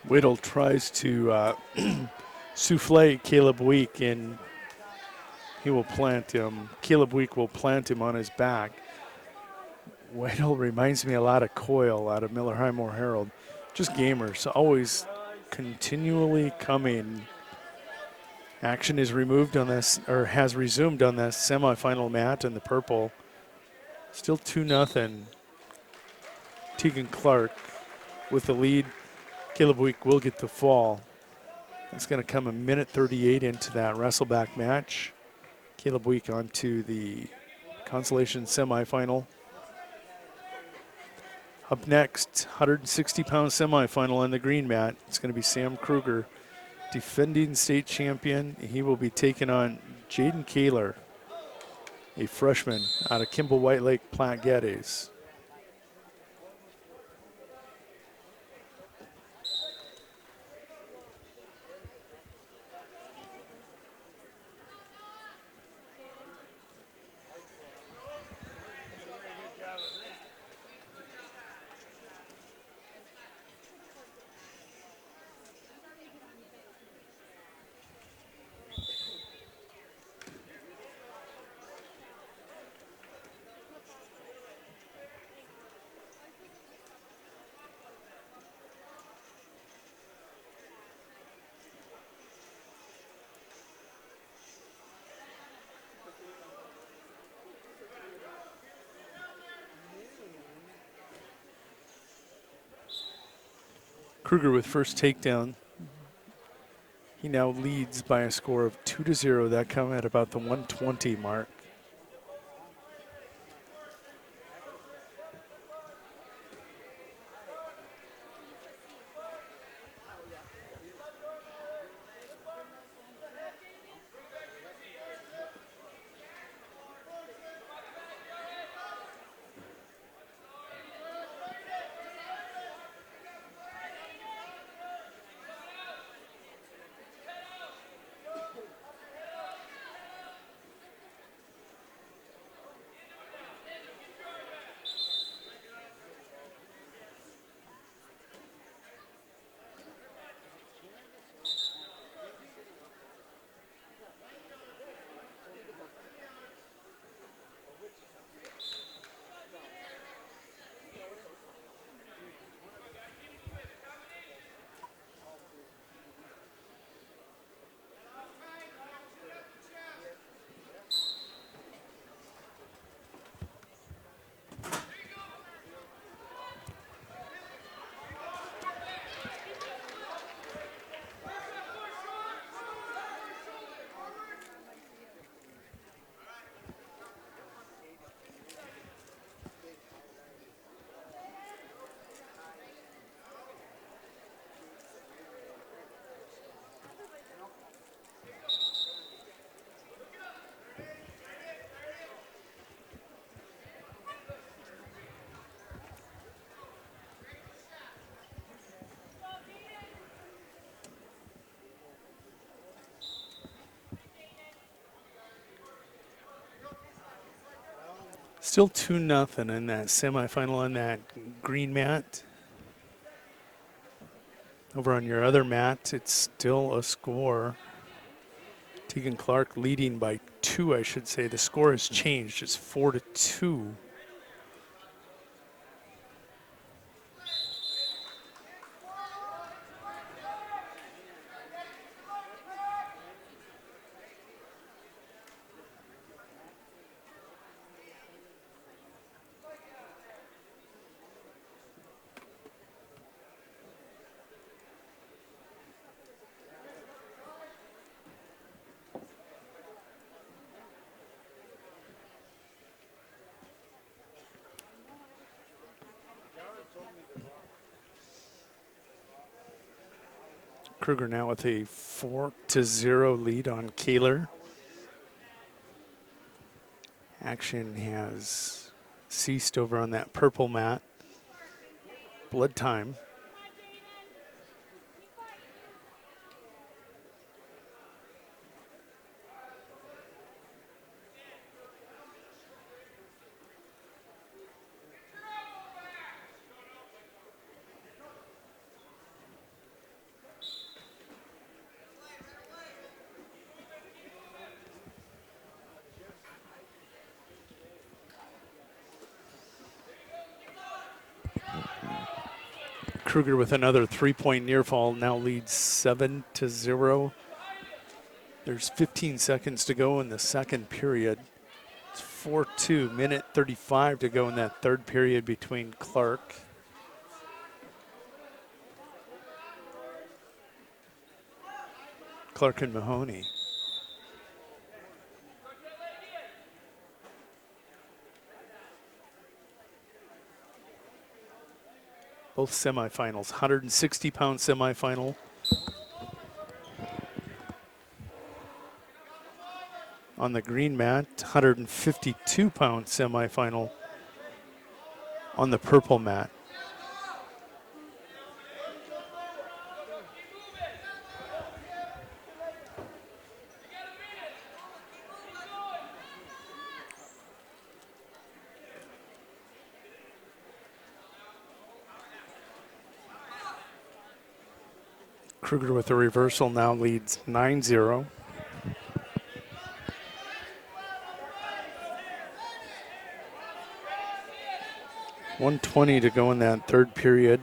Whittle tries to souffle Caleb Week, and he will plant him. Caleb Week will plant him on his back. Whittle reminds me a lot of Coyle out of Miller High Moore Herald. Just gamers, always continually coming. Action is removed on this, or has resumed on this semifinal mat in the purple. Still 2-0. Tegan Clark with the lead. Caleb Week will get the fall. It's going to come a minute 38 into that wrestleback match. Caleb Week on to the Consolation semifinal. Up next, 160-pound semifinal on the green mat. It's going to be Sam Kruger, defending state champion. He will be taking on Jaden Kaler, a freshman out of Kimball White Lake Platte Geddes. Kruger with first takedown. He now leads by a score of 2-0. That come at about the 120 mark. Still 2-0 in that semifinal on that green mat. Over on your other mat, it's still a score. Tegan Clark leading by 2, I should say. The score has changed. It's 4-2. Kruger now with a 4-0 lead on Kaler. Action has ceased over on that purple mat. Blood time. Kruger with another 3-point near fall now leads 7-0. There's 15 seconds to go in the second period. It's 4-2, minute 35 to go in that third period between Clark and Mahoney. Both semifinals, 160-pound semifinal. On the green mat, 152-pound semifinal on the purple mat. Kruger with the reversal now leads 9-0. .120 to go in that third period.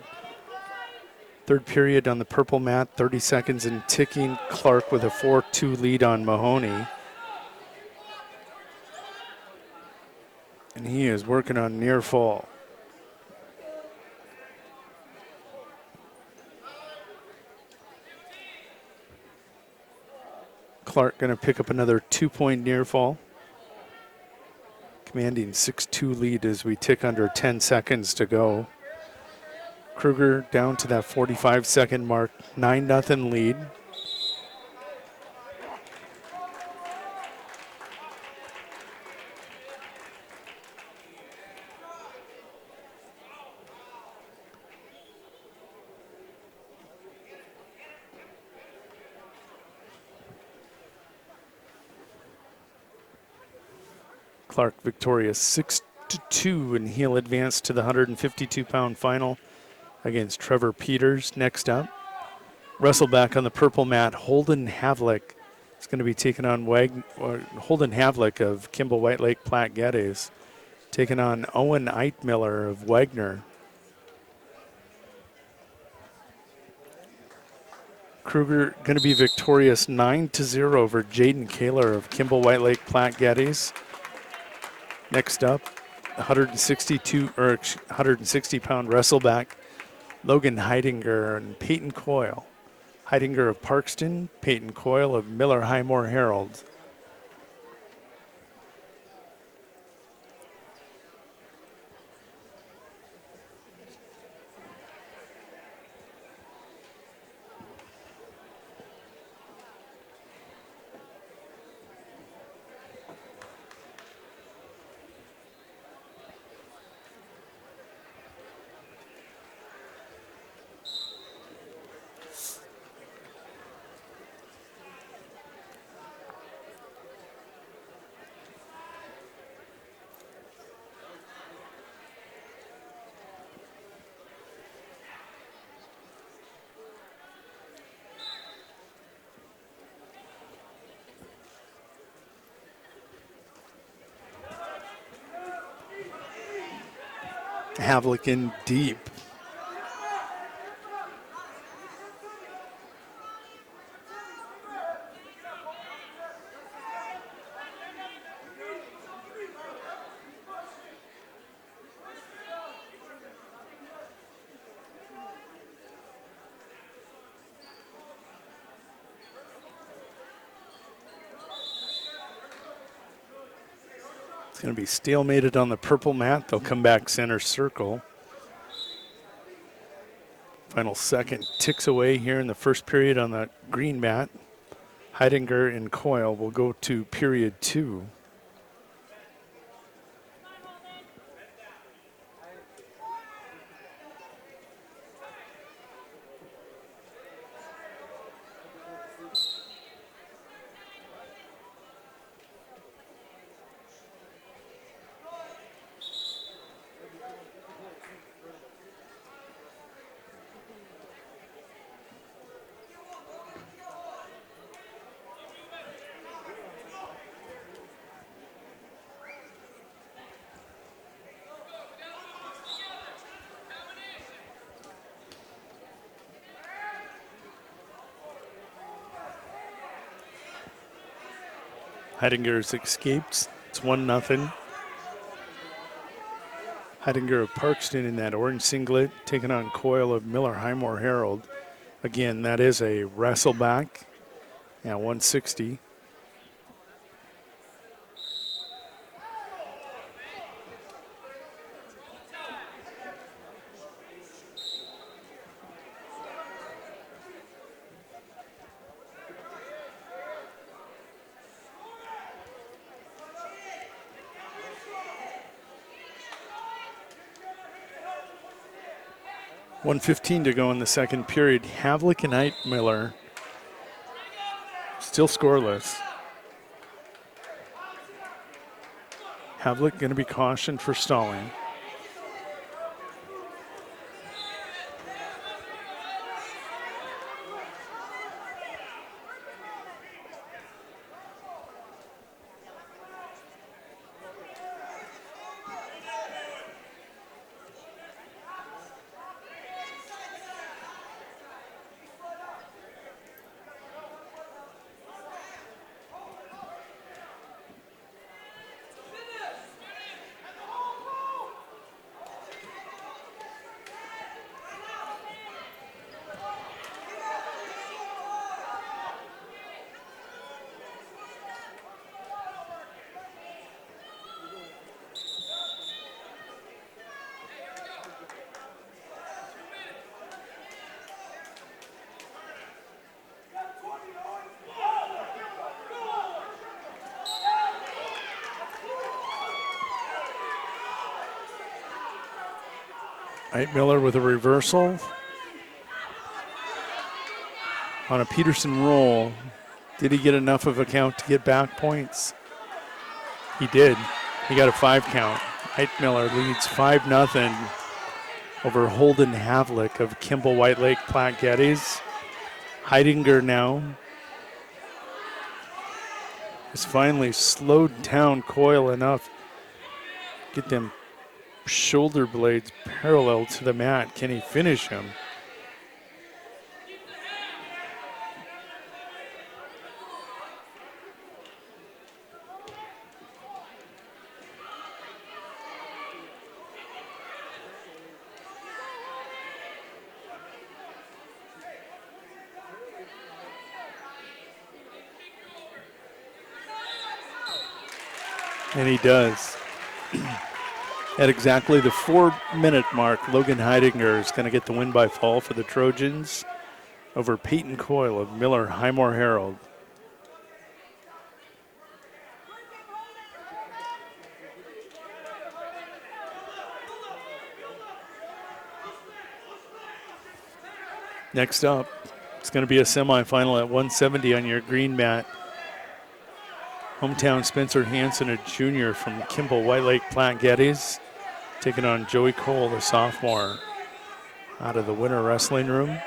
Third period on the purple mat, 30 seconds and ticking. Clark with a 4-2 lead on Mahoney. And he is working on near fall. Clark going to pick up another 2-point near fall. Commanding 6-2 lead as we tick under 10 seconds to go. Kruger down to that 45-second mark, 9-0 lead. Clark victorious 6-2, and he'll advance to the 152-pound final against Trevor Peters. Next up, Wrestleback on the purple mat, Holden Havlick is going to be taking on Holden Havlick of Kimball White Lake Platte Geddes, taking on Owen Eitmiller of Wagner. Kruger going to be victorious 9-0 over Jaden Kaler of Kimball White Lake Platte Geddes. Next up, 160-pound Wrestleback, Logan Heidinger and Peyton Coyle. Heidinger of Parkston, Peyton Coyle of Miller Highmore Herald. Havlick in deep. It's going to be stalemated on the purple mat. They'll come back center circle. Final second ticks away here in the first period on the green mat. Heidinger and Coyle will go to period 2. Heidinger's escaped. It's 1-0. Heidinger of Parkston in that orange singlet, taking on Coyle of Miller Highmore Herald. Again, that is a Wrestleback at 160. .115 to go in the second period. Havlick and Eitmiller still scoreless. Havlick going to be cautioned for stalling. Miller with a reversal. On a Peterson roll, did he get enough of a count to get back points? He did. He got a 5 count. Miller leads 5-0 over Holden Havlick of Kimball White Lake Platte Geddes. Heidinger now has finally slowed down Coyle enough. Get them shoulder blades parallel to the mat. Can he finish him? And he does. At exactly the 4-minute mark, Logan Heidinger is going to get the win by fall for the Trojans over Peyton Coyle of Miller Highmore Herald. Next up, it's going to be a semifinal at 170 on your green mat. Hometown Spencer Hansen, a junior from Kimball White Lake Platte Geddes, taking on Joey Cole, the sophomore, out of the Winter Wrestling Room.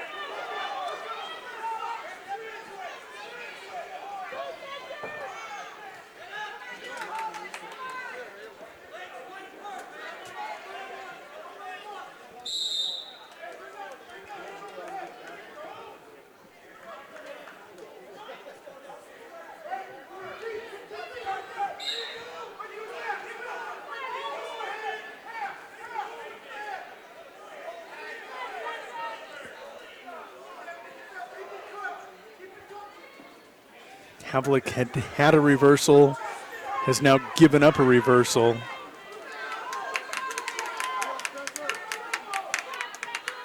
Havlick had a reversal, has now given up a reversal.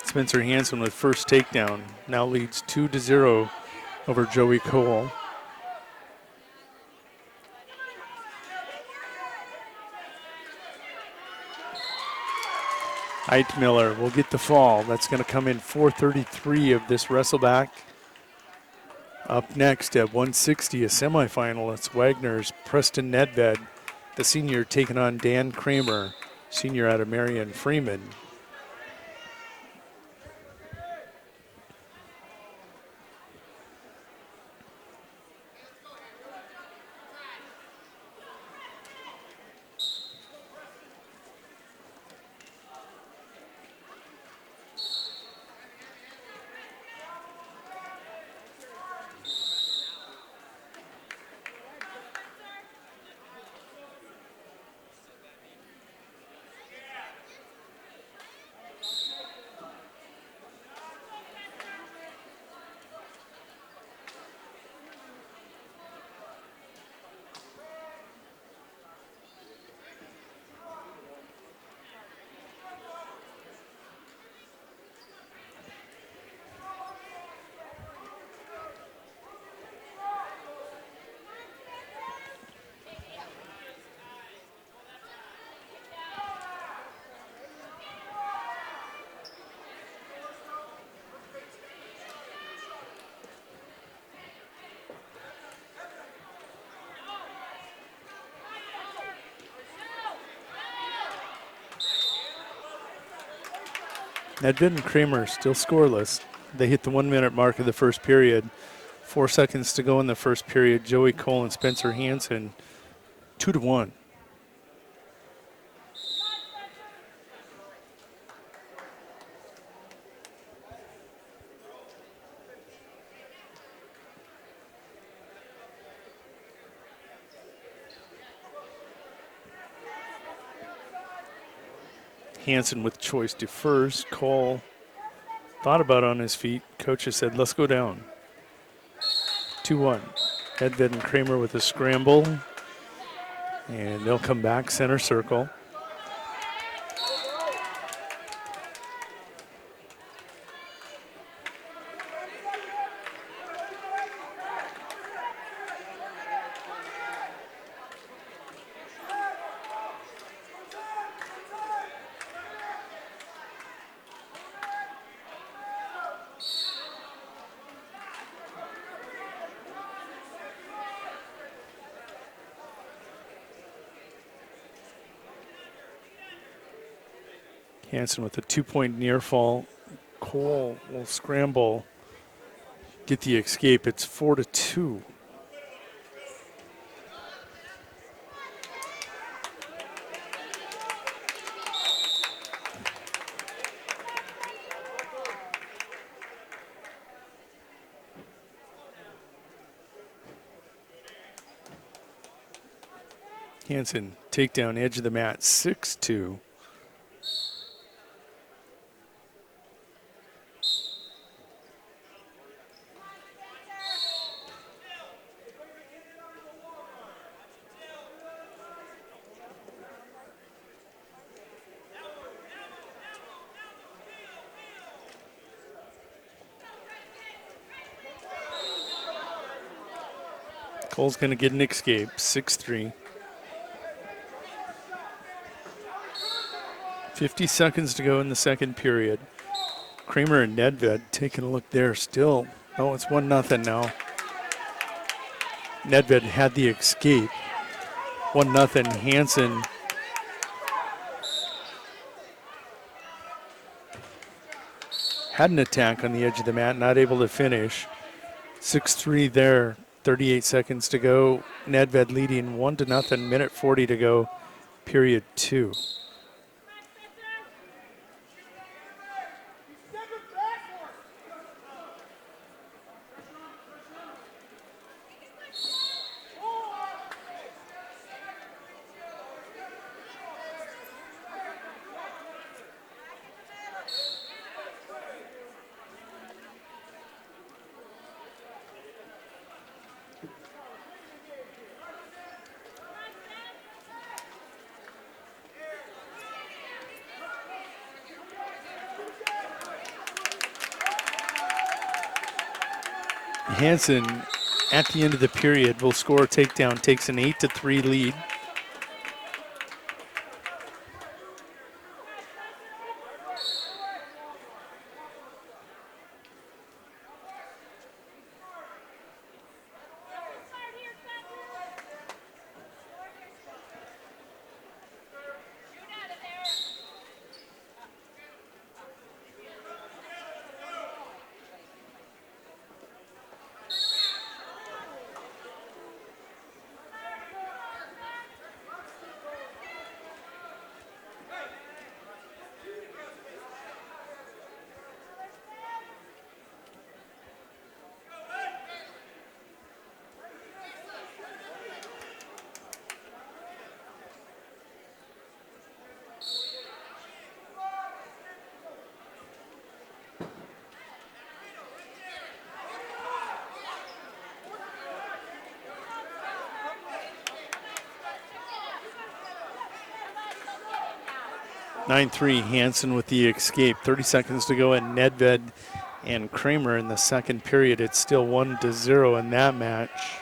Spencer Hansen with first takedown, now leads 2-0 over Joey Cole. Miller will get the fall. That's going to come in 4:33 of this Wrestleback. Up next at 160, a semifinal. It's Wagner's Preston Nedved, the senior, taking on Dan Kramer, senior out of Marion Freeman. Nedved and Kramer still scoreless. They hit the 1-minute mark of the first period. 4 seconds to go in the first period. Joey Cole and Spencer Hansen, 2-1. Hansen with choice to first. Cole thought about on his feet. Coach has said, let's go down. 2-1. Nedved and Kramer with a scramble. And they'll come back center circle. Hansen with a 2-point near fall. Cole will scramble, get the escape. It's 4-2. Hansen, takedown, edge of the mat, 6-2. Cole's going to get an escape, 6-3. 50 seconds to go in the second period. Kramer and Nedved taking a look there still. Oh, it's 1-0 now. Nedved had the escape. 1-0. Hansen had an attack on the edge of the mat, not able to finish. 6-3 there, 38 seconds to go. Nedved leading 1-0, minute 40 to go, period 2. Hansen, at the end of the period, will score a takedown, takes an 8-3 lead. (9-3) Hansen with the escape. 30 seconds to go, and Nedved and Kramer in the second period. It's still 1-0 in that match.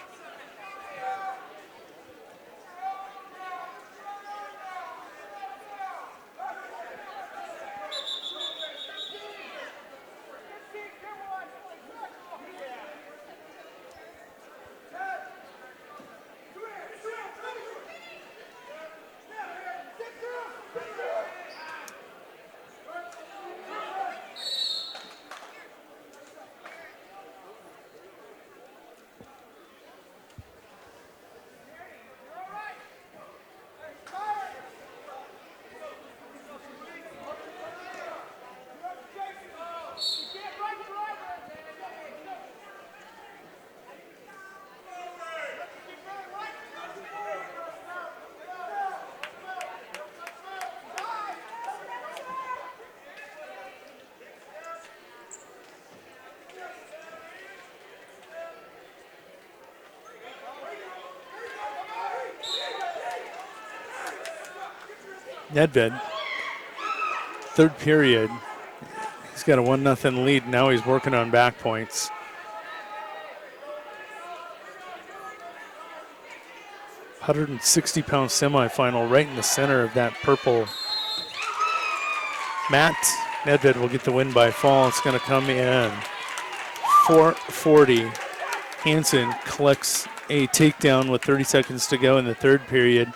Nedved, third period, he's got a 1-0 lead. Now he's working on back points. £160 semifinal right in the center of that purple mat. Nedved will get the win by fall. It's going to come in 4:40. Hansen collects a takedown with 30 seconds to go in the third period.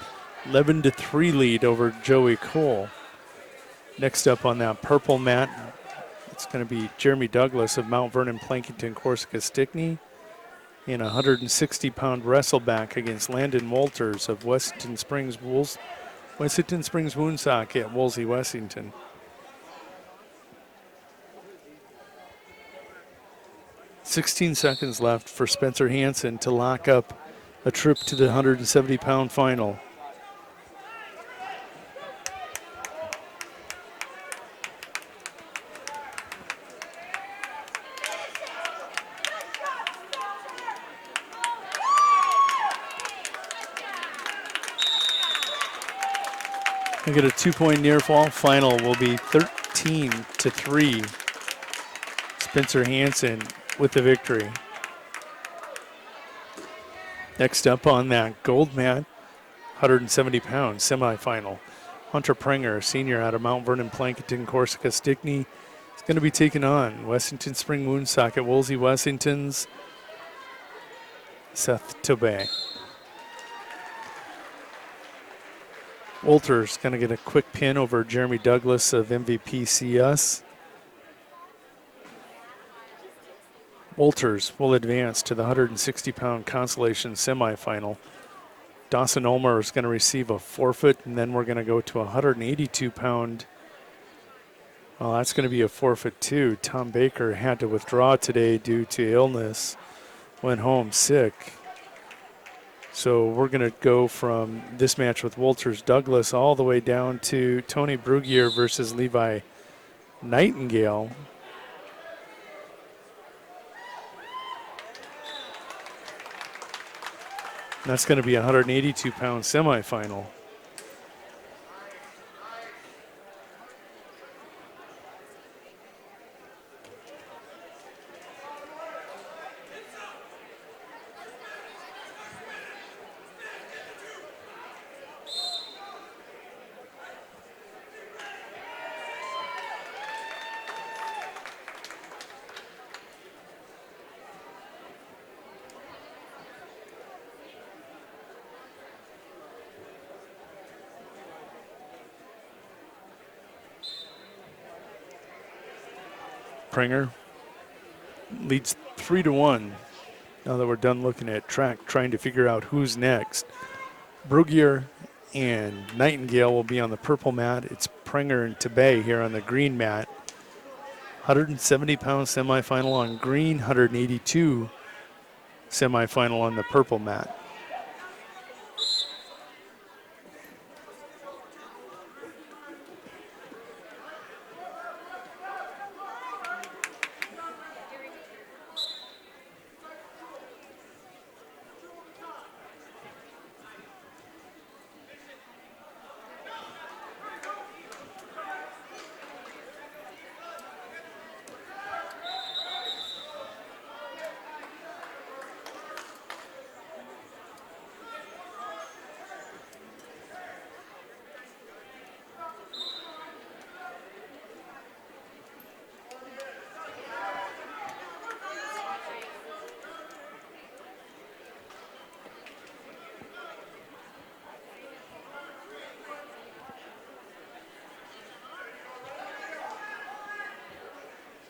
11-3 lead over Joey Cole. Next up on that purple mat, it's going to be Jeremy Douglas of Mount Vernon, Plankington, Corsica, Stickney, in a 160-pound wrestleback against Landon Walters of Wessington Springs Woonsocket at Wolsey, Wessington. "16 seconds left for Spencer Hansen to lock up a trip to the 170-pound final. I get a 2-point near fall. Final will be 13-3. Spencer Hansen with the victory. Next up on that gold mat, 170 pounds semifinal. Hunter Prenger, senior out of Mount Vernon, Plankington, Corsica, Stickney, is going to be taking on Wessington Spring Woonsocket, Wolsey, Wessington's Seth Tobey. Walters going to get a quick pin over Jeremy Douglas of MVP CS. Walters will advance to the 160-pound Consolation semifinal. Dawson Ulmer is going to receive a forfeit, and then we're going to go to a 182-pound. Well, that's going to be a forfeit too. Tom Baker had to withdraw today due to illness, went home sick. So we're going to go from this match with Walters Douglas all the way down to Tony Brugier versus Levi Nightingale. That's going to be a 182-pound semifinal. Prenger leads 3-1. Now that we're done looking at track, trying to figure out who's next. Brugier and Nightingale will be on the purple mat. It's Prenger and Tabay here on the green mat. 170-pound semifinal on green, 182 semifinal on the purple mat.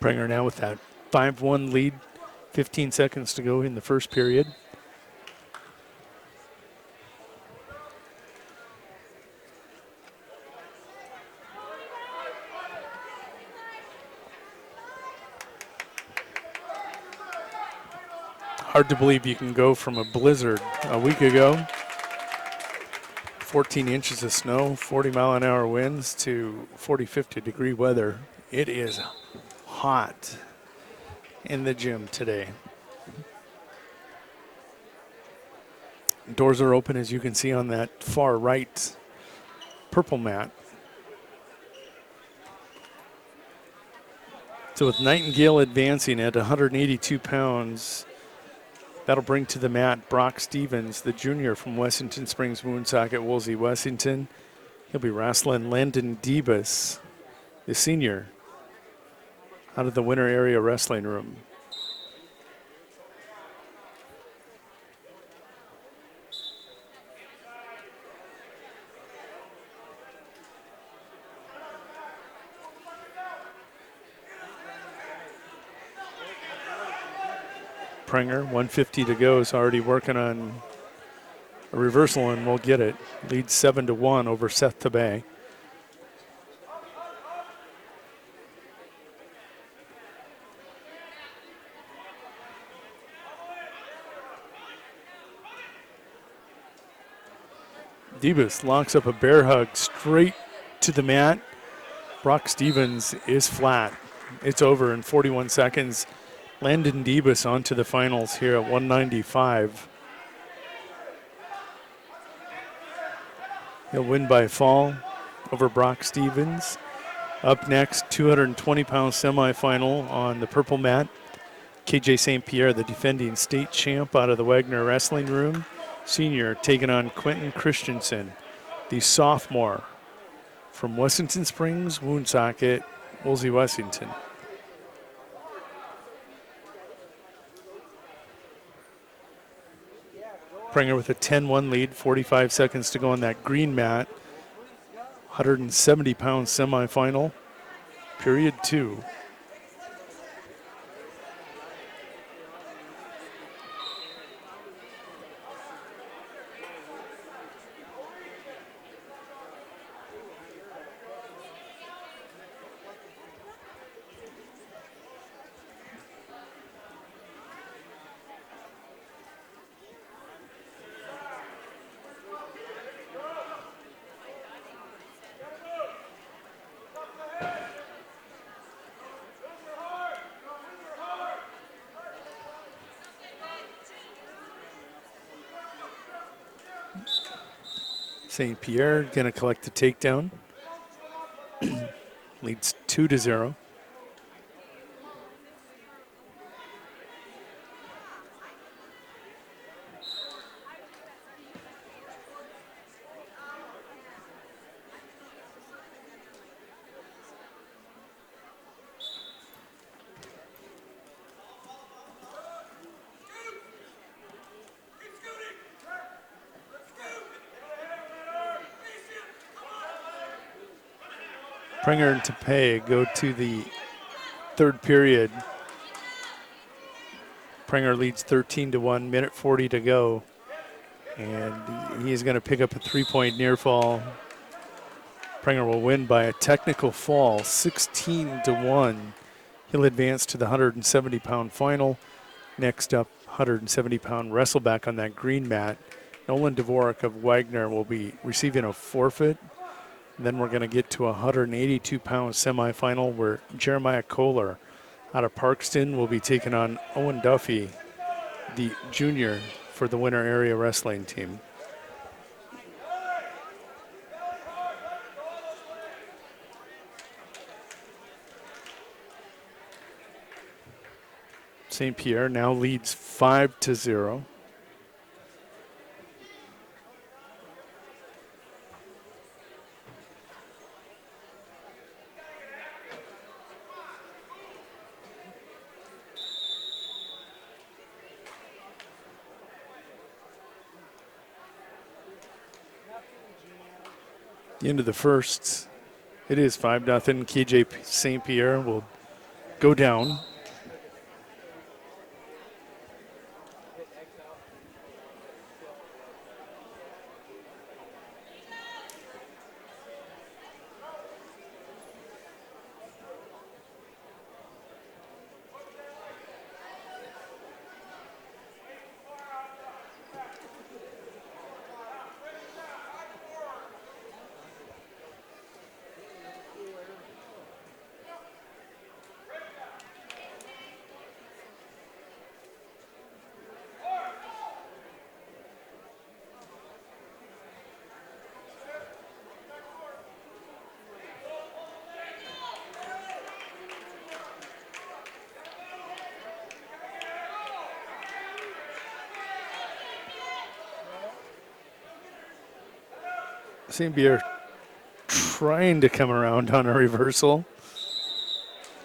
Prenger now with that 5-1 lead, 15 seconds to go in the first period. Hard to believe you can go from a blizzard a week ago, 14 inches of snow, 40-mile-an-hour winds, to 40, 50-degree weather. It is hot in the gym today. Doors are open, as you can see on that far right purple mat. So with Nightingale advancing at 182 pounds, that'll bring to the mat Brock Stevens, the junior from Wessington Springs Woonsocket, Wolsey, Wessington. He'll be wrestling Landon Debus, the senior, out of the winter area wrestling room. Prenger. 150 to go. Is already working on a reversal and will get it. Leads 7-1 over Seth Tabay. Debus locks up a bear hug straight to the mat. Brock Stevens is flat. It's over in 41 seconds. Landon Debus onto the finals here at 195. He'll win by fall over Brock Stevens. Up next, 220-pound semifinal on the purple mat. KJ St. Pierre, the defending state champ out of the Wagner Wrestling Room. Senior taking on Quentin Christensen, the sophomore from Wessington Springs, Woonsocket, Woolsey, Wessington. Prenger with a 10-1 lead, 45 seconds to go on that green mat. 170-pound semifinal, period 2. St. Pierre going to collect the takedown. Leads 2-0. Prenger and Tapei go to the third period. Prenger leads 13-1, minute 40 to go. And he's going to pick up a 3-point near fall. Prenger will win by a technical fall, 16-1. He'll advance to the 170-pound final. Next up, 170-pound Wrestleback on that green mat. Nolan Dvorak of Wagner will be receiving a forfeit. Then we're going to get to a 182-pound semifinal where Jeremiah Kohler out of Parkston will be taking on Owen Duffy, the junior for the Winter Area Wrestling team. St. Pierre now leads 5-0. The end of the first, it is 5-0. KJ St. Pierre will go down. St. Pierre trying to come around on a reversal.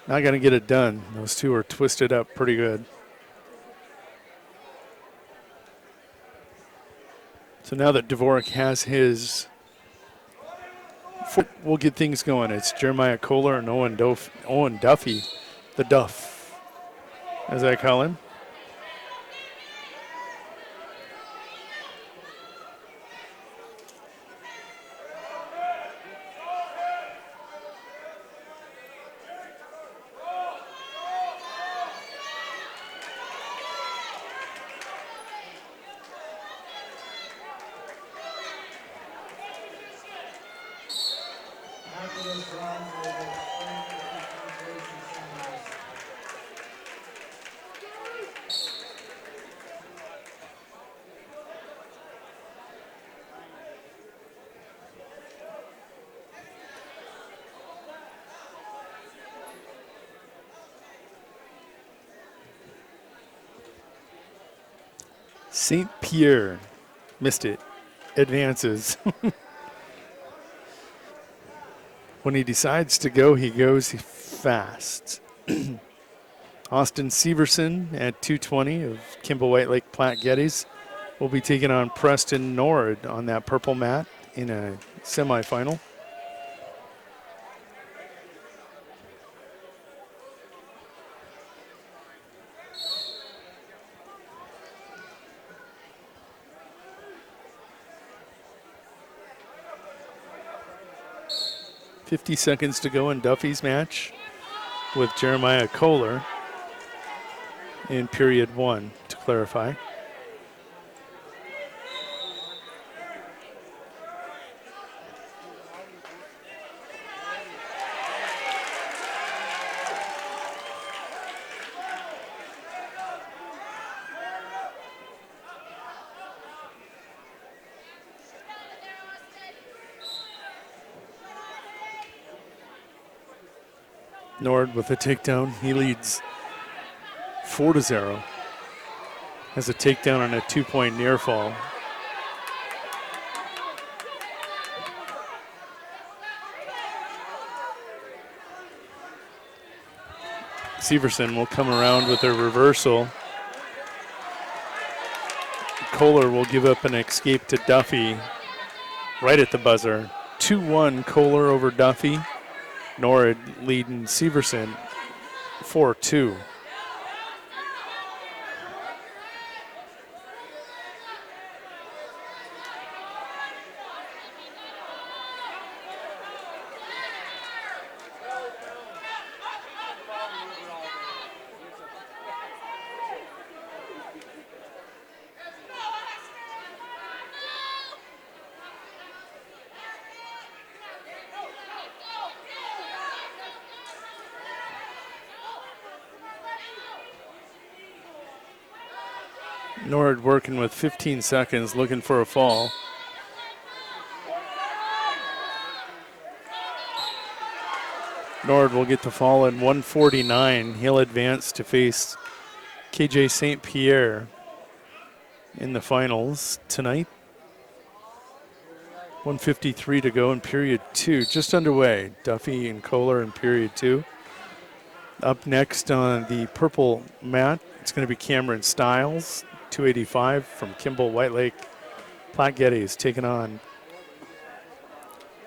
Not going to get it done. Those two are twisted up pretty good. So now that Dvorak has his, we'll get things going. It's Jeremiah Kohler and Owen Duffy, the Duff, as I call him. St. Pierre missed it. Advances. When he decides to go, he goes fast. Austin Severson at 220 of Kimball White Lake Platte Geddes will be taking on Preston Nord on that purple mat in a semifinal. .50 seconds to go in Duffy's match with Jeremiah Kohler in period 1, to clarify. Nord with a takedown. He leads 4-0. Has a takedown on a 2-point near fall. Severson will come around with a reversal. Kohler will give up an escape to Duffy right at the buzzer. 2-1 Kohler over Duffy. Nord leading Severson 4-2. Nord working with 15 seconds, looking for a fall. Nord will get the fall in 1:49. He'll advance to face KJ St. Pierre in the finals tonight. 1:53 to go in period 2, just underway. Duffy and Kohler in period 2. Up next on the purple mat, it's going to be Cameron Stiles. 285 from Kimball White Lake Platte Geddes taking on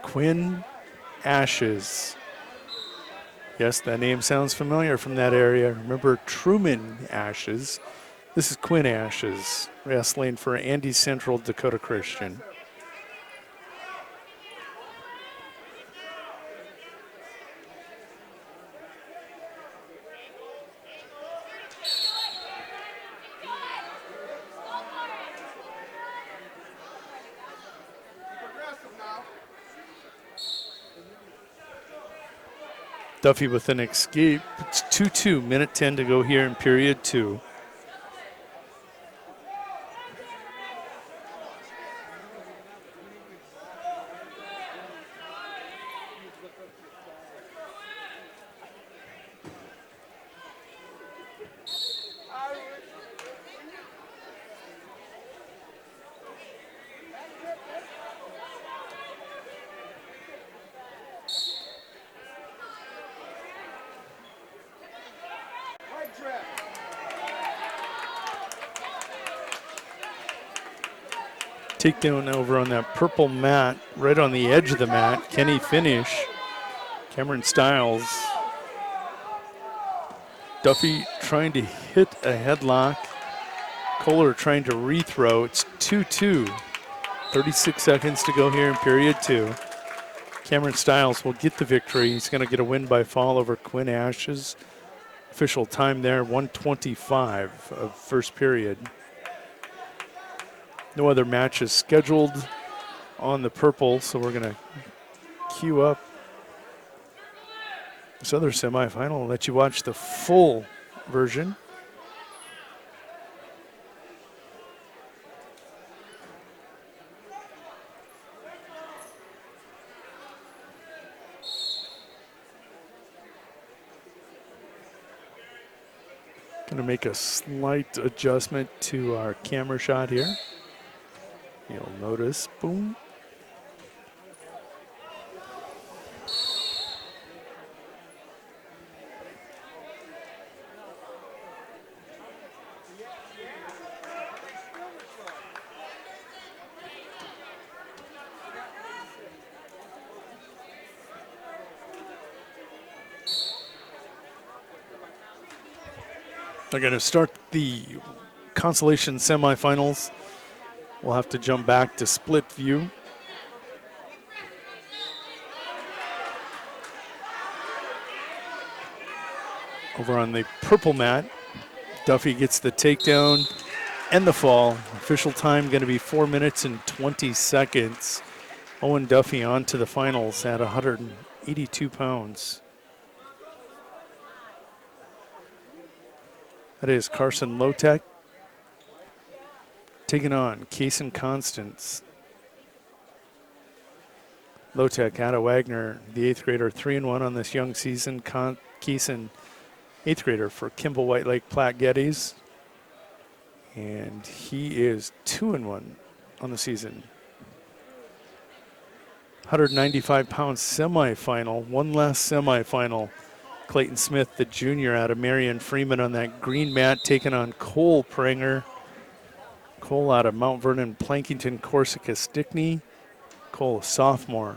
Quinn Ashes. Yes, that name sounds familiar from that area. Remember Truman Ashes. This is Quinn Ashes wrestling for Andy Central Dakota Christian. Duffy with an escape. It's 2-2, minute 10 to go here in period 2. Takedown over on that purple mat, right on the edge of the mat. Can he finish? Cameron Stiles. Duffy trying to hit a headlock. Kohler trying to rethrow. It's 2-2. 36 seconds to go here in period 2. Cameron Stiles will get the victory. He's going to get a win by fall over Quinn Ashes. Official time there, 1:25 of first period. No other matches scheduled on the purple, so we're going to queue up this other semifinal and let you watch the full version. Going to make a slight adjustment to our camera shot here. You'll notice, boom. They're going to start the Consolation semifinals. We'll have to jump back to split view. Over on the purple mat, Duffy gets the takedown and the fall. Official time going to be 4 minutes and 20 seconds. Owen Duffy on to the finals at 182 pounds. That is Carson Lotek taking on Kaysen Constance. Lotek out of Wagner, the 8th grader, 3-1 on this young season. Kaysen, 8th grader for Kimball White Lake Platte Geddes. And he is 2-1 on the season. 195-pound semifinal, one last semifinal. Clayton Smith, the junior out of Marion Freeman on that green mat, taking on Cole Pranger. Cole out of Mount Vernon, Plankington, Corsica, Stickney. Cole, a sophomore.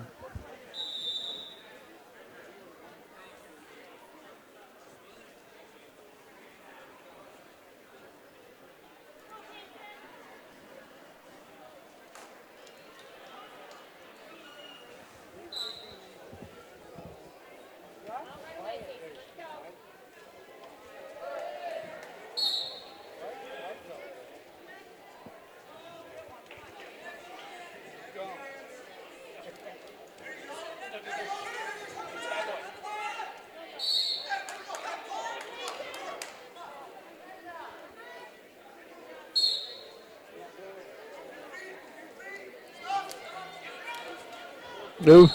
No.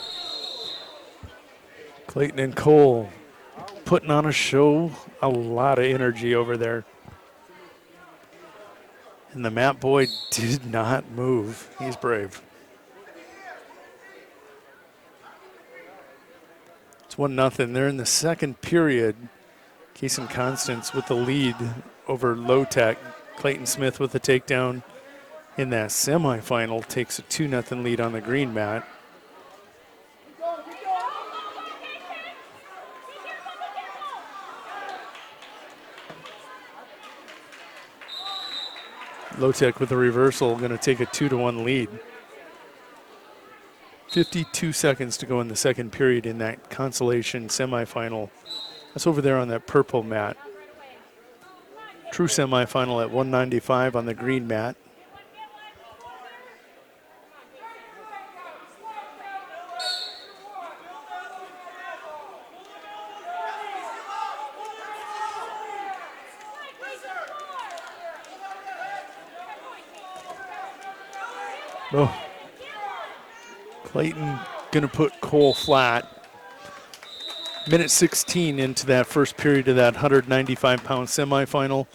Clayton and Cole putting on a show, a lot of energy over there. And the mat boy did not move. He's brave. It's 1-0. They're in the second period. Kaysen Constance with the lead over Lotek. Clayton Smith with the takedown in that semifinal takes a 2-0 lead on the green mat. Lotek with a reversal, going to take a 2-1 lead. 52 seconds to go in the second period in that Consolation semifinal. That's over there on that purple mat. True semifinal at 195 on the green mat. Oh. Clayton going to put Cole flat. Minute 16 into that first period of that 195-pound semifinal.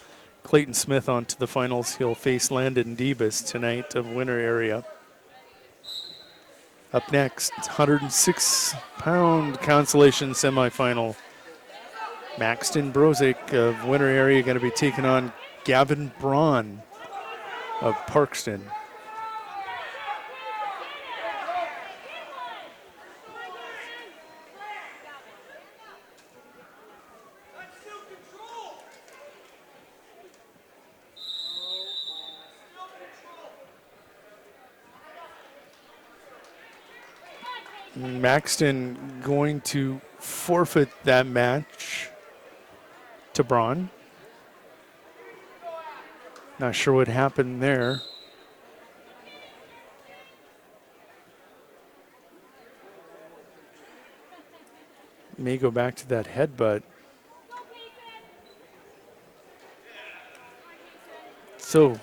Clayton Smith on to the finals. He'll face Landon Debus tonight of winter area. Up next, 106-pound Consolation semifinal. Maxton Brozick of winter area going to be taking on Gavin Braun of Parkston. Maxton going to forfeit that match to Braun. Not sure what happened there. May go back to that headbutt. So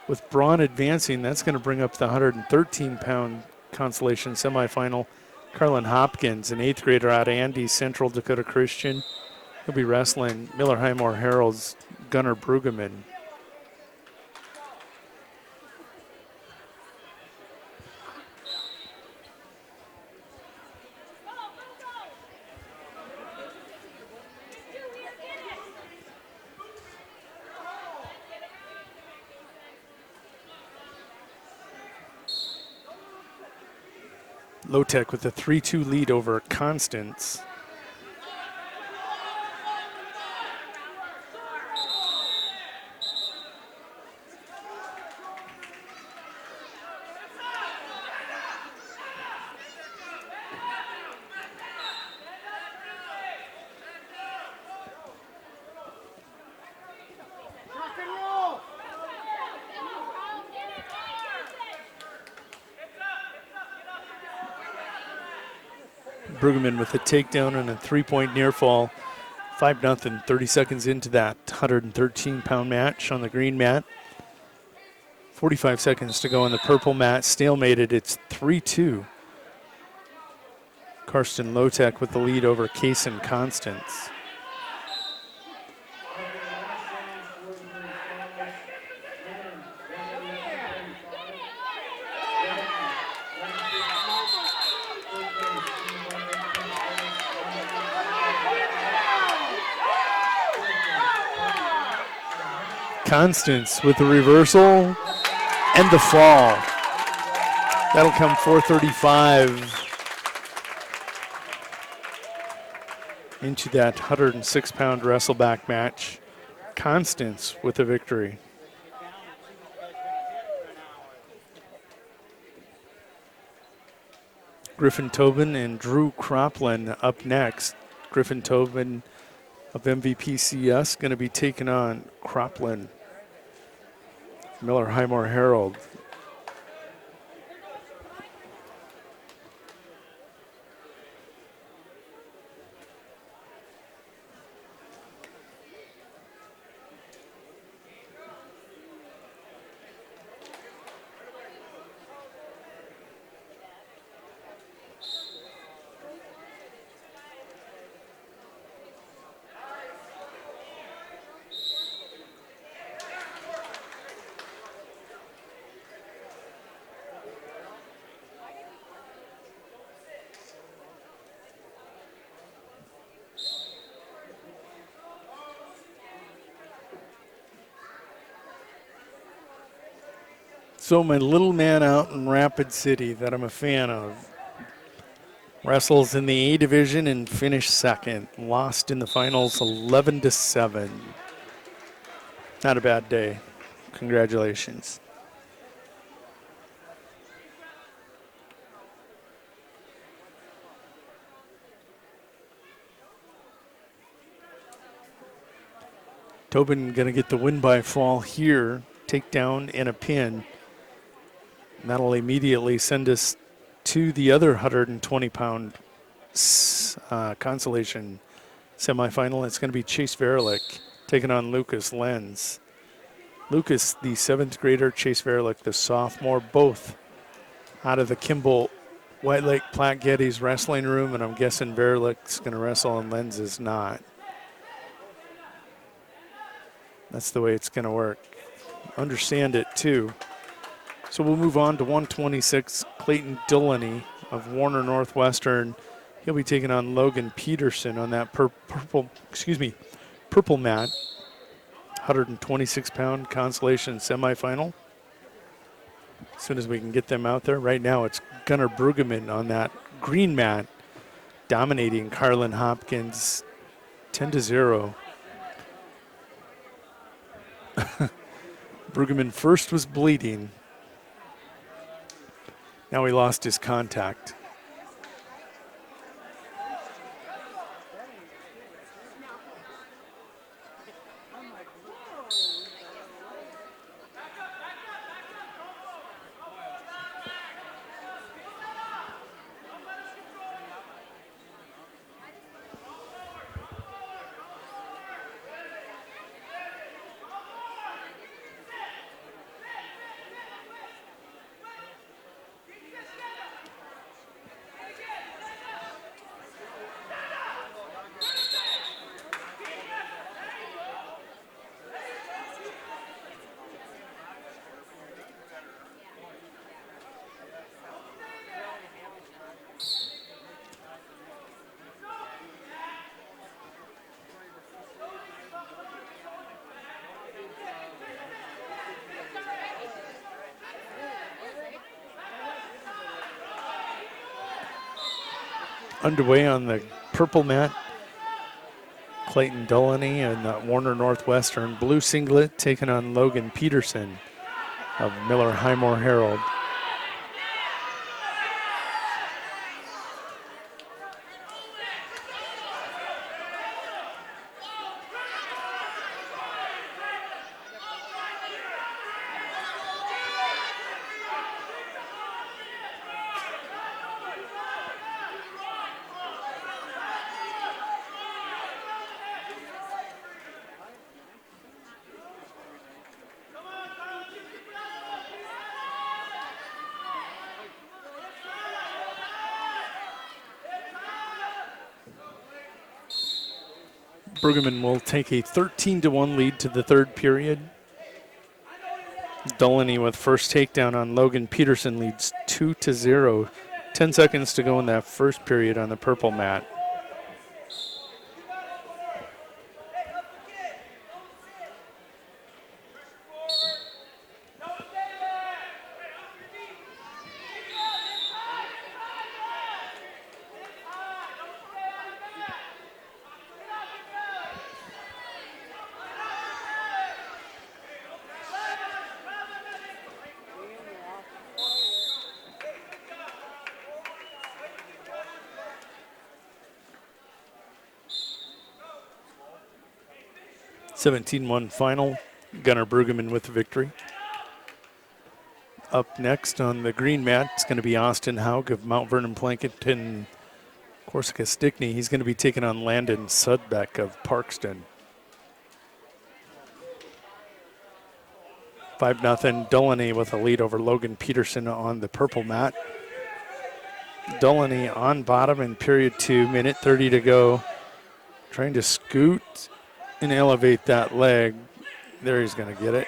with Braun advancing, that's going to bring up the 113-pound Consolation semifinal. Carlin Hopkins, an 8th grader out of Andes, Central Dakota Christian. He'll be wrestling Miller Highmore Harold's Gunnar Brueggemann. Lotek with a 3-2 lead over Constance. Brueggemann with a takedown and a 3-point near fall. 5-0, 30 seconds into that 113-pound match on the green mat. 45 seconds to go on the purple mat. Stalemated, it's 3-2. Karsten Lotek with the lead over Kaysen Constance. Constance with the reversal and the fall. That'll come 4:35 into that 106-pound wrestleback match. Constance with the victory. Griffin Tobin and Drew Cropland up next. Griffin Tobin of MVPCS going to be taking on Cropland. Miller Highmore Herald. So my little man out in Rapid City that I'm a fan of wrestles in the A division and finished second. Lost in the finals 11-7. Not a bad day. Congratulations. Tobin going to get the win by fall here. Takedown and a pin. And that'll immediately send us to the other 120-pound Consolation semifinal. It's going to be Chase Verlick taking on Lucas Lenz. Lucas, the 7th grader, Chase Verlick, the sophomore, both out of the Kimball White Lake Platte Geddes wrestling room, and I'm guessing Verlick's going to wrestle and Lenz is not. That's the way it's going to work. Understand it, too. So we'll move on to 126, Clayton Dillany of Warner Northwestern. He'll be taking on Logan Peterson on that purple mat. 126-pound Consolation semifinal. As soon as we can get them out there. Right now it's Gunnar Brueggemann on that green mat, dominating Carlin Hopkins 10-0. Brueggemann first was bleeding. Now he lost his contact. underway on the purple mat. Clayton Dullany and Warner Northwestern. Blue singlet taking on Logan Peterson of Miller Highmore Herald. Brueggemann will take a 13-1 lead to the third period. Dullany with first takedown on Logan Peterson leads 2-0. 10 seconds to go in that first period on the purple mat. (17-1) final. Gunnar Brueggemann with the victory. Up next on the green mat, it's going to be Austin Haug of Mount Vernon Plankinton Corsica Stickney. He's going to be taking on Landon Sudbeck of Parkston. 5-0. Dullany with a lead over Logan Peterson on the purple mat. Dullany on bottom in period 2, minute 30 to go. Trying to scoot and elevate that leg. There, he's going to get it.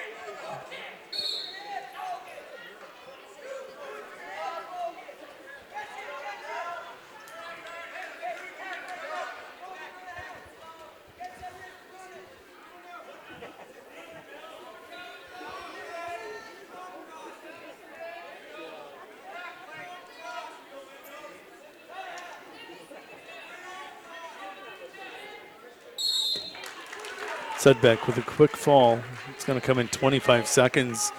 Sudbeck with a quick fall. It's going to come in 25 seconds.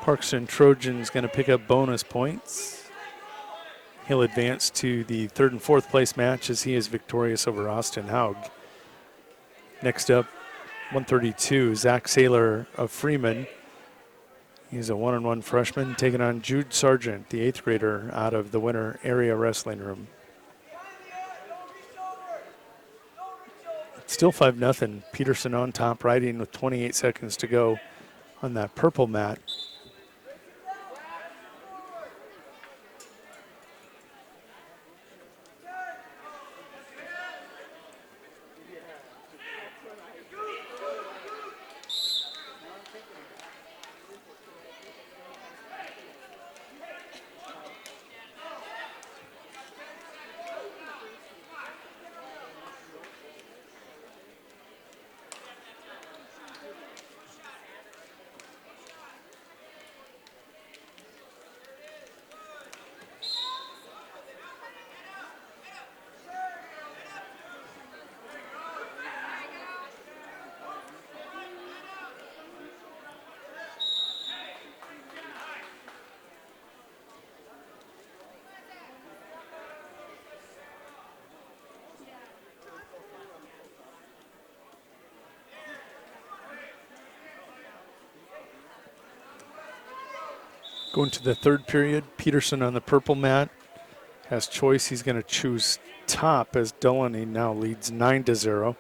Parkston Trojan's going to pick up bonus points. He'll advance to the third and fourth place match as he is victorious over Austin Haug. Next up, 132, Zach Saylor of Freeman. He's a 1-on-1 freshman taking on Jude Sargent, the 8th grader out of the Winter Area Wrestling Room. Still 5-0. Peterson on top, riding with 28 seconds to go on that purple mat. Going to the third period, Peterson on the purple mat has choice. He's going to choose top as Dullany now leads 9-0.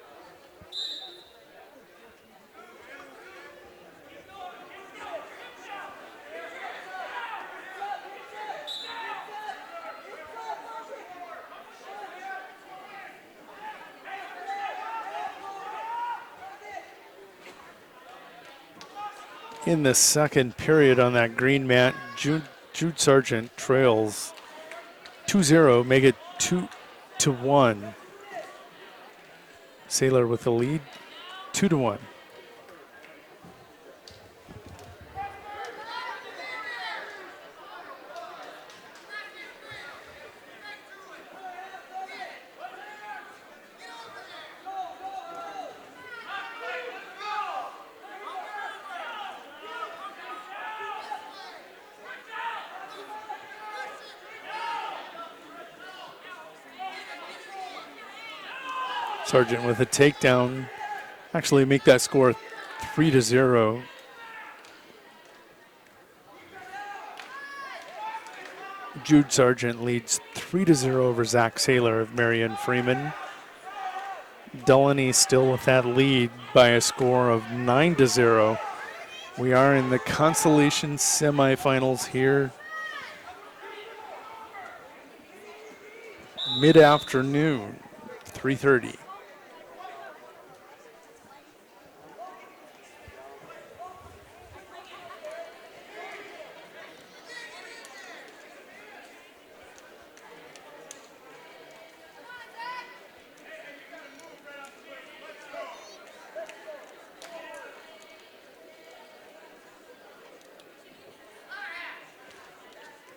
In the second period on that green mat, Jude Sargent trails 2-0, make it 2-1. Saylor with the lead, 2-1. Sargent with a takedown. Actually make that score 3-0. Jude Sargent leads 3-0 over Zach Saylor of Marion Freeman. Delaney still with that lead by a score of 9-0. We are in the Consolation semifinals here. Mid-afternoon, 3:30.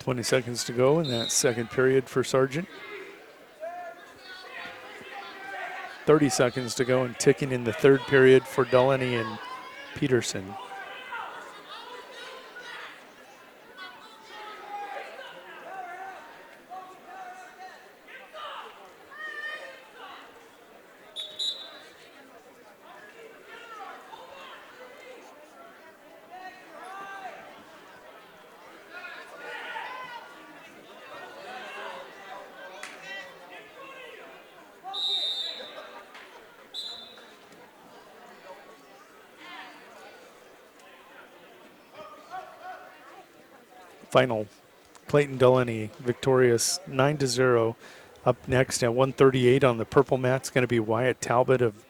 .20 seconds to go in that second period for Sargent. 30 seconds to go and ticking in the third period for Delaney and Peterson. Final, Clayton Delaney victorious 9-0. Up next at 1:38 on the purple mat is going to be Wyatt Talbot of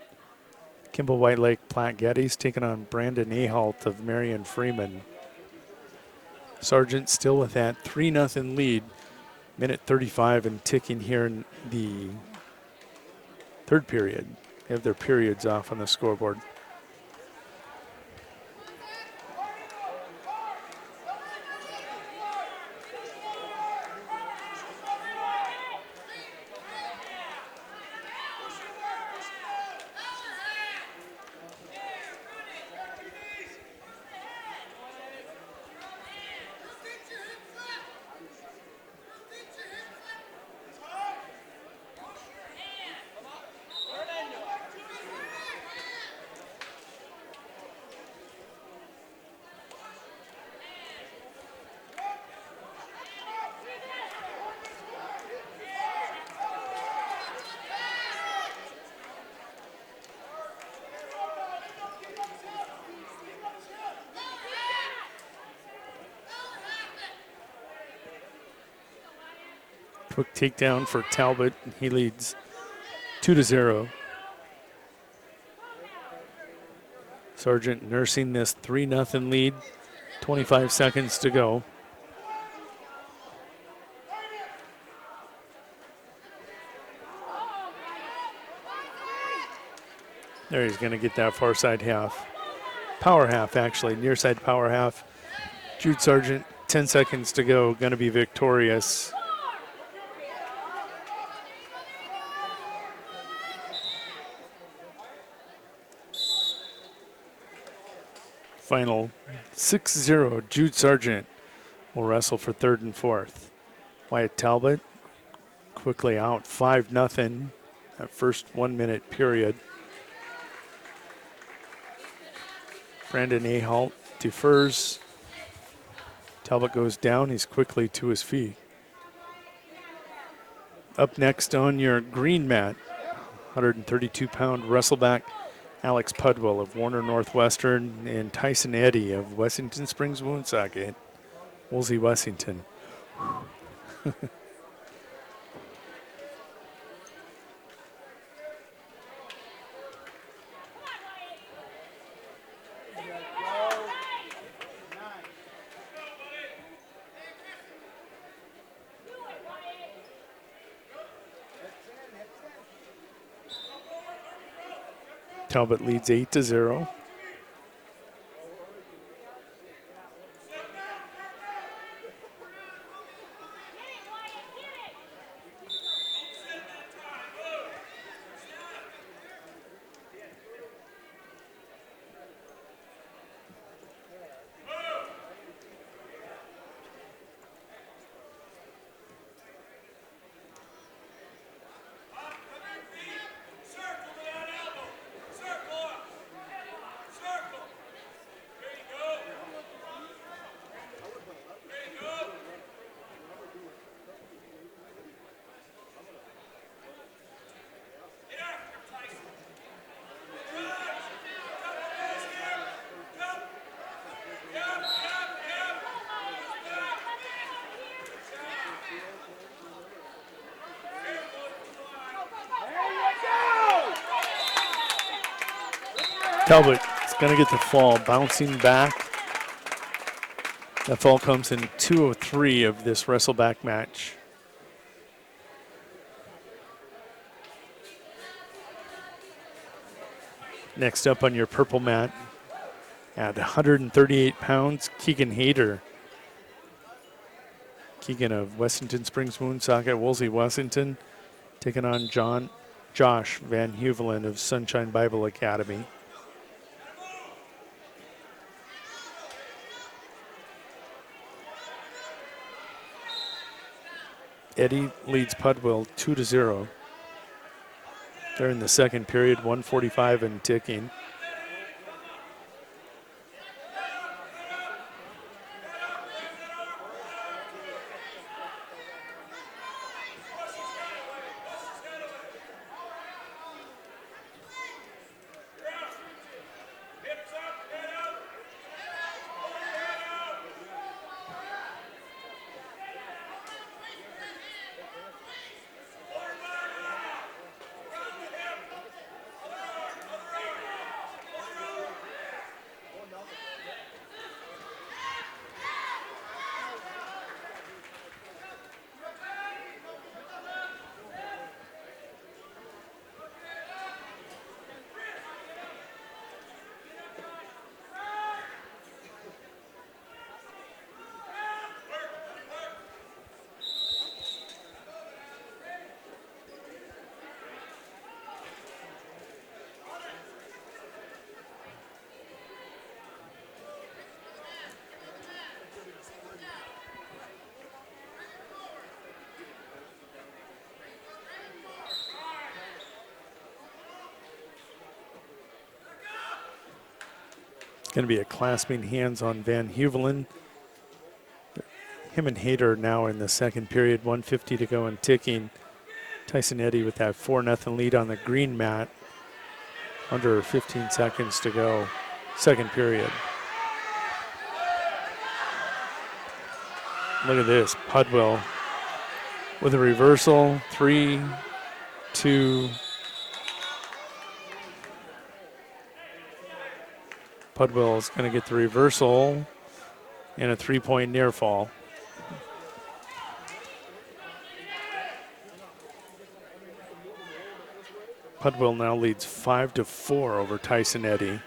Kimball White Lake Platte Geddes taking on Brandon Ahalt of Marion Freeman. Sargent still with that 3-0 lead. Minute 35 and ticking here in the third period. They have their periods off on the scoreboard. Quick takedown for Talbot. He leads 2-0. Sargent nursing this 3-0 lead. 25 seconds to go. There, he's going to get that far side half. Power half, actually, near side power half. Jude Sargent, 10 seconds to go, going to be victorious. Final 6-0, Jude Sargent will wrestle for third and fourth. Wyatt Talbot quickly out 5-0 that first 1 minute period. Brandon Ahalt defers. Talbot goes down, he's quickly to his feet. Up next on your green mat, 132-pound Wrestleback Alex Pudwell of Warner Northwestern and Tyson Eddy of Wessington Springs Woonsocket, Woolsey, Wessington. Talbot leads 8-0. Talbot is going to get the fall, bouncing back. That fall comes in 2:03 of this Wrestleback match. Next up on your purple mat, at 138 pounds, Keegan Hayter. Keegan of Wessington Springs Woonsocket, Woolsey, Washington, taking on Josh Van Huvelen of Sunshine Bible Academy. Eddie leads Pudwell 2-0. They're in the second period, 1:45 and ticking. Going to be a clasping hands on Van Huvelen. Him and Hayter now in the second period, 1:50 to go and ticking. Tyson Eddy with that 4-0 lead on the green mat. Under 15 seconds to go, second period. Look at this, Pudwell with a reversal, 3, 2. Pudwell is going to get the reversal and a 3-point near fall. Pudwell now leads 5-4 over Tyson Eddy.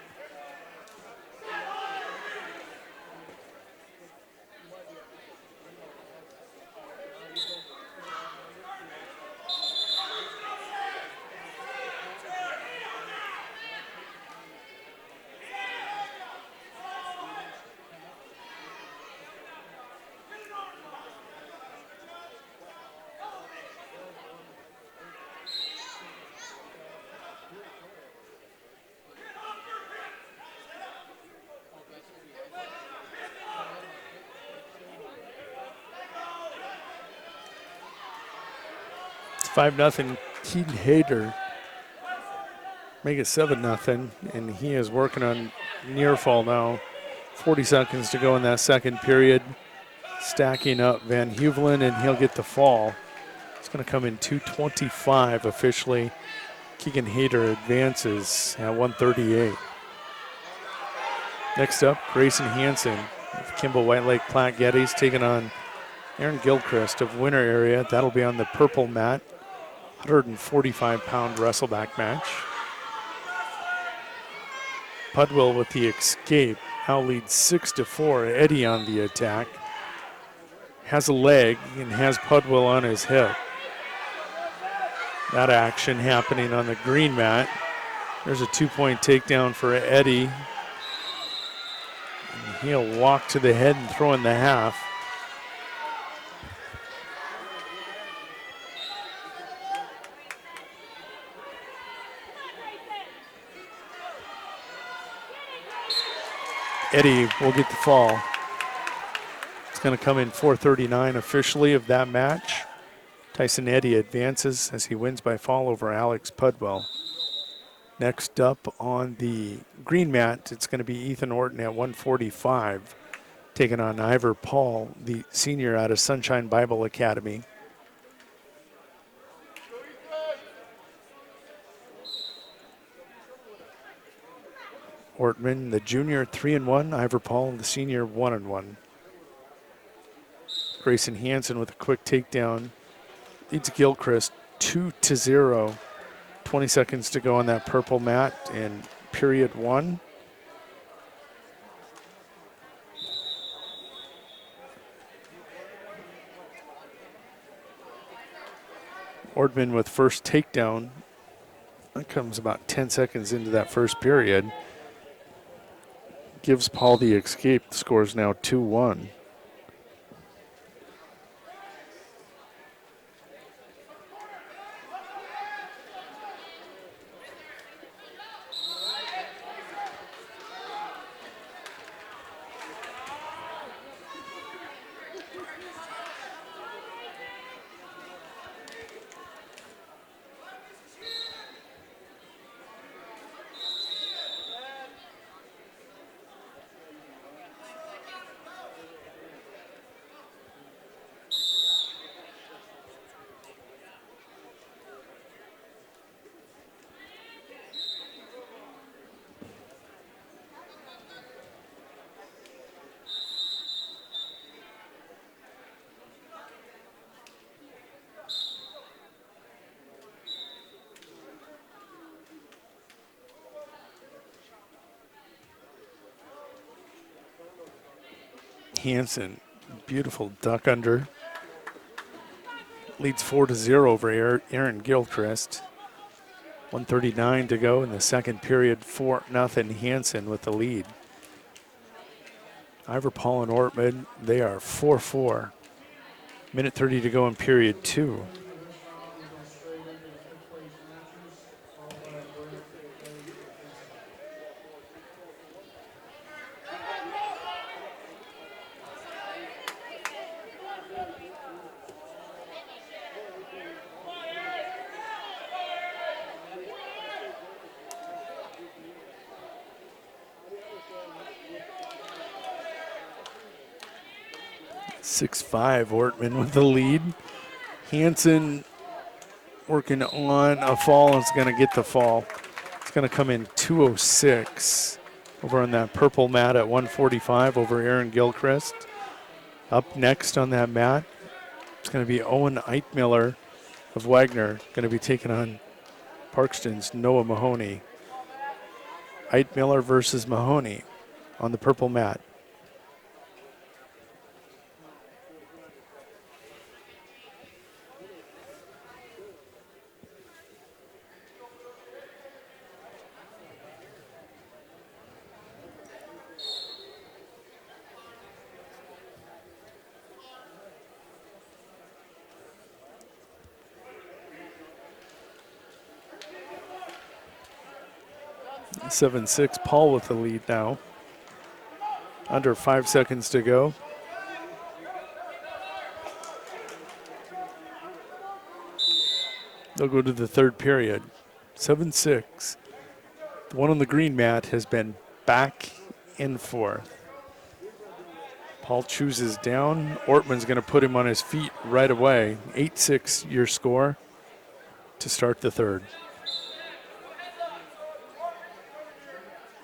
It's 5-0 Keaton Hayter. Make it 7-0, and he is working on near fall now. 40 seconds to go in that second period. Stacking up Van Huvelen, and he'll get the fall. It's going to come in 2:25 officially. Keegan Hayter advances at 1:38. Next up, Grayson Hansen of Kimball White Lake Platte Geddes taking on Aaron Gilchrist of Winter Area. That'll be on the purple mat. 145-pound wrestleback match. Pudwell with the escape. Now leads 6-4. Eddie on the attack. Has a leg and has Pudwell on his hip. That action happening on the green mat. There's a 2-point takedown for Eddie. And he'll walk to the head and throw in the half. Eddie will get the fall. It's going to come in 4:39 officially of that match. Tyson Eddy advances as he wins by fall over Alex Pudwell. Next up on the green mat, it's going to be Ethan Orton at 145, taking on Ivor Paul, the senior out of Sunshine Bible Academy. Ortman, the junior, 3-1. Ivor Paul, the senior, 1-1. Grayson Hansen with a quick takedown. Leads Gilchrist 2-0. 20 seconds to go on that purple mat in period 1. Ortman with first takedown. That comes about 10 seconds into that first period. Gives Paul the escape. The score is now 2-1. Hansen, beautiful duck under. Leads 4-0 over Aaron Gilchrist. 1:39 to go in the second period. 4-0 Hansen with the lead. Ivor Paul and Ortman, they are 4-4. Minute 30 to go in period 2. (6-5) Ortman with the lead. Hansen working on a fall and is going to get the fall. It's going to come in 2:06 over on that purple mat at 1:45 over Aaron Gilchrist. Up next on that mat, it's going to be Owen Eitmiller of Wagner, going to be taking on Parkston's Noah Mahoney. Eitmiller versus Mahoney on the purple mat. (7-6) Paul with the lead now. Under 5 seconds to go. They'll go to the third period. 7-6. The one on the green mat has been back and forth. Paul chooses down. Ortman's going to put him on his feet right away. 8-6 your score to start the third.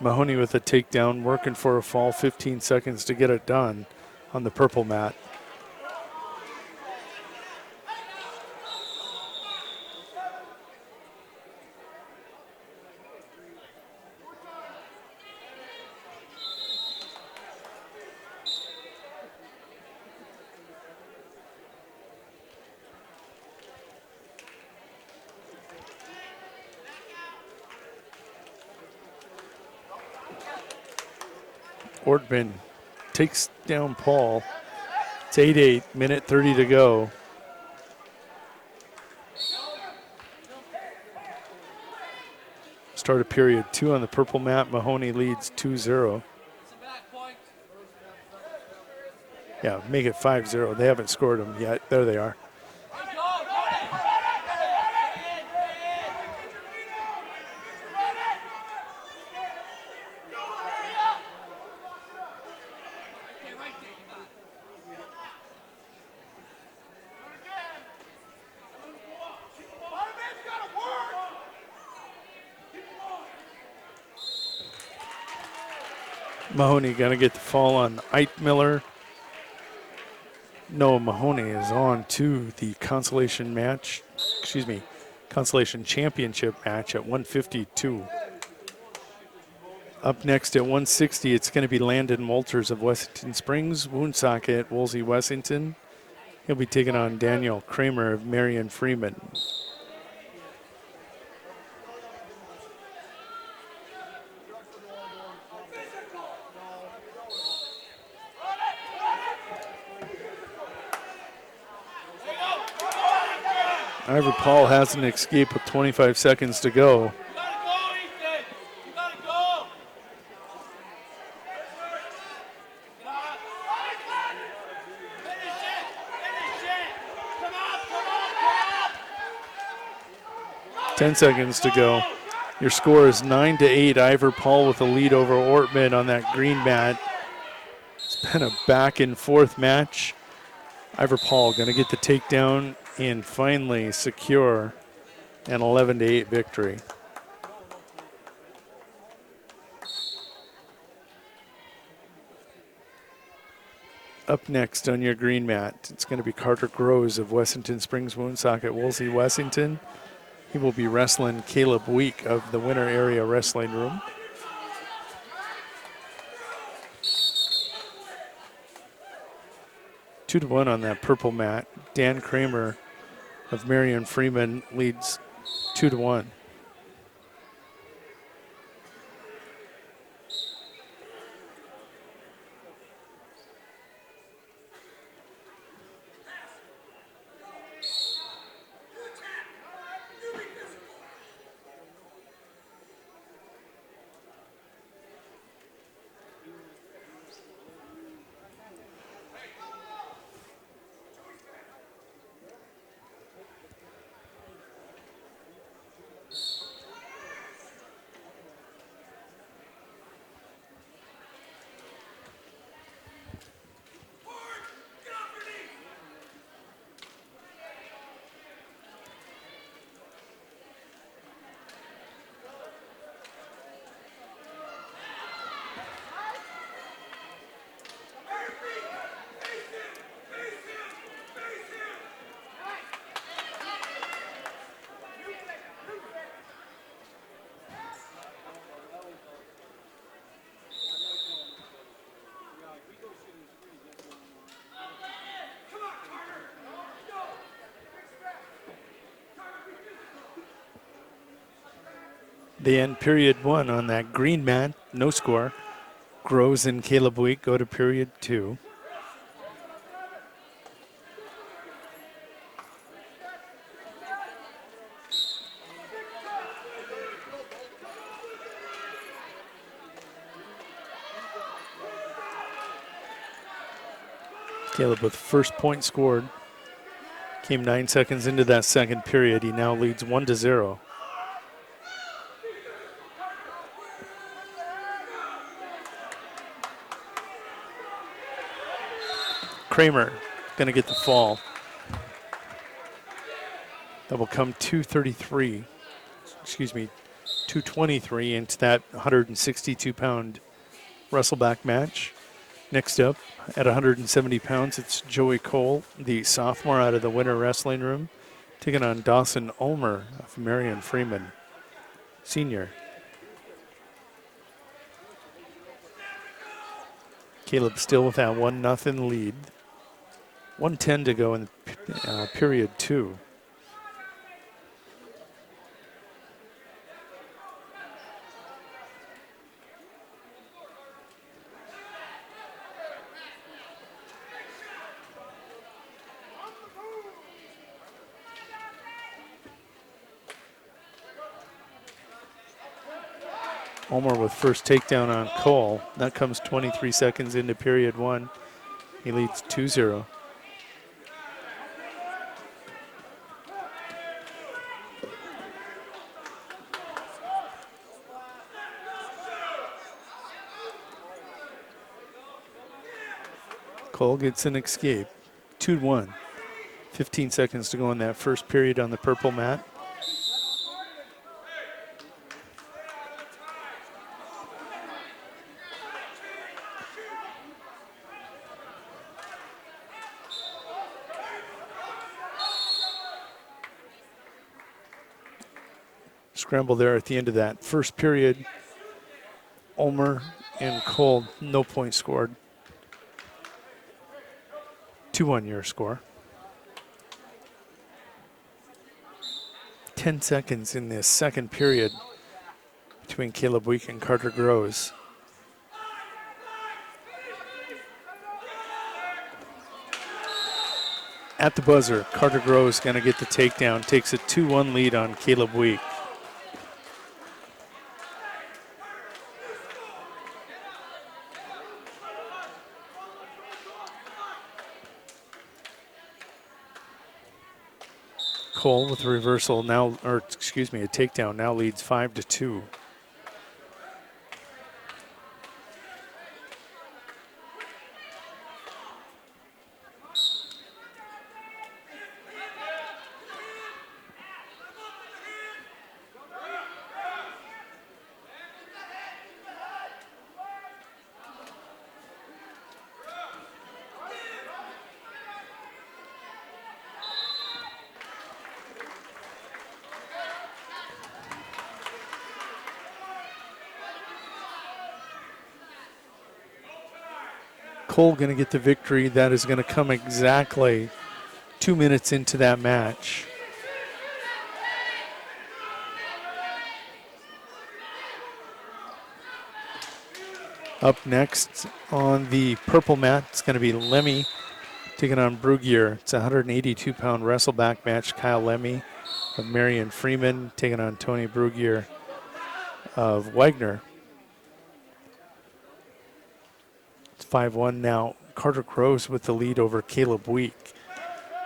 Mahoney with a takedown, working for a fall, 15 seconds to get it done on the purple mat. Ortman takes down Paul. It's 8-8, minute 30 to go. Start of period 2 on the purple mat. Mahoney leads 2-0. Yeah, make it 5-0. They haven't scored them yet. There they are. Mahoney going to get the fall on Eitmiller. Noah Mahoney is on to the consolation match, consolation championship match at 152. Up next at 160, it's going to be Landon Walters of Wessington Springs, Woonsocket, Woolsey, Wessington. He'll be taking on Daniel Kramer of Marion Freeman. Ivor Paul has an escape with 25 seconds to go. Ten seconds to go. Your score is 9-8. Ivor Paul with a lead over Ortman on that green mat. It's been a back and forth match. Ivor Paul going to get the takedown and finally secure an 11-8 victory. Up next on your green mat, it's going to be Carter Groves of Wessington Springs, Woonsocket, Woolsey, Wessington. He will be wrestling Caleb Week of the Winter Area Wrestling Room. Two to one on that purple mat. Dan Kramer of Marion Freeman leads 2-1. They end period one on that green mat, no score. Groves and Caleb Week go to period two. Caleb with first point scored. Came 9 seconds into that second period. He now leads 1-0. Kramer going to get the fall. That will come 223 into that 162-pound Wrestleback match. Next up, at 170 pounds, it's Joey Cole, the sophomore out of the Winter Wrestling Room, taking on Dawson Ulmer of Marion Freeman, senior. Caleb still with that 1-0 lead. 1:10 to go in period two. Ulmer with first takedown on Cole. That comes 23 seconds into period one. He leads 2-0. Cole gets an escape. 2-1. 15 seconds to go in that first period on the purple mat. Scramble there at the end of that first period. Ulmer and Cole, no points scored. 2-1 your score. 10 seconds in this second period between Caleb Week and Carter Groves. At the buzzer, Carter Groves going to get the takedown, takes a 2-1 lead on Caleb Week. Cole with a reversal now, or excuse me, a takedown now leads 5-2. Cole going to get the victory. That is going to come exactly 2 minutes into that match. Up next on the purple mat, it's going to be Lemmy taking on Brugier. It's a 182-pound wrestleback match. Kyle Lemmy of Marion Freeman taking on Tony Brugier of Wagner. It's 5-1 now. Carter Groves with the lead over Caleb Week.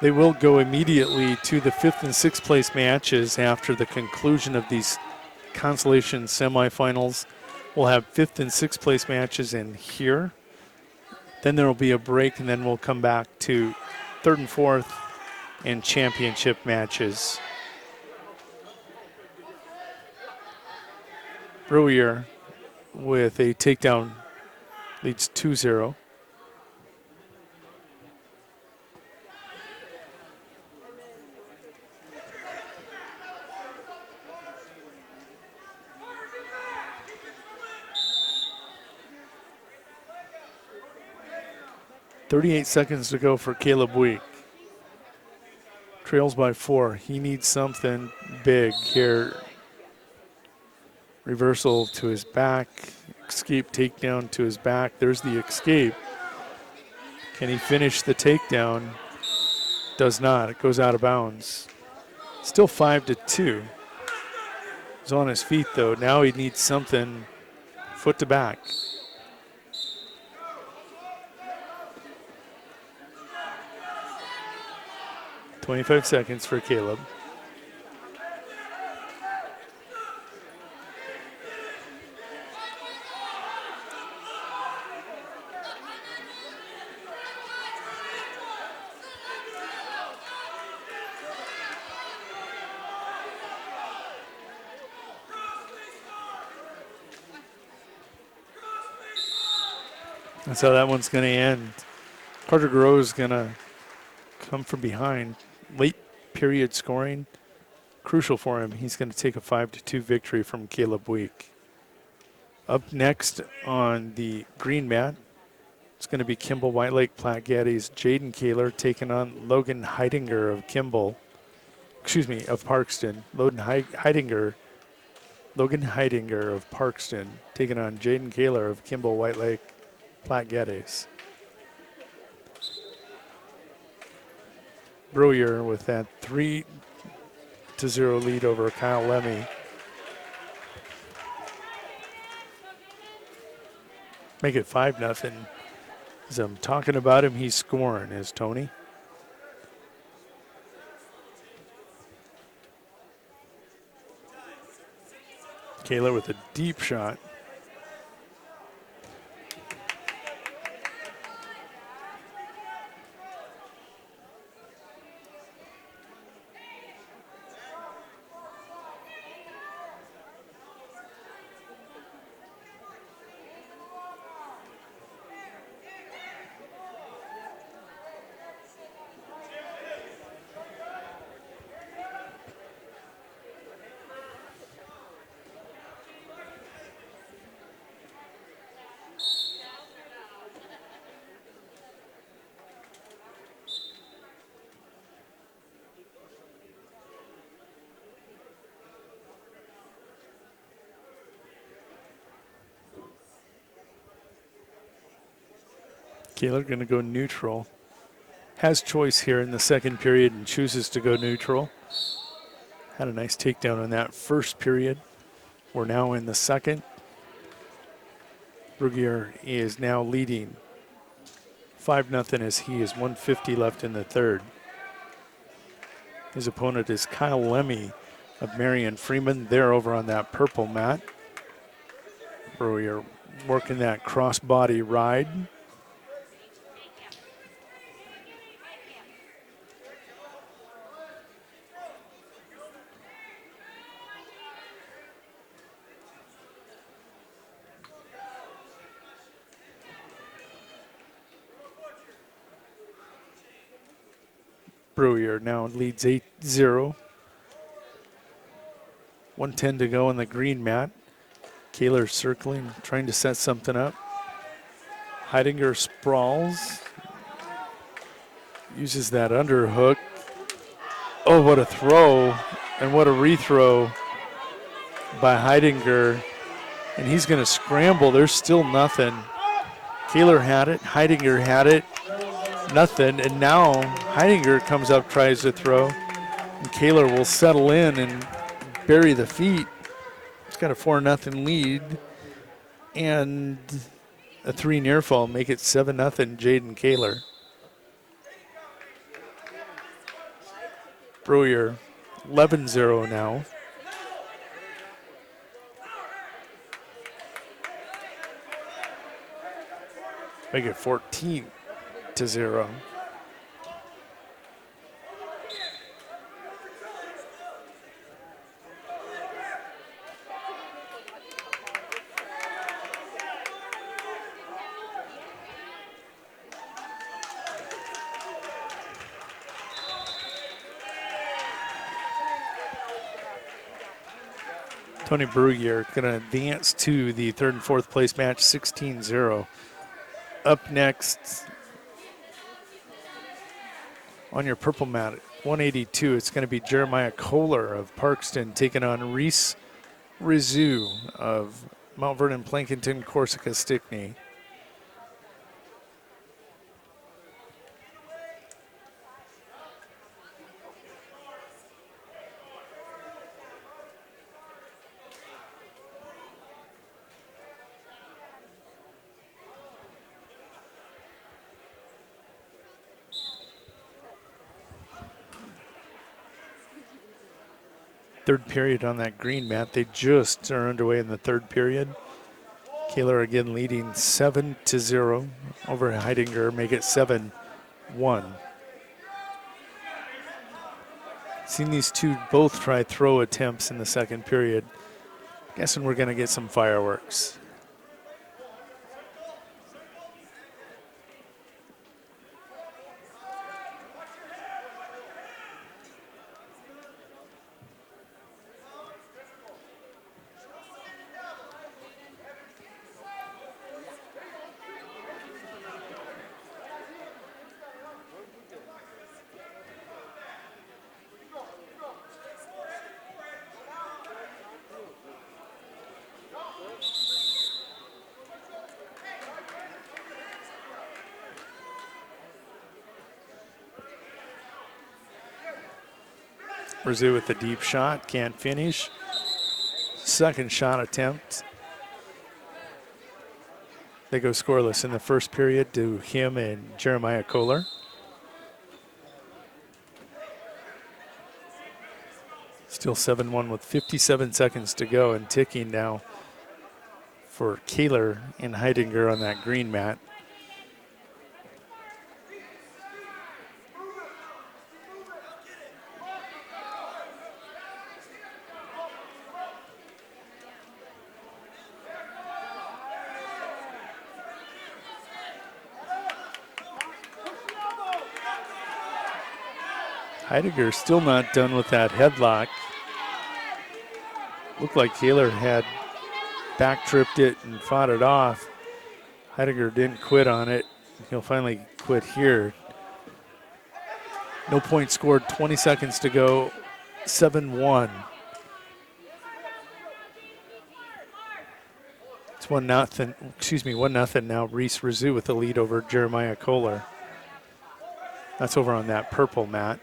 They will go immediately to the 5th and 6th place matches after the conclusion of these Consolation semifinals. We'll have 5th and 6th place matches in here. Then there will be a break, and then we'll come back to 3rd and 4th and championship matches. Brugier with a takedown leads 2-0. .38 seconds to go for Caleb Week. Trails by 4. He needs something big here. Reversal to his back. Escape takedown to his back. There's the escape. Can he finish the takedown? Does not. It goes out of bounds. Still 5-2. He's on his feet though. Now he needs something foot to back. .25 seconds for Caleb. That's how that one's going to end. Carter Groves is going to come from behind. Late period scoring, crucial for him. He's going to take a 5-2 victory from Caleb Week. Up next on the green mat, it's going to be Kimball White Lake Platte Geddes. Jaden Kaler taking on Logan Heidinger of Kimball. Excuse me, of Parkston. Logan Heidinger of Parkston taking on Jaden Kaler of Kimball White Lake Platte Geddes. Brugier with that 3-0 lead over Kyle Lemmy. Make it 5-0. As I'm talking about him, he's scoring, is Tony. Kaler with a deep shot. Kaler going to go neutral. Has choice here in the second period and chooses to go neutral. Had a nice takedown in that first period. We're now in the second. Brugier is now leading 5-0 as he is 150 left in the third. His opponent is Kyle Lemmy of Marion Freeman. They're over on that purple mat. Brugier working that cross-body ride. Brugier now leads 8-0. 1:10 to go on the green mat. Kaler circling, trying to set something up. Heidinger sprawls. Uses that underhook. Oh, what a throw, and what a rethrow by Heidinger. And he's going to scramble. There's still nothing. Kaler had it. Heidinger had it. Nothing. And now Heidinger comes up, tries to throw. And Kaler will settle in and bury the feet. He's got a 4-0 lead. And a 3 near fall, make it 7-0 Jaden Kaler. Brugier 11-0 now. Make it 14-0. Tony Brugier going to advance to the third and fourth place match, 16-0. Up next on your purple mat, 182, it's going to be Jeremiah Kohler of Parkston taking on Reese Rizou of Mount Vernon, Plankinton, Corsica, Stickney. Third period on that green mat. They just are underway in the third period. Kaler again leading 7-0 over Heidinger, make it 7-1. Seen these two both try throw attempts in the second period. Guessing we're going to get some fireworks. Rizou with the deep shot, can't finish. Second shot attempt. They go scoreless in the first period to him and Jeremiah Kohler. Still 7-1 with 57 seconds to go and ticking now for Kaler and Heidinger on that green mat. Heidinger still not done with that headlock. Looked like Kaler had back-tripped it and fought it off. Heidinger didn't quit on it. He'll finally quit here. No point scored, 20 seconds to go, 7-1. It's 1-0. Excuse me, 1-0 now. Reese Rizou with the lead over Jeremiah Kohler. That's over on that purple mat.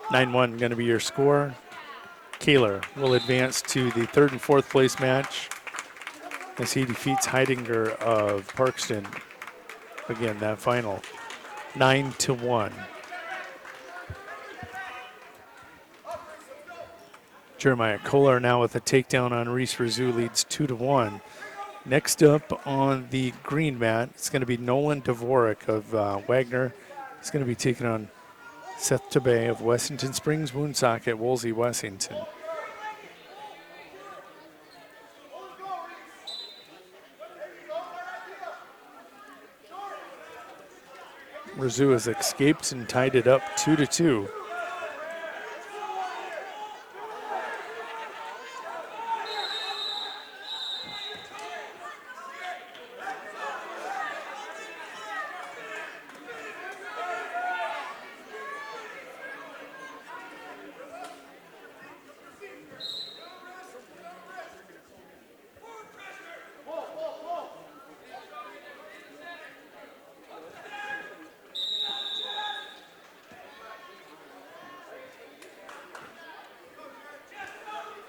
(9-1) going to be your score. Kohler will advance to the third and fourth place match as he defeats Heidinger of Parkston. Again, that final 9-1. Jeremiah Kohler now with a takedown on Reese Rizou leads 2-1. Next up on the green mat, it's going to be Nolan Dvorak of Wagner. He's going to be taking on Seth Tabay of Wessington Springs, Woonsocket, Woolsey, Wessington. Rizou has escaped and tied it up 2-2.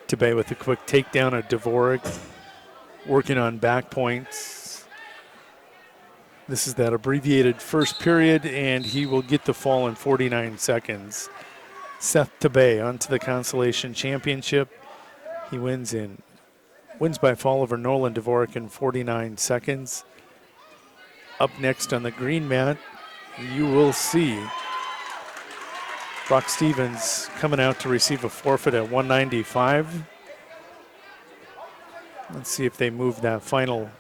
Tabay with a quick takedown of Dvorak, working on back points. This is that abbreviated first period, and he will get the fall in 49 seconds. Seth Tabay onto the Consolation Championship. He wins by fall over Nolan Dvorak in 49 seconds. Up next on the green mat, you will see Brock Stevens coming out to receive a forfeit at 195. Let's see if they move that final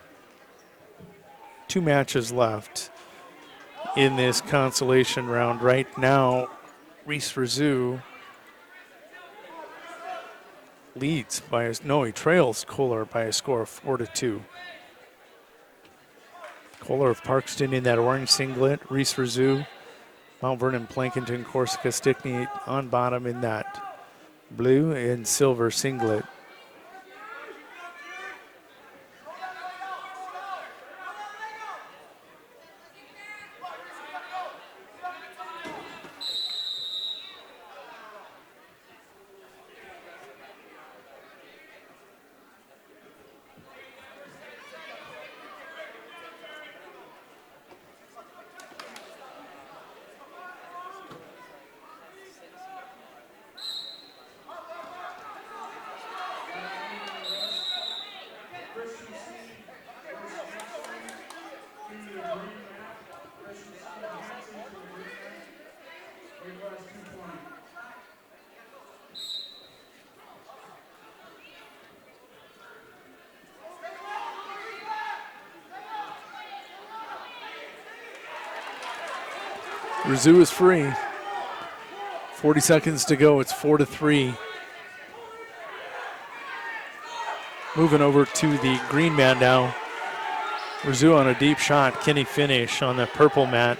2 matches left in this consolation round. Right now, Reese Rizou leads by he trails Kohler by a score of 4-2. Kohler of Parkston in that orange singlet. Reese Rizou, Mount Vernon, Plankinton, Corsica, Stickney on bottom in that blue and silver singlet. Rizou is free. 40 seconds to go. It's 4-3. Moving over to the green mat now. Rizou on a deep shot. Can he finish on the purple mat?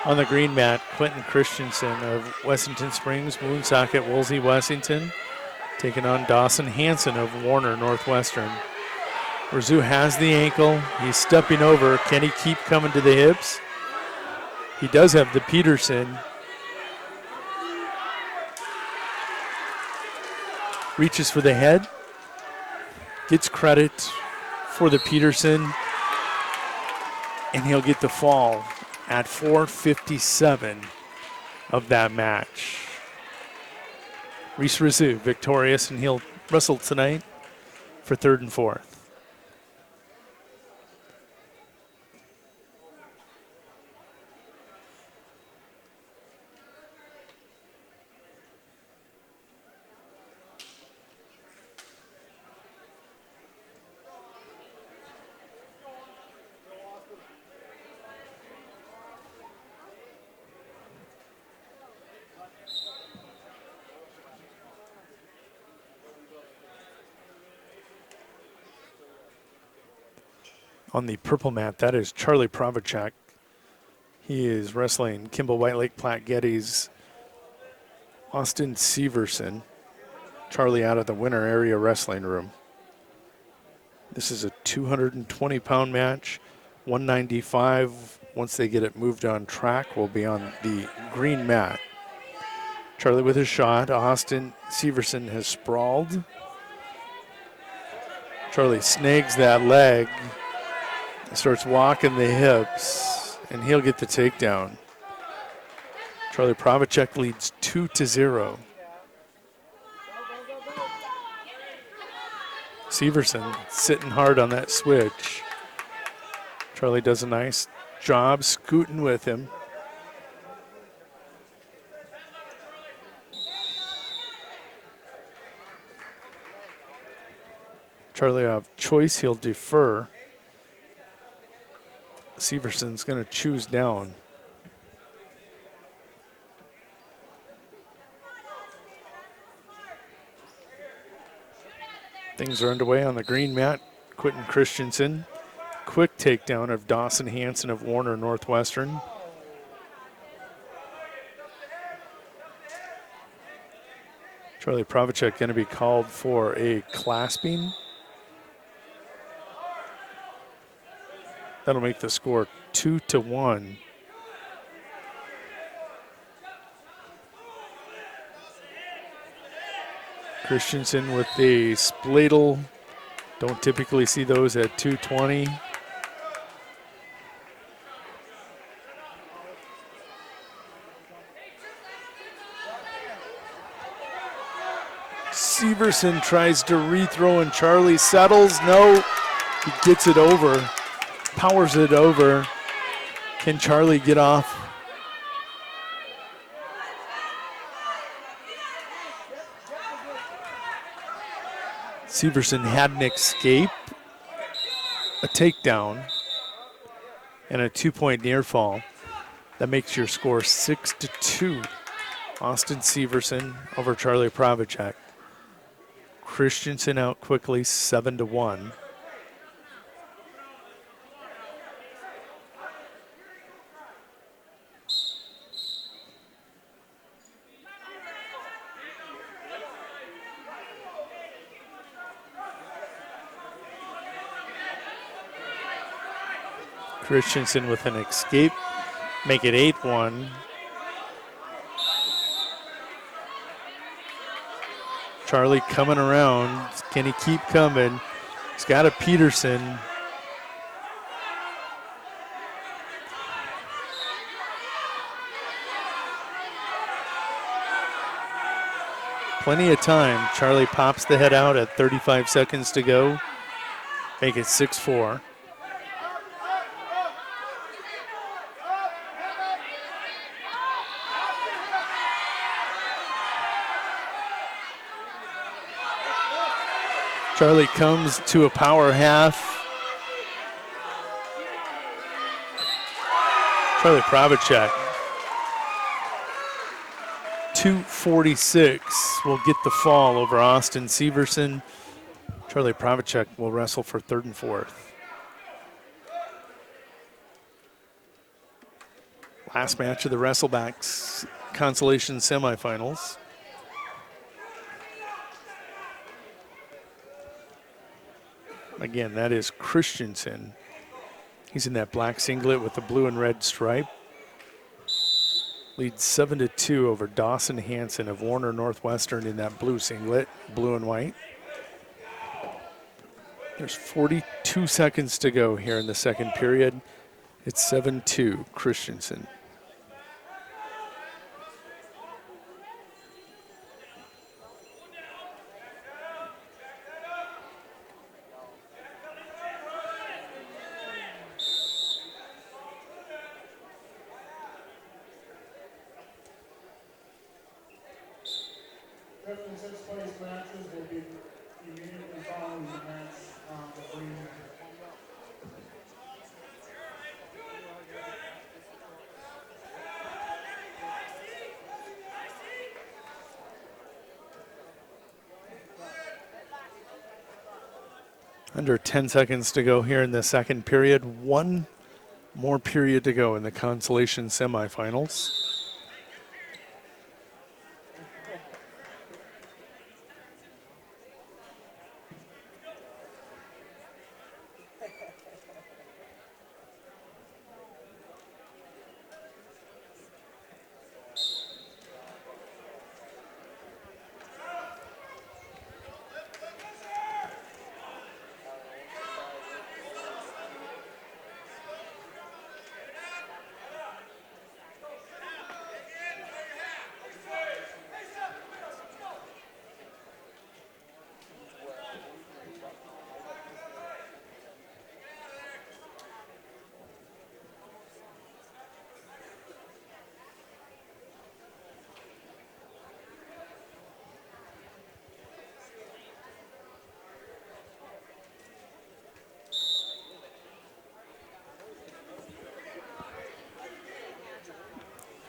On the green mat, Quentin Christensen of Wessington Springs, Woonsocket, Woolsey, Wessington, taking on Dawson Hansen of Warner Northwestern. Rizou has the ankle. He's stepping over. Can he keep coming to the hips? He does have the Peterson. Reaches for the head. Gets credit for the Peterson. And he'll get the fall at 4:57 of that match. Reese Rizou victorious, and he'll wrestle tonight for third and fourth. On the purple mat, that is Charlie Provichek. He is wrestling Kimball White Lake Platte Getty's Austin Severson. Charlie out of the winter area wrestling room. This is a 220-pound match. 195, once they get it moved on track, will be on the green mat. Charlie with his shot. Austin Severson has sprawled. Charlie snags that leg, starts walking the hips, and he'll get the takedown. Charlie Pravacek leads 2-0. Severson sitting hard on that switch. Charlie does a nice job scooting with him. Charlie have choice, he'll defer. Severson's going to choose down. Things are underway on the green mat. Quentin Christensen. Quick takedown of Dawson Hanson of Warner Northwestern. Charlie Pravacek going to be called for a clasping. That'll make the score 2-1. Christensen with the spladle. Don't typically see those at 220. Severson tries to rethrow and Charlie settles. No, he gets it over, powers it over. Can Charlie get off? Severson had an escape, a takedown, and a 2-point near fall. That makes your score 6-2. Austin Severson over Charlie Pravacek. Christensen out quickly, 7-1. Christensen with an escape, make it 8-1. Charlie coming around. Can he keep coming? He's got a Peterson. Plenty of time. Charlie pops the head out at 35 seconds to go. Make it 6-4. Charlie comes to a power half. Charlie Pravacek, 246 will get the fall over Austin Severson. Charlie Pravacek will wrestle for third and fourth. Last match of the Wrestlebacks Consolation semifinals. Again, that is Christensen. He's in that black singlet with the blue and red stripe. Leads 7-2 over Dawson Hanson of Warner Northwestern in that blue singlet, blue and white. There's 42 seconds to go here in the second period. It's 7-2, Christensen. Under 10 seconds to go here in the second period. 1 More period to go in the Consolation semifinals.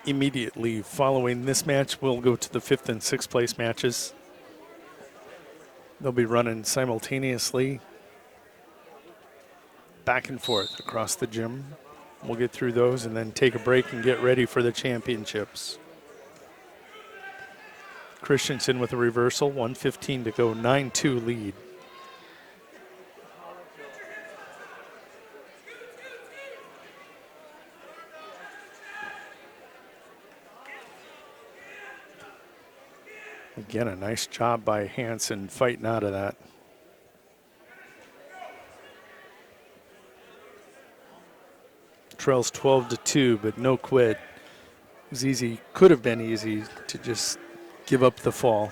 Immediately following this match, we'll go to the 5th and 6th place matches. They'll be running simultaneously back and forth across the gym. We'll get through those and then take a break and get ready for the championships. Christensen with a reversal, 1:15 to go, 9-2 lead. Again, a nice job by Hansen fighting out of that. Trails 12-2, but no quit. It was easy, could have been easy to just give up the fall.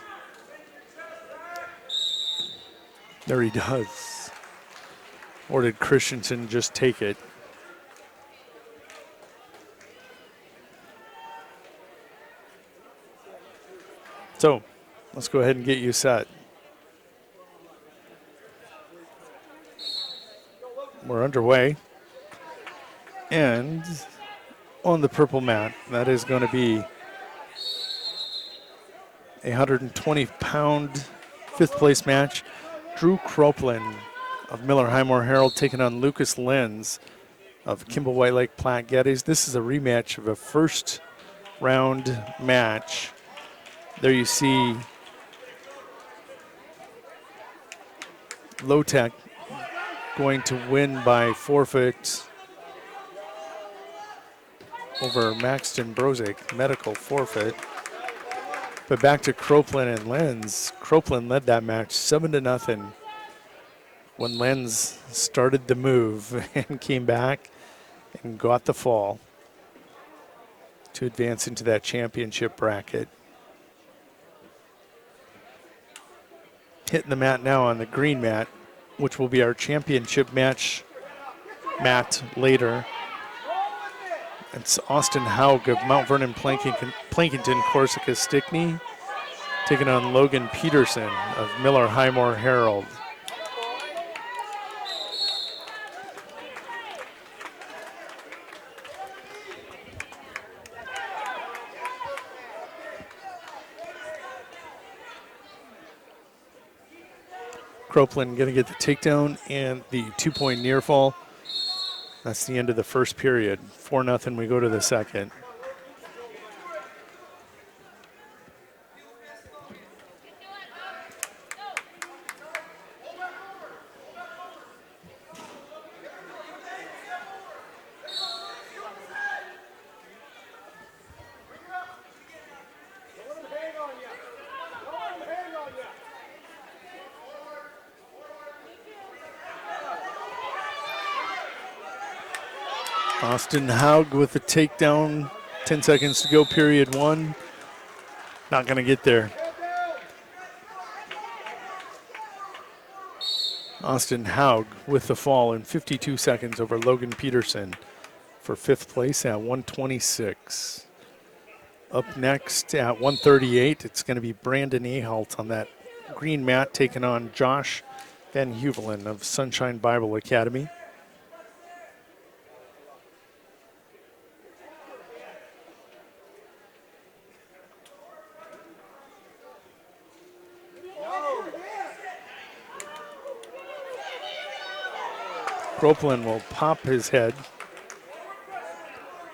There he does. Or did Christensen just take it? So, let's go ahead and get you set. We're underway. And on the purple mat, that is going to be a 120-pound 5th place match. Drew Croplin of Miller Highmore Herald taking on Lucas Lenz of Kimball White Lake Platte Geddes. This is a rematch of a first round match. There you see Low-Tech going to win by forfeit over Maxton Brozick, medical forfeit. But back to Croplin and Lenz. Croplin led that match 7-0 when Lenz started the move and came back and got the fall to advance into that championship bracket. Hitting the mat now on the green mat, which will be our championship match mat later. It's Austin Haug of Mount Vernon Plankington Corsica Stickney taking on Logan Peterson of Miller Highmore Herald. Croplin going to get the takedown and the 2-point near fall. That's the end of the first period. 4-0, we go to the second. Austin Haug with the takedown. 10 seconds to go, period 1. Not going to get there. Austin Haug with the fall in 52 seconds over Logan Peterson for 5th place at 126. Up next at 138, it's going to be Brandon Ahalt on that green mat taking on Josh Van Huvelen of Sunshine Bible Academy. Croplin will pop his head.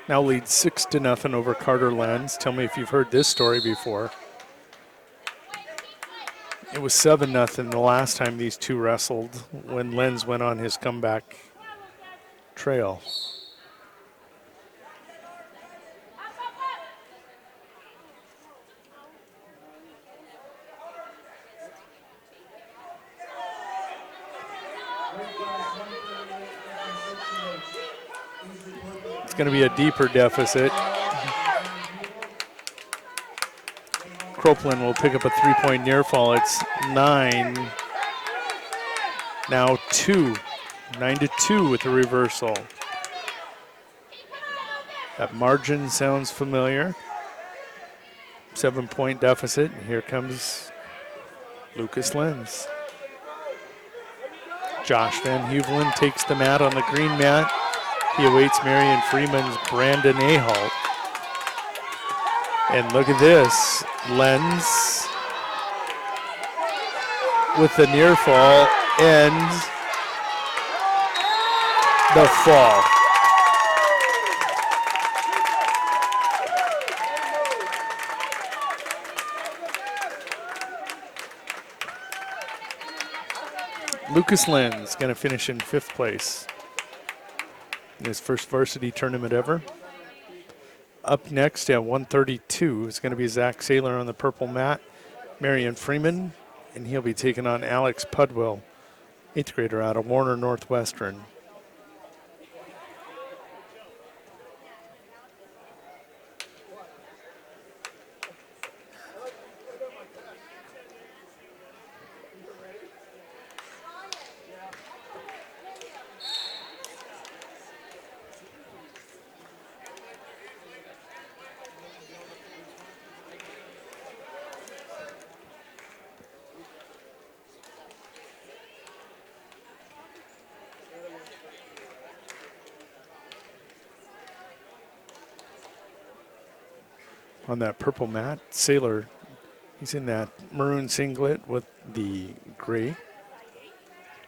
Now leads 6-0 over Carter Lenz. Tell me if you've heard this story before. It was 7-0 the last time these two wrestled when Lenz went on his comeback trail. It's going to be a deeper deficit. Copeland will pick up a 3-point near fall. It's 9. Now 2. 9-2 with the reversal. That margin sounds familiar. 7-point deficit. And here comes Lucas Lenz. Josh Van Huvelen takes the mat on the green mat. He awaits Marion Freeman's Brandon Ahalt. And look at this. Lenz with the near fall ends the fall. Lucas Lenz going to finish in 5th place in his first varsity tournament ever. Up next at 132 is going to be Zach Saylor on the purple mat, Marion Freeman, and he'll be taking on Alex Pudwell, 8th grader out of Warner Northwestern. On that purple mat, Saylor, he's in that maroon singlet with the gray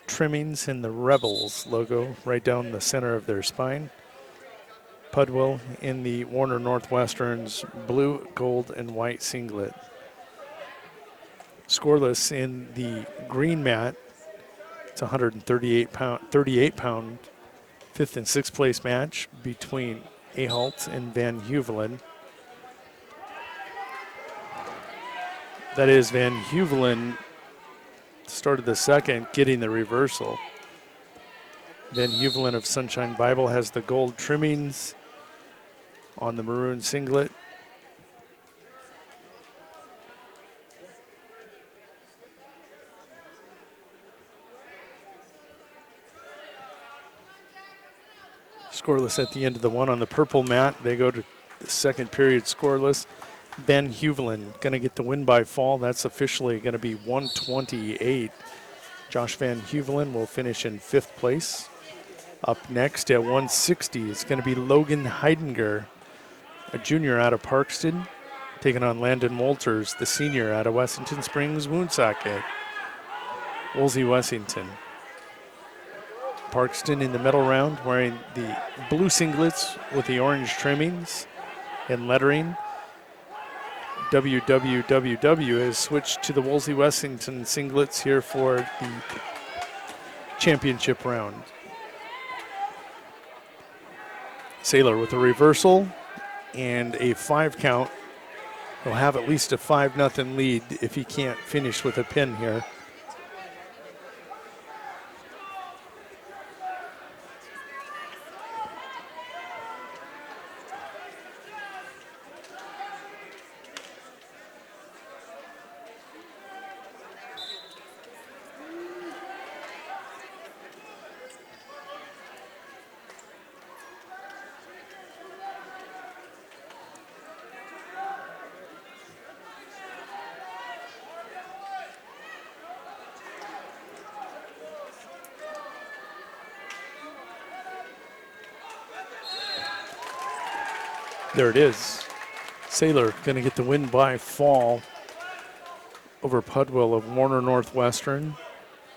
trimmings and the Rebels logo right down the center of their spine. Pudwell in the Warner Northwestern's blue, gold, and white singlet. Scoreless in the green mat. It's a 38 pound 5th and 6th place match between Ahalt and Van Huvelen. That is, Van Huvelen started the second, getting the reversal. Van Huvelen of Sunshine Bible has the gold trimmings on the maroon singlet. Scoreless at the end of the one on the purple mat. They go to the second period scoreless. Van Huvelen going to get the win by fall. That's officially going to be 128. Josh Van Huvelen will finish in 5th place. Up next at 160 is going to be Logan Heidinger, a junior out of Parkston, taking on Landon Walters, the senior out of Wessington Springs Woonsocket. Woolsey Wessington. Parkston in the middle round wearing the blue singlets with the orange trimmings and lettering. WWWW has switched to the Woolsey Wessington singlets here for the championship round. Saylor with a reversal and a 5 count. He'll have at least a 5-0 lead if he can't finish with a pin here. There it is. Saylor going to get the win by fall over Pudwell of Warner Northwestern.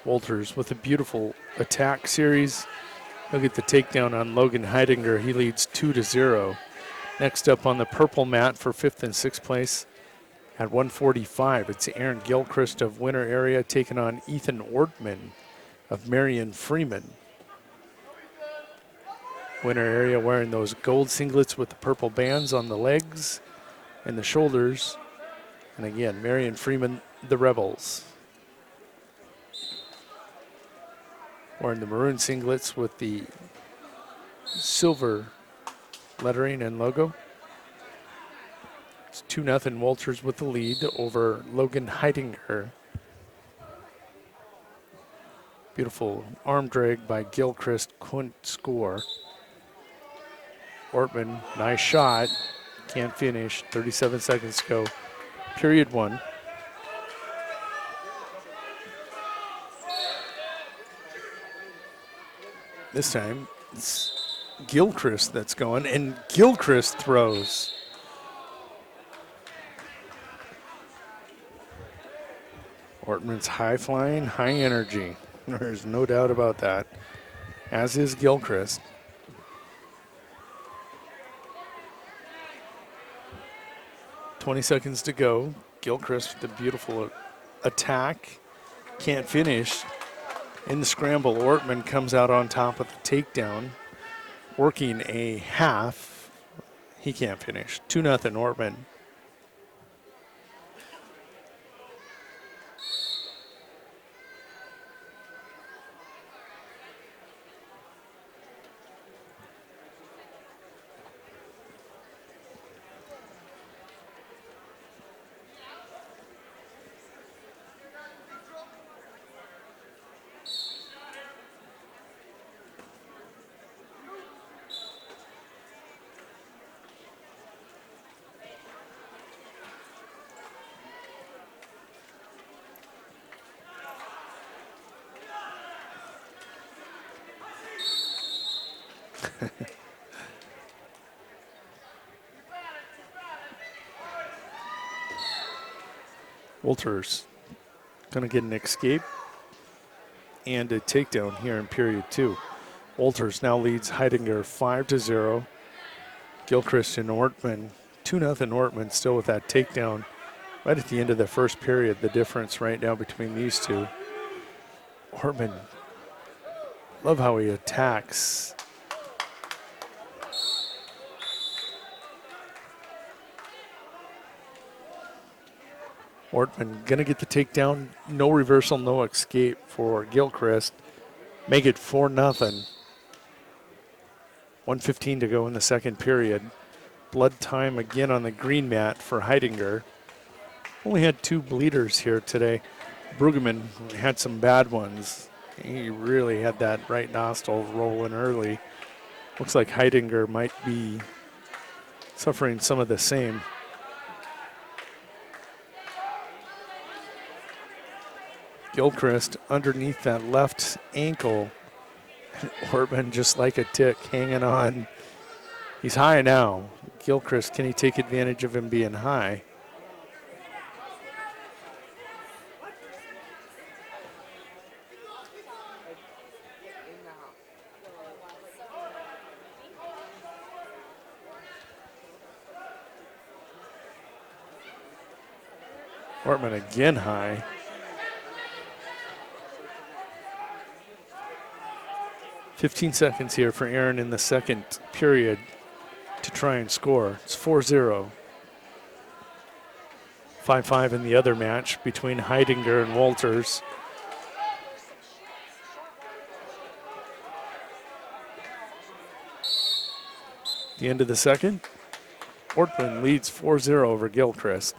Walters with a beautiful attack series. He'll get the takedown on Logan Heidinger. He leads 2-0. Next up on the purple mat for 5th and 6th place at 145, it's Aaron Gilchrist of Winter Area taking on Ethan Ortman of Marion Freeman. Winter Area wearing those gold singlets with the purple bands on the legs and the shoulders. And again, Marion Freeman, the Rebels. Wearing the maroon singlets with the silver lettering and logo. It's 2-0 Walters with the lead over Logan Heidinger. Beautiful arm drag by Gilchrist, couldn't score. Ortman, nice shot, can't finish. 37 seconds to go, period 1. This time it's Gilchrist that's going, and Gilchrist throws. Ortman's high flying, high energy. There's no doubt about that, as is Gilchrist. .20 seconds to go. Gilchrist with the beautiful attack. Can't finish. In the scramble, Ortman comes out on top of the takedown, working a half. He can't finish. 2-0 Ortman. Walters going to get an escape and a takedown here in period 2. Walters now leads Heidinger 5-0. Gilchrist and Ortman, 2-0 Ortman still with that takedown right at the end of the first period. The difference right now between these two. Ortman, love how he attacks. Ortman gonna get the takedown. No reversal, no escape for Gilchrist. Make it 4-0. 1:15 to go in the second period. Blood time again on the green mat for Heidinger. Only had 2 bleeders here today. Brueggemann had some bad ones. He really had that right nostril rolling early. Looks like Heidinger might be suffering some of the same. Gilchrist underneath that left ankle. Ortman just like a tick hanging on. He's high now. Gilchrist, can he take advantage of him being high? Ortman again high. 15 seconds here for Aaron in the second period to try and score. It's 4-0. 5-5 in the other match between Heidinger and Walters. The end of the second. Ortman leads 4-0 over Gilchrist.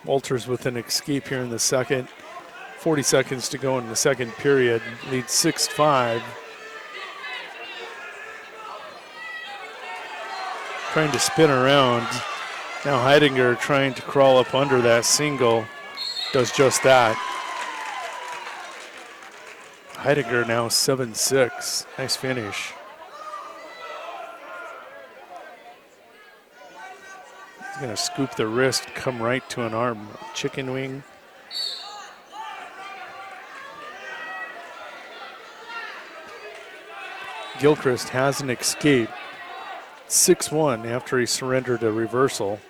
Walters with an escape here in the second. 40 seconds to go in the second period. Leads 6-5. Trying to spin around. Now Heidinger trying to crawl up under that single. Does just that. Heidinger now 7-6. Nice finish. He's going to scoop the wrist, come right to an arm. Chicken wing. Gilchrist has an escape. 6-1 after he surrendered a reversal.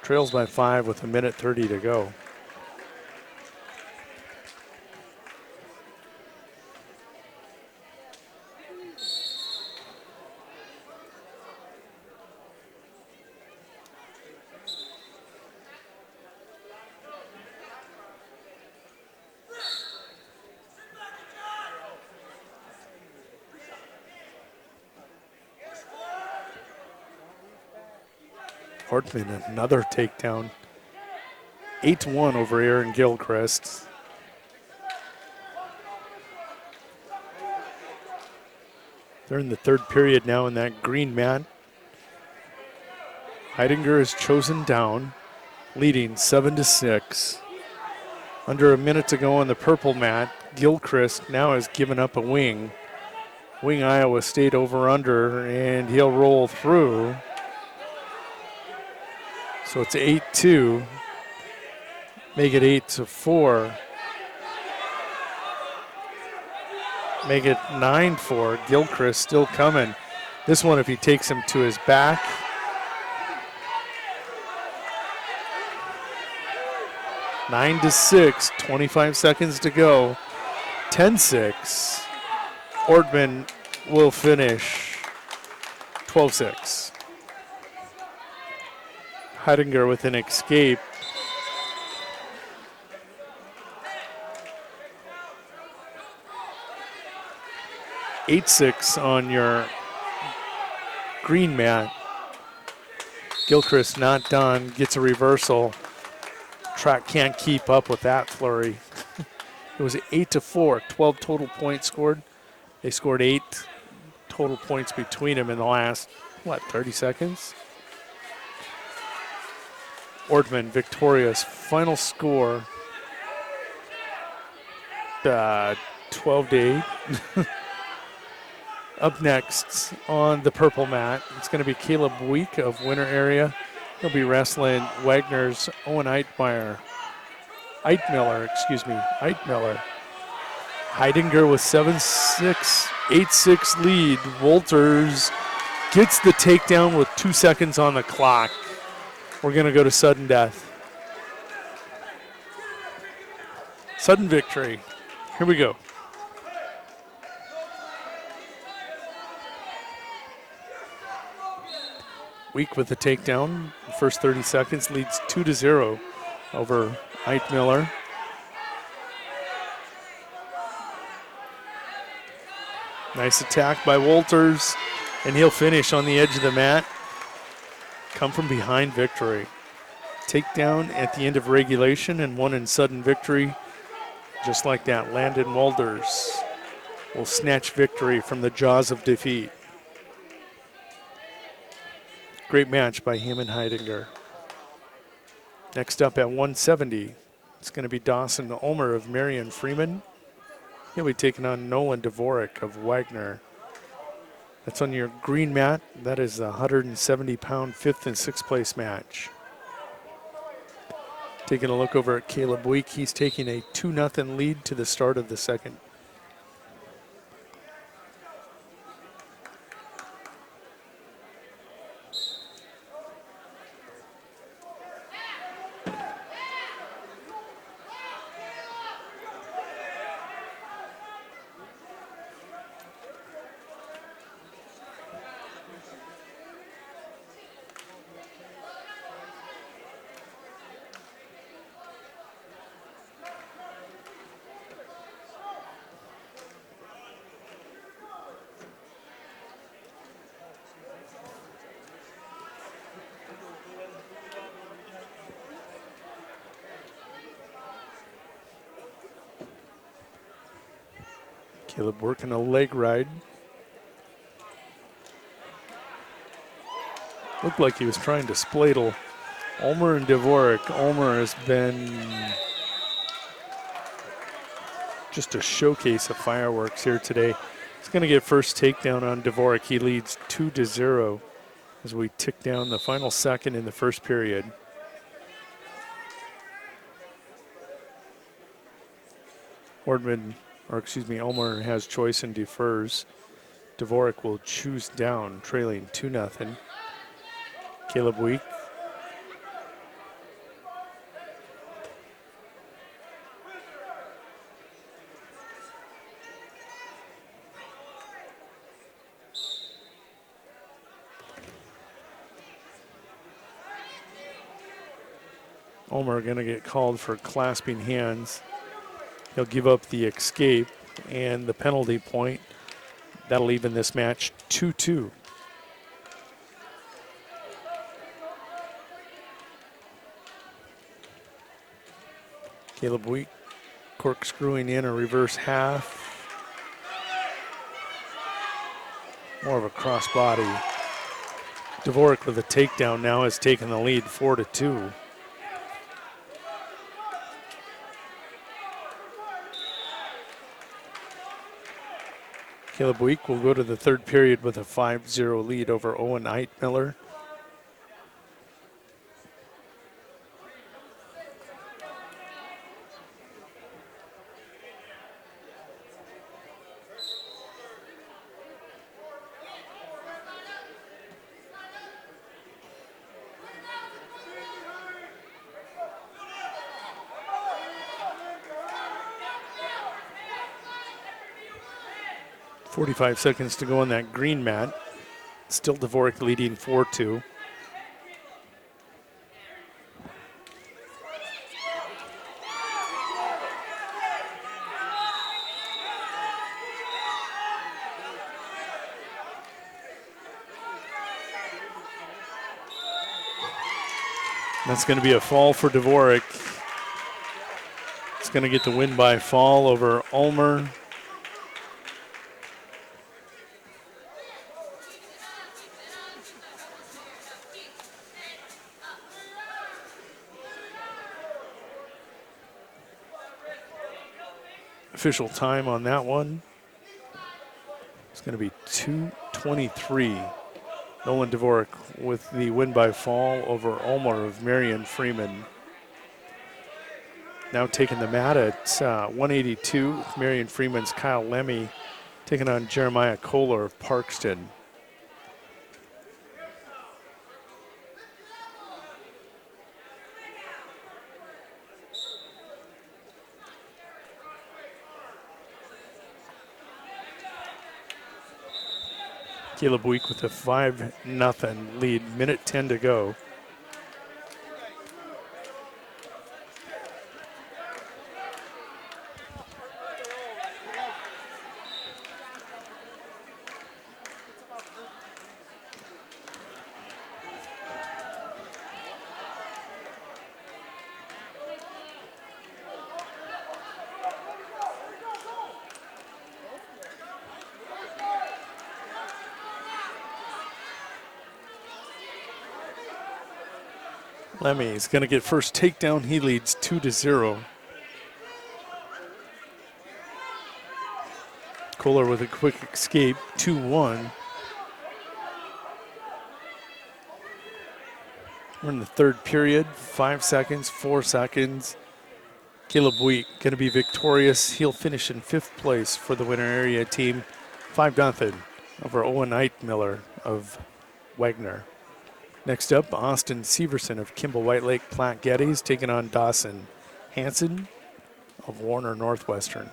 Trails by 5 with 1:30 to go. Hartman, another takedown. 8-1 over Aaron Gilchrist. They're in the third period now in that green mat. Heidinger is chosen down, leading 7-6. Under a minute to go on the purple mat. Gilchrist now has given up a wing. Wing Iowa State over under, and he'll roll through. So it's 8-2. Make it 8-4. Make it 9-4. Gilchrist still coming. This one, if he takes him to his back. Nine to 6, 25 seconds to go. 10-6. Ortman will finish 12-6. Heidinger with an escape. Eight 6 on your green mat. Gilchrist not done, gets a reversal. Track can't keep up with that flurry. It was 8-4, 12 total points scored. They scored 8 total points between them in the last, 30 seconds? Ortman victorious. Final score, 12-8. Up next on the purple mat, it's going to be Caleb Week of Winter area. He'll be wrestling Wagner's Owen Eitmiller. Heidinger with 7-6, 8-6 lead. Wolters gets the takedown with 2 seconds on the clock. We're going to go to sudden death. Sudden victory. Here we go. Week with the takedown. The first 30 seconds leads 2-0 over Eitmiller. Nice attack by Wolters, and he'll finish on the edge of the mat. Come from behind victory. Takedown at the end of regulation and one in sudden victory. Just like that, Landon Wolters will snatch victory from the jaws of defeat. Great match by him and Heidinger. Next up at 170, it's going to be Dawson Ulmer of Marion Freeman. He'll be taking on Nolan Dvorak of Wagner. That's on your green mat. That is a 170-pound 5th and 6th place match. Taking a look over at Caleb Week, he's taking a 2-0 lead to the start of the second. Caleb working a leg ride. Looked like he was trying to spladle Ulmer and Dvorak. Ulmer has been just a showcase of fireworks here today. He's going to get first takedown on Dvorak. He leads 2-0 as we tick down the final second in the first period. Ulmer has choice and defers. Dvorak will choose down, trailing 2-0. Caleb Week. Omer going to get called for clasping hands. He'll give up the escape and the penalty point. That'll even this match 2-2. Caleb Week corkscrewing in a reverse half. More of a cross body. Dvorak with a takedown now has taken the lead 4-2. Caleb Week will go to the third period with a 5-0 lead over Owen Eitmiller. .45 seconds to go on that green mat. Still Dvorak leading 4-2. That's going to be a fall for Dvorak. It's going to get the win by fall over Ulmer. Official time on that one. It's going to be 2:23. Nolan Dvorak with the win by fall over Ulmer of Marion Freeman. Now taking the mat at 182. Marion Freeman's Kyle Lemmy taking on Jeremiah Kohler of Parkston. Caleb Week with a 5-0 lead, minute 10 to go. Lemmy is going to get first takedown. He leads 2-0. Kohler with a quick escape, 2-1. We're in the third period, 5 seconds, 4 seconds. Caleb Week going to be victorious. He'll finish in 5th place for the winner area team, 5-0 over Owen Eitmiller of Wagner. Next up, Austin Severson of Kimball White Lake Platte Geddes taking on Dawson Hanson of Warner Northwestern.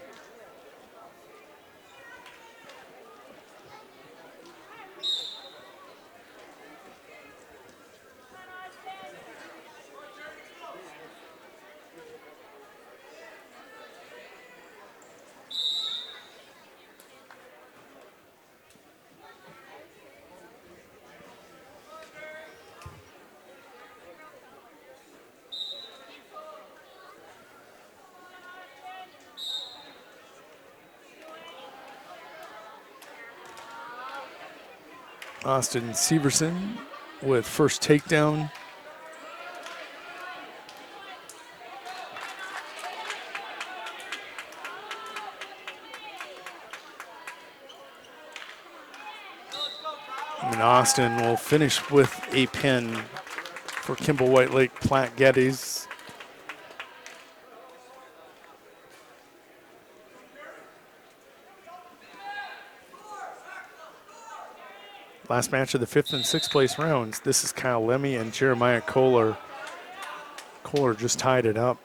Austin Severson with first takedown. And Austin will finish with a pin for Kimball White Lake Platte Geddes. Last match of the 5th and 6th place rounds. This is Kyle Lemmy and Jeremiah Kohler. Kohler just tied it up.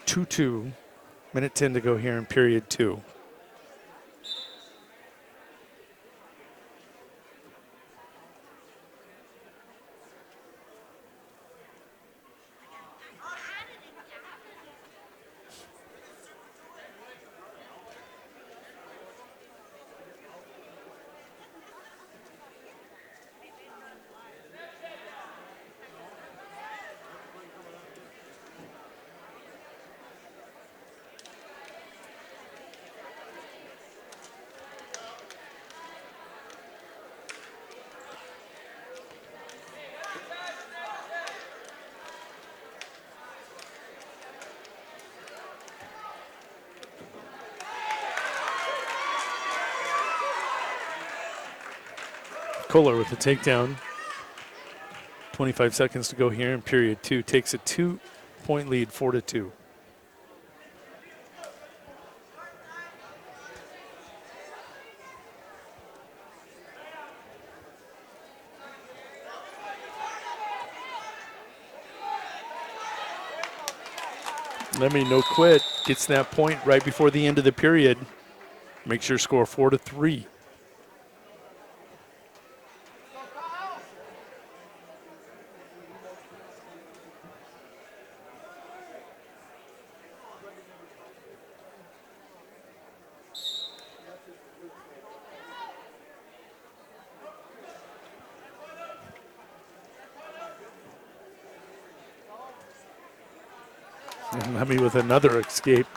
2-2. Minute 10 to go here in period 2. Kohler with the takedown. 25 seconds to go here in period 2. Takes a 2-point lead, 4-2. Lemmy no quit. Gets that point right before the end of the period. Makes your score 4-3. And Lemmy with another escape.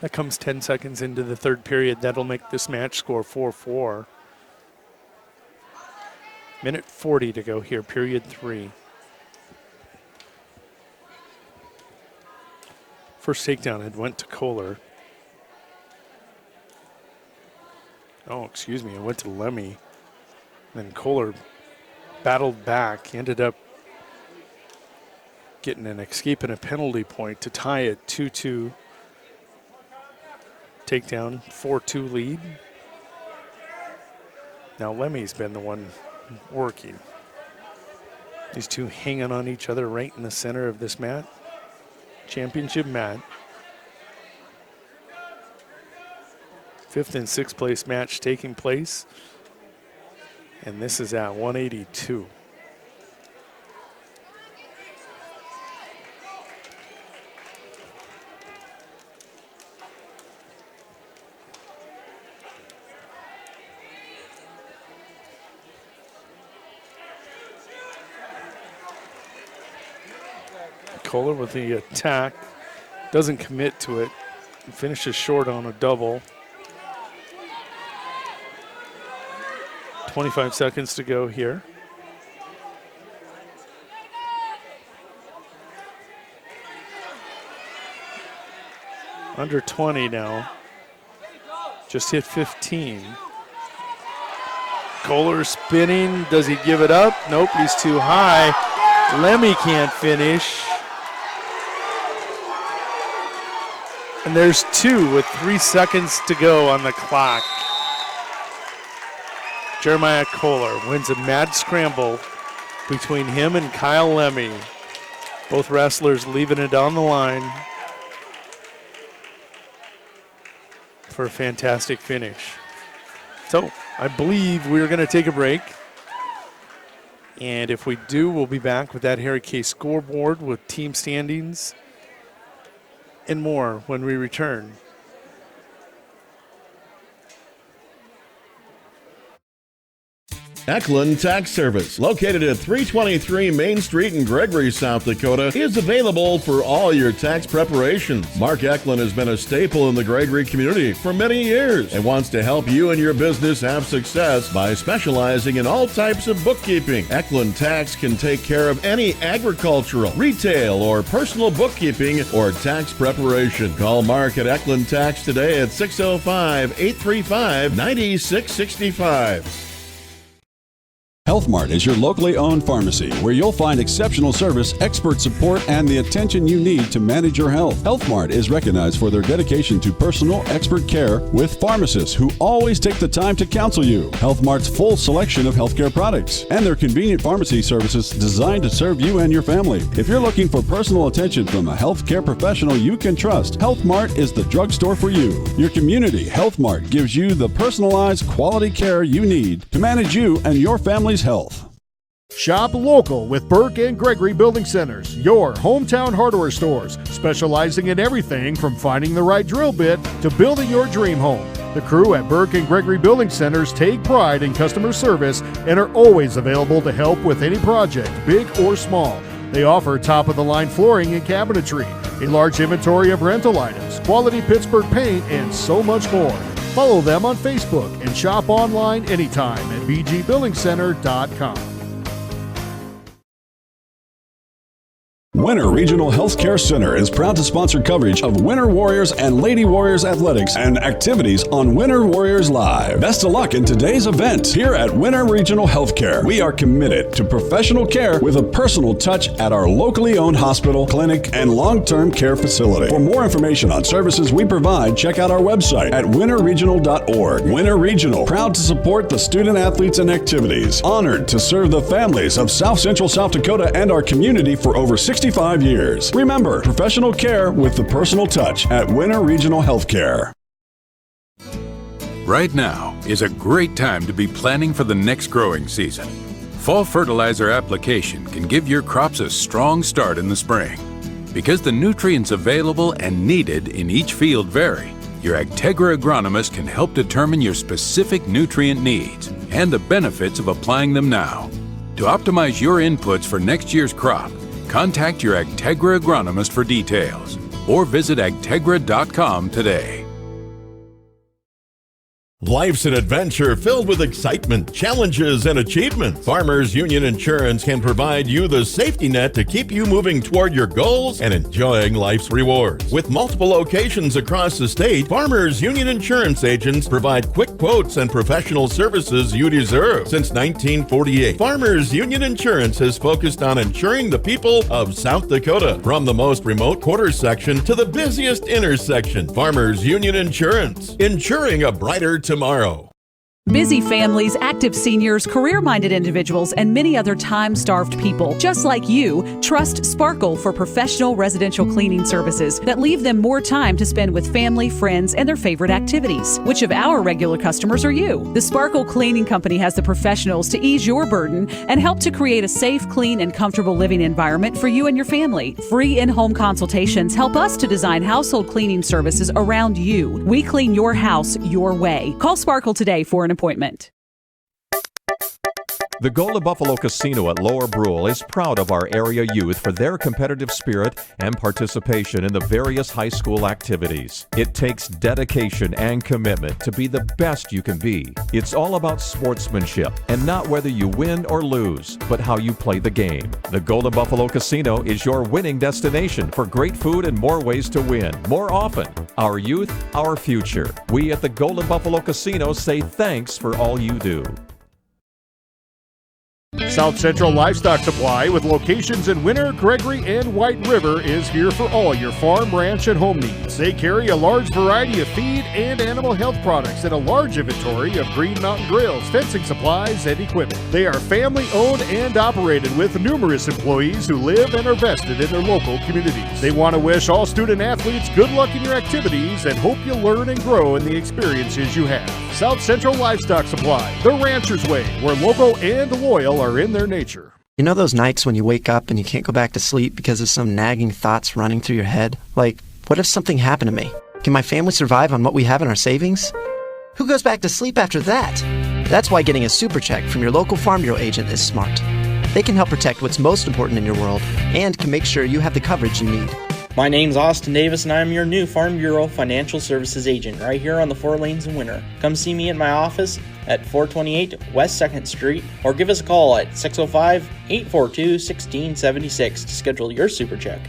That comes 10 seconds into the 3rd period. That'll make this match score 4-4. Minute 40 to go here, period 3. First takedown, it went to Kohler. Oh, excuse me, it went to Lemmy. Then Kohler battled back, ended up getting an escape and a penalty point to tie it 2-2. Takedown, 4-2 lead. Now Lemmy's been the one working. These two hanging on each other right in the center of this mat. Championship mat. 5th and 6th place match taking place. And this is at 182. Kohler with the attack, doesn't commit to it, finishes short on a double. 25 seconds to go here. Under 20 now, just hit 15. Kohler spinning, does he give it up? Nope, he's too high. Lemmy can't finish. And there's 2 with 3 seconds to go on the clock. Jeremiah Kohler wins a mad scramble between him and Kyle Lemmy. Both wrestlers leaving it on the line for a fantastic finish. So I believe we're going to take a break. And if we do, we'll be back with that Harry K scoreboard with team standings and more when we return. Eklund Tax Service, located at 323 Main Street in Gregory, South Dakota, is available for all your tax preparations. Mark Eklund has been a staple in the Gregory community for many years and wants to help you and your business have success by specializing in all types of bookkeeping. Eklund Tax can take care of any agricultural, retail, or personal bookkeeping or tax preparation. Call Mark at Eklund Tax today at 605-835-9665. Health Mart is your locally owned pharmacy where you'll find exceptional service, expert support, and the attention you need to manage your health. Health Mart is recognized for their dedication to personal, expert care with pharmacists who always take the time to counsel you. Health Mart's full selection of healthcare products and their convenient pharmacy services designed to serve you and your family. If you're looking for personal attention from a healthcare professional you can trust, Health Mart is the drugstore for you. Your community Health Mart gives you the personalized quality care you need to manage you and your family's health. Shop local with Burke and Gregory Building Centers, your hometown hardware stores, specializing in everything from finding the right drill bit to building your dream home. The crew at Burke and Gregory Building Centers take pride in customer service and are always available to help with any project, big or small. They offer top-of-the-line flooring and cabinetry, a large inventory of rental items, quality Pittsburgh paint, and so much more. Follow them on Facebook and shop online anytime at bgbuildingcenter.com. Winter Regional Healthcare Center is proud to sponsor coverage of Winter Warriors and Lady Warriors athletics and activities on Winter Warriors Live. Best of luck in today's event. Here at Winter Regional Healthcare, we are committed to professional care with a personal touch at our locally owned hospital, clinic, and long-term care facility. For more information on services we provide, check out our website at winterregional.org. Winter Regional, proud to support the student athletes and activities. Honored to serve the families of South Central South Dakota and our community for over 65 years. Remember, professional care with the personal touch at Winter Regional Healthcare. Right now is a great time to be planning for the next growing season. Fall fertilizer application can give your crops a strong start in the spring. Because the nutrients available and needed in each field vary, your Agtegra agronomist can help determine your specific nutrient needs and the benefits of applying them now. To optimize your inputs for next year's crop, contact your Agtegra agronomist for details or visit agtegra.com today. Life's an adventure filled with excitement, challenges, and achievement. Farmers Union Insurance can provide you the safety net to keep you moving toward your goals and enjoying life's rewards. With multiple locations across the state, Farmers Union Insurance agents provide quick quotes and professional services you deserve. Since 1948, Farmers Union Insurance has focused on insuring the people of South Dakota. From the most remote quarter section to the busiest intersection, Farmers Union Insurance, insuring a brighter tomorrow. Busy families, active seniors, career-minded individuals, and many other time-starved people, just like you, trust Sparkle for professional residential cleaning services that leave them more time to spend with family, friends, and their favorite activities. Which of our regular customers are you? The Sparkle Cleaning Company has the professionals to ease your burden and help to create a safe, clean, and comfortable living environment for you and your family. Free in-home consultations help us to design household cleaning services around you. We clean your house your way. Call Sparkle today for an appointment. The Golden Buffalo Casino at Lower Brule is proud of our area youth for their competitive spirit and participation in the various high school activities. It takes dedication and commitment to be the best you can be. It's all about sportsmanship and not whether you win or lose, but how you play the game. The Golden Buffalo Casino is your winning destination for great food and more ways to win. More often, our youth, our future. We at the Golden Buffalo Casino say thanks for all you do. South Central Livestock Supply, with locations in Winter, Gregory, and White River, is here for all your farm, ranch, and home needs. They carry a large variety of feed and animal health products and a large inventory of Green Mountain grills, fencing supplies, and equipment. They are family-owned and operated with numerous employees who live and are vested in their local communities. They want to wish all student athletes good luck in your activities and hope you'll learn and grow in the experiences you have. South Central Livestock Supply, the rancher's way, where local and loyal are in their nature. You know those nights when you wake up and you can't go back to sleep because of some nagging thoughts running through your head? Like, what if something happened to me? Can my family survive on what we have in our savings? Who goes back to sleep after that? That's why getting a super check from your local Farm Bureau agent is smart. They can help protect what's most important in your world and can make sure you have the coverage you need. My name's Austin Davis, and I'm your new Farm Bureau Financial Services agent right here on the 4 lanes in Winter. Come see me at my office at 428 West 2nd Street, or give us a call at 605-842-1676 to schedule your super check.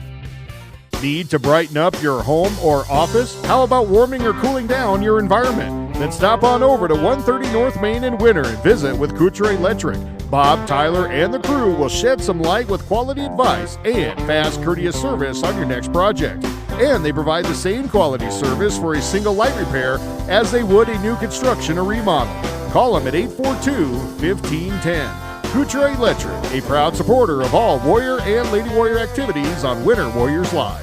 Need to brighten up your home or office? How about warming or cooling down your environment? Then stop on over to 130 North Main in Winter and visit with Couture Electric. Bob, Tyler, and the crew will shed some light with quality advice and fast, courteous service on your next project. And they provide the same quality service for a single light repair as they would a new construction or remodel. Call them at 842-1510. Couture Electric, a proud supporter of all Warrior and Lady Warrior activities on Winter Warriors Live.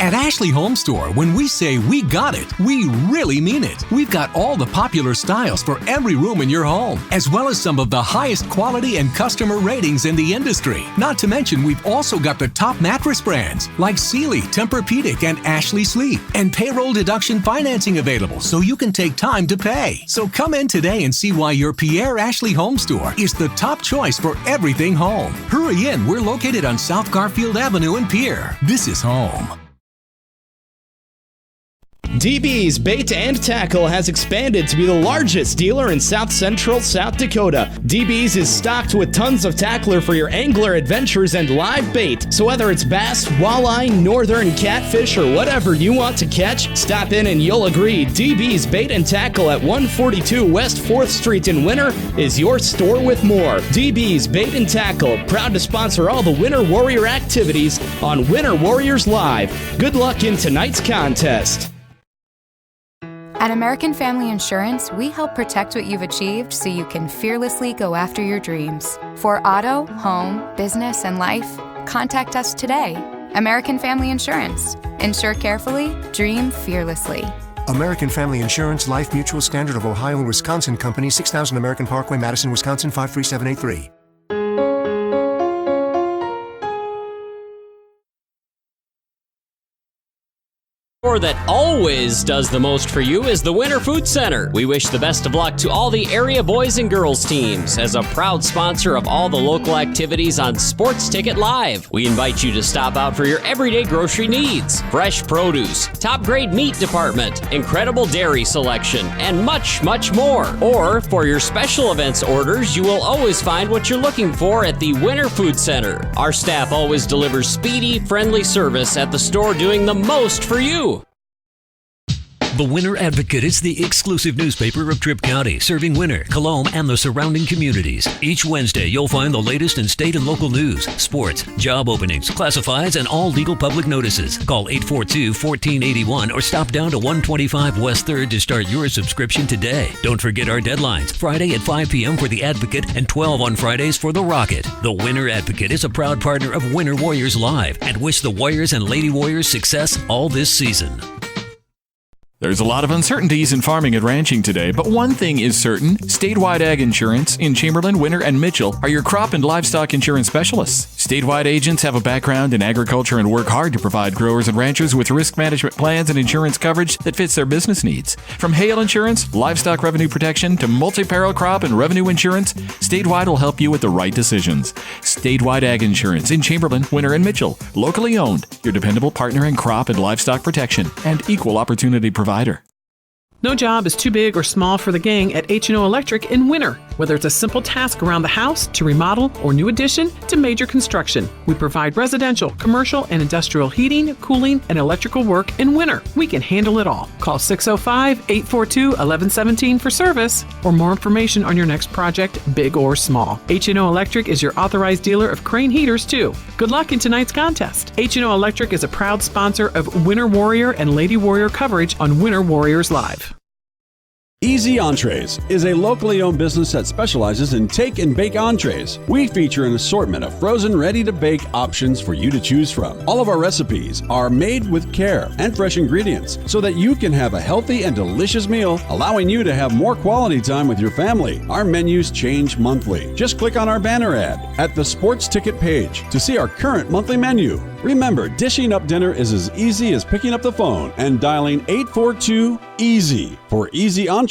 At Ashley Home Store, when we say we got it, we really mean it. We've got all the popular styles for every room in your home, as well as some of the highest quality and customer ratings in the industry. Not to mention, we've also got the top mattress brands like Sealy, Tempur-Pedic, and Ashley Sleep, and payroll deduction financing available so you can take time to pay. So come in today and see why your Pierre Ashley Home Store is the top choice for everything home. Hurry in, we're located on South Garfield Avenue in Pierre. This is home. DB's Bait and Tackle has expanded to be the largest dealer in South Central South Dakota. DB's is stocked with tons of tackler for your angler adventures and live bait. So whether it's bass, walleye, northern catfish, or whatever you want to catch, stop in and you'll agree DB's Bait and Tackle at 142 West 4th Street in Winter is your store with more. DB's Bait and Tackle, proud to sponsor all the Winter Warrior activities on Winter Warriors Live. Good luck in tonight's contest. At American Family Insurance, we help protect what you've achieved so you can fearlessly go after your dreams. For auto, home, business, and life, contact us today. American Family Insurance. Insure carefully, dream fearlessly. American Family Insurance, Life Mutual, Standard of Ohio and Wisconsin Company, 6000 American Parkway, Madison, Wisconsin, 53783. Store that always does the most for you is the Winter Food Center. We wish the best of luck to all the area boys and girls teams. As a proud sponsor of all the local activities on Sports Ticket Live, we invite you to stop out for your everyday grocery needs. Fresh produce, top grade meat department, incredible dairy selection, and much, much more. Or for your special events orders, you will always find what you're looking for at the Winter Food Center. Our staff always delivers speedy, friendly service at the store, doing the most for you. The Winter Advocate is the exclusive newspaper of Tripp County, serving Winter, Colome, and the surrounding communities. Each Wednesday, you'll find the latest in state and local news, sports, job openings, classifieds, and all legal public notices. Call 842-1481 or stop down to 125 West 3rd to start your subscription today. Don't forget our deadlines, Friday at 5 p.m. for the Advocate and 12 on Fridays for the Rocket. The Winter Advocate is a proud partner of Winter Warriors Live and wish the Warriors and Lady Warriors success all this season. There's a lot of uncertainties in farming and ranching today, but one thing is certain. Statewide Ag Insurance in Chamberlain, Winter, and Mitchell are your crop and livestock insurance specialists. Statewide agents have a background in agriculture and work hard to provide growers and ranchers with risk management plans and insurance coverage that fits their business needs. From hail insurance, livestock revenue protection, to multi-peril crop and revenue insurance, Statewide will help you with the right decisions. Statewide Ag Insurance in Chamberlain, Winter, and Mitchell. Locally owned, your dependable partner in crop and livestock protection and equal opportunity provider. No job is too big or small for the gang at H&O Electric in Winter. Whether it's a simple task around the house, to remodel, or new addition, to major construction, we provide residential, commercial, and industrial heating, cooling, and electrical work in Winter. We can handle it all. Call 605-842-1117 for service or more information on your next project, big or small. H&O Electric is your authorized dealer of Crane heaters, too. Good luck in tonight's contest. H&O Electric is a proud sponsor of Winter Warrior and Lady Warrior coverage on Winter Warriors Live. Easy Entrees is a locally owned business that specializes in take and bake entrees. We feature an assortment of frozen, ready-to-bake options for you to choose from. All of our recipes are made with care and fresh ingredients so that you can have a healthy and delicious meal, allowing you to have more quality time with your family. Our menus change monthly. Just click on our banner ad at the Sports Ticket page to see our current monthly menu. Remember, dishing up dinner is as easy as picking up the phone and dialing 842-EASY for Easy Entrees.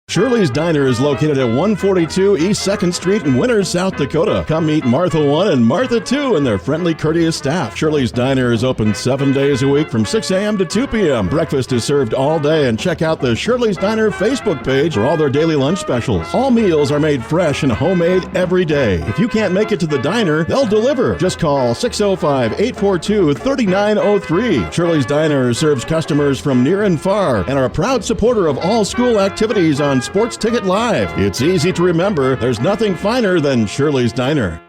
Shirley's Diner is located at 142 East 2nd Street in Winter, South Dakota. Come meet Martha 1 and Martha 2 and their friendly, courteous staff. Shirley's Diner is open 7 days a week from 6 a.m. to 2 p.m. Breakfast is served all day, and check out the Shirley's Diner Facebook page for all their daily lunch specials. All meals are made fresh and homemade every day. If you can't make it to the diner, they'll deliver. Just call 605-842-3903. Shirley's Diner serves customers from near and far and are a proud supporter of all school activities on on Sports Ticket Live. It's easy to remember. There's nothing finer than Shirley's Diner.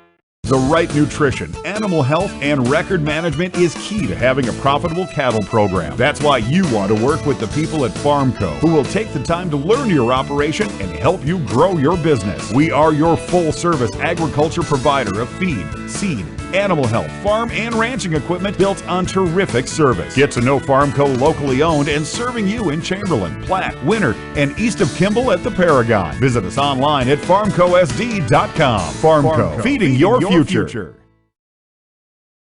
The right nutrition, animal health, and record management is key to having a profitable cattle program. That's why you want to work with the people at Farmco, who will take the time to learn your operation and help you grow your business. We are your full-service agriculture provider of feed, seed, animal health, farm, and ranching equipment built on terrific service. Get to know Farmco locally owned and serving you in Chamberlain, Platte, Winter, and east of Kimball at the Paragon. Visit us online at farmcosd.com. Farmco, feeding your future.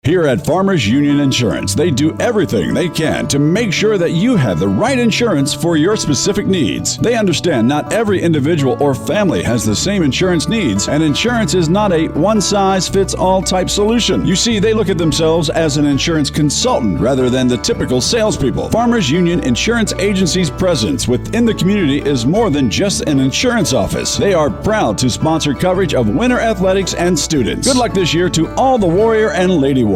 Here at Farmers Union Insurance, they do everything they can to make sure that you have the right insurance for your specific needs. They understand not every individual or family has the same insurance needs, and insurance is not a one-size-fits-all type solution. You see, they look at themselves as an insurance consultant rather than the typical salespeople. Farmers Union Insurance Agency's presence within the community is more than just an insurance office. They are proud to sponsor coverage of winter athletics and students. Good luck this year to all the Warrior and Lady Warriors.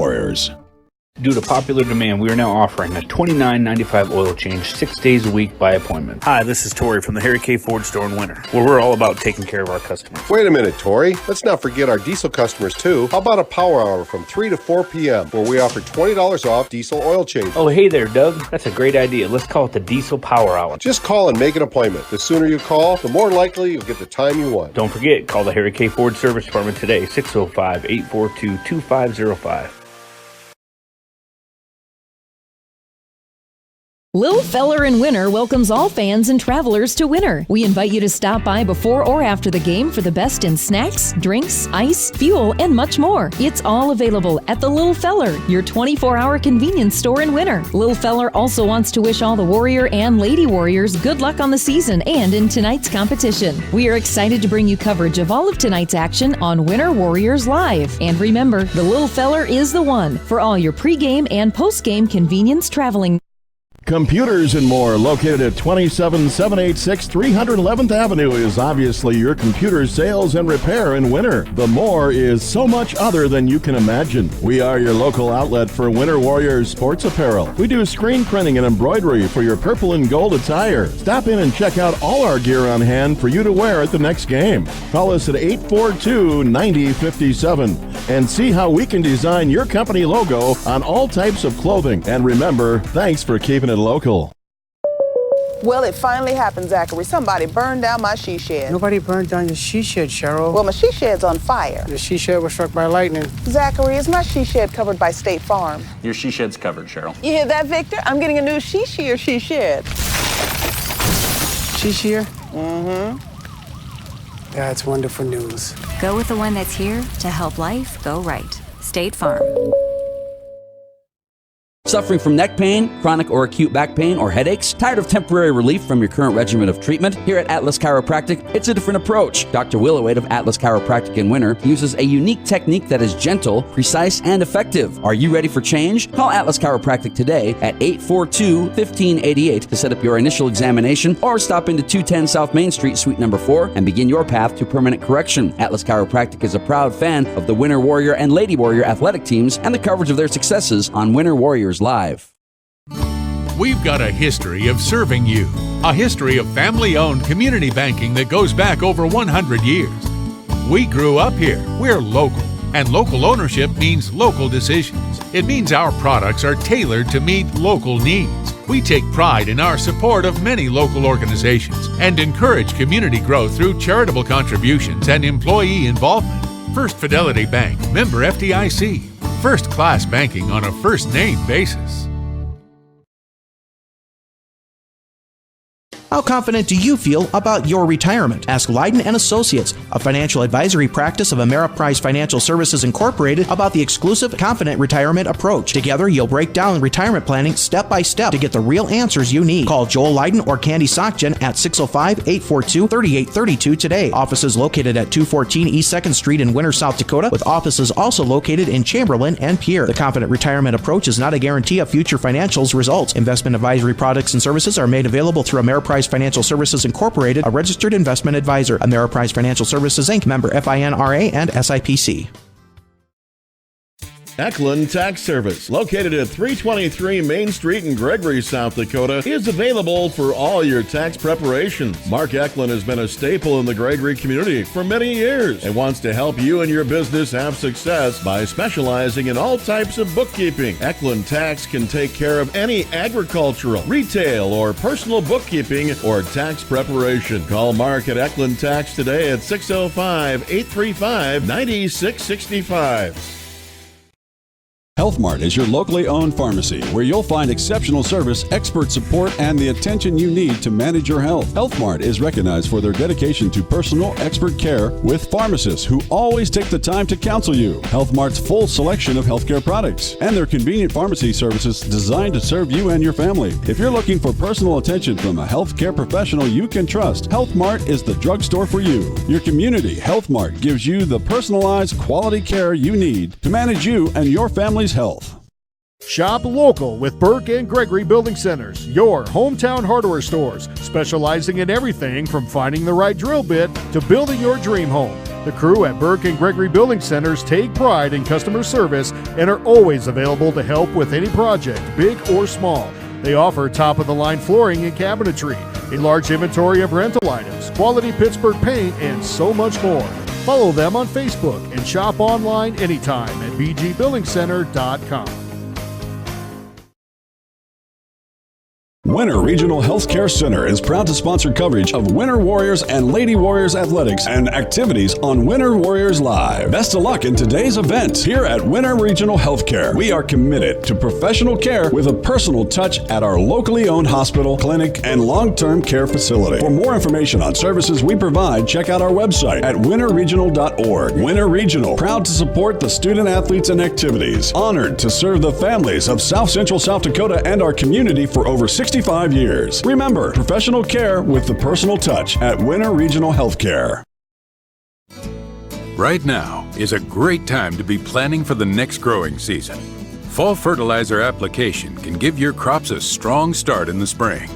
Due to popular demand, we are now offering a $29.95 oil change 6 days a week by appointment. Hi, this is Tori from the Harry K. Ford store in Winter, where we're all about taking care of our customers. Wait a minute, Tori. Let's not forget our diesel customers, too. How about a power hour from 3 to 4 p.m., where we offer $20 off diesel oil change? Oh, hey there, Doug. That's a great idea. Let's call it the Diesel Power Hour. Just call and make an appointment. The sooner you call, the more likely you'll get the time you want. Don't forget, call the Harry K. Ford Service Department today, 605-842-2505. Lil Feller in Winter welcomes all fans and travelers to Winter. We invite you to stop by before or after the game for the best in snacks, drinks, ice, fuel, and much more. It's all available at the Lil Feller, your 24-hour convenience store in Winter. Lil Feller also wants to wish all the Warrior and Lady Warriors good luck on the season and in tonight's competition. We are excited to bring you coverage of all of tonight's action on Winter Warriors Live. And remember, the Lil Feller is the one for all your pregame and postgame convenience traveling. Computers and More, located at 27786 311th Avenue, is obviously your computer sales and repair in Winter. The More is so much other than you can imagine. We are your local outlet for Winter Warriors sports apparel. We do screen printing and embroidery for your purple and gold attire. Stop in and check out all our gear on hand for you to wear at the next game. Call us at 842-9057 and see how we can design your company logo on all types of clothing. And remember, thanks for keeping it local. Well, it finally happened, Zachary. Somebody burned down my she shed. Nobody burned down your she shed, Cheryl. Well, my she shed's on fire. The she shed was struck by lightning. Zachary, is my she shed covered by State Farm? Your she shed's covered, Cheryl. You hear that, Victor? I'm getting a new she shed. She shed? Mm-hmm. That's wonderful news. Go with the one that's here to help life go right. State Farm. Suffering from neck pain, chronic or acute back pain, or headaches? Tired of temporary relief from your current regimen of treatment? Here at Atlas Chiropractic, it's a different approach. Dr. Willowade of Atlas Chiropractic in Winter uses a unique technique that is gentle, precise, and effective. Are you ready for change? Call Atlas Chiropractic today at 842-1588 to set up your initial examination, or stop into 210 South Main Street, Suite number 4, and begin your path to permanent correction. Atlas Chiropractic is a proud fan of the Winter Warrior and Lady Warrior athletic teams and the coverage of their successes on Winter Warriors Live. We've got a history of serving you, a history of family-owned community banking that goes back over 100 years. We grew up here, we're local, and local ownership means local decisions. It means our products are tailored to meet local needs. We take pride in our support of many local organizations and encourage community growth through charitable contributions and employee involvement. First Fidelity Bank, member FDIC. First-class banking on a first-name basis. How confident do you feel about your retirement? Ask Leiden & Associates, a financial advisory practice of Ameriprise Financial Services Incorporated, about the exclusive Confident Retirement approach. Together, you'll break down retirement planning step by step to get the real answers you need. Call Joel Leiden or Candy Sockgen at 605-842-3832 today. Offices located at 214 East 2nd Street in Winter, South Dakota, with offices also located in Chamberlain and Pierre. The Confident Retirement approach is not a guarantee of future financials results. Investment advisory products and services are made available through Ameriprise Financial Services Incorporated, a registered investment advisor. Ameriprise Financial Services Inc., member FINRA and SIPC. Eklund Tax Service, located at 323 Main Street in Gregory, South Dakota, is available for all your tax preparations. Mark Eklund has been a staple in the Gregory community for many years and wants to help you and your business have success by specializing in all types of bookkeeping. Eklund Tax can take care of any agricultural, retail, or personal bookkeeping or tax preparation. Call Mark at Eklund Tax today at 605-835-9665. HealthMart is your locally owned pharmacy where you'll find exceptional service, expert support, and the attention you need to manage your health. HealthMart is recognized for their dedication to personal, expert care with pharmacists who always take the time to counsel you. HealthMart's full selection of healthcare products and their convenient pharmacy services designed to serve you and your family. If you're looking for personal attention from a healthcare professional you can trust, HealthMart is the drugstore for you. Your community, HealthMart, gives you the personalized quality care you need to manage you and your family's health. Shop local with Burke and Gregory Building Centers, your hometown hardware stores, specializing in everything from finding the right drill bit to building your dream home. The crew at Burke and Gregory Building Centers take pride in customer service and are always available to help with any project, big or small. They offer top-of-the-line flooring and cabinetry, a large inventory of rental items, quality Pittsburgh paint, and so much more. Follow them on Facebook and shop online anytime at bgbuildingcenter.com. Winter Regional Healthcare Center is proud to sponsor coverage of Winter Warriors and Lady Warriors athletics and activities on Winter Warriors Live. Best of luck in today's event. Here at Winter Regional Healthcare, we are committed to professional care with a personal touch at our locally owned hospital, clinic, and long-term care facility. For more information on services we provide, check out our website at winterregional.org. Winter Regional, proud to support the student athletes and activities. Honored to serve the families of South Central South Dakota and our community for over 65 years. Remember, professional care with the personal touch at Winter Regional Healthcare. Right now is a great time to be planning for the next growing season. Fall fertilizer application can give your crops a strong start in the spring.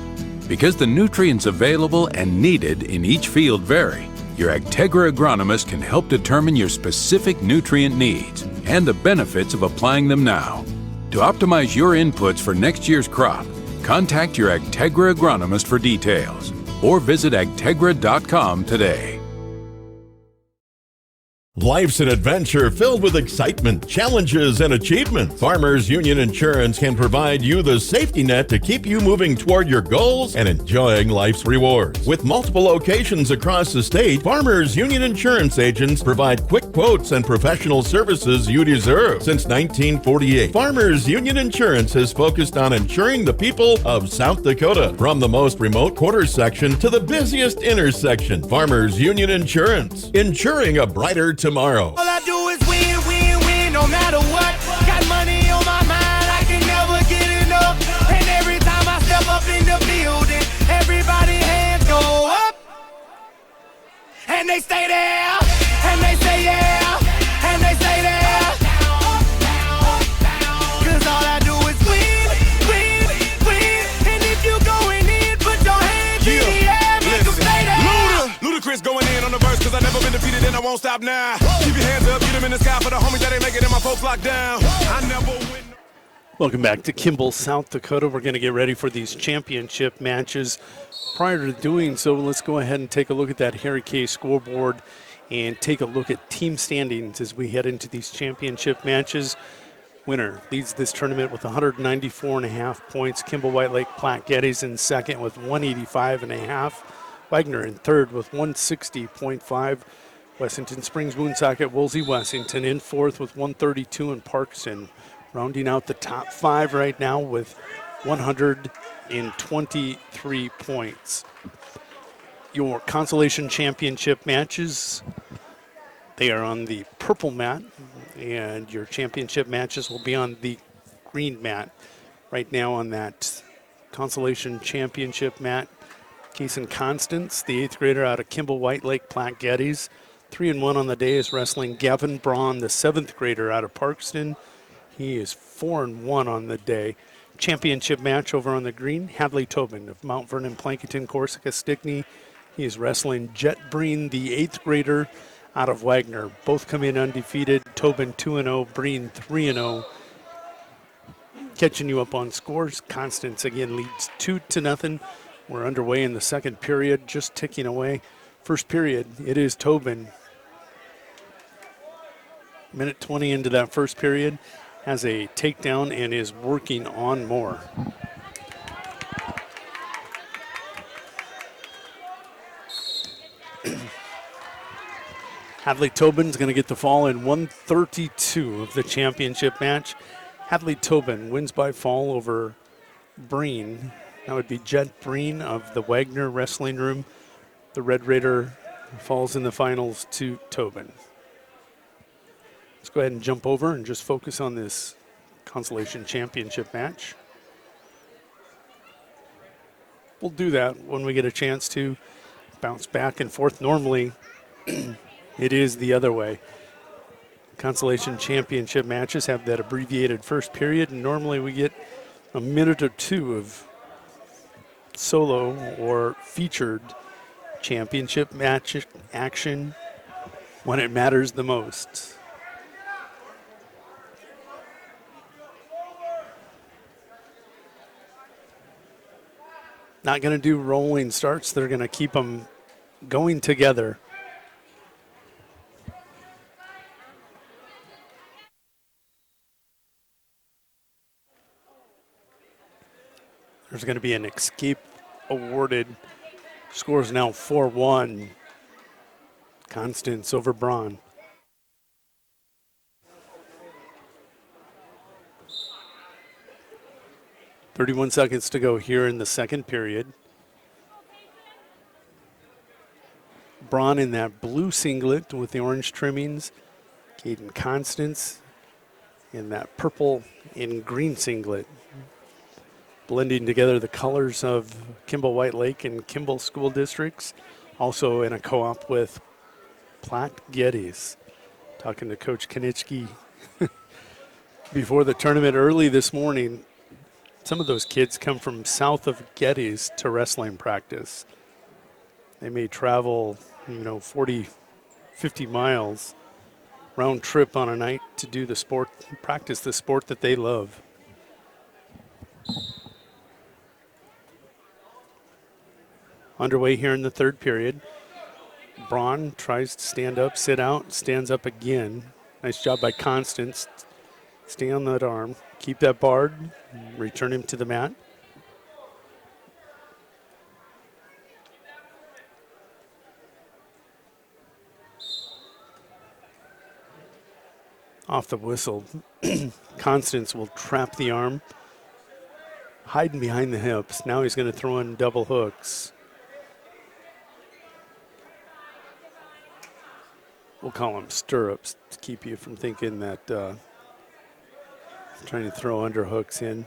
Because the nutrients available and needed in each field vary, your Agtegra agronomist can help determine your specific nutrient needs and the benefits of applying them now. To optimize your inputs for next year's crop, contact your Agtegra agronomist for details or visit agtegra.com today. Life's an adventure filled with excitement, challenges, and achievement. Farmers Union Insurance can provide you the safety net to keep you moving toward your goals and enjoying life's rewards. With multiple locations across the state, Farmers Union Insurance agents provide quick quotes and professional services you deserve. Since 1948, Farmers Union Insurance has focused on insuring the people of South Dakota. From the most remote quarter section to the busiest intersection, Farmers Union Insurance, insuring a brighter tomorrow. All I do is win, win, win, no matter what. Got money on my mind, I can never get enough. And every time I step up in the building, everybody hands go up. And they stay there, and they say yeah, and they say there. Cause all I do is win, win, win. And if you going in, put your hands in the air, make them stay there. Ludacris going in on the verse, cause I never been defeated and I won't stop now. Keep your hands up, get them in the sky for the homies that ain't making it, my folks locked down. I never win. Welcome back to Kimball, South Dakota. We're going to get ready for these championship matches. Prior to doing so, let's go ahead and take a look at that Harry K scoreboard and take a look at team standings as we head into these championship matches. Winner leads this tournament with 194.5 points. Kimball White Lake Platte Geddes in second with 185.5. Wagner in third with 160.5. Wessington Springs Woonsocket Woolsey Wessington in fourth with 132, and Parkson rounding out the top five right now with 123 points. Your Consolation Championship matches, they are on the purple mat, and your championship matches will be on the green mat. Right now on that Consolation Championship mat, Kason Constance, the 8th grader out of Kimball White Lake Platte Geddes. 3-1 on the day is wrestling Gavin Braun, the 7th grader out of Parkston. He is 4-1 on the day. Championship match over on the green, Hadley Tobin of Mount Vernon, Plankinton, Corsica, Stickney. He is wrestling Jet Breen, the 8th grader out of Wagner. Both come in undefeated. Tobin 2-0, Breen 3-0. Catching you up on scores. Constance again leads 2-0. We're underway in the second period, just ticking away. First period, it is Tobin. Minute 20 into that first period, has a takedown and is working on more. Hadley Tobin's going to get the fall in 132 of the championship match. Hadley Tobin wins by fall over Breen. That would be Jet Breen of the Wagner Wrestling Room. The Red Raider falls in the finals to Tobin. Let's go ahead and jump over and just focus on this Consolation Championship match. We'll do that when we get a chance to bounce back and forth. Normally, it is the other way. Consolation Championship matches have that abbreviated first period, and normally we get a minute or two of solo or featured championship match action when it matters the most. Not going to do rolling starts. They're going to keep them going together. There's going to be an escape awarded. Score is now 4-1. Constance over Braun. .31 seconds to go here in the second period. Braun in that blue singlet with the orange trimmings. Caden Constance in that purple and green singlet. Blending together the colors of Kimball White Lake and Kimball school districts. Also in a co-op with Platt Geddes. Talking to Coach Konitsky before the tournament early this morning. Some of those kids come from south of Geddes to wrestling practice. They may travel, 40, 50 miles round trip on a night to do the sport, practice the sport that they love. Underway here in the third period. Braun tries to stand up, sit out, stands up again. Nice job by Constance. Stay on that arm. Keep that barred. Return him to the mat. Off the whistle. Constance will trap the arm. Hiding behind the hips. Now he's going to throw in double hooks. We'll call them stirrups to keep you from thinking that trying to throw underhooks in.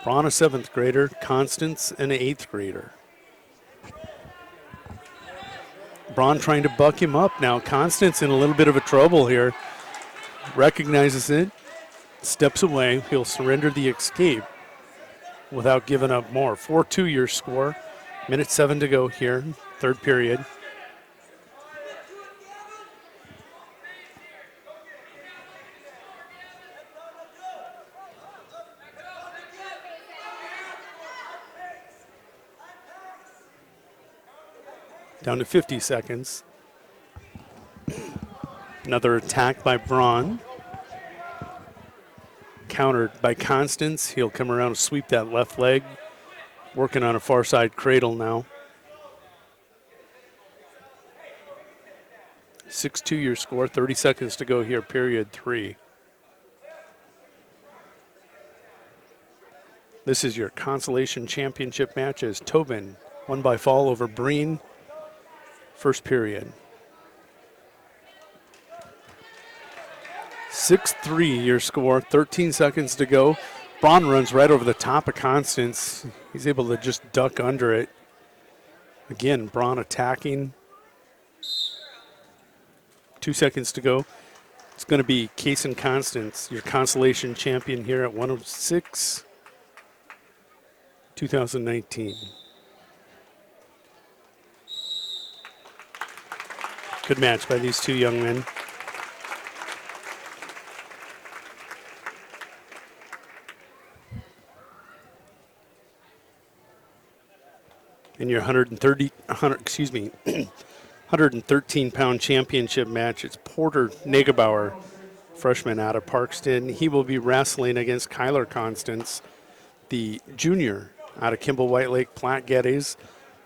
Braun, a 7th grader. Constance, an 8th grader. Braun trying to buck him up now. Constance in a little bit of a trouble here. Recognizes it. Steps away. He'll surrender the escape without giving up more. 4-2 your score. Minute 7 to go here. Third period. Down to 50 seconds. Another attack by Braun. Countered by Constance. He'll come around and sweep that left leg. Working on a far side cradle now. 6-2 your score. 30 seconds to go here, period 3. This is your Consolation Championship match as Tobin won by fall over Breen. First period. 6-3 your score, 13 seconds to go. Braun runs right over the top of Constance. He's able to just duck under it. Again, Braun attacking. 2 seconds to go. It's going to be Kaysen Constance, your Consolation champion here at 106, 2019. Good match by these two young men. In your 113-pound championship match, it's Porter Negebauer, freshman out of Parkston. He will be wrestling against Kyler Constance, the junior out of Kimball, White Lake, Platte Geddes.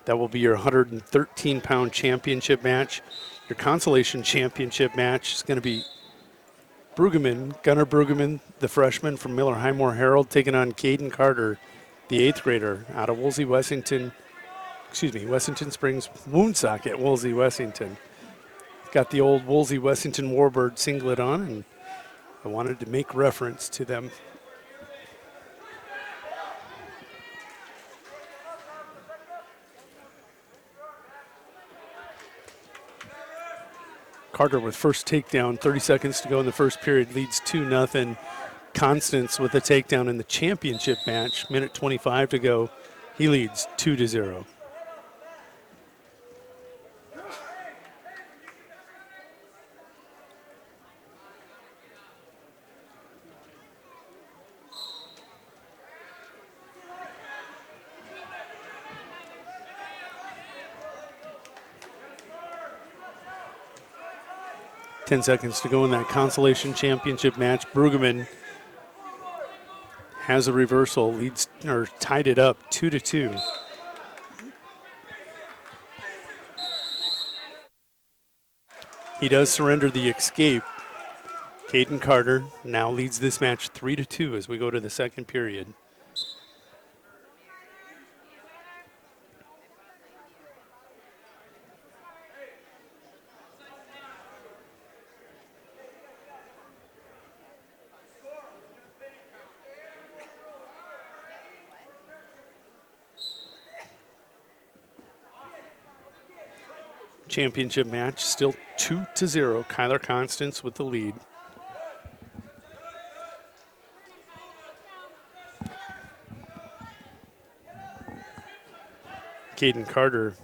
That will be your 113-pound championship match. Your consolation championship match is going to be Gunnar Brueggemann, the freshman from Miller Highmore Herald, taking on Caden Carter, the 8th grader out of Westington Springs Woonsocket, Woolsey, Wessington. Got the old Woolsey Wessington Warbird singlet on, and I wanted to make reference to them. Carter with first takedown, 30 seconds to go in the first period, leads 2-0. Constance with a takedown in the championship match, minute 25 to go. He leads 2-0. Ten seconds to go in that consolation championship match. Brueggemann has a reversal, tied it up 2-2. He does surrender the escape. Caden Carter now leads this match 3-2 as we go to the second period. Championship match still 2-0. Kyler Constance with the lead. Caden Carter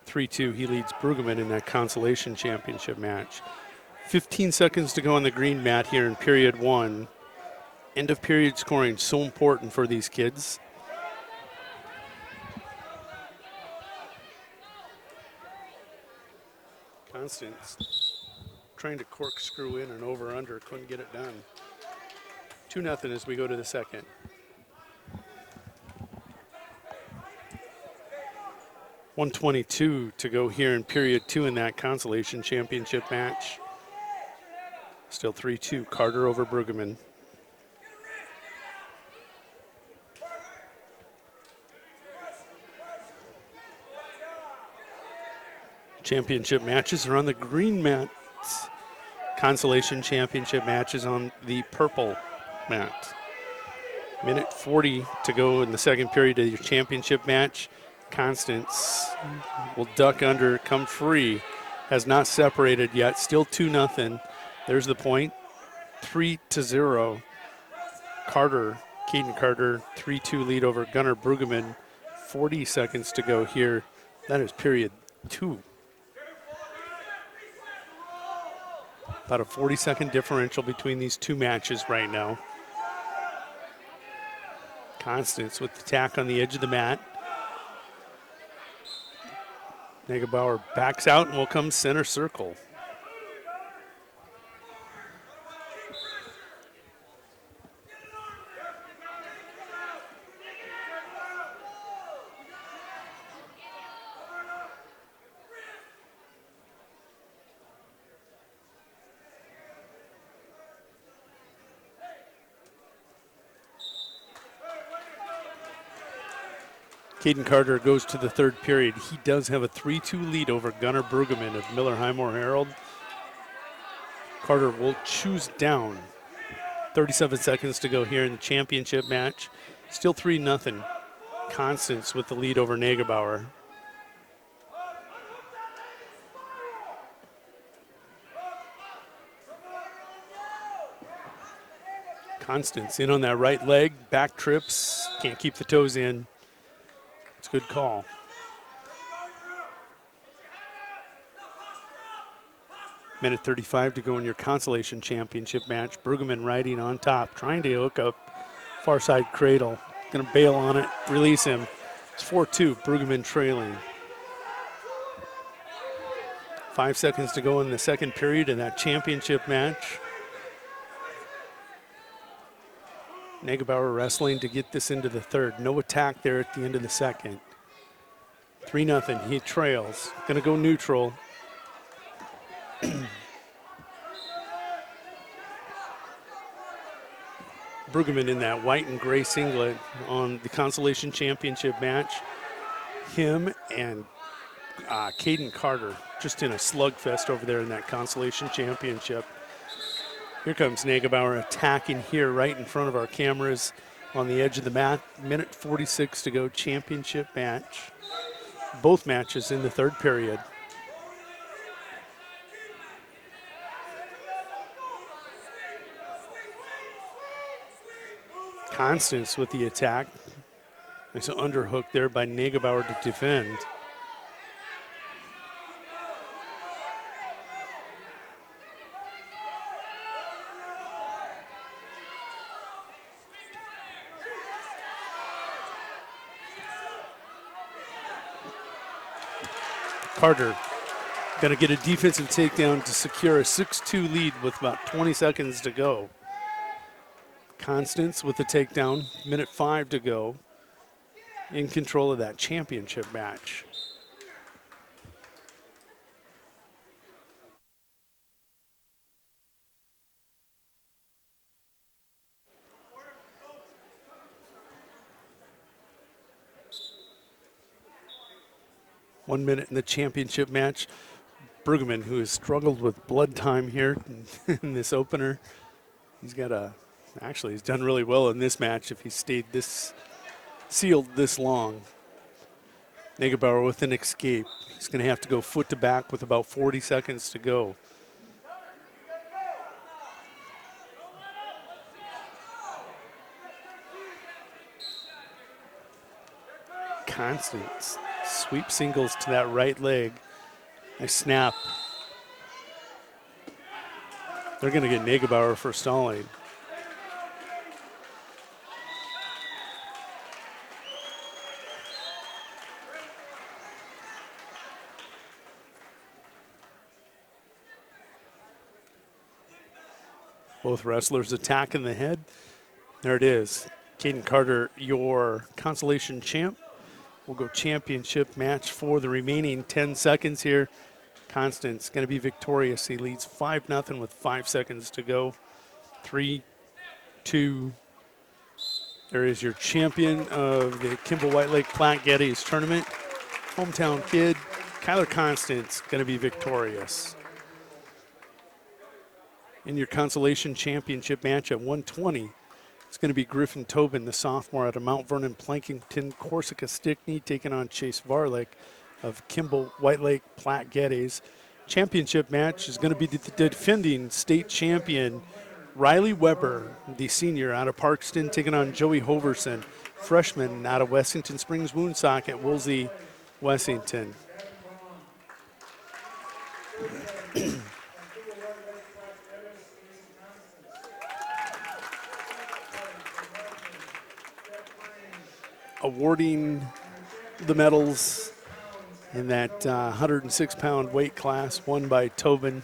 3-2. He leads Brueggemann in that consolation championship match. 15 seconds to go on the green mat here in period one. End of period scoring so important for these kids. Constance trying to corkscrew in and over-under, couldn't get it done. 2-0 as we go to the second. .122 to go here in period two in that consolation championship match. Still 3-2, Carter over Brueggemann. Championship matches are on the green mats. Consolation championship matches on the purple mat. Minute 40 to go in the second period of your championship match. Constance will duck under, come free. Has not separated yet. Still 2-0. There's the point. 3-0. Caden Carter, 3-2 lead over Gunnar Brueggemann. 40 seconds to go here. That is period two. About a 40-second differential between these two matches right now. Constance with the tack on the edge of the mat. Negebauer backs out and will come center circle. Caden Carter goes to the third period. He does have a 3-2 lead over Gunnar Brueggemann of Miller Highmore Herald. Carter will choose down. 37 seconds to go here in the championship match. Still 3-0. Constance with the lead over Negebauer. Constance in on that right leg, back trips, can't keep the toes in. It's a good call. Minute 35 to go in your Consolation Championship match. Brueggemann riding on top, trying to hook up far side cradle. Going to bail on it, release him. It's 4-2, Brueggemann trailing. 5 seconds to go in the second period in that championship match. Negebauer wrestling to get this into the third. No attack there at the end of the second. 3-0, he trails. Going to go neutral. Brueggemann in that white and gray singlet on the Consolation Championship match. Him and Caden Carter just in a slugfest over there in that Consolation Championship. Here comes Negebauer attacking here right in front of our cameras on the edge of the mat. Minute 46 to go, championship match. Both matches in the third period. Constance with the attack. Nice underhook there by Negebauer to defend. Carter going to get a defensive takedown to secure a 6-2 lead with about 20 seconds to go. Constance with the takedown, minute 5 to go, in control of that championship match. One minute in the championship match. Brueggemann, who has struggled with blood time here in this opener. He's done really well in this match if he stayed this sealed this long. Negebauer with an escape. He's going to have to go foot to back with about 40 seconds to go. Constance sweep singles to that right leg. Nice snap. They're going to get Negebauer for stalling. Both wrestlers attacking the head. There it is. Caden Carter, your Consolation champ. We'll go championship match for the remaining 10 seconds here. Constance going to be victorious. He leads 5-0 with 5 seconds to go. 3, 2. There is your champion of the Kimball White Lake Platte Geddes tournament. Hometown kid, Kyler Constance, going to be victorious. In your Consolation Championship match at 120, it's going to be Griffin Tobin, the sophomore out of Mount Vernon, Plankington, Corsica Stickney, taking on Chase Varlick of Kimball White Lake Platte Geddes. Championship match is going to be the defending state champion Riley Weber, the senior out of Parkston, taking on Joey Hoverson, freshman out of Wessington Springs Woonsock at Woolsey, Wessington. Awarding the medals in that 106-pound weight class, won by Tobin.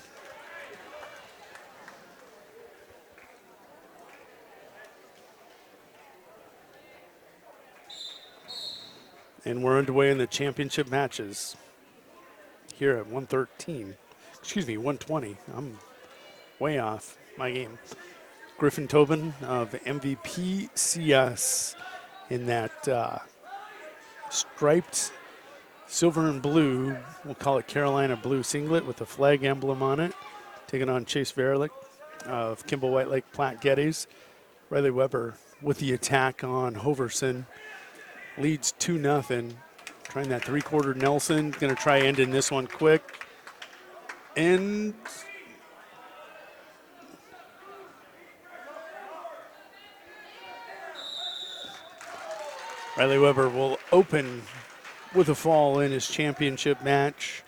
And we're underway in the championship matches here at 120. I'm way off my game. Griffin Tobin of MVP CS in that striped silver and blue, we'll call it Carolina blue singlet with a flag emblem on it, taking on Chase Varlick of Kimball White Lake Platte Geddes. Riley Weber with the attack on Hoverson. Leads 2-0. Trying that three-quarter Nelson. Going to try ending this one quick. And Riley Weber will open with a fall in his championship match.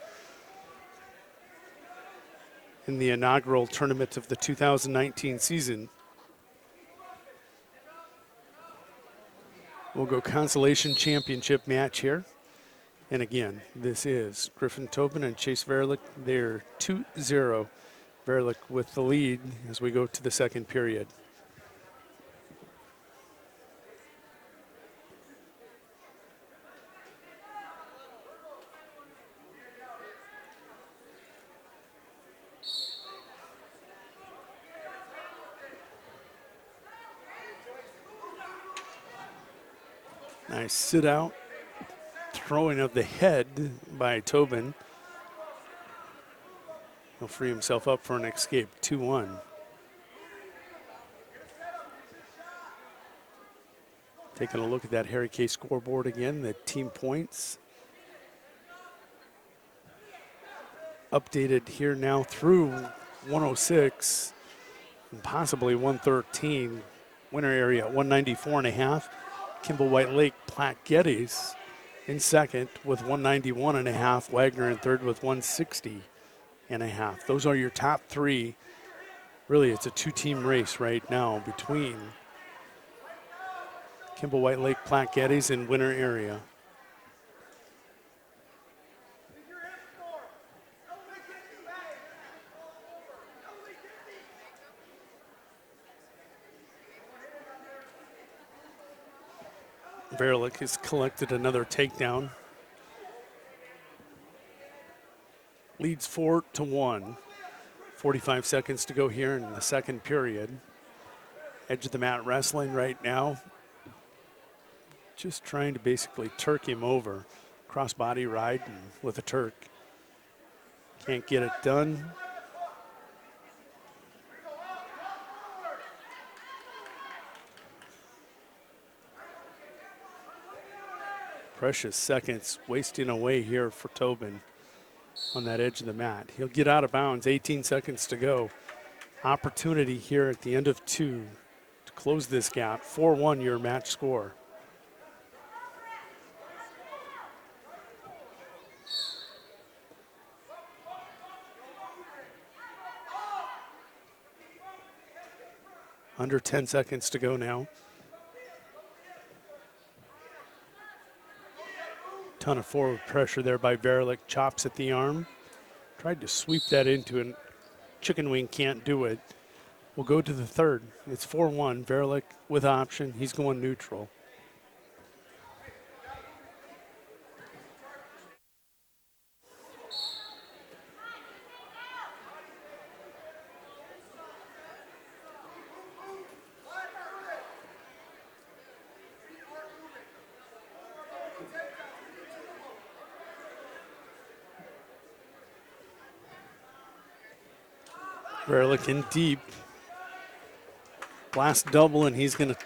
in the inaugural tournament of the 2019 season. We'll go Consolation Championship match here. And again, this is Griffin Tobin and Chase Verlick. They're 2-0. Verlick with the lead as we go to the second period. Nice sit out. Throwing of the head by Tobin. He'll free himself up for an escape, 2-1. Taking a look at that Harry K scoreboard again, the team points. Updated here now through 106 and possibly 113. Winner area 194.5. Kimball White Lake Platte Geddes in second with 191.5. Wagner in third with 160.5. Those are your top three. Really, it's a two-team race right now between Kimball White Lake Platte Geddes and winner area. Verlick has collected another takedown. Leads 4-1. 45 seconds to go here in the second period. Edge of the mat wrestling right now. Just trying to basically Turk him over. Crossbody ride and with a Turk. Can't get it done. Precious seconds wasting away here for Tobin on that edge of the mat. He'll get out of bounds, 18 seconds to go. Opportunity here at the end of two to close this gap. 4-1 your match score. Under 10 seconds to go now. Ton of forward pressure there by Verlick. Chops at the arm. Tried to sweep that into it. Chicken wing can't do it. We'll go to the third. It's 4-1. Verlick with option. He's going neutral. Verlick in deep. Last double, and he's going to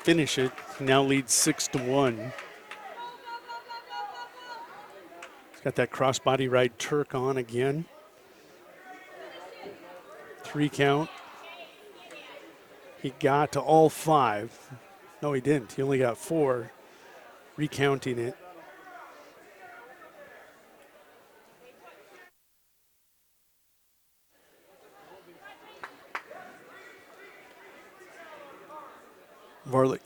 finish it. He now leads 6-1. He's got that crossbody ride Turk on again. 3 count. He got to all 5. No, he didn't. He only got 4. Recounting it. Verlick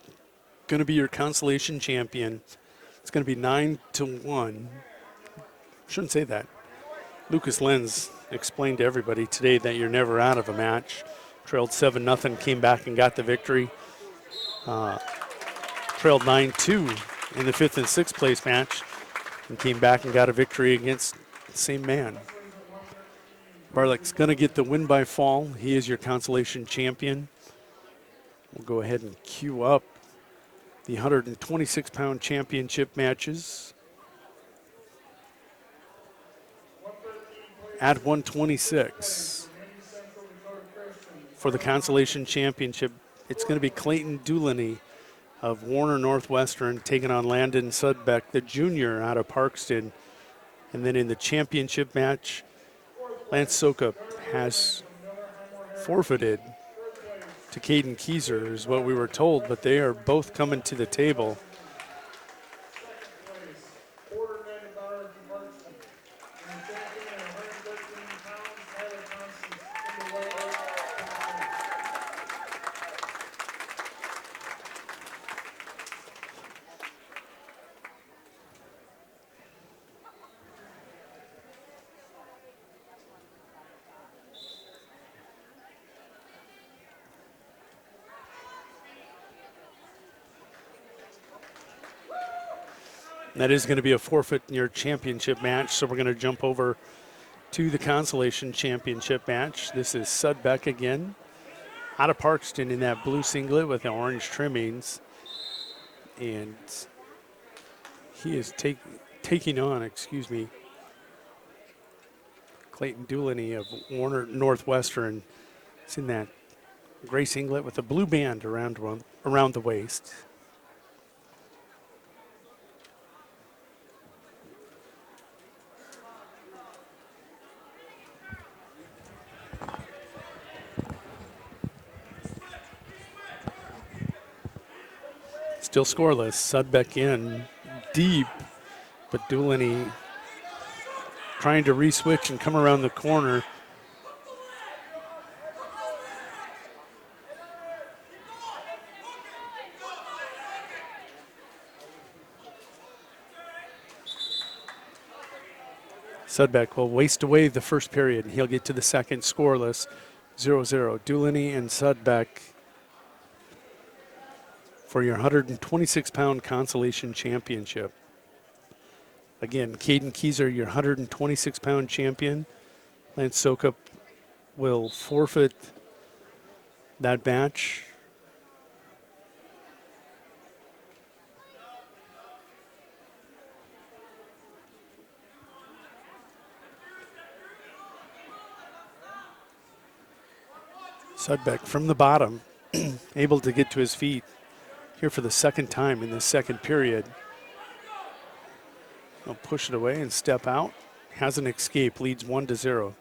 going to be your consolation champion. It's going to be 9-1. Shouldn't say that. Lucas Lenz explained to everybody today that you're never out of a match. Trailed 7-0, came back and got the victory. Trailed 9-2 in the 5th and 6th place match and came back and got a victory against the same man. Verlick's going to get the win by fall. He is your consolation champion. We'll go ahead and queue up the 126-pound championship matches. At 126 for the consolation championship, it's going to be Clayton Doolany of Warner Northwestern taking on Landon Sudbeck, the junior out of Parkston. And then in the championship match, Lance Soka has forfeited to Caden Keyser is what we were told, but they are both coming to the table. That is going to be a forfeit in your championship match, so we're going to jump over to the Consolation Championship match. This is Sudbeck again, out of Parkston in that blue singlet with the orange trimmings. And he is taking on, Clayton Doolany of Warner Northwestern. It's in that gray singlet with a blue band around the waist. Still scoreless. Sudbeck in deep, but Doolany trying to re-switch and come around the corner. Sudbeck will waste away the first period, and he'll get to the second scoreless, 0-0. Doolany and Sudbeck for your 126-pound Consolation Championship. Again, Caden Keyser, your 126-pound champion. Lance Sokup will forfeit that match. Sudbeck from the bottom, able to get to his feet here for the second time in this second period. He'll push it away and step out. Has an escape, leads 1-0.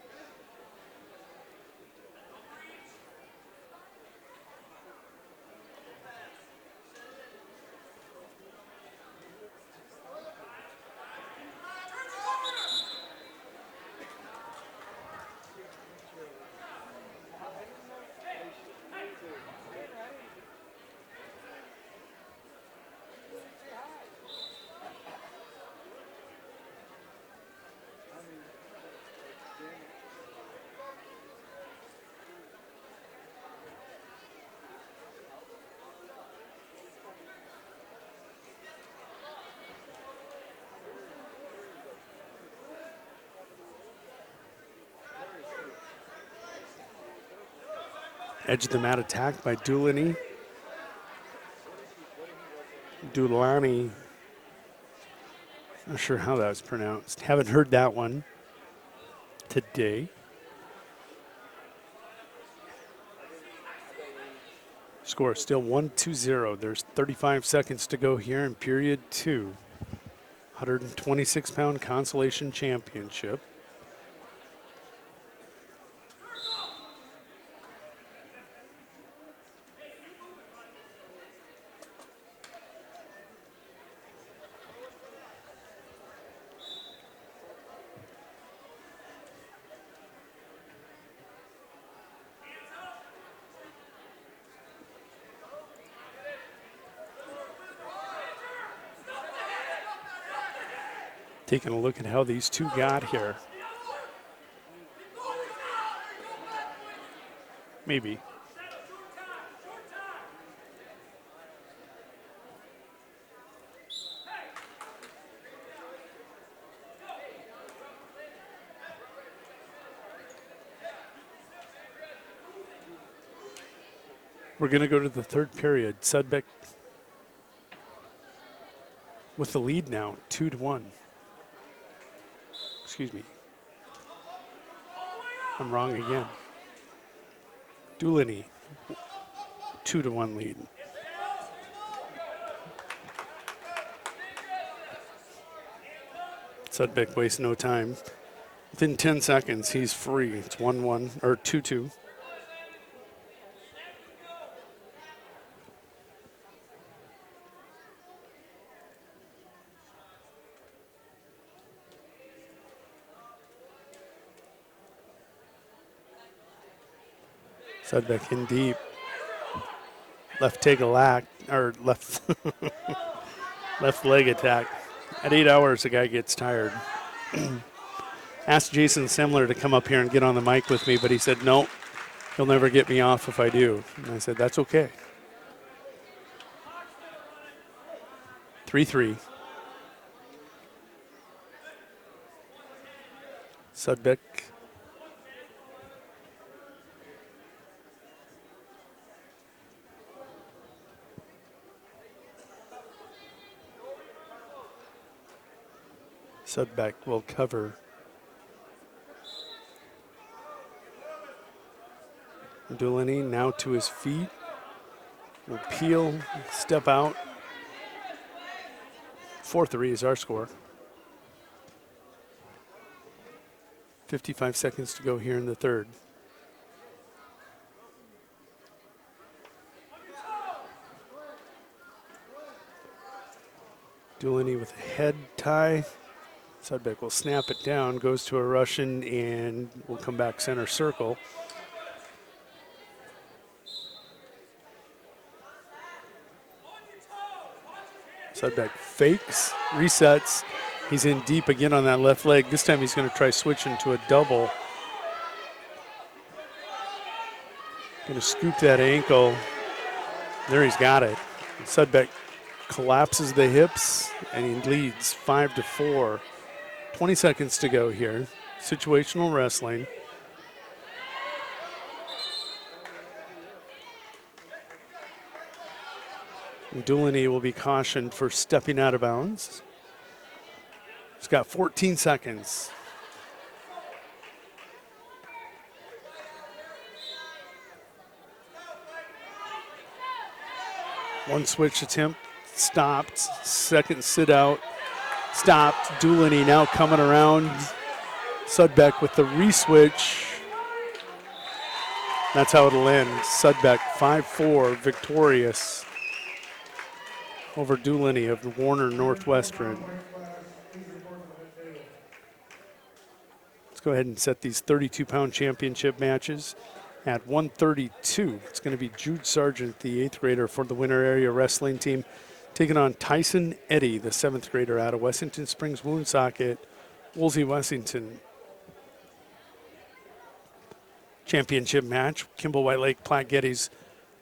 Edge of the mat attack by Doolany. Doolani. Not sure how that was pronounced. Haven't heard that one today. Score still 1-0. There's 35 seconds to go here in period 2. 126-pound Consolation Championship. Taking a look at how these two got here. Maybe. We're going to go to the third period. Sudbeck with the lead now, 2-1. Excuse me. I'm wrong again. Doolany, 2-1 lead. Sudbeck wastes no time. Within 10 seconds, he's free. It's 1-1 or 2-2. Sudbeck in deep. Left take a lack, or left left leg attack. At 8 hours, the guy gets tired. Asked Jason Semler to come up here and get on the mic with me, but he said, no, he'll never get me off if I do. And I said, that's okay. 3-3. Sudbeck. Sudbeck will cover. Delaney now to his feet. Will peel, step out. 4-3 is our score. 55 seconds to go here in the third. Delaney with a head tie. Sudbeck will snap it down, goes to a Russian, and will come back center circle. Sudbeck fakes, resets. He's in deep again on that left leg. This time he's going to try switching to a double. Going to scoop that ankle. There he's got it. Sudbeck collapses the hips, and he leads 5-4. 20 seconds to go here. Situational wrestling. Delaney will be cautioned for stepping out of bounds. He's got 14 seconds. One switch attempt stopped. Second sit out stopped. Delaney now coming around. Sudbeck with the re-switch. That's how it'll end. Sudbeck 5-4 victorious over Delaney of Warner Northwestern. Let's go ahead and set these 32-pound championship matches at 132. It's going to be Jude Sargent, the 8th grader for the Winter Area Wrestling Team, taking on Tyson Eddy, the 7th grader out of Wessington Springs Woonsocket, Woolsey, Wessington. Championship match, Kimball, White Lake, Platte Geddes,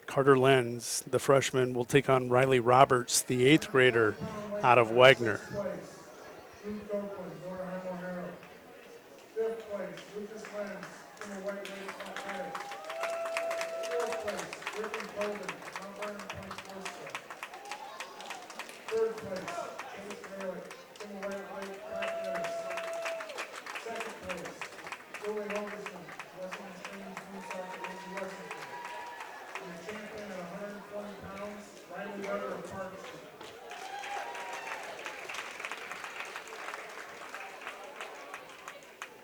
Carter Lenz, the freshman, will take on Riley Roberts, the 8th grader out of Wagner.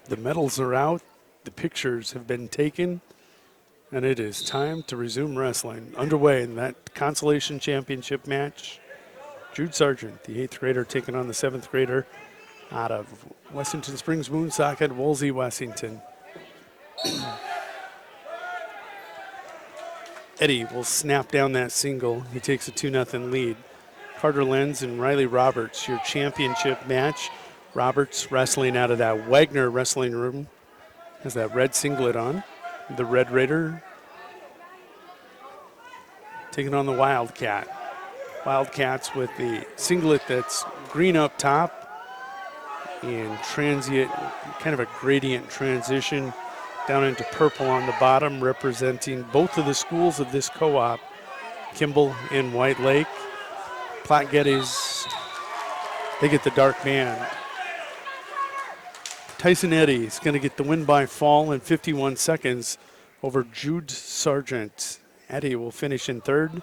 The medals are out, the pictures have been taken, and it is time to resume wrestling. Underway in that Consolation Championship match, Jude Sargent, the 8th grader, taking on the 7th grader out of Wessington Springs Woonsocket, Woolsey, Wessington. Eddy will snap down that single. He takes a 2-0 lead. Carter Lenz and Riley Roberts, your championship match. Roberts wrestling out of that Wagner wrestling room. Has that red singlet on. The Red Raider taking on the Wildcat. Wildcats with the singlet that's green up top and transient, kind of a gradient transition down into purple on the bottom, representing both of the schools of this co-op, Kimball and White Lake. Platte Geddes, they get the dark band. Tyson Eddy is going to get the win by fall in 51 seconds over Jude Sargent. Eddy will finish in 3rd.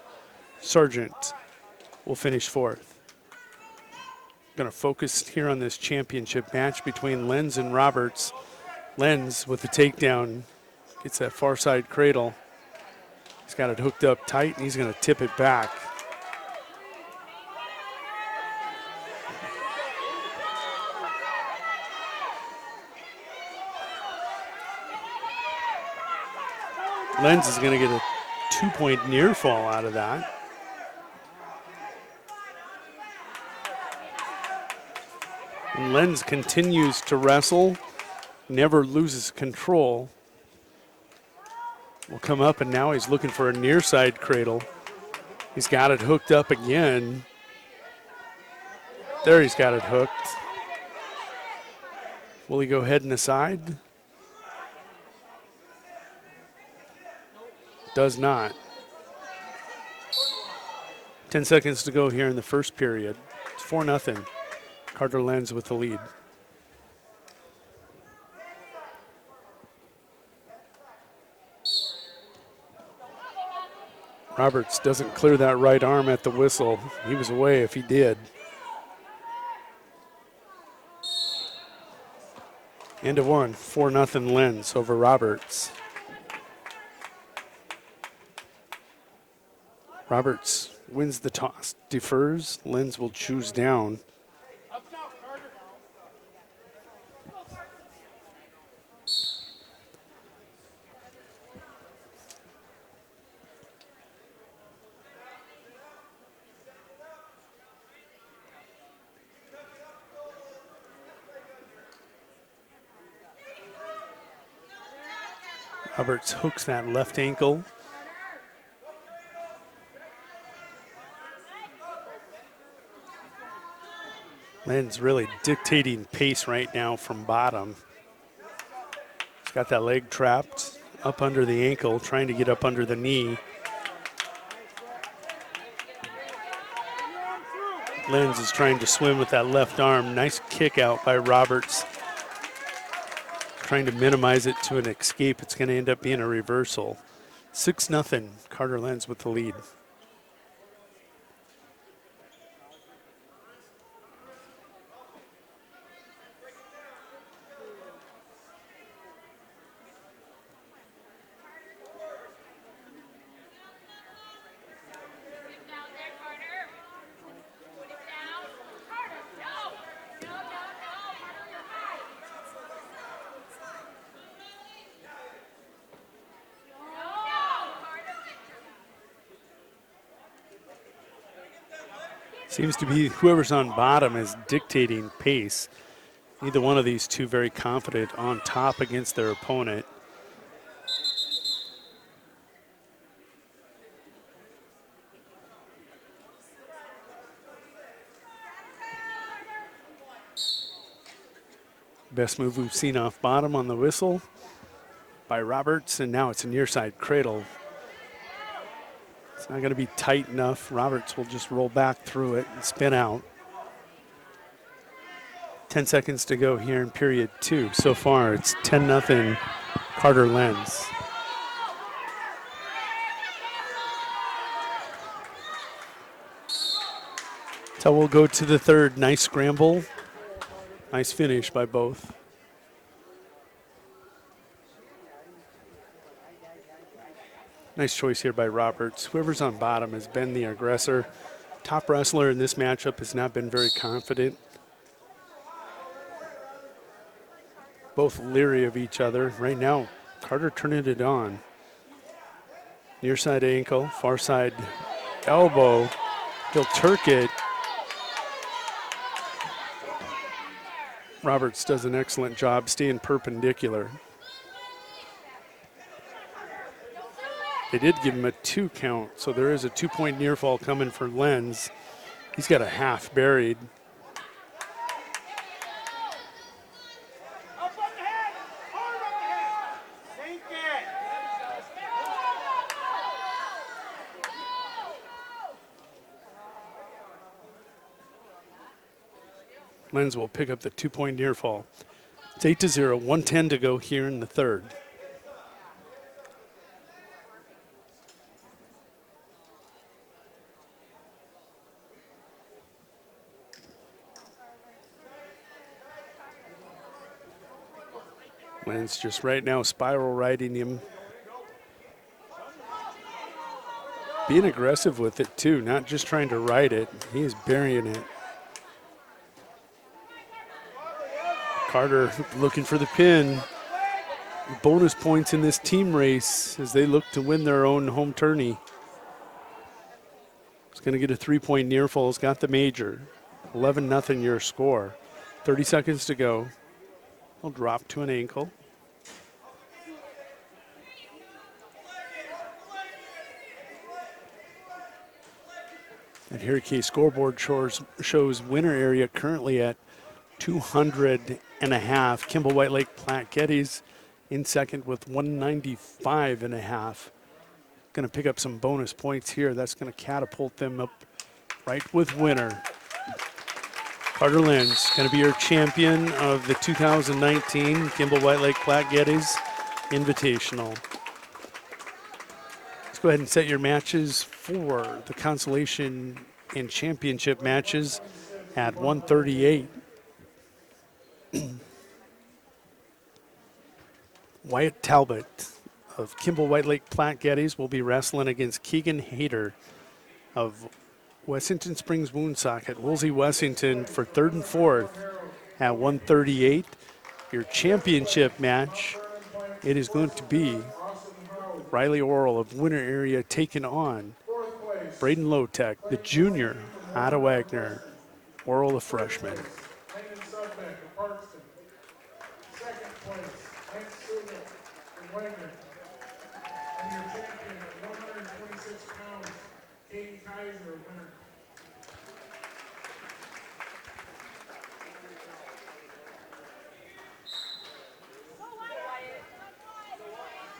Sargent will finish 4th. Going to focus here on this championship match between Lenz and Roberts. Lenz with the takedown gets that far side cradle. He's got it hooked up tight, and he's going to tip it back. Lenz is going to get a 2-point near fall out of that. And Lenz continues to wrestle, never loses control. Will come up, and now he's looking for a near side cradle. He's got it hooked up again. There he's got it hooked. Will he go head and aside? Does not. 10 seconds to go here in the first period. It's 4-0. Carter Lenz with the lead. Roberts doesn't clear that right arm at the whistle. He was away if he did. End of one, 4-0 Lenz over Roberts. Roberts wins the toss, defers. Lenz will choose down. Roberts hooks that left ankle. Lenz really dictating pace right now from bottom. He's got that leg trapped up under the ankle, trying to get up under the knee. Lenz is trying to swim with that left arm. Nice kick out by Roberts. Trying to minimize it to an escape. It's going to end up being a reversal. 6-0, Carter Lenz with the lead. Seems to be whoever's on bottom is dictating pace. Neither one of these two very confident on top against their opponent. Best move we've seen off bottom on the whistle by Roberts, and now it's a near side cradle. It's not going to be tight enough. Roberts will just roll back through it and spin out. 10 seconds to go here in period two. So far, it's 10-0 Carter Lenz. So we'll go to the third. Nice scramble. Nice finish by both. Nice choice here by Roberts. Whoever's on bottom has been the aggressor. Top wrestler in this matchup has not been very confident. Both leery of each other. Right now, Carter turning it on. Near side ankle, far side elbow. He'll Turk it. Roberts does an excellent job staying perpendicular. They did give him a 2 count, so there is a 2-point near fall coming for Lenz. He's got a half buried. Lenz will pick up the 2-point near fall. It's 8-0, 1:10 to go here in the third. Lenz just right now spiral riding him. Being aggressive with it too, not just trying to ride it. He is burying it. Carter looking for the pin. Bonus points in this team race as they look to win their own home tourney. He's going to get a 3-point near fall. He's got the major. 11-0 your score. 30 seconds to go. He'll drop to an ankle. And here, scoreboard shows winner area currently at 200 Kimball White Lake Platte Geddes in second with 195.5. Going to pick up some bonus points here. That's going to catapult them up right with winner. Carter Lynn's going to be your champion of the 2019 Kimball White Lake Platte Geddes Invitational. Let's go ahead and set your matches for the Consolation and Championship matches at 1:38. Wyatt Talbot of Kimball White Lake Platte Geddes will be wrestling against Keegan Hayter of Wessington Springs Woonsocket. Woolsey Wessington for third and fourth at 1:38. Your championship match, it is going to be Riley Oral of Winter Area taking on Braden Lowtech, the junior, out of Wagner. Oral, the freshman.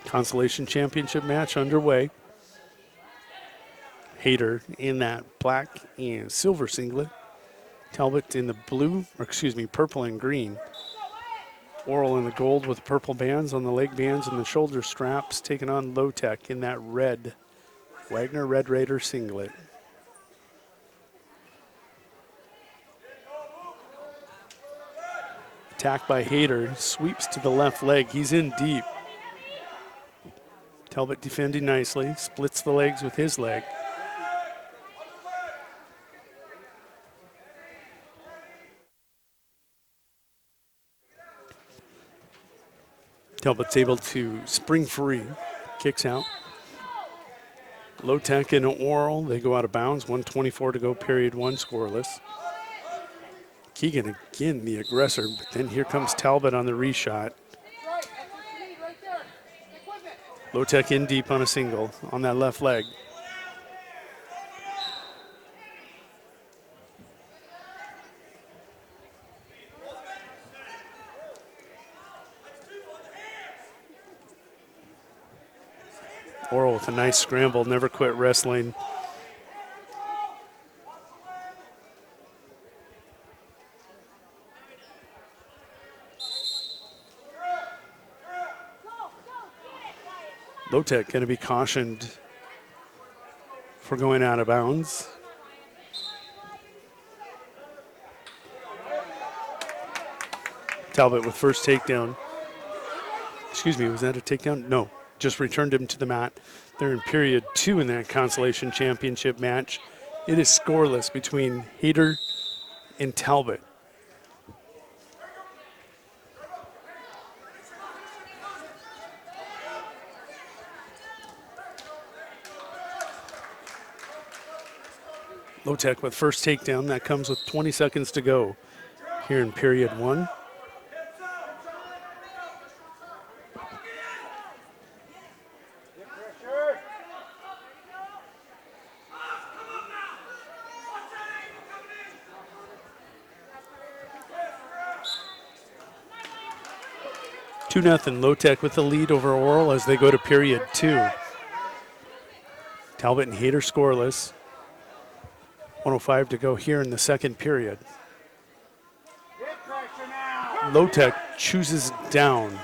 Consolation Championship match underway. Hayter in that black and silver singlet. Talbot in the purple and green. Oral in the gold with purple bands on the leg bands and the shoulder straps, taking on Lowtech in that red Wagner Red Raider singlet. Attack by Hayter, sweeps to the left leg. He's in deep. Talbot defending nicely, splits the legs with his leg. Talbot's able to spring free, kicks out. Lowtech and Oral, they go out of bounds. 1:24 to go, period one, scoreless. Keegan again the aggressor, but then here comes Talbot on the reshot. Lowtech in deep on a single on that left leg. Oral with a nice scramble, never quit wrestling. Lowtech going to be cautioned for going out of bounds. Talbot with first takedown. Excuse me, was that a takedown? No, just returned him to the mat. They're in period two in that Consolation Championship match. It is scoreless between Hayter and Talbot. Lowtech with first takedown. That comes with 20 seconds to go here in period one. Two nothing. Lowtech with the lead over Oral as they go to period two. Talbot and Hayter scoreless. 1:05 to go here in the second period. Lowtech chooses down.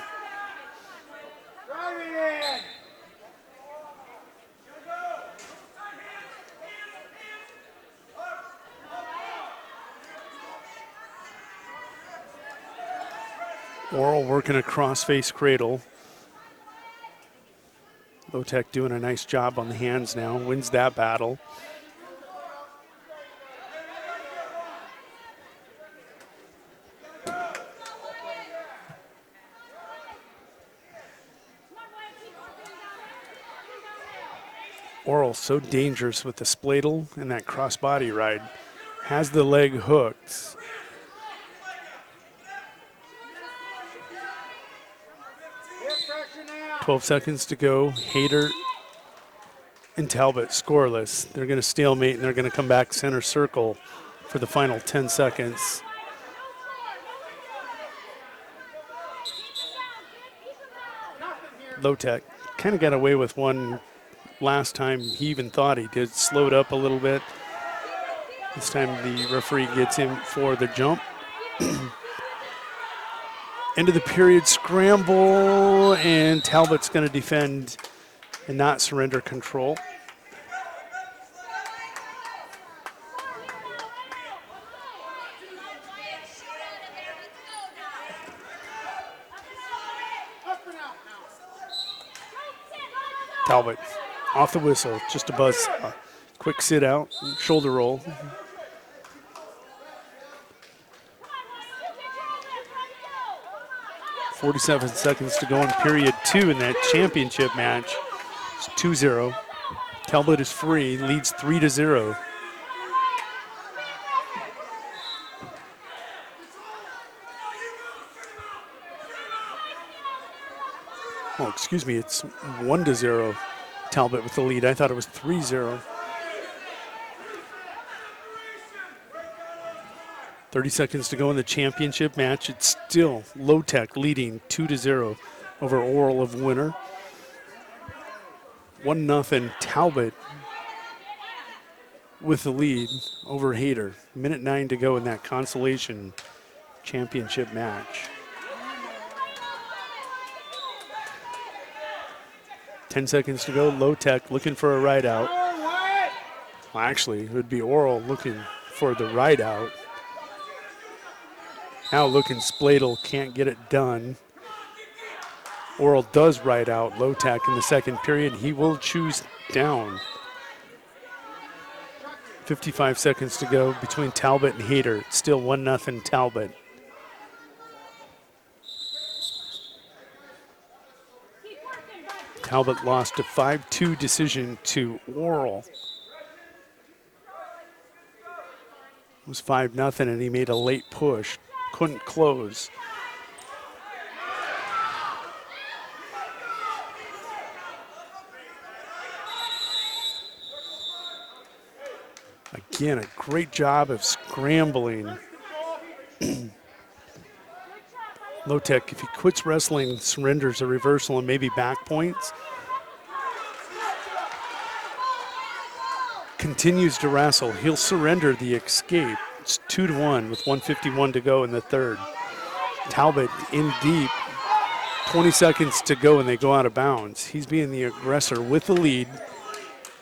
Oral working a cross-face cradle. Lowtech doing a nice job on the hands now, wins that battle. Oral so dangerous with the spladle and that cross-body ride. Has the leg hooked. .12 seconds to go. Hayter and Talbot scoreless. They're going to stalemate and they're going to come back center circle for the final 10 seconds. Low-Tech kind of got away with one last time. He even thought he did. Slowed up a little bit. This time the referee gets him for the jump. End of the period scramble, and Talbot's going to defend and not surrender control. Talbot off the whistle, just a buzz. Quick sit out, shoulder roll. .47 seconds to go in period 2 in that championship match. It's 2-0. Talbot is free, leads 3-0. Oh, excuse me, it's 1-0. Talbot with the lead. I thought it was 3-0. 30 seconds to go in the championship match. It's still Low-Tech leading 2-0 over Oral of Winter. 1-0 Talbot with the lead over Hayter. Minute 9 to go in that Consolation championship match. 10 seconds to go. Low-Tech looking for a ride out. Well, actually, it would be Oral looking for the ride out. Now looking Spladle, can't get it done. Oral does ride out Low-Tech in the second period. He will choose down. 55 seconds to go between Talbot and Hayter. It's still 1-0 Talbot. Talbot lost a 5-2 decision to Oral. It was 5-0 and he made a late push. Couldn't close. Again, a great job of scrambling. Low-Tech, if he quits wrestling, surrenders a reversal and maybe back points. Continues to wrestle. He'll surrender the escape. It's 2-1 with 1:51 to go in the third. Talbot in deep. 20 seconds to go and they go out of bounds. He's being the aggressor with the lead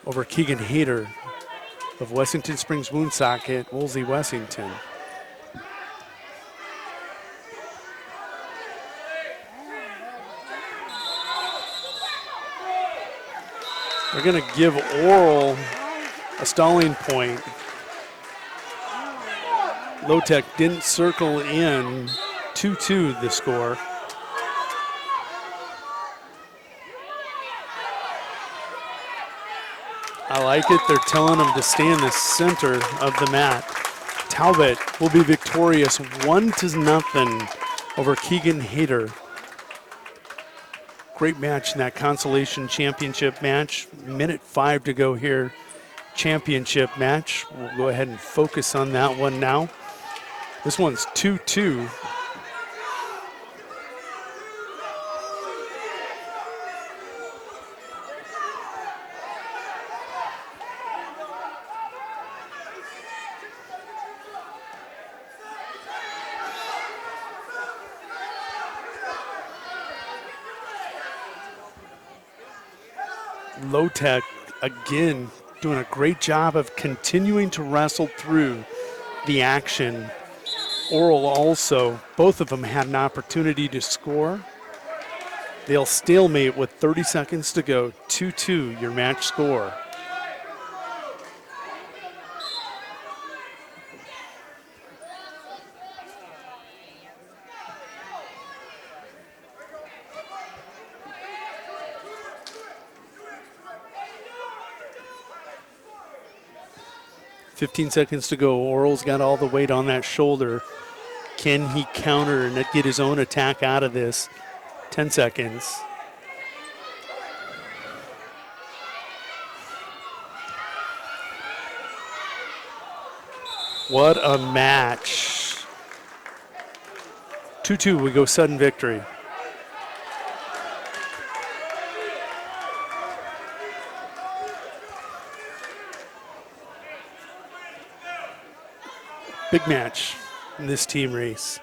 over Keegan Hayter of Wessington Springs Woonsocket, Woolsey, Wessington. They're going to give Oral a stalling point. Low-Tech didn't circle in. 2-2 the score. I like it. They're telling him to stay in the center of the mat. Talbot will be victorious 1-0 over Keegan Hayter. Great match in that Consolation championship match. Minute 5 to go here. Championship match. We'll go ahead and focus on that one now. This one's 2-2. Low-Tech, again, doing a great job of continuing to wrestle through the action. Oral also, both of them had an opportunity to score. They'll stalemate with 30 seconds to go. 2-2, your match score. .15 seconds to go. Oral's got all the weight on that shoulder. Can he counter and get his own attack out of this? 10 seconds. What a match. 2-2, we go sudden victory. Big match in this team race.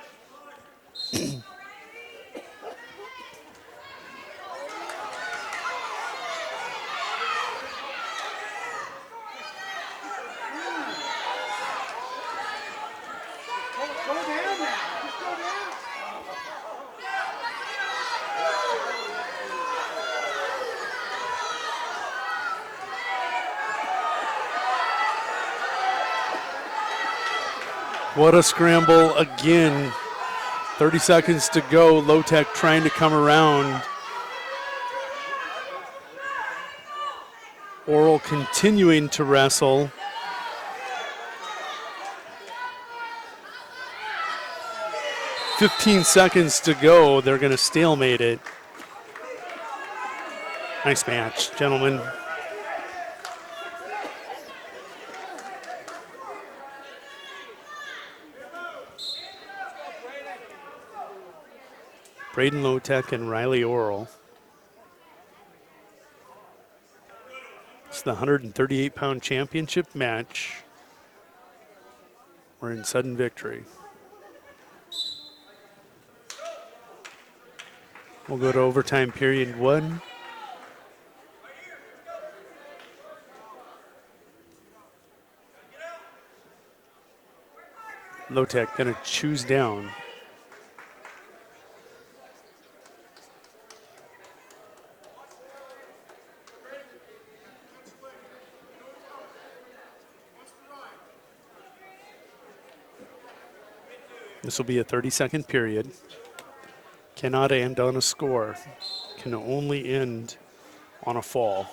What a scramble again. 30 seconds to go. Low-Tech trying to come around. Oral continuing to wrestle. "15 seconds to go. They're going to stalemate it. Nice match, gentlemen. Braden Low-Tech and Riley Oral. It's the 138-pound championship match. We're in sudden victory. We'll go to overtime period 1. Low-Tech gonna choose down. This will be a 30-second period. Cannot end on a score. Can only end on a fall.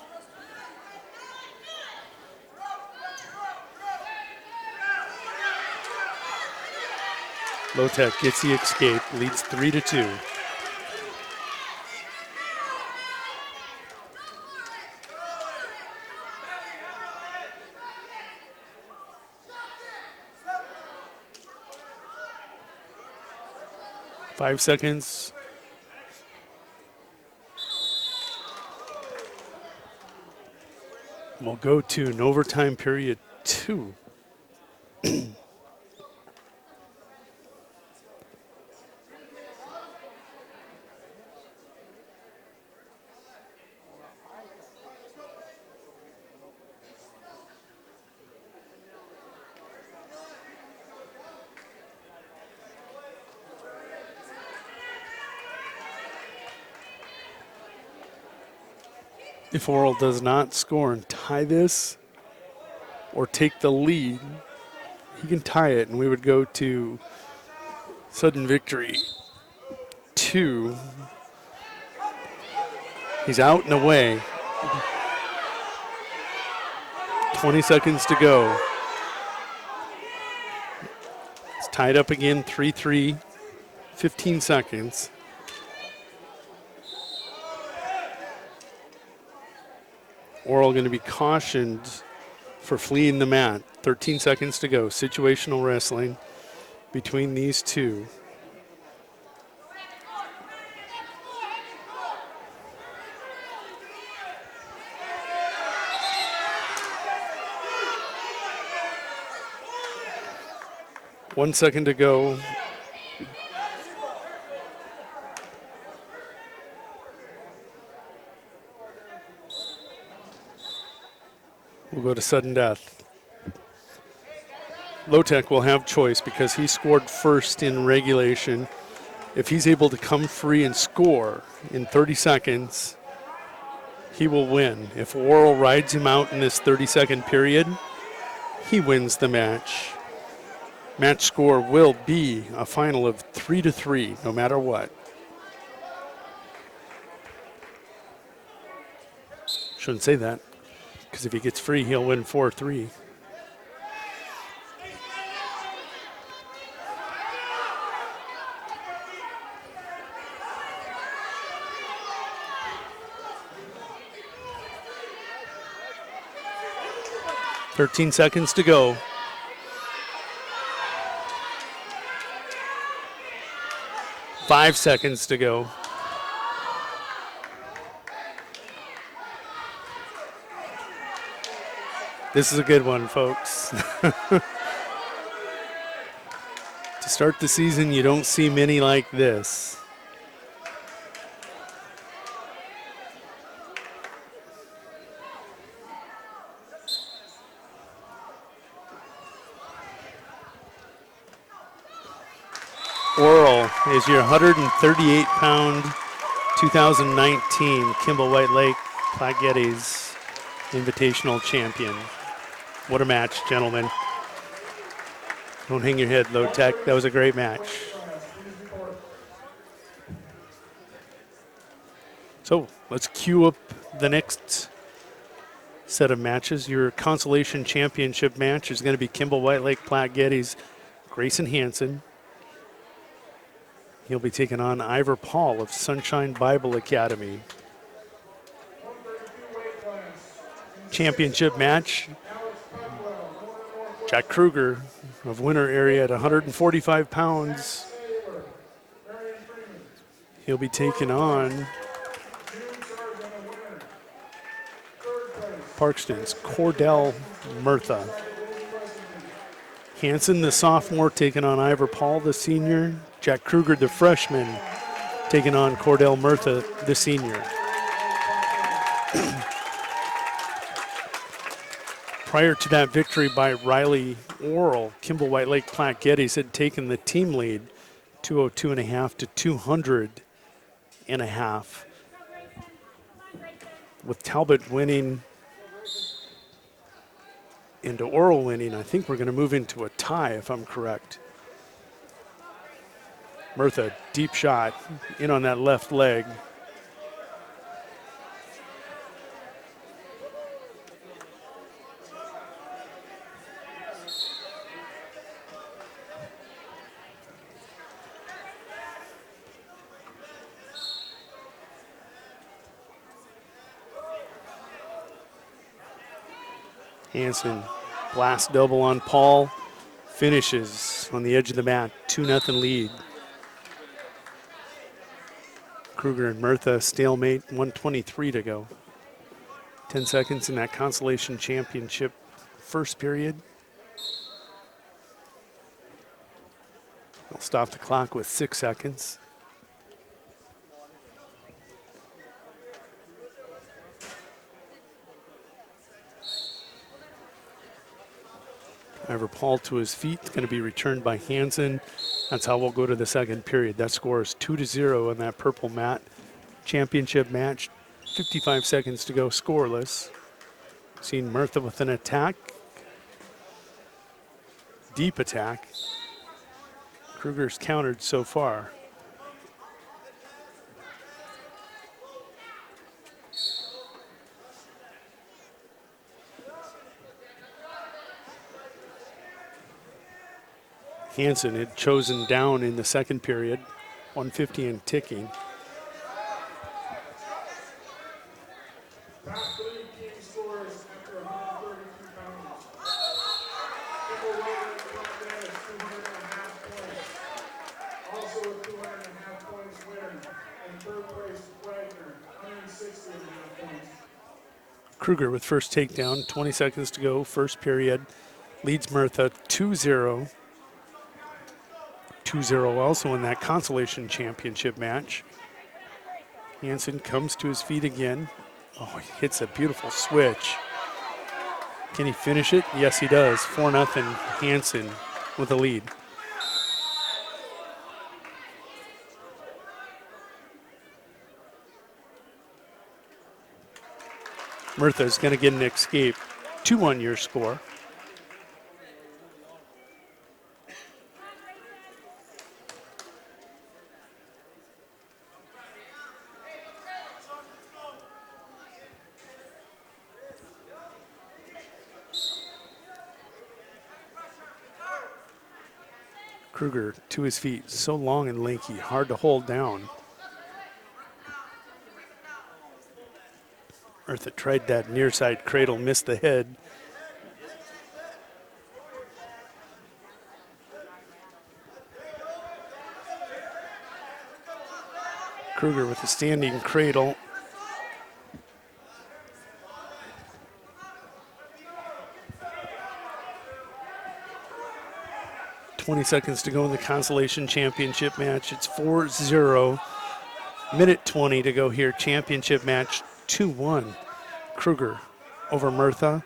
Low-Tech gets the escape, leads 3-2. Five seconds. We'll go to an overtime period 2. If Oral does not score and tie this or take the lead, he can tie it and we would go to sudden victory 2. He's out and away. 20 seconds to go. It's tied up again, 3-3, 15 seconds. Oral going to be cautioned for fleeing the mat. 13 seconds to go. Situational wrestling between these two. One second to go. We'll go to sudden death. Low-Tech will have choice because he scored first in regulation. If he's able to come free and score in 30 seconds, he will win. If Oral rides him out in this 30-second period, he wins the match. Match score will be a final of 3-3, no matter what. Shouldn't say that, because if he gets free, he'll win 4-3. "13 seconds to go. Five seconds to go. This is a good one, folks. To start the season, you don't see many like this. Oral is your 138-pound 2019 Kimball White Lake Platte Geddes Invitational champion. What a match, gentlemen. Don't hang your head, Low Tech. That was a great match. So let's queue up the next set of matches. Your Consolation Championship match is going to be Kimball White Lake Platte Geddes Grayson Hansen. He'll be taking on Ivor Paul of Sunshine Bible Academy. Championship match, Jack Kruger of Winter area at 145 pounds. He'll be taking on Parkston's Cordell Murtha. Hansen, the sophomore, taking on Ivor Paul, the senior. Jack Kruger, the freshman, taking on Cordell Murtha, the senior. Prior to that victory by Riley Oral, Kimball White Lake Platte Geddes had taken the team lead 202.5 to 200.5. With Talbot winning into Oral winning, I think we're going to move into a tie if I'm correct. Murtha, deep shot in on that left leg. Hansen, blast double on Paul, finishes on the edge of the mat, 2-0 lead. Kruger and Murtha stalemate, 1:23 to go. 10 seconds in that Consolation Championship first period. They'll stop the clock with 6 seconds. Ivor Paul to his feet, going to be returned by Hansen. That's how we'll go to the second period. That score is 2-0 in that purple mat. Championship match, 55 seconds to go, scoreless. Seen Murtha with an attack. Deep attack. Kruger's countered so far. Hansen had chosen down in the second period, 150 and ticking. Kruger with first takedown, 20 seconds to go, first period. Leads Murtha 2-0. 2-0 also in that Consolation Championship match. Hansen comes to his feet again. Oh, he hits a beautiful switch. Can he finish it? Yes, he does. 4-0 Hansen with the lead. Murtha's going to get an escape. 2-1 your score. Kruger to his feet, so long and lanky, hard to hold down. Murtha tried that near side cradle, missed the head. Kruger with a standing cradle. 20 seconds to go in the Consolation Championship match. It's 4-0. Minute 20 to go here. Championship match 2-1. Kruger over Murtha.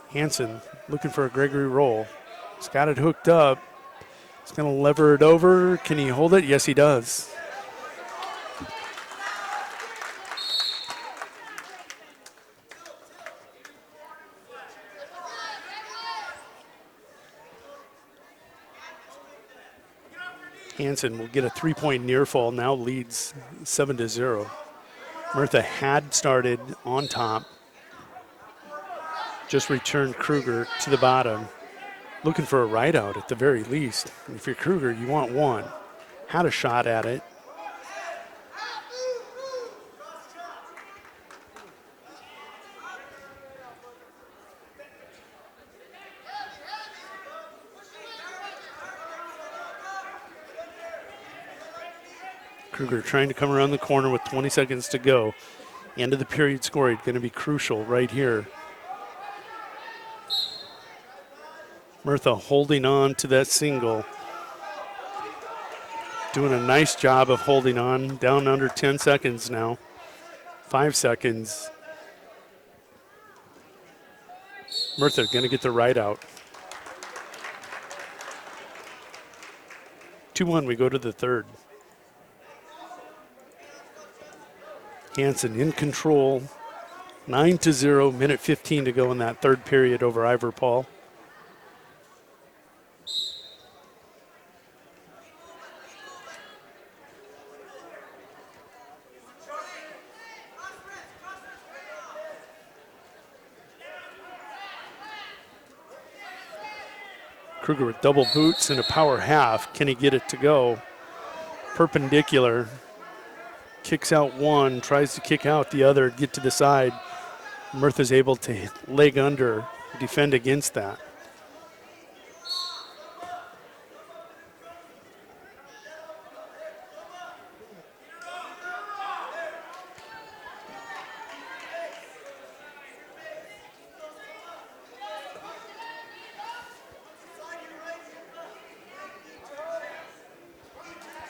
Hansen looking for a Gregory roll. He's got it hooked up. He's going to lever it over. Can he hold it? Yes, he does. Hansen will get a 3-point near fall, now leads 7-0. Murtha had started on top. Just returned Kruger to the bottom. Looking for a right out at the very least. If you're Kruger, you want one. Had a shot at it. Kruger trying to come around the corner with 20 seconds to go. End of the period scoring going to be crucial right here. Murtha holding on to that single. Doing a nice job of holding on. Down under 10 seconds now. 5 seconds. Murtha going to get the right out. 2-1, we go to the third. Hansen in control. 9-0, minute 15 to go in that third period over Ivor Paul. Kruger with double boots and a power half. Can he get it to go? Perpendicular. Kicks out one, tries to kick out the other, get to the side. Murtha's able to leg under, defend against that.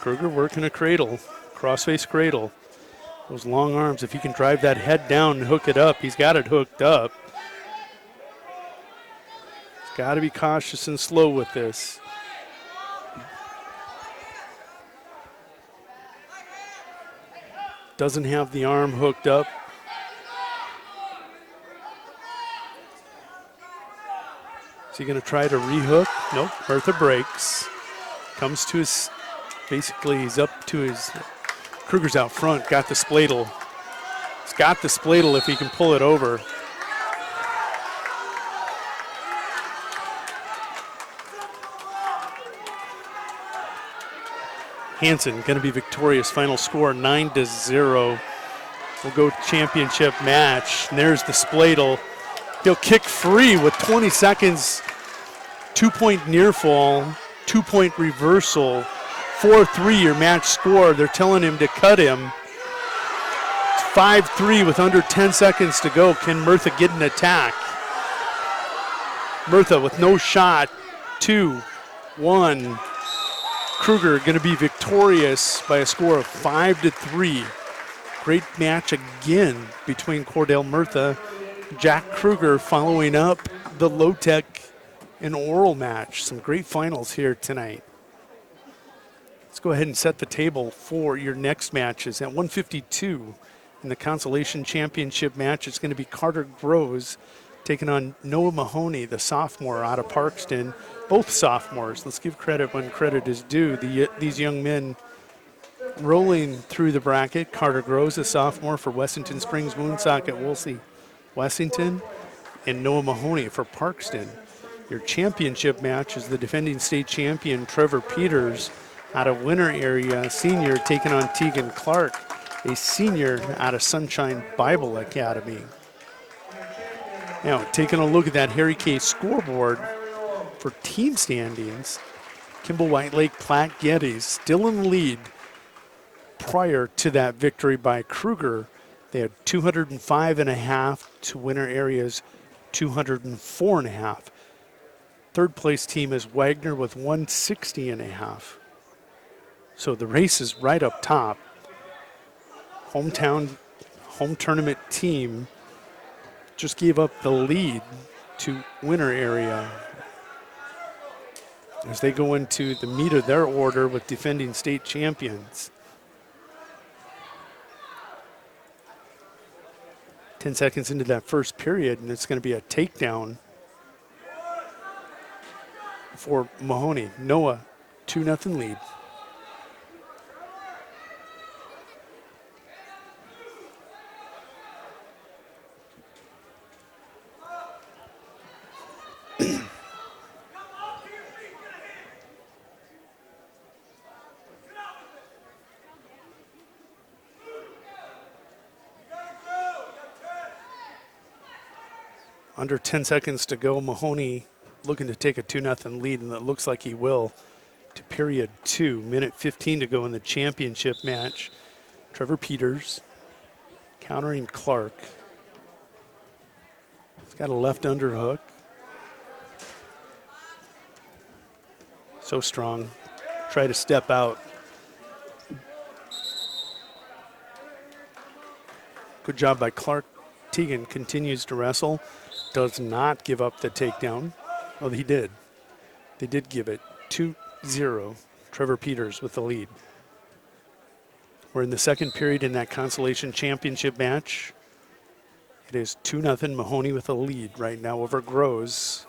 Kruger working a cradle. Crossface cradle. Those long arms, if he can drive that head down and hook it up, he's got it hooked up. He's got to be cautious and slow with this. Doesn't have the arm hooked up. Is he going to try to rehook? Nope, Murtha breaks. Comes to his, basically he's up to his, Kruger's out front, got the spladle. He's got the spladle if he can pull it over. Hansen going to be victorious. Final score 9-0. We'll go championship match. And there's the spladle. He'll kick free with 20 seconds. 2-point near fall, 2-point reversal. 4-3 your match score. They're telling him to cut him. It's 5-3 with under 10 seconds to go. Can Murtha get an attack? Murtha with no shot. 2-1. Kruger going to be victorious by a score of 5-3. Great match again between Cordell Murtha, Jack Kruger following up the low-tech and oral match. Some great finals here tonight. Let's go ahead and set the table for your next matches. At 152 in the Consolation Championship match, it's going to be Carter Groves taking on Noah Mahoney, the sophomore out of Parkston. Both sophomores. Let's give credit when credit is due. These young men rolling through the bracket. Carter Groves, a sophomore for Wessington Springs Woonsocket Wolsey Wessington, and Noah Mahoney for Parkston. Your championship match is the defending state champion Trevor Peters out of Winter area, senior, taking on Tegan Clark, a senior out of Sunshine Bible Academy. Now, taking a look at that Harry K scoreboard for team standings, Kimball, White Lake, Platte, Geddes still in the lead. Prior to that victory by Kruger, they had 205.5 to Winter area's 204.5. Third place team is Wagner with 160.5. So the race is right up top. Home tournament team just gave up the lead to winner area as they go into the meat of their order with defending state champions. 10 seconds into that first period, and it's going to be a takedown for Mahoney. Noah, 2-0 lead. Under 10 seconds to go, Mahoney looking to take a 2-0 lead, and it looks like he will, to period 2. Minute 15 to go in the championship match. Trevor Peters countering Clark. He's got a left underhook. So strong. Try to step out. Good job by Clark. Teagan continues to wrestle. Does not give up the takedown. Well, he did. They did give it 2-0. Trevor Peters with the lead. We're in the second period in that Consolation Championship match. It is 2-0 Mahoney with a lead right now over Groves.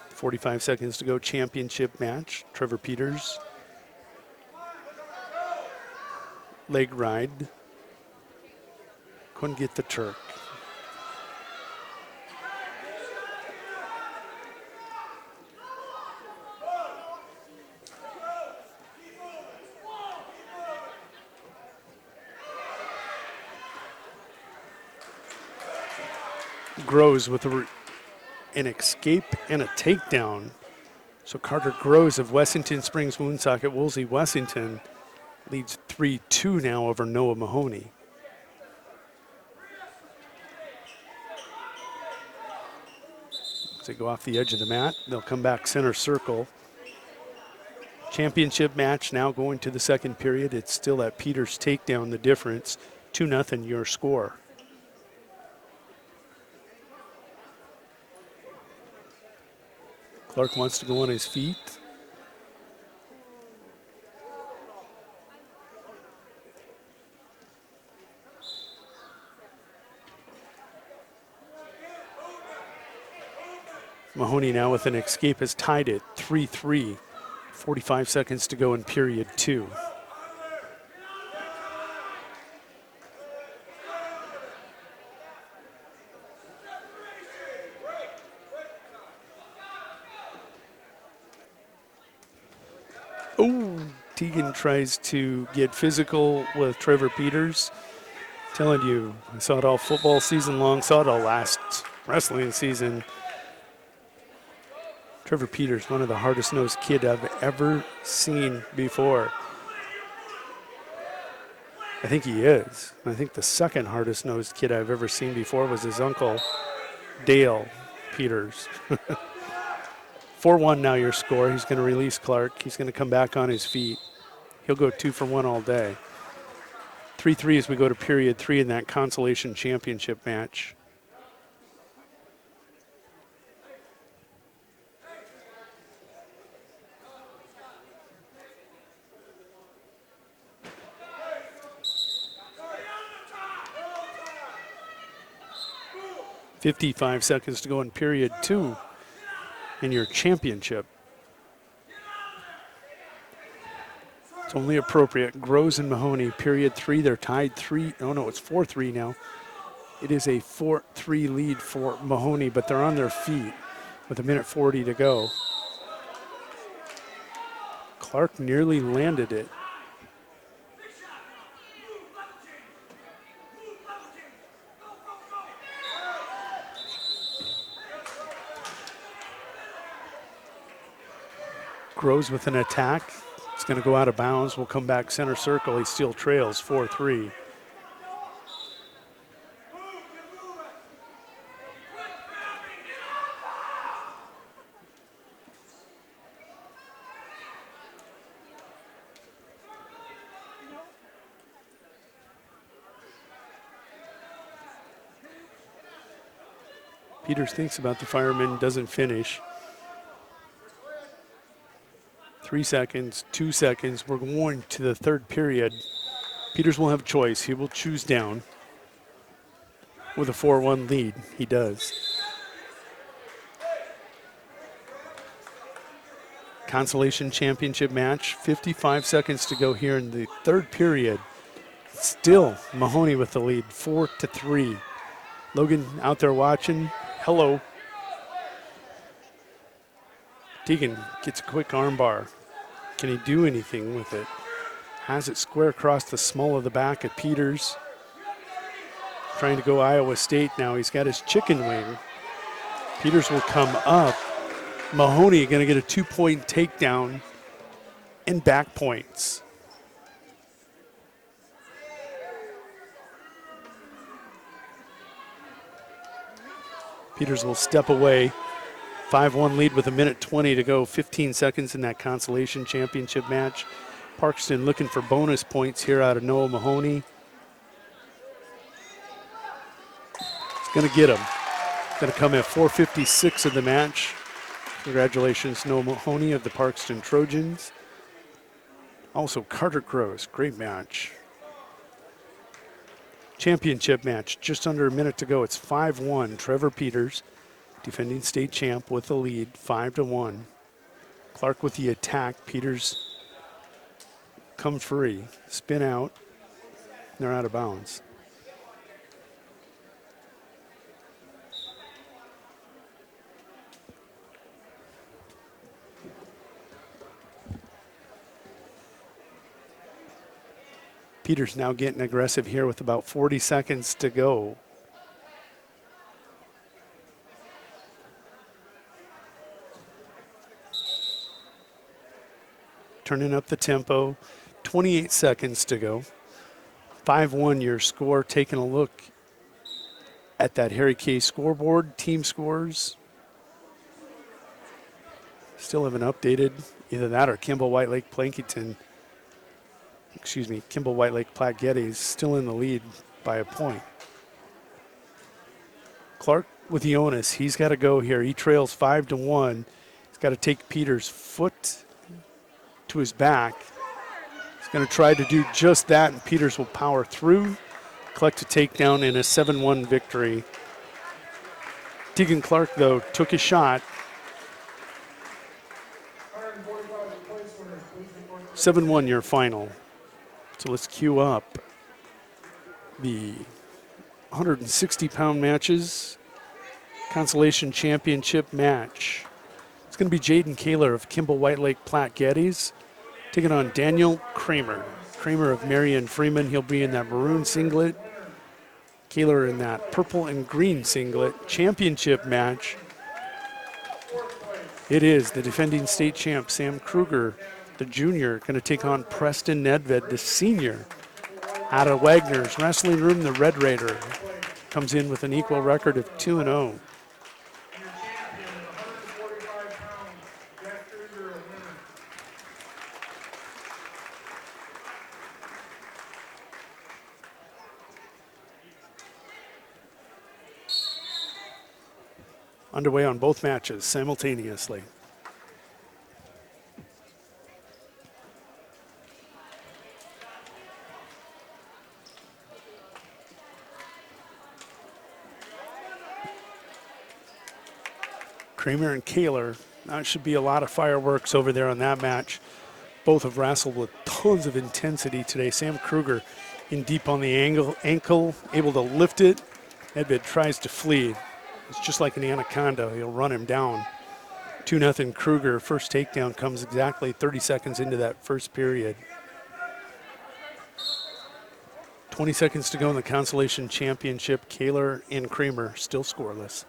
45 seconds to go, championship match. Trevor Peters. Leg ride. Couldn't get the Turk. Groves with an escape and a takedown. So Carter Groves of Wessington Springs Woonsocket Woolsey Wessington leads 3-2 now over Noah Mahoney. As they go off the edge of the mat, they'll come back center circle. Championship match now going to the second period. It's still at Peters' takedown, the difference. 2-0 your score. Clark wants to go on his feet. Mahoney now with an escape has tied it 3-3. 45 seconds to go in period 2. Oh, Teagan tries to get physical with Trevor Peters. Telling you, I saw it all football season long, saw it all last wrestling season. Trevor Peters, one of the hardest-nosed kid I've ever seen before. I think he is. I think the second hardest-nosed kid I've ever seen before was his uncle, Dale Peters. 4-1 now your score. He's going to release Clark. He's going to come back on his feet. He'll go 2 for 1 all day. 3-3 as we go to period 3 in that Consolation Championship match. .55 seconds to go in period 2 in your championship. It's only appropriate. Groves and Mahoney, period 3. They're tied 3. Oh, no, it's 4-3 now. It is a 4-3 lead for Mahoney, but they're on their feet with 1:40 to go. Clark nearly landed it. Groves with an attack. It's going to go out of bounds. We'll come back center circle. He still trails 4-3. Peters thinks about the fireman, doesn't finish. 3 seconds, 2 seconds. We're going to the third period. Peters will have choice. He will choose down with a 4-1 lead. He does. Consolation championship match. 55 seconds to go here in the third period. Still Mahoney with the lead, 4-3. Logan out there watching. Hello. Deegan gets a quick armbar. Can he do anything with it? Has it square across the small of the back of Peters. Trying to go Iowa State now. He's got his chicken wing. Peters will come up. Mahoney going to get a 2-point takedown and back points. Peters will step away. 5-1 lead with 1:20 to go. 15 seconds in that consolation championship match. Parkston looking for bonus points here out of Noah Mahoney. He's going to get him. Going to come at 4:56 of the match. Congratulations, Noah Mahoney of the Parkston Trojans. Also, Carter Gross, great match. Championship match, just under a minute to go. It's 5-1. Trevor Peters, defending state champ, with the lead, 5-1. Clark with the attack. Peters come free, spin out. They're out of bounds. Peters now getting aggressive here with about 40 seconds to go. Turning up the tempo. 28 seconds to go. 5-1 your score. Taking a look at that Harry K scoreboard, team scores. Still haven't updated either that or Kimball White Lake Plankington. Kimball White Lake Platte Getty is still in the lead by a point. Clark with the onus. He's got to go here. He trails 5-1. He's got to take Peters' foot to his back. He's going to try to do just that, and Peters will power through, collect a takedown in a 7-1 victory. Tegan Clark, though, took his shot. 7-1 your final. So let's queue up the 160-pound matches. Consolation championship match. It's going to be Jaden Kaler of Kimball White Lake Platte Gettys taking on Daniel Kramer. Kramer of Marion Freeman. He'll be in that maroon singlet. Kaler in that purple and green singlet. Championship match. It is the defending state champ, Sam Kruger, the junior, going to take on Preston Nedved, the senior, out of Wagner's Wrestling Room. The Red Raider comes in with an equal record of 2-0. Underway on both matches simultaneously. Kramer and Kaler, that should be a lot of fireworks over there on that match. Both have wrestled with tons of intensity today. Sam Kruger in deep on the ankle, able to lift it. Nedved tries to flee. It's just like an anaconda. He'll run him down. 2-0 Kruger. First takedown comes exactly 30 seconds into that first period. 20 seconds to go in the Consolation Championship. Kaler and Kramer still scoreless.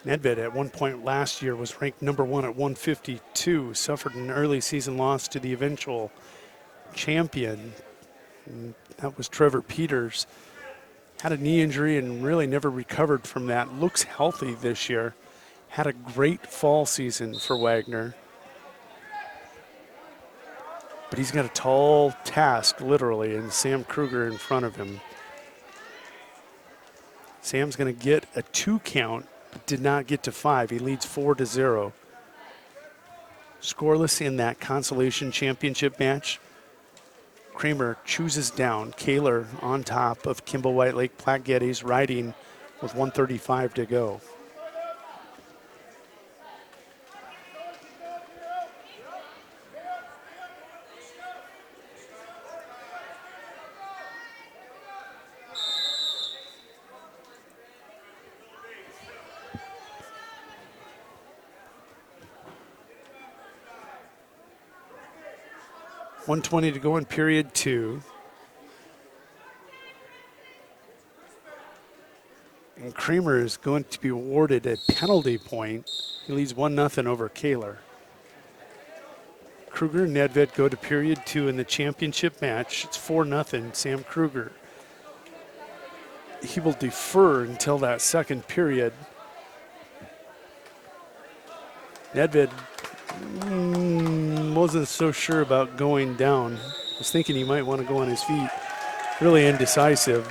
Nedved at one point last year was ranked number 1 at 152, suffered an early season loss to the eventual champion. And that was Trevor Peters. Had a knee injury and really never recovered from that. Looks healthy this year. Had a great fall season for Wagner. But he's got a tall task, literally, and Sam Kruger in front of him. Sam's going to get a 2 count, but did not get to 5. He leads 4-0. Scoreless in that Consolation Championship match. Kramer chooses down. Kaler on top of Kimball White Lake Platte Geddes, riding with 1:35 to go. .120 to go in period 2. And Kramer is going to be awarded a penalty point. He leads 1-0 over Kaler. Kruger and Nedved go to period 2 in the championship match. It's 4-0, Sam Kruger. He will defer until that second period. Nedved wasn't so sure about going down. Was thinking he might want to go on his feet. Really indecisive.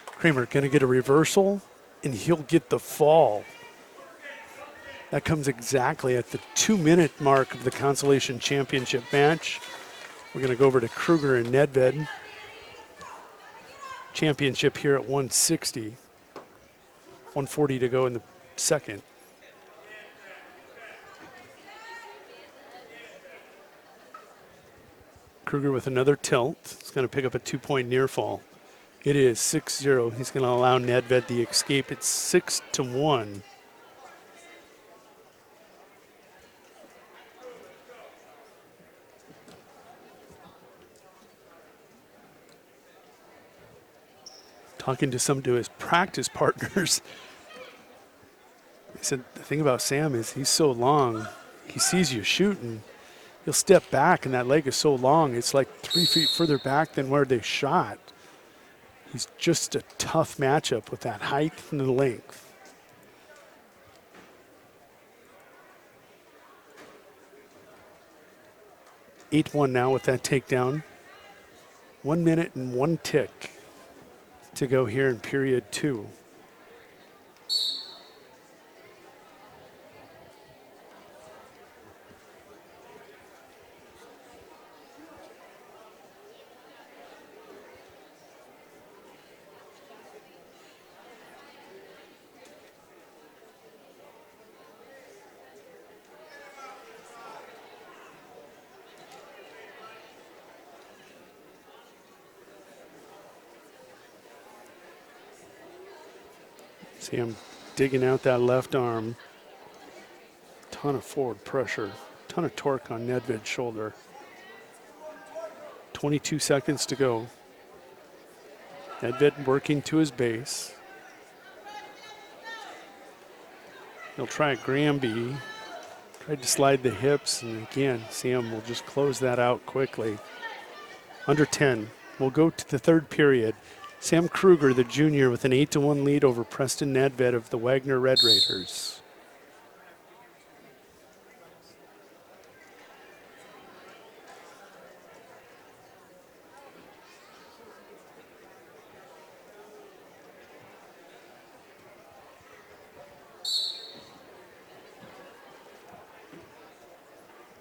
Kramer going to get a reversal, and he'll get the fall. That comes exactly at the 2-minute mark of the Consolation Championship match. We're going to go over to Kruger and Nedved. Championship here at 160. 140 to go in the second. Kruger with another tilt. He's going to pick up a 2-point near fall. It is 6-0. He's going to allow Nedved the escape. It's 6-1. Talking to some of his practice partners, he said the thing about Sam is he's so long. He sees you shooting. He'll step back, and that leg is so long, it's like 3 feet further back than where they shot. He's just a tough matchup with that height and the length. (8-1) now with that takedown. 1 minute and 1 tick to go here in period 2. See him digging out that left arm. Ton of forward pressure, ton of torque on Nedved's shoulder. 22 seconds to go. Nedved working to his base. He'll try a Granby. Tried to slide the hips, and again, Sam will just close that out quickly. Under 10. We'll go to the third period. Sam Kruger, the junior, with an 8-1 lead over Preston Nedved of the Wagner Red Raiders.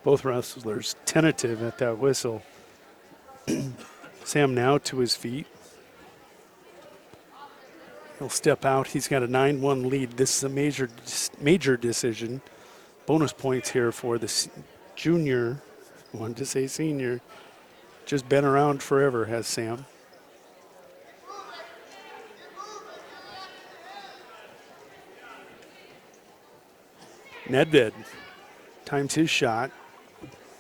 Both wrestlers tentative at that whistle. Sam now to his feet. He'll step out. He's got a 9-1 lead. This is a major decision. Bonus points here for the junior. I wanted to say senior. Just been around forever, has Sam. Nedved times his shot.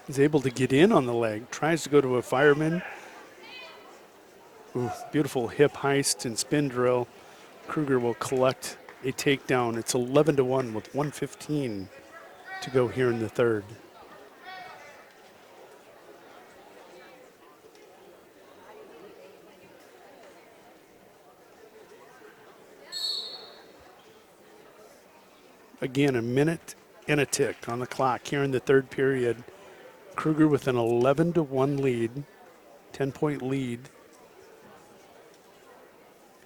He's able to get in on the leg. Tries to go to a fireman. Ooh, beautiful hip heist and spin drill. Kruger will collect a takedown. It's 11-1 with 1:15 to go here in the third. Again, a minute and a tick on the clock here in the third period. Kruger with an 11-1 lead, 10-point lead.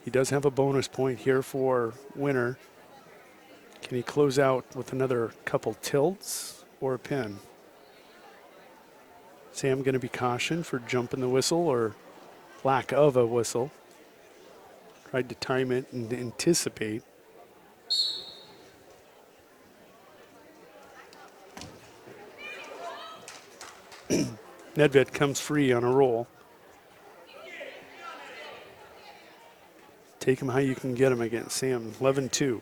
He does have a bonus point here for Winner. Can he close out with another couple tilts or a pin? Sam going to be cautioned for jumping the whistle or lack of a whistle. Tried to time it and anticipate. Nedved comes free on a roll. Take him how you can get him against Sam. 11-2.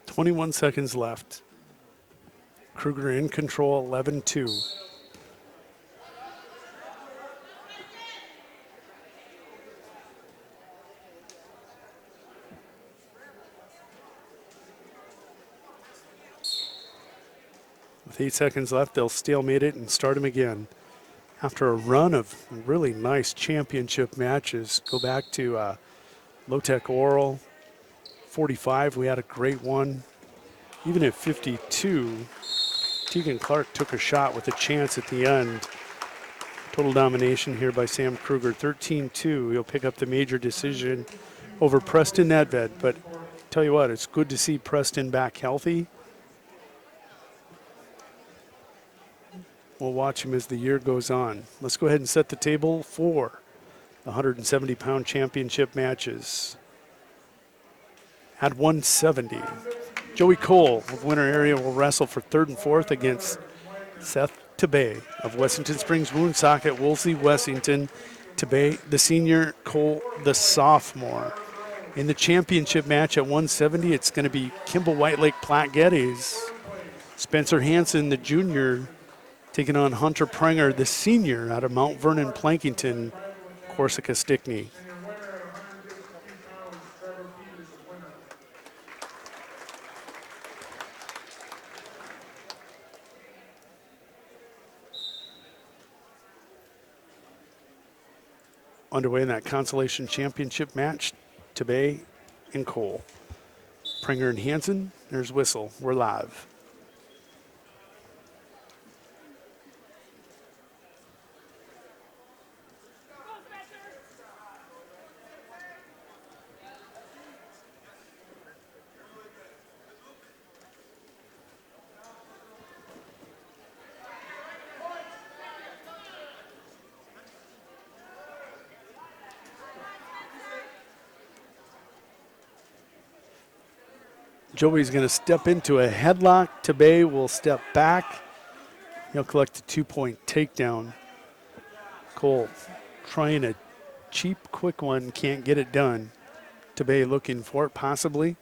.21 seconds left. Kruger in control, 11-2. With 8 seconds left, they'll stalemate it and start him again. After a run of really nice championship matches, go back to Low-Tech Oral, 45, we had a great one. Even at 52, Tegan Clark took a shot with a chance at the end. Total domination here by Sam Kruger, 13-2. He'll pick up the major decision over Preston Nedved, but tell you what, it's good to see Preston back healthy. We'll watch him as the year goes on. Let's go ahead and set the table for the 170-pound championship matches. At 170, Joey Cole of Winter Area will wrestle for third and fourth against Seth Tabay of Wessington Springs Woonsocket, Woolsey, Wessington. Tabay, the senior, Cole, the sophomore. In the championship match at 170, it's going to be Kimball White Lake Platte Geddes. Spencer Hansen, the junior, taking on Hunter Prenger, the senior, out of Mount Vernon, Plankington, Corsica Stickney. Underway in that Consolation Championship match, Tabay and Cole. Prenger and Hansen, there's whistle, we're live. Joey's going to step into a headlock. Tabay will step back. He'll collect a 2-point takedown. Cole trying a cheap, quick one, can't get it done. Tabay looking for it, possibly.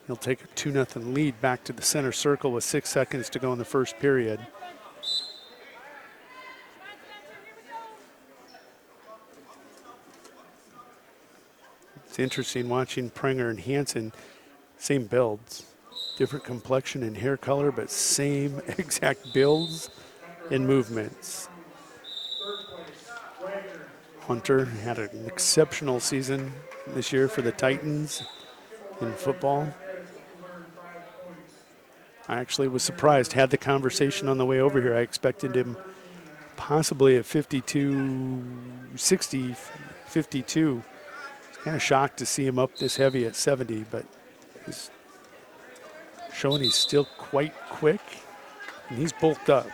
He'll take a 2-0 lead back to the center circle with 6 seconds to go in the first period. It's interesting watching Prenger and Hansen. Same builds, different complexion and hair color, but same exact builds and movements. Hunter had an exceptional season this year for the Titans in football. I actually was surprised, had the conversation on the way over here. I expected him possibly at 52, 60, 52. I was kind of shocked to see him up this heavy at 70, but he's showing he's still quite quick, and he's bulked up.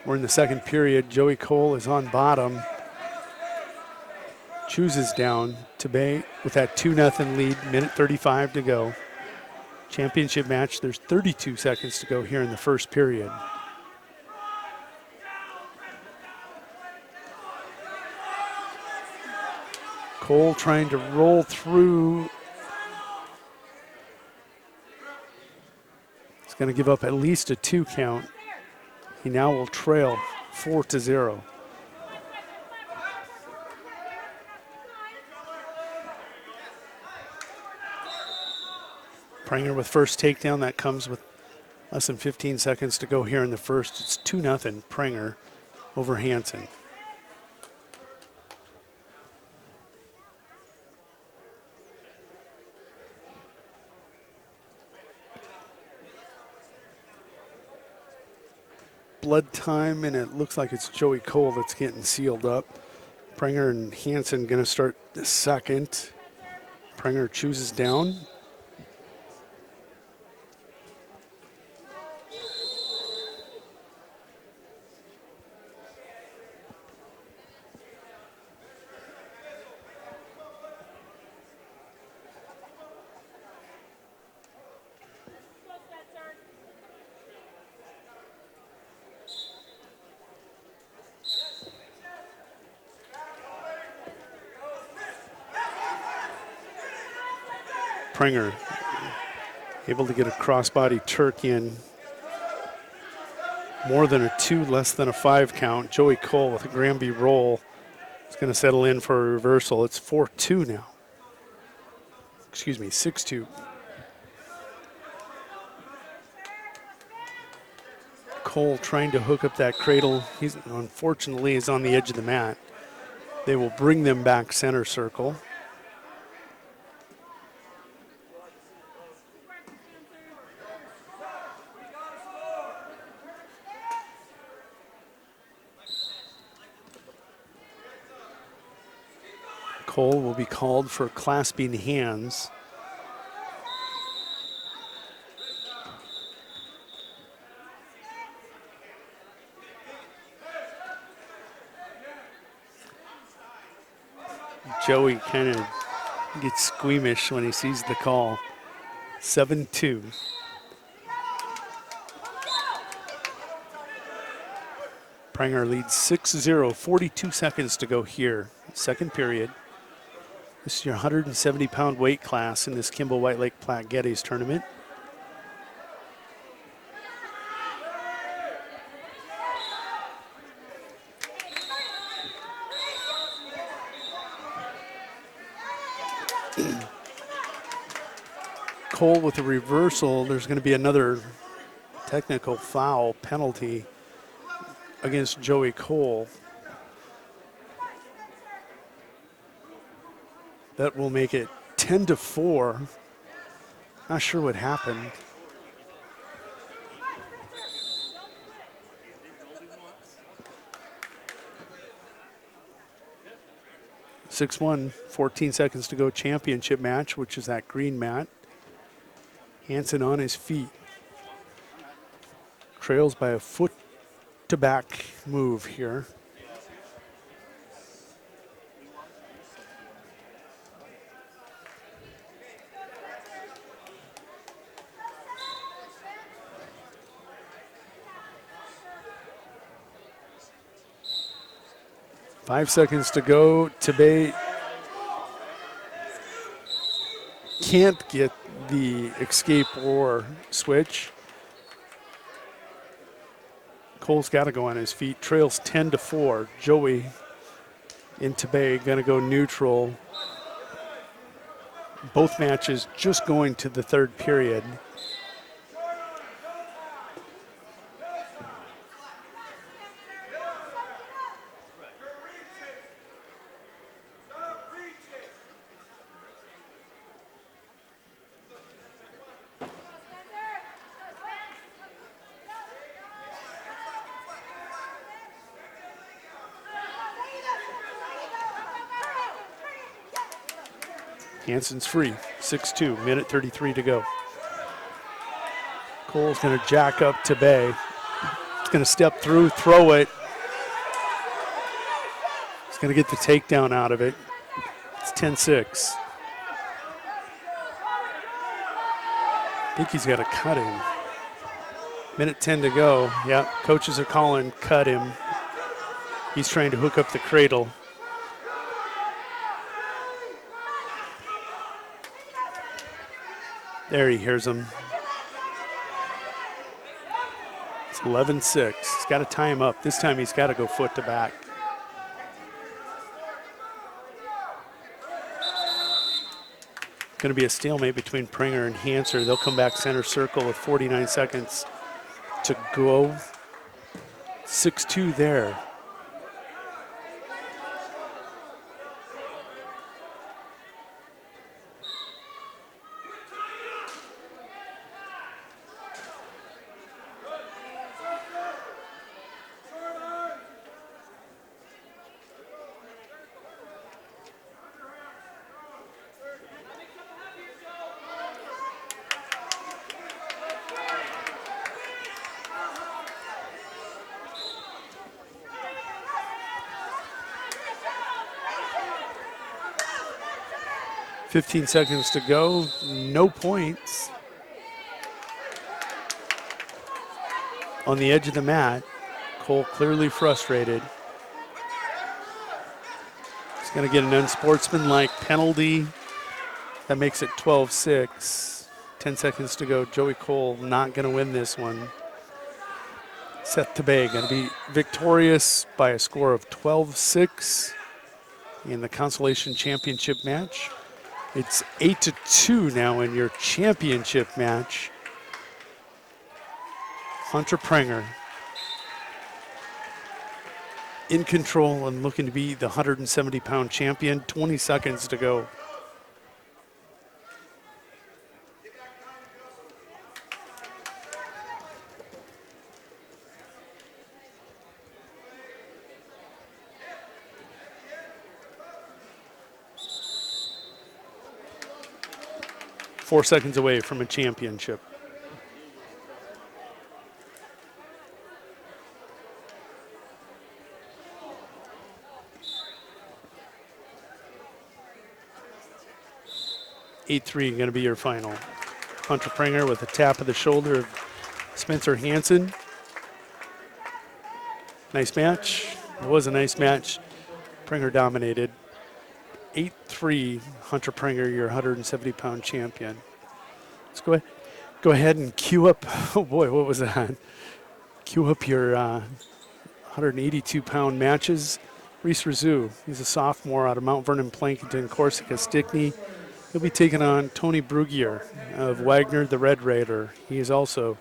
We're in the second period. Joey Cole is on bottom. Chooses down. Tabay with that 2-0 lead, minute 35 to go. Championship match, there's 32 seconds to go here in the first period. Cole trying to roll through. He's going to give up at least a 2 count. He now will trail 4-0. Prenger with first takedown. That comes with less than 15 seconds to go here in the first. It's 2-0 Prenger over Hansen. Blood time, and it looks like it's Joey Cole that's getting sealed up. Prenger and Hansen going to start the second. Prenger chooses down. Prenger able to get a crossbody Turk in. More than a 2, less than a 5 count. Joey Cole with a Granby roll. It's going to settle in for a reversal. It's 4-2 now. Excuse me, 6-2. Cole trying to hook up that cradle. He's unfortunately is on the edge of the mat. They will bring them back center circle. Cole will be called for clasping hands. Joey kind of gets squeamish when he sees the call. 7-2. Prenger leads 6-0, 42 seconds to go here. Second period. This is your 170-pound weight class in this Kimball White Lake Platte Geddes tournament. Cole with a reversal. There's going to be another technical foul penalty against Joey Cole. That will make it 10-4. Not sure what happened. (6-1), 14 seconds to go. Championship match, which is that green mat. Hansen on his feet. Trails by a foot to back move here. Five seconds to go. Tebey can't get the escape or switch. Cole's got to go on his feet. Trails 10-4. Joey and Tebey going to go neutral. Both matches just going to the third period. Hansen's free, 6-2, minute 33 to go. Cole's going to jack up Tebey. He's going to step through, throw it. He's going to get the takedown out of it. It's 10-6. I think he's got to cut him. Minute 10 to go. Yep, coaches are calling cut him. He's trying to hook up the cradle. There he hears him. It's 11-6. He's got to tie him up. This time he's got to go foot to back. Going to be a stalemate between Pringer and Hanser. They'll come back center circle with 49 seconds to go. 6-2 there. $15 seconds to go, no points. On the edge of the mat, Cole clearly frustrated. He's going to get an unsportsmanlike penalty. That makes it 12-6. 10 seconds to go. Joey Cole not going to win this one. Seth Tabay going to be victorious by a score of 12-6 in the Consolation Championship match. It's 8-2 now in your championship match. Hunter Pringer in control and looking to be the 170-pound champion. 20 seconds to go. Four seconds away from a championship. (8-3) going to be your final. Hunter Pringer with a tap of the shoulder of Spencer Hansen. Nice match. It was a nice match. Pringer dominated. 8-3, Hunter Pringer, your 170-pound champion. Let's go ahead and cue up. Oh boy, what was that? Cue up your 182-pound matches. Reese Rizou, he's a sophomore out of Mount Vernon, Plankinton, Corsica, Stickney. He'll be taking on Tony Brugier of Wagner, the Red Raider. He's a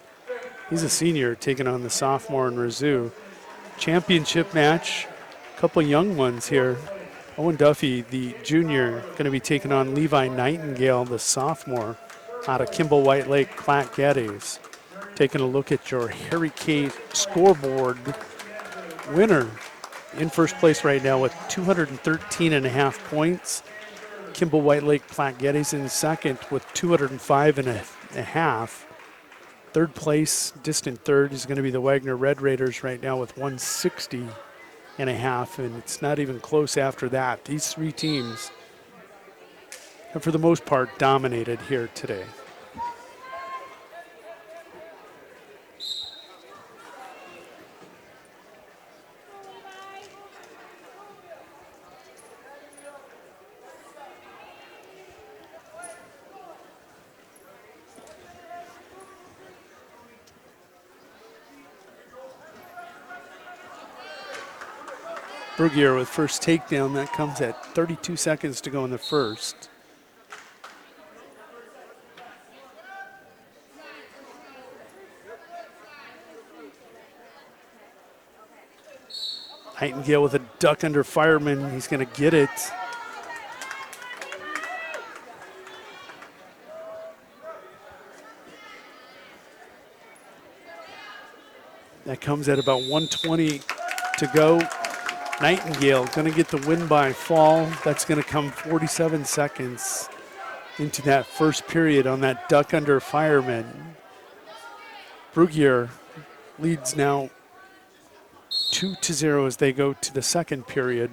senior, taking on the sophomore in Rizou. Championship match, a couple young ones here. Owen Duffy, the junior, going to be taking on Levi Nightingale, the sophomore, out of Kimball White Lake, Platte Geddes. Taking a look at your Harry K scoreboard. Winner in first place right now with 213.5 points. Kimball White Lake, Platte Geddes in second with 205.5. Third place, distant third, is going to be the Wagner Red Raiders right now with 160.5, and it's not even close after that. These three teams have, for the most part, dominated here today. Brugier with first takedown. That comes at 32 seconds to go in the first. Nightingale with a duck under fireman. He's going to get it. That comes at about 120 to go. Nightingale going to get the win by fall. That's going to come 47 seconds into that first period on that duck under fireman. Brugier leads now 2-0 as they go to the second period.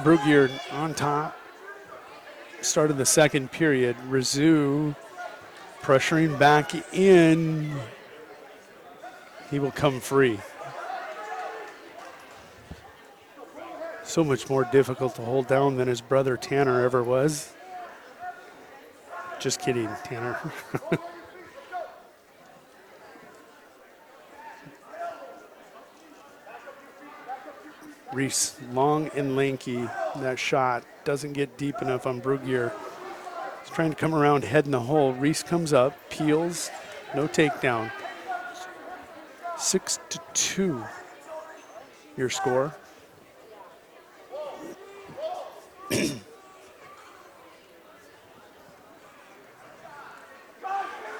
Brugier on top. Start of the second period. Rizou pressuring back in. He will come free. So much more difficult to hold down than his brother Tanner ever was. Just kidding, Tanner. Reese, long and lanky. That shot doesn't get deep enough on Brugier. He's trying to come around head in the hole. Reese comes up, peels, no takedown. 6-2, your score.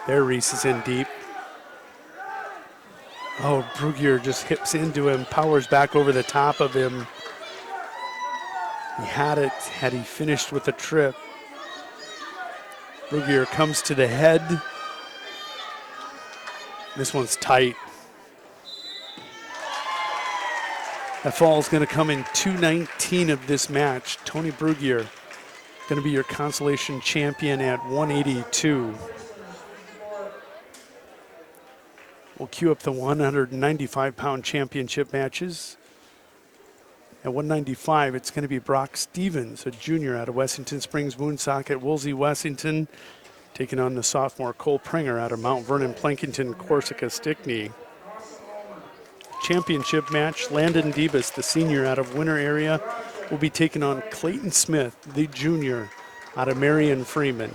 There, Reese is in deep. Oh, Brugier just hips into him, powers back over the top of him. He had it had he finished with a trip. Brugier comes to the head. This one's tight. That fall is going to come in 2:19 of this match. Tony Brugier going to be your consolation champion at 182. We'll queue up the 195-pound championship matches. At 195, it's going to be Brock Stevens, a junior out of Wessington Springs Woonsocket, Woolsey, Wessington, taking on the sophomore Cole Pringer out of Mount Vernon, Plankinton, Corsica, Stickney. Championship match, Landon Debus, the senior out of Winter area, will be taking on Clayton Smith, the junior out of Marion Freeman.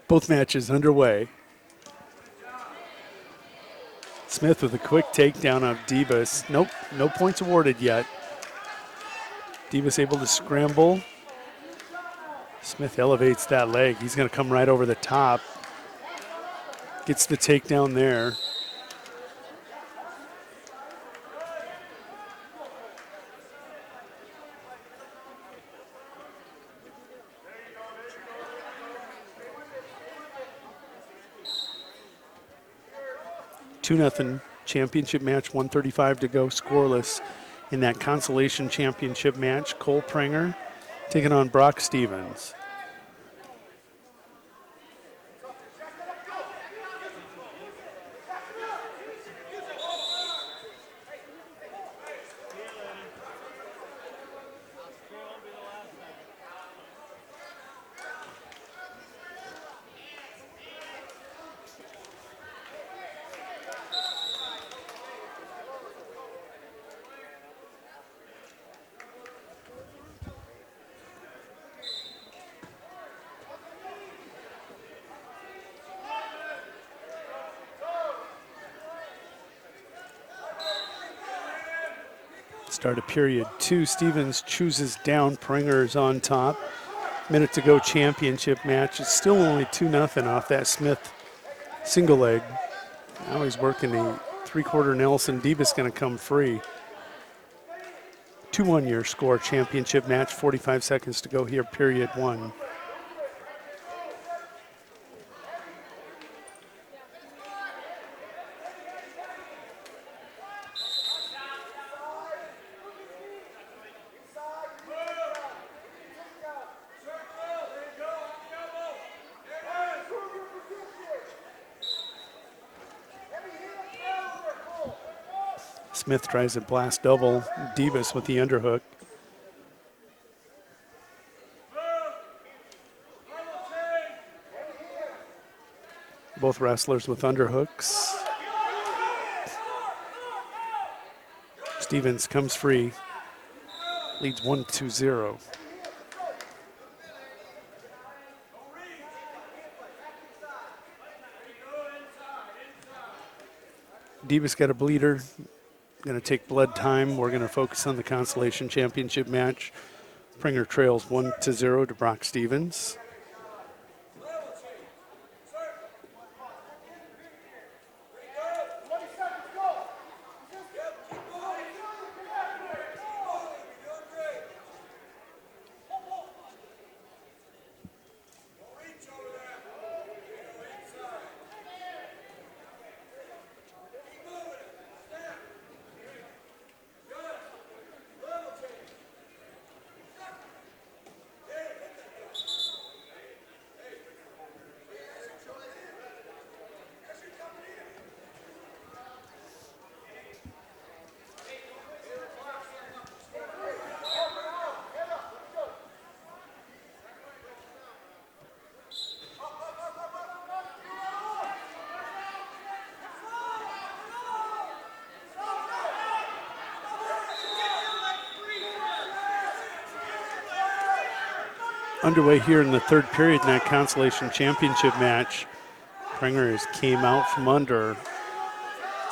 Both matches underway. Smith with a quick takedown of Debus. Nope, no points awarded yet. Debus able to scramble. Smith elevates that leg. He's going to come right over the top. Gets the takedown there. Two 2-0 championship match, 1:35 to go, scoreless in that consolation championship match. Cole Pringer taking on Brock Stevens. Start of period 2. Stevens chooses down. Pringer's on top. Minute to go championship match. It's still only 2-0 off that Smith single leg. Now he's working a 3/4 Nelson. Debus going to come free. 2-1 your score. Championship match. 45 seconds to go here, period 1. Smith tries a blast double. Debus with the underhook. Both wrestlers with underhooks. Stevens comes free. Leads 1-0. Divas got a bleeder. Going to take blood time. We're going to focus on the Consolation Championship match. Pringer trails 1-0 to Brock Stevens. Underway here in the third period in that Consolation Championship match. Pringers came out from under.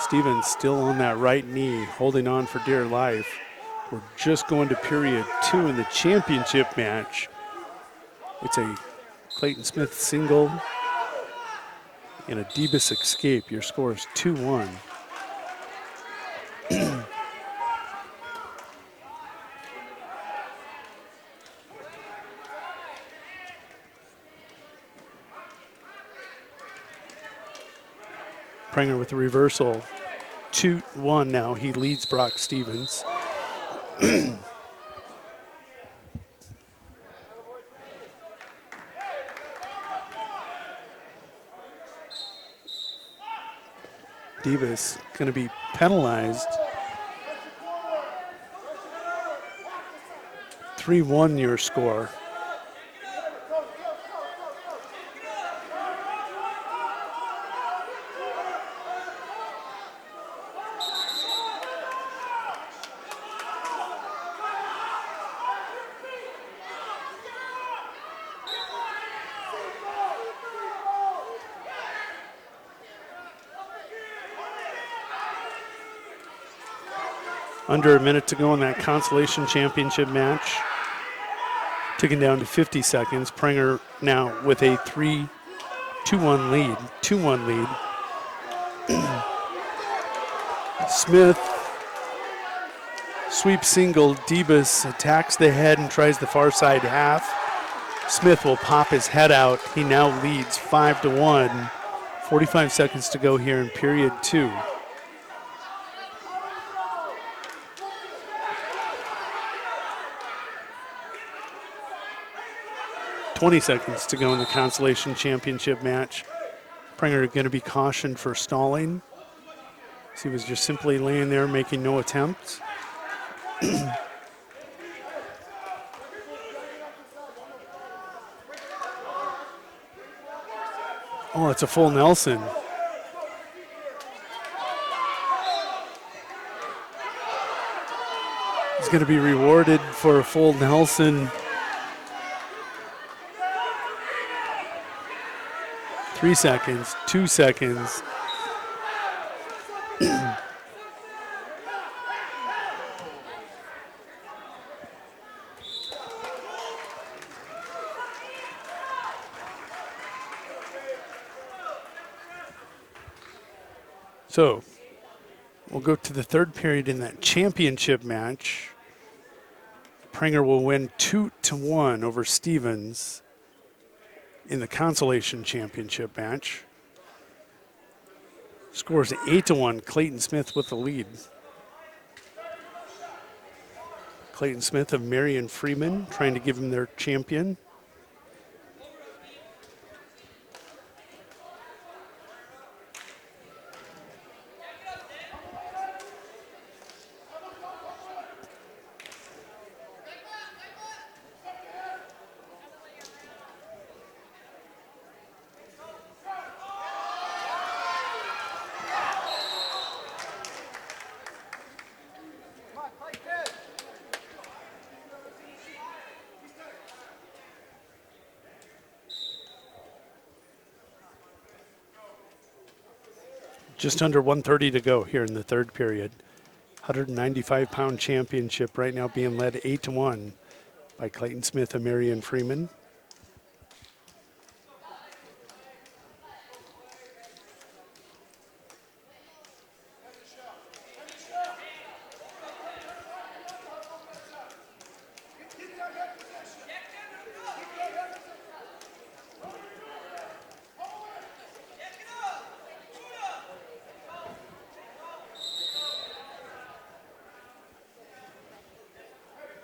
Stevens still on that right knee, holding on for dear life. We're just going to period 2 in the championship match. It's a Clayton Smith single and a Debus escape. Your score is 2-1. Pringer with the reversal. 2-1 now. He leads Brock Stevens. Divas going to be penalized. 3-1 your score. Under a minute to go in that Consolation Championship match. Ticking down to 50 seconds. Pringer now with a 2-1 lead. Smith, sweep single. Debus attacks the head and tries the far side half. Smith will pop his head out. He now leads 5-1. 45 seconds to go here in period 2. $20 seconds to go in the Consolation Championship match. Pringer going to be cautioned for stalling. He was just simply laying there making no attempts. Oh, it's a full Nelson. He's going to be rewarded for a full Nelson. 3 seconds, 2 seconds. So we'll go to the third period in that championship match. Pringer will win 2-1 over Stevens in the Consolation Championship match. Scores 8-1, Clayton Smith with the lead. Clayton Smith of Marion Freeman trying to give him their champion. Just under 1:30 to go here in the third period. 195-pound championship right now being led 8-1 by Clayton Smith and Marion Freeman.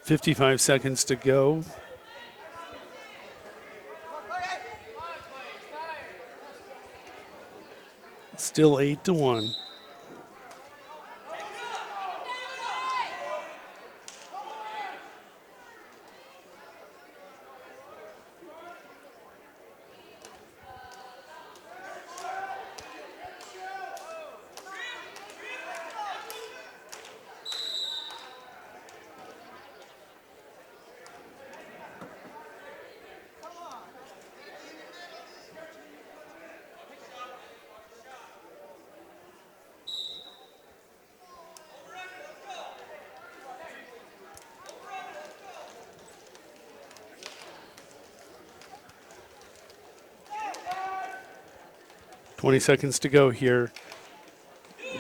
.55 seconds to go. Still 8-1. .20 seconds to go here.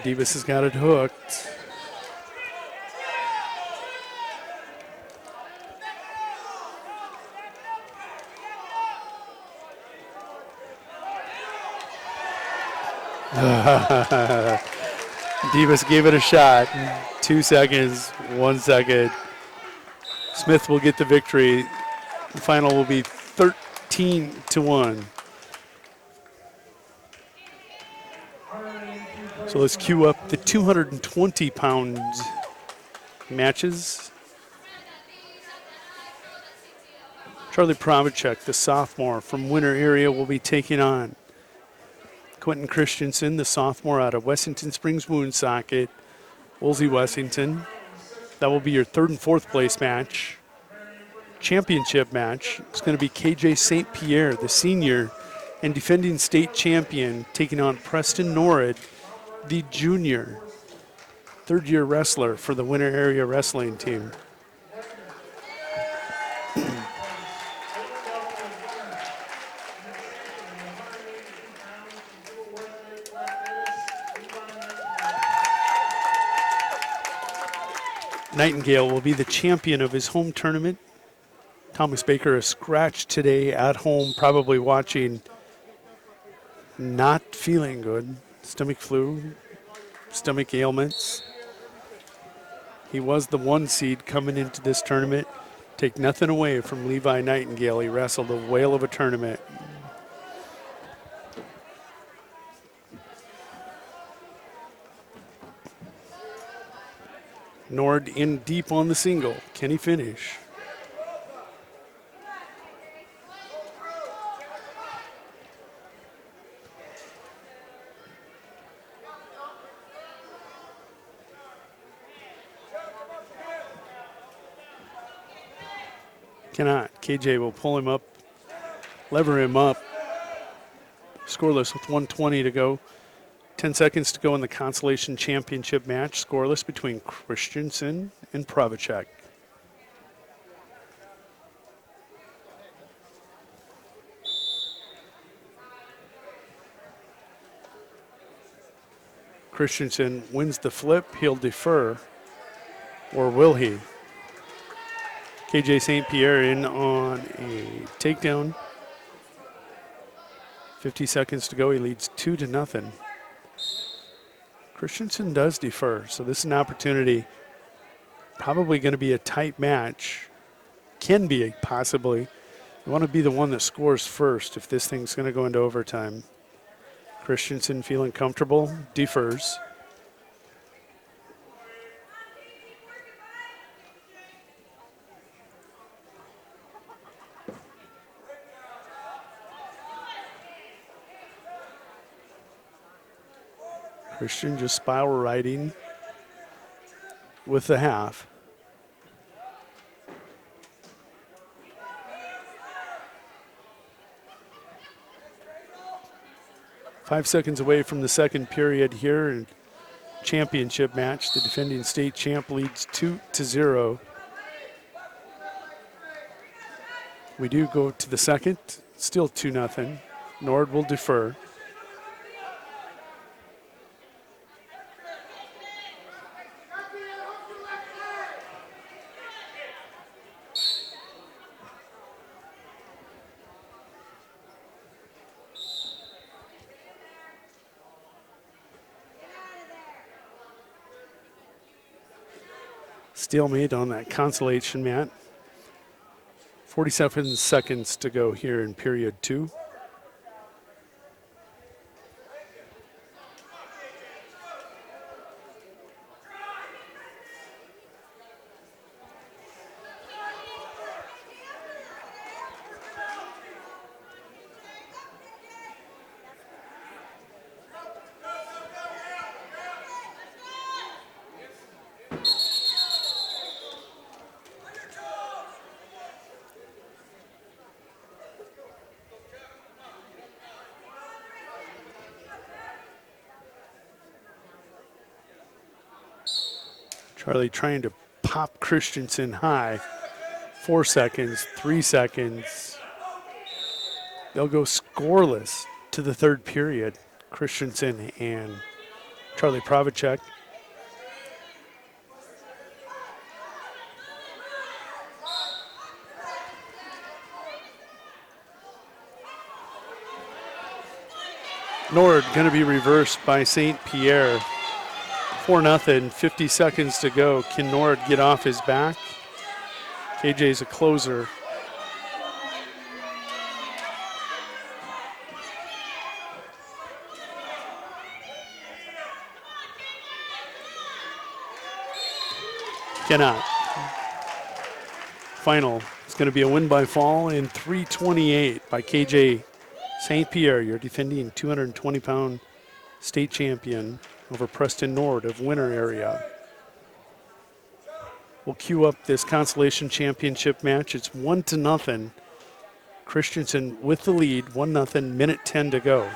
Davis has got it hooked. Davis gave it a shot. 2 seconds, 1 second. Smith will get the victory. The final will be 13-1. So let's cue up the 220-pound matches. Charlie Provichek, the sophomore from Winter area, will be taking on Quentin Christensen, the sophomore out of Wessington Springs Woonsocket, Woolsey, Wessington. That will be your third and fourth place match. Championship match. It's going to be KJ St. Pierre, the senior and defending state champion, taking on Preston Norrid, the junior, third-year wrestler for the Winter area wrestling team. Nightingale will be the champion of his home tournament. Thomas Baker is scratched today at home, probably watching, not feeling good. Stomach flu, stomach ailments. He was the 1 seed coming into this tournament. Take nothing away from Levi Nightingale. He wrestled a whale of a tournament. Nord in deep on the single. Can he finish? Cannot. KJ will pull him up, lever him up. Scoreless with 1:20 to go. 10 seconds to go in the Consolation Championship match. Scoreless between Christensen and Provichek. Christensen wins the flip. He'll defer. Or will he? KJ St. Pierre in on a takedown. 50 seconds to go. He leads 2-0. Christensen does defer, so this is an opportunity. Probably going to be a tight match. Can be, possibly. You want to be the one that scores first if this thing's going to go into overtime. Christensen feeling comfortable, defers. Christian just spiral riding with the half. 5 seconds away from the second period here in championship match. The defending state champ leads 2-0. We do go to the second, still 2-0. Nord will defer. Stalemate on that consolation mat. 47 seconds to go here in period 2. Charlie trying to pop Christensen high. 4 seconds, 3 seconds. They'll go scoreless to the third period. Christensen and Charlie Pravacek. Nord going to be reversed by St. Pierre. 4-0, 50 seconds to go. Can Nord get off his back? KJ's a closer. Cannot. Final. It's going to be a win by fall in 3:28 by KJ St. Pierre, your defending 220-pound state champion over Preston Nord of Winter area. We'll queue up this consolation championship match. It's 1-0. Christensen with the lead, 1-0, minute 10 to go.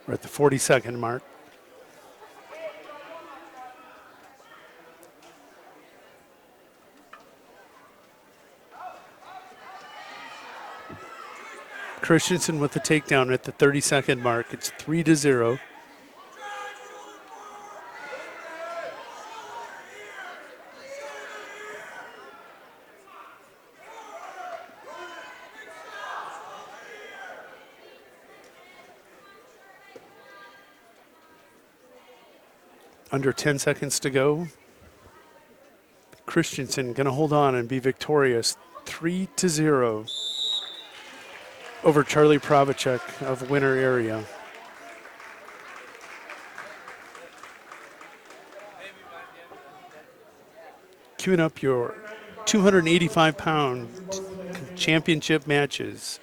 We're at the 40-second mark. Christensen with the takedown at the 30-second mark. It's 3-0. Under 10 seconds to go. Christensen going to hold on and be victorious. 3-0 over Charlie Pravacek of Winter area. Queuing up your 285-pound championship matches.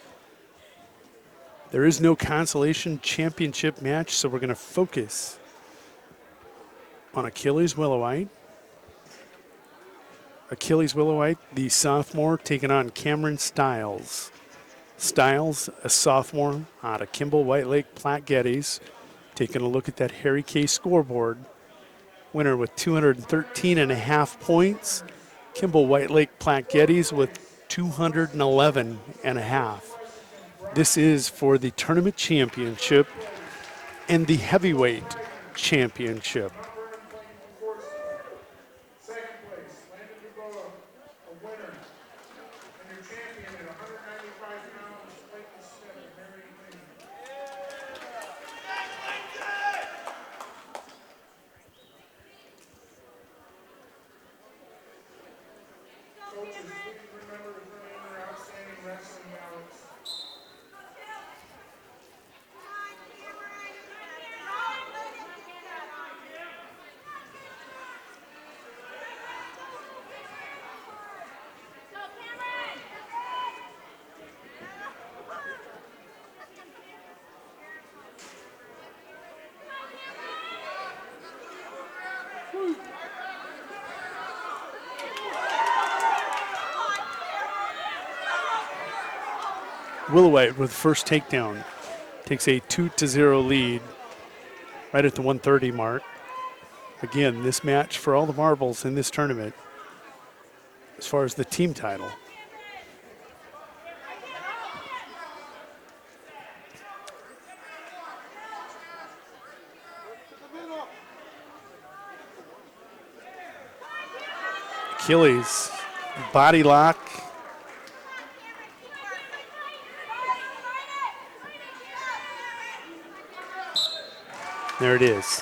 There is no consolation championship match, so we're going to focus on Achilles Willowite. Achilles Willowite, the sophomore, taking on Cameron Stiles. Stiles, a sophomore out of Kimball, White Lake, Platte Geddes. Taking a look at that Harry K scoreboard. Winner with 213.5 points. Kimball, White Lake, Platte Geddes with 211.5. This is for the tournament championship and the heavyweight championship. Willowite with first takedown. Takes a 2-0 lead right at the 1:30 mark. Again, this match for all the marbles in this tournament as far as the team title. Achilles, body lock. There it is.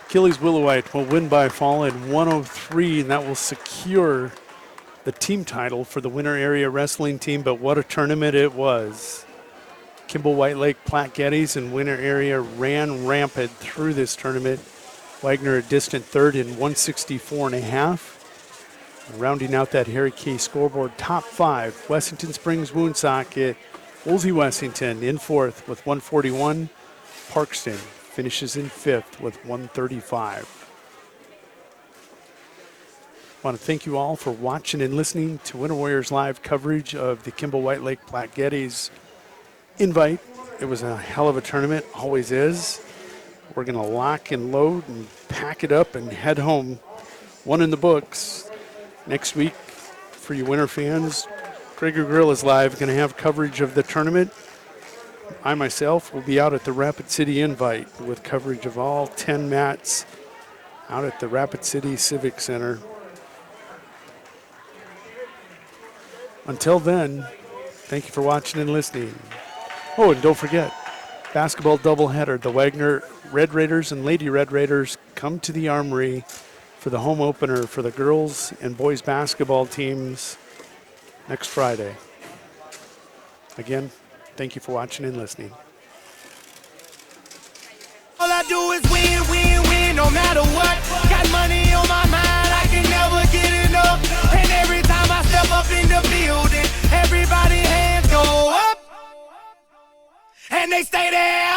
Achilles Willowite will win by fall at 103, and that will secure the team title for the Winter Area Wrestling team. But what a tournament it was. Kimball, White Lake, Platte Geddes, and Winter Area ran rampant through this tournament. Wagner a distant third in 164.5. Rounding out that Harry K scoreboard, top 5, Wessington Springs Woonsocket, Woolsey Wessington in 4th with 141. Parkston finishes in 5th with 135. I want to thank you all for watching and listening to Winter Warriors Live coverage of the Kimball White Lake Platte Geddes Invite. It was a hell of a tournament, always is. We're going to lock and load and pack it up and head home. One in the books. Next week, for you Winter fans, Gregory Grill is live, going to have coverage of the tournament. I myself will be out at the Rapid City Invite with coverage of all 10 mats out at the Rapid City Civic Center. Until then, thank you for watching and listening. Oh, and don't forget, basketball doubleheader. The Wagner Red Raiders and Lady Red Raiders come to the Armory for the home opener for the girls and boys basketball teams next Friday. Again, thank you for watching and listening. All I do is win, win, win, no matter what. Got money on my mind, I can never get enough. And every time I step up in the building, everybody hands go up. And they stay there.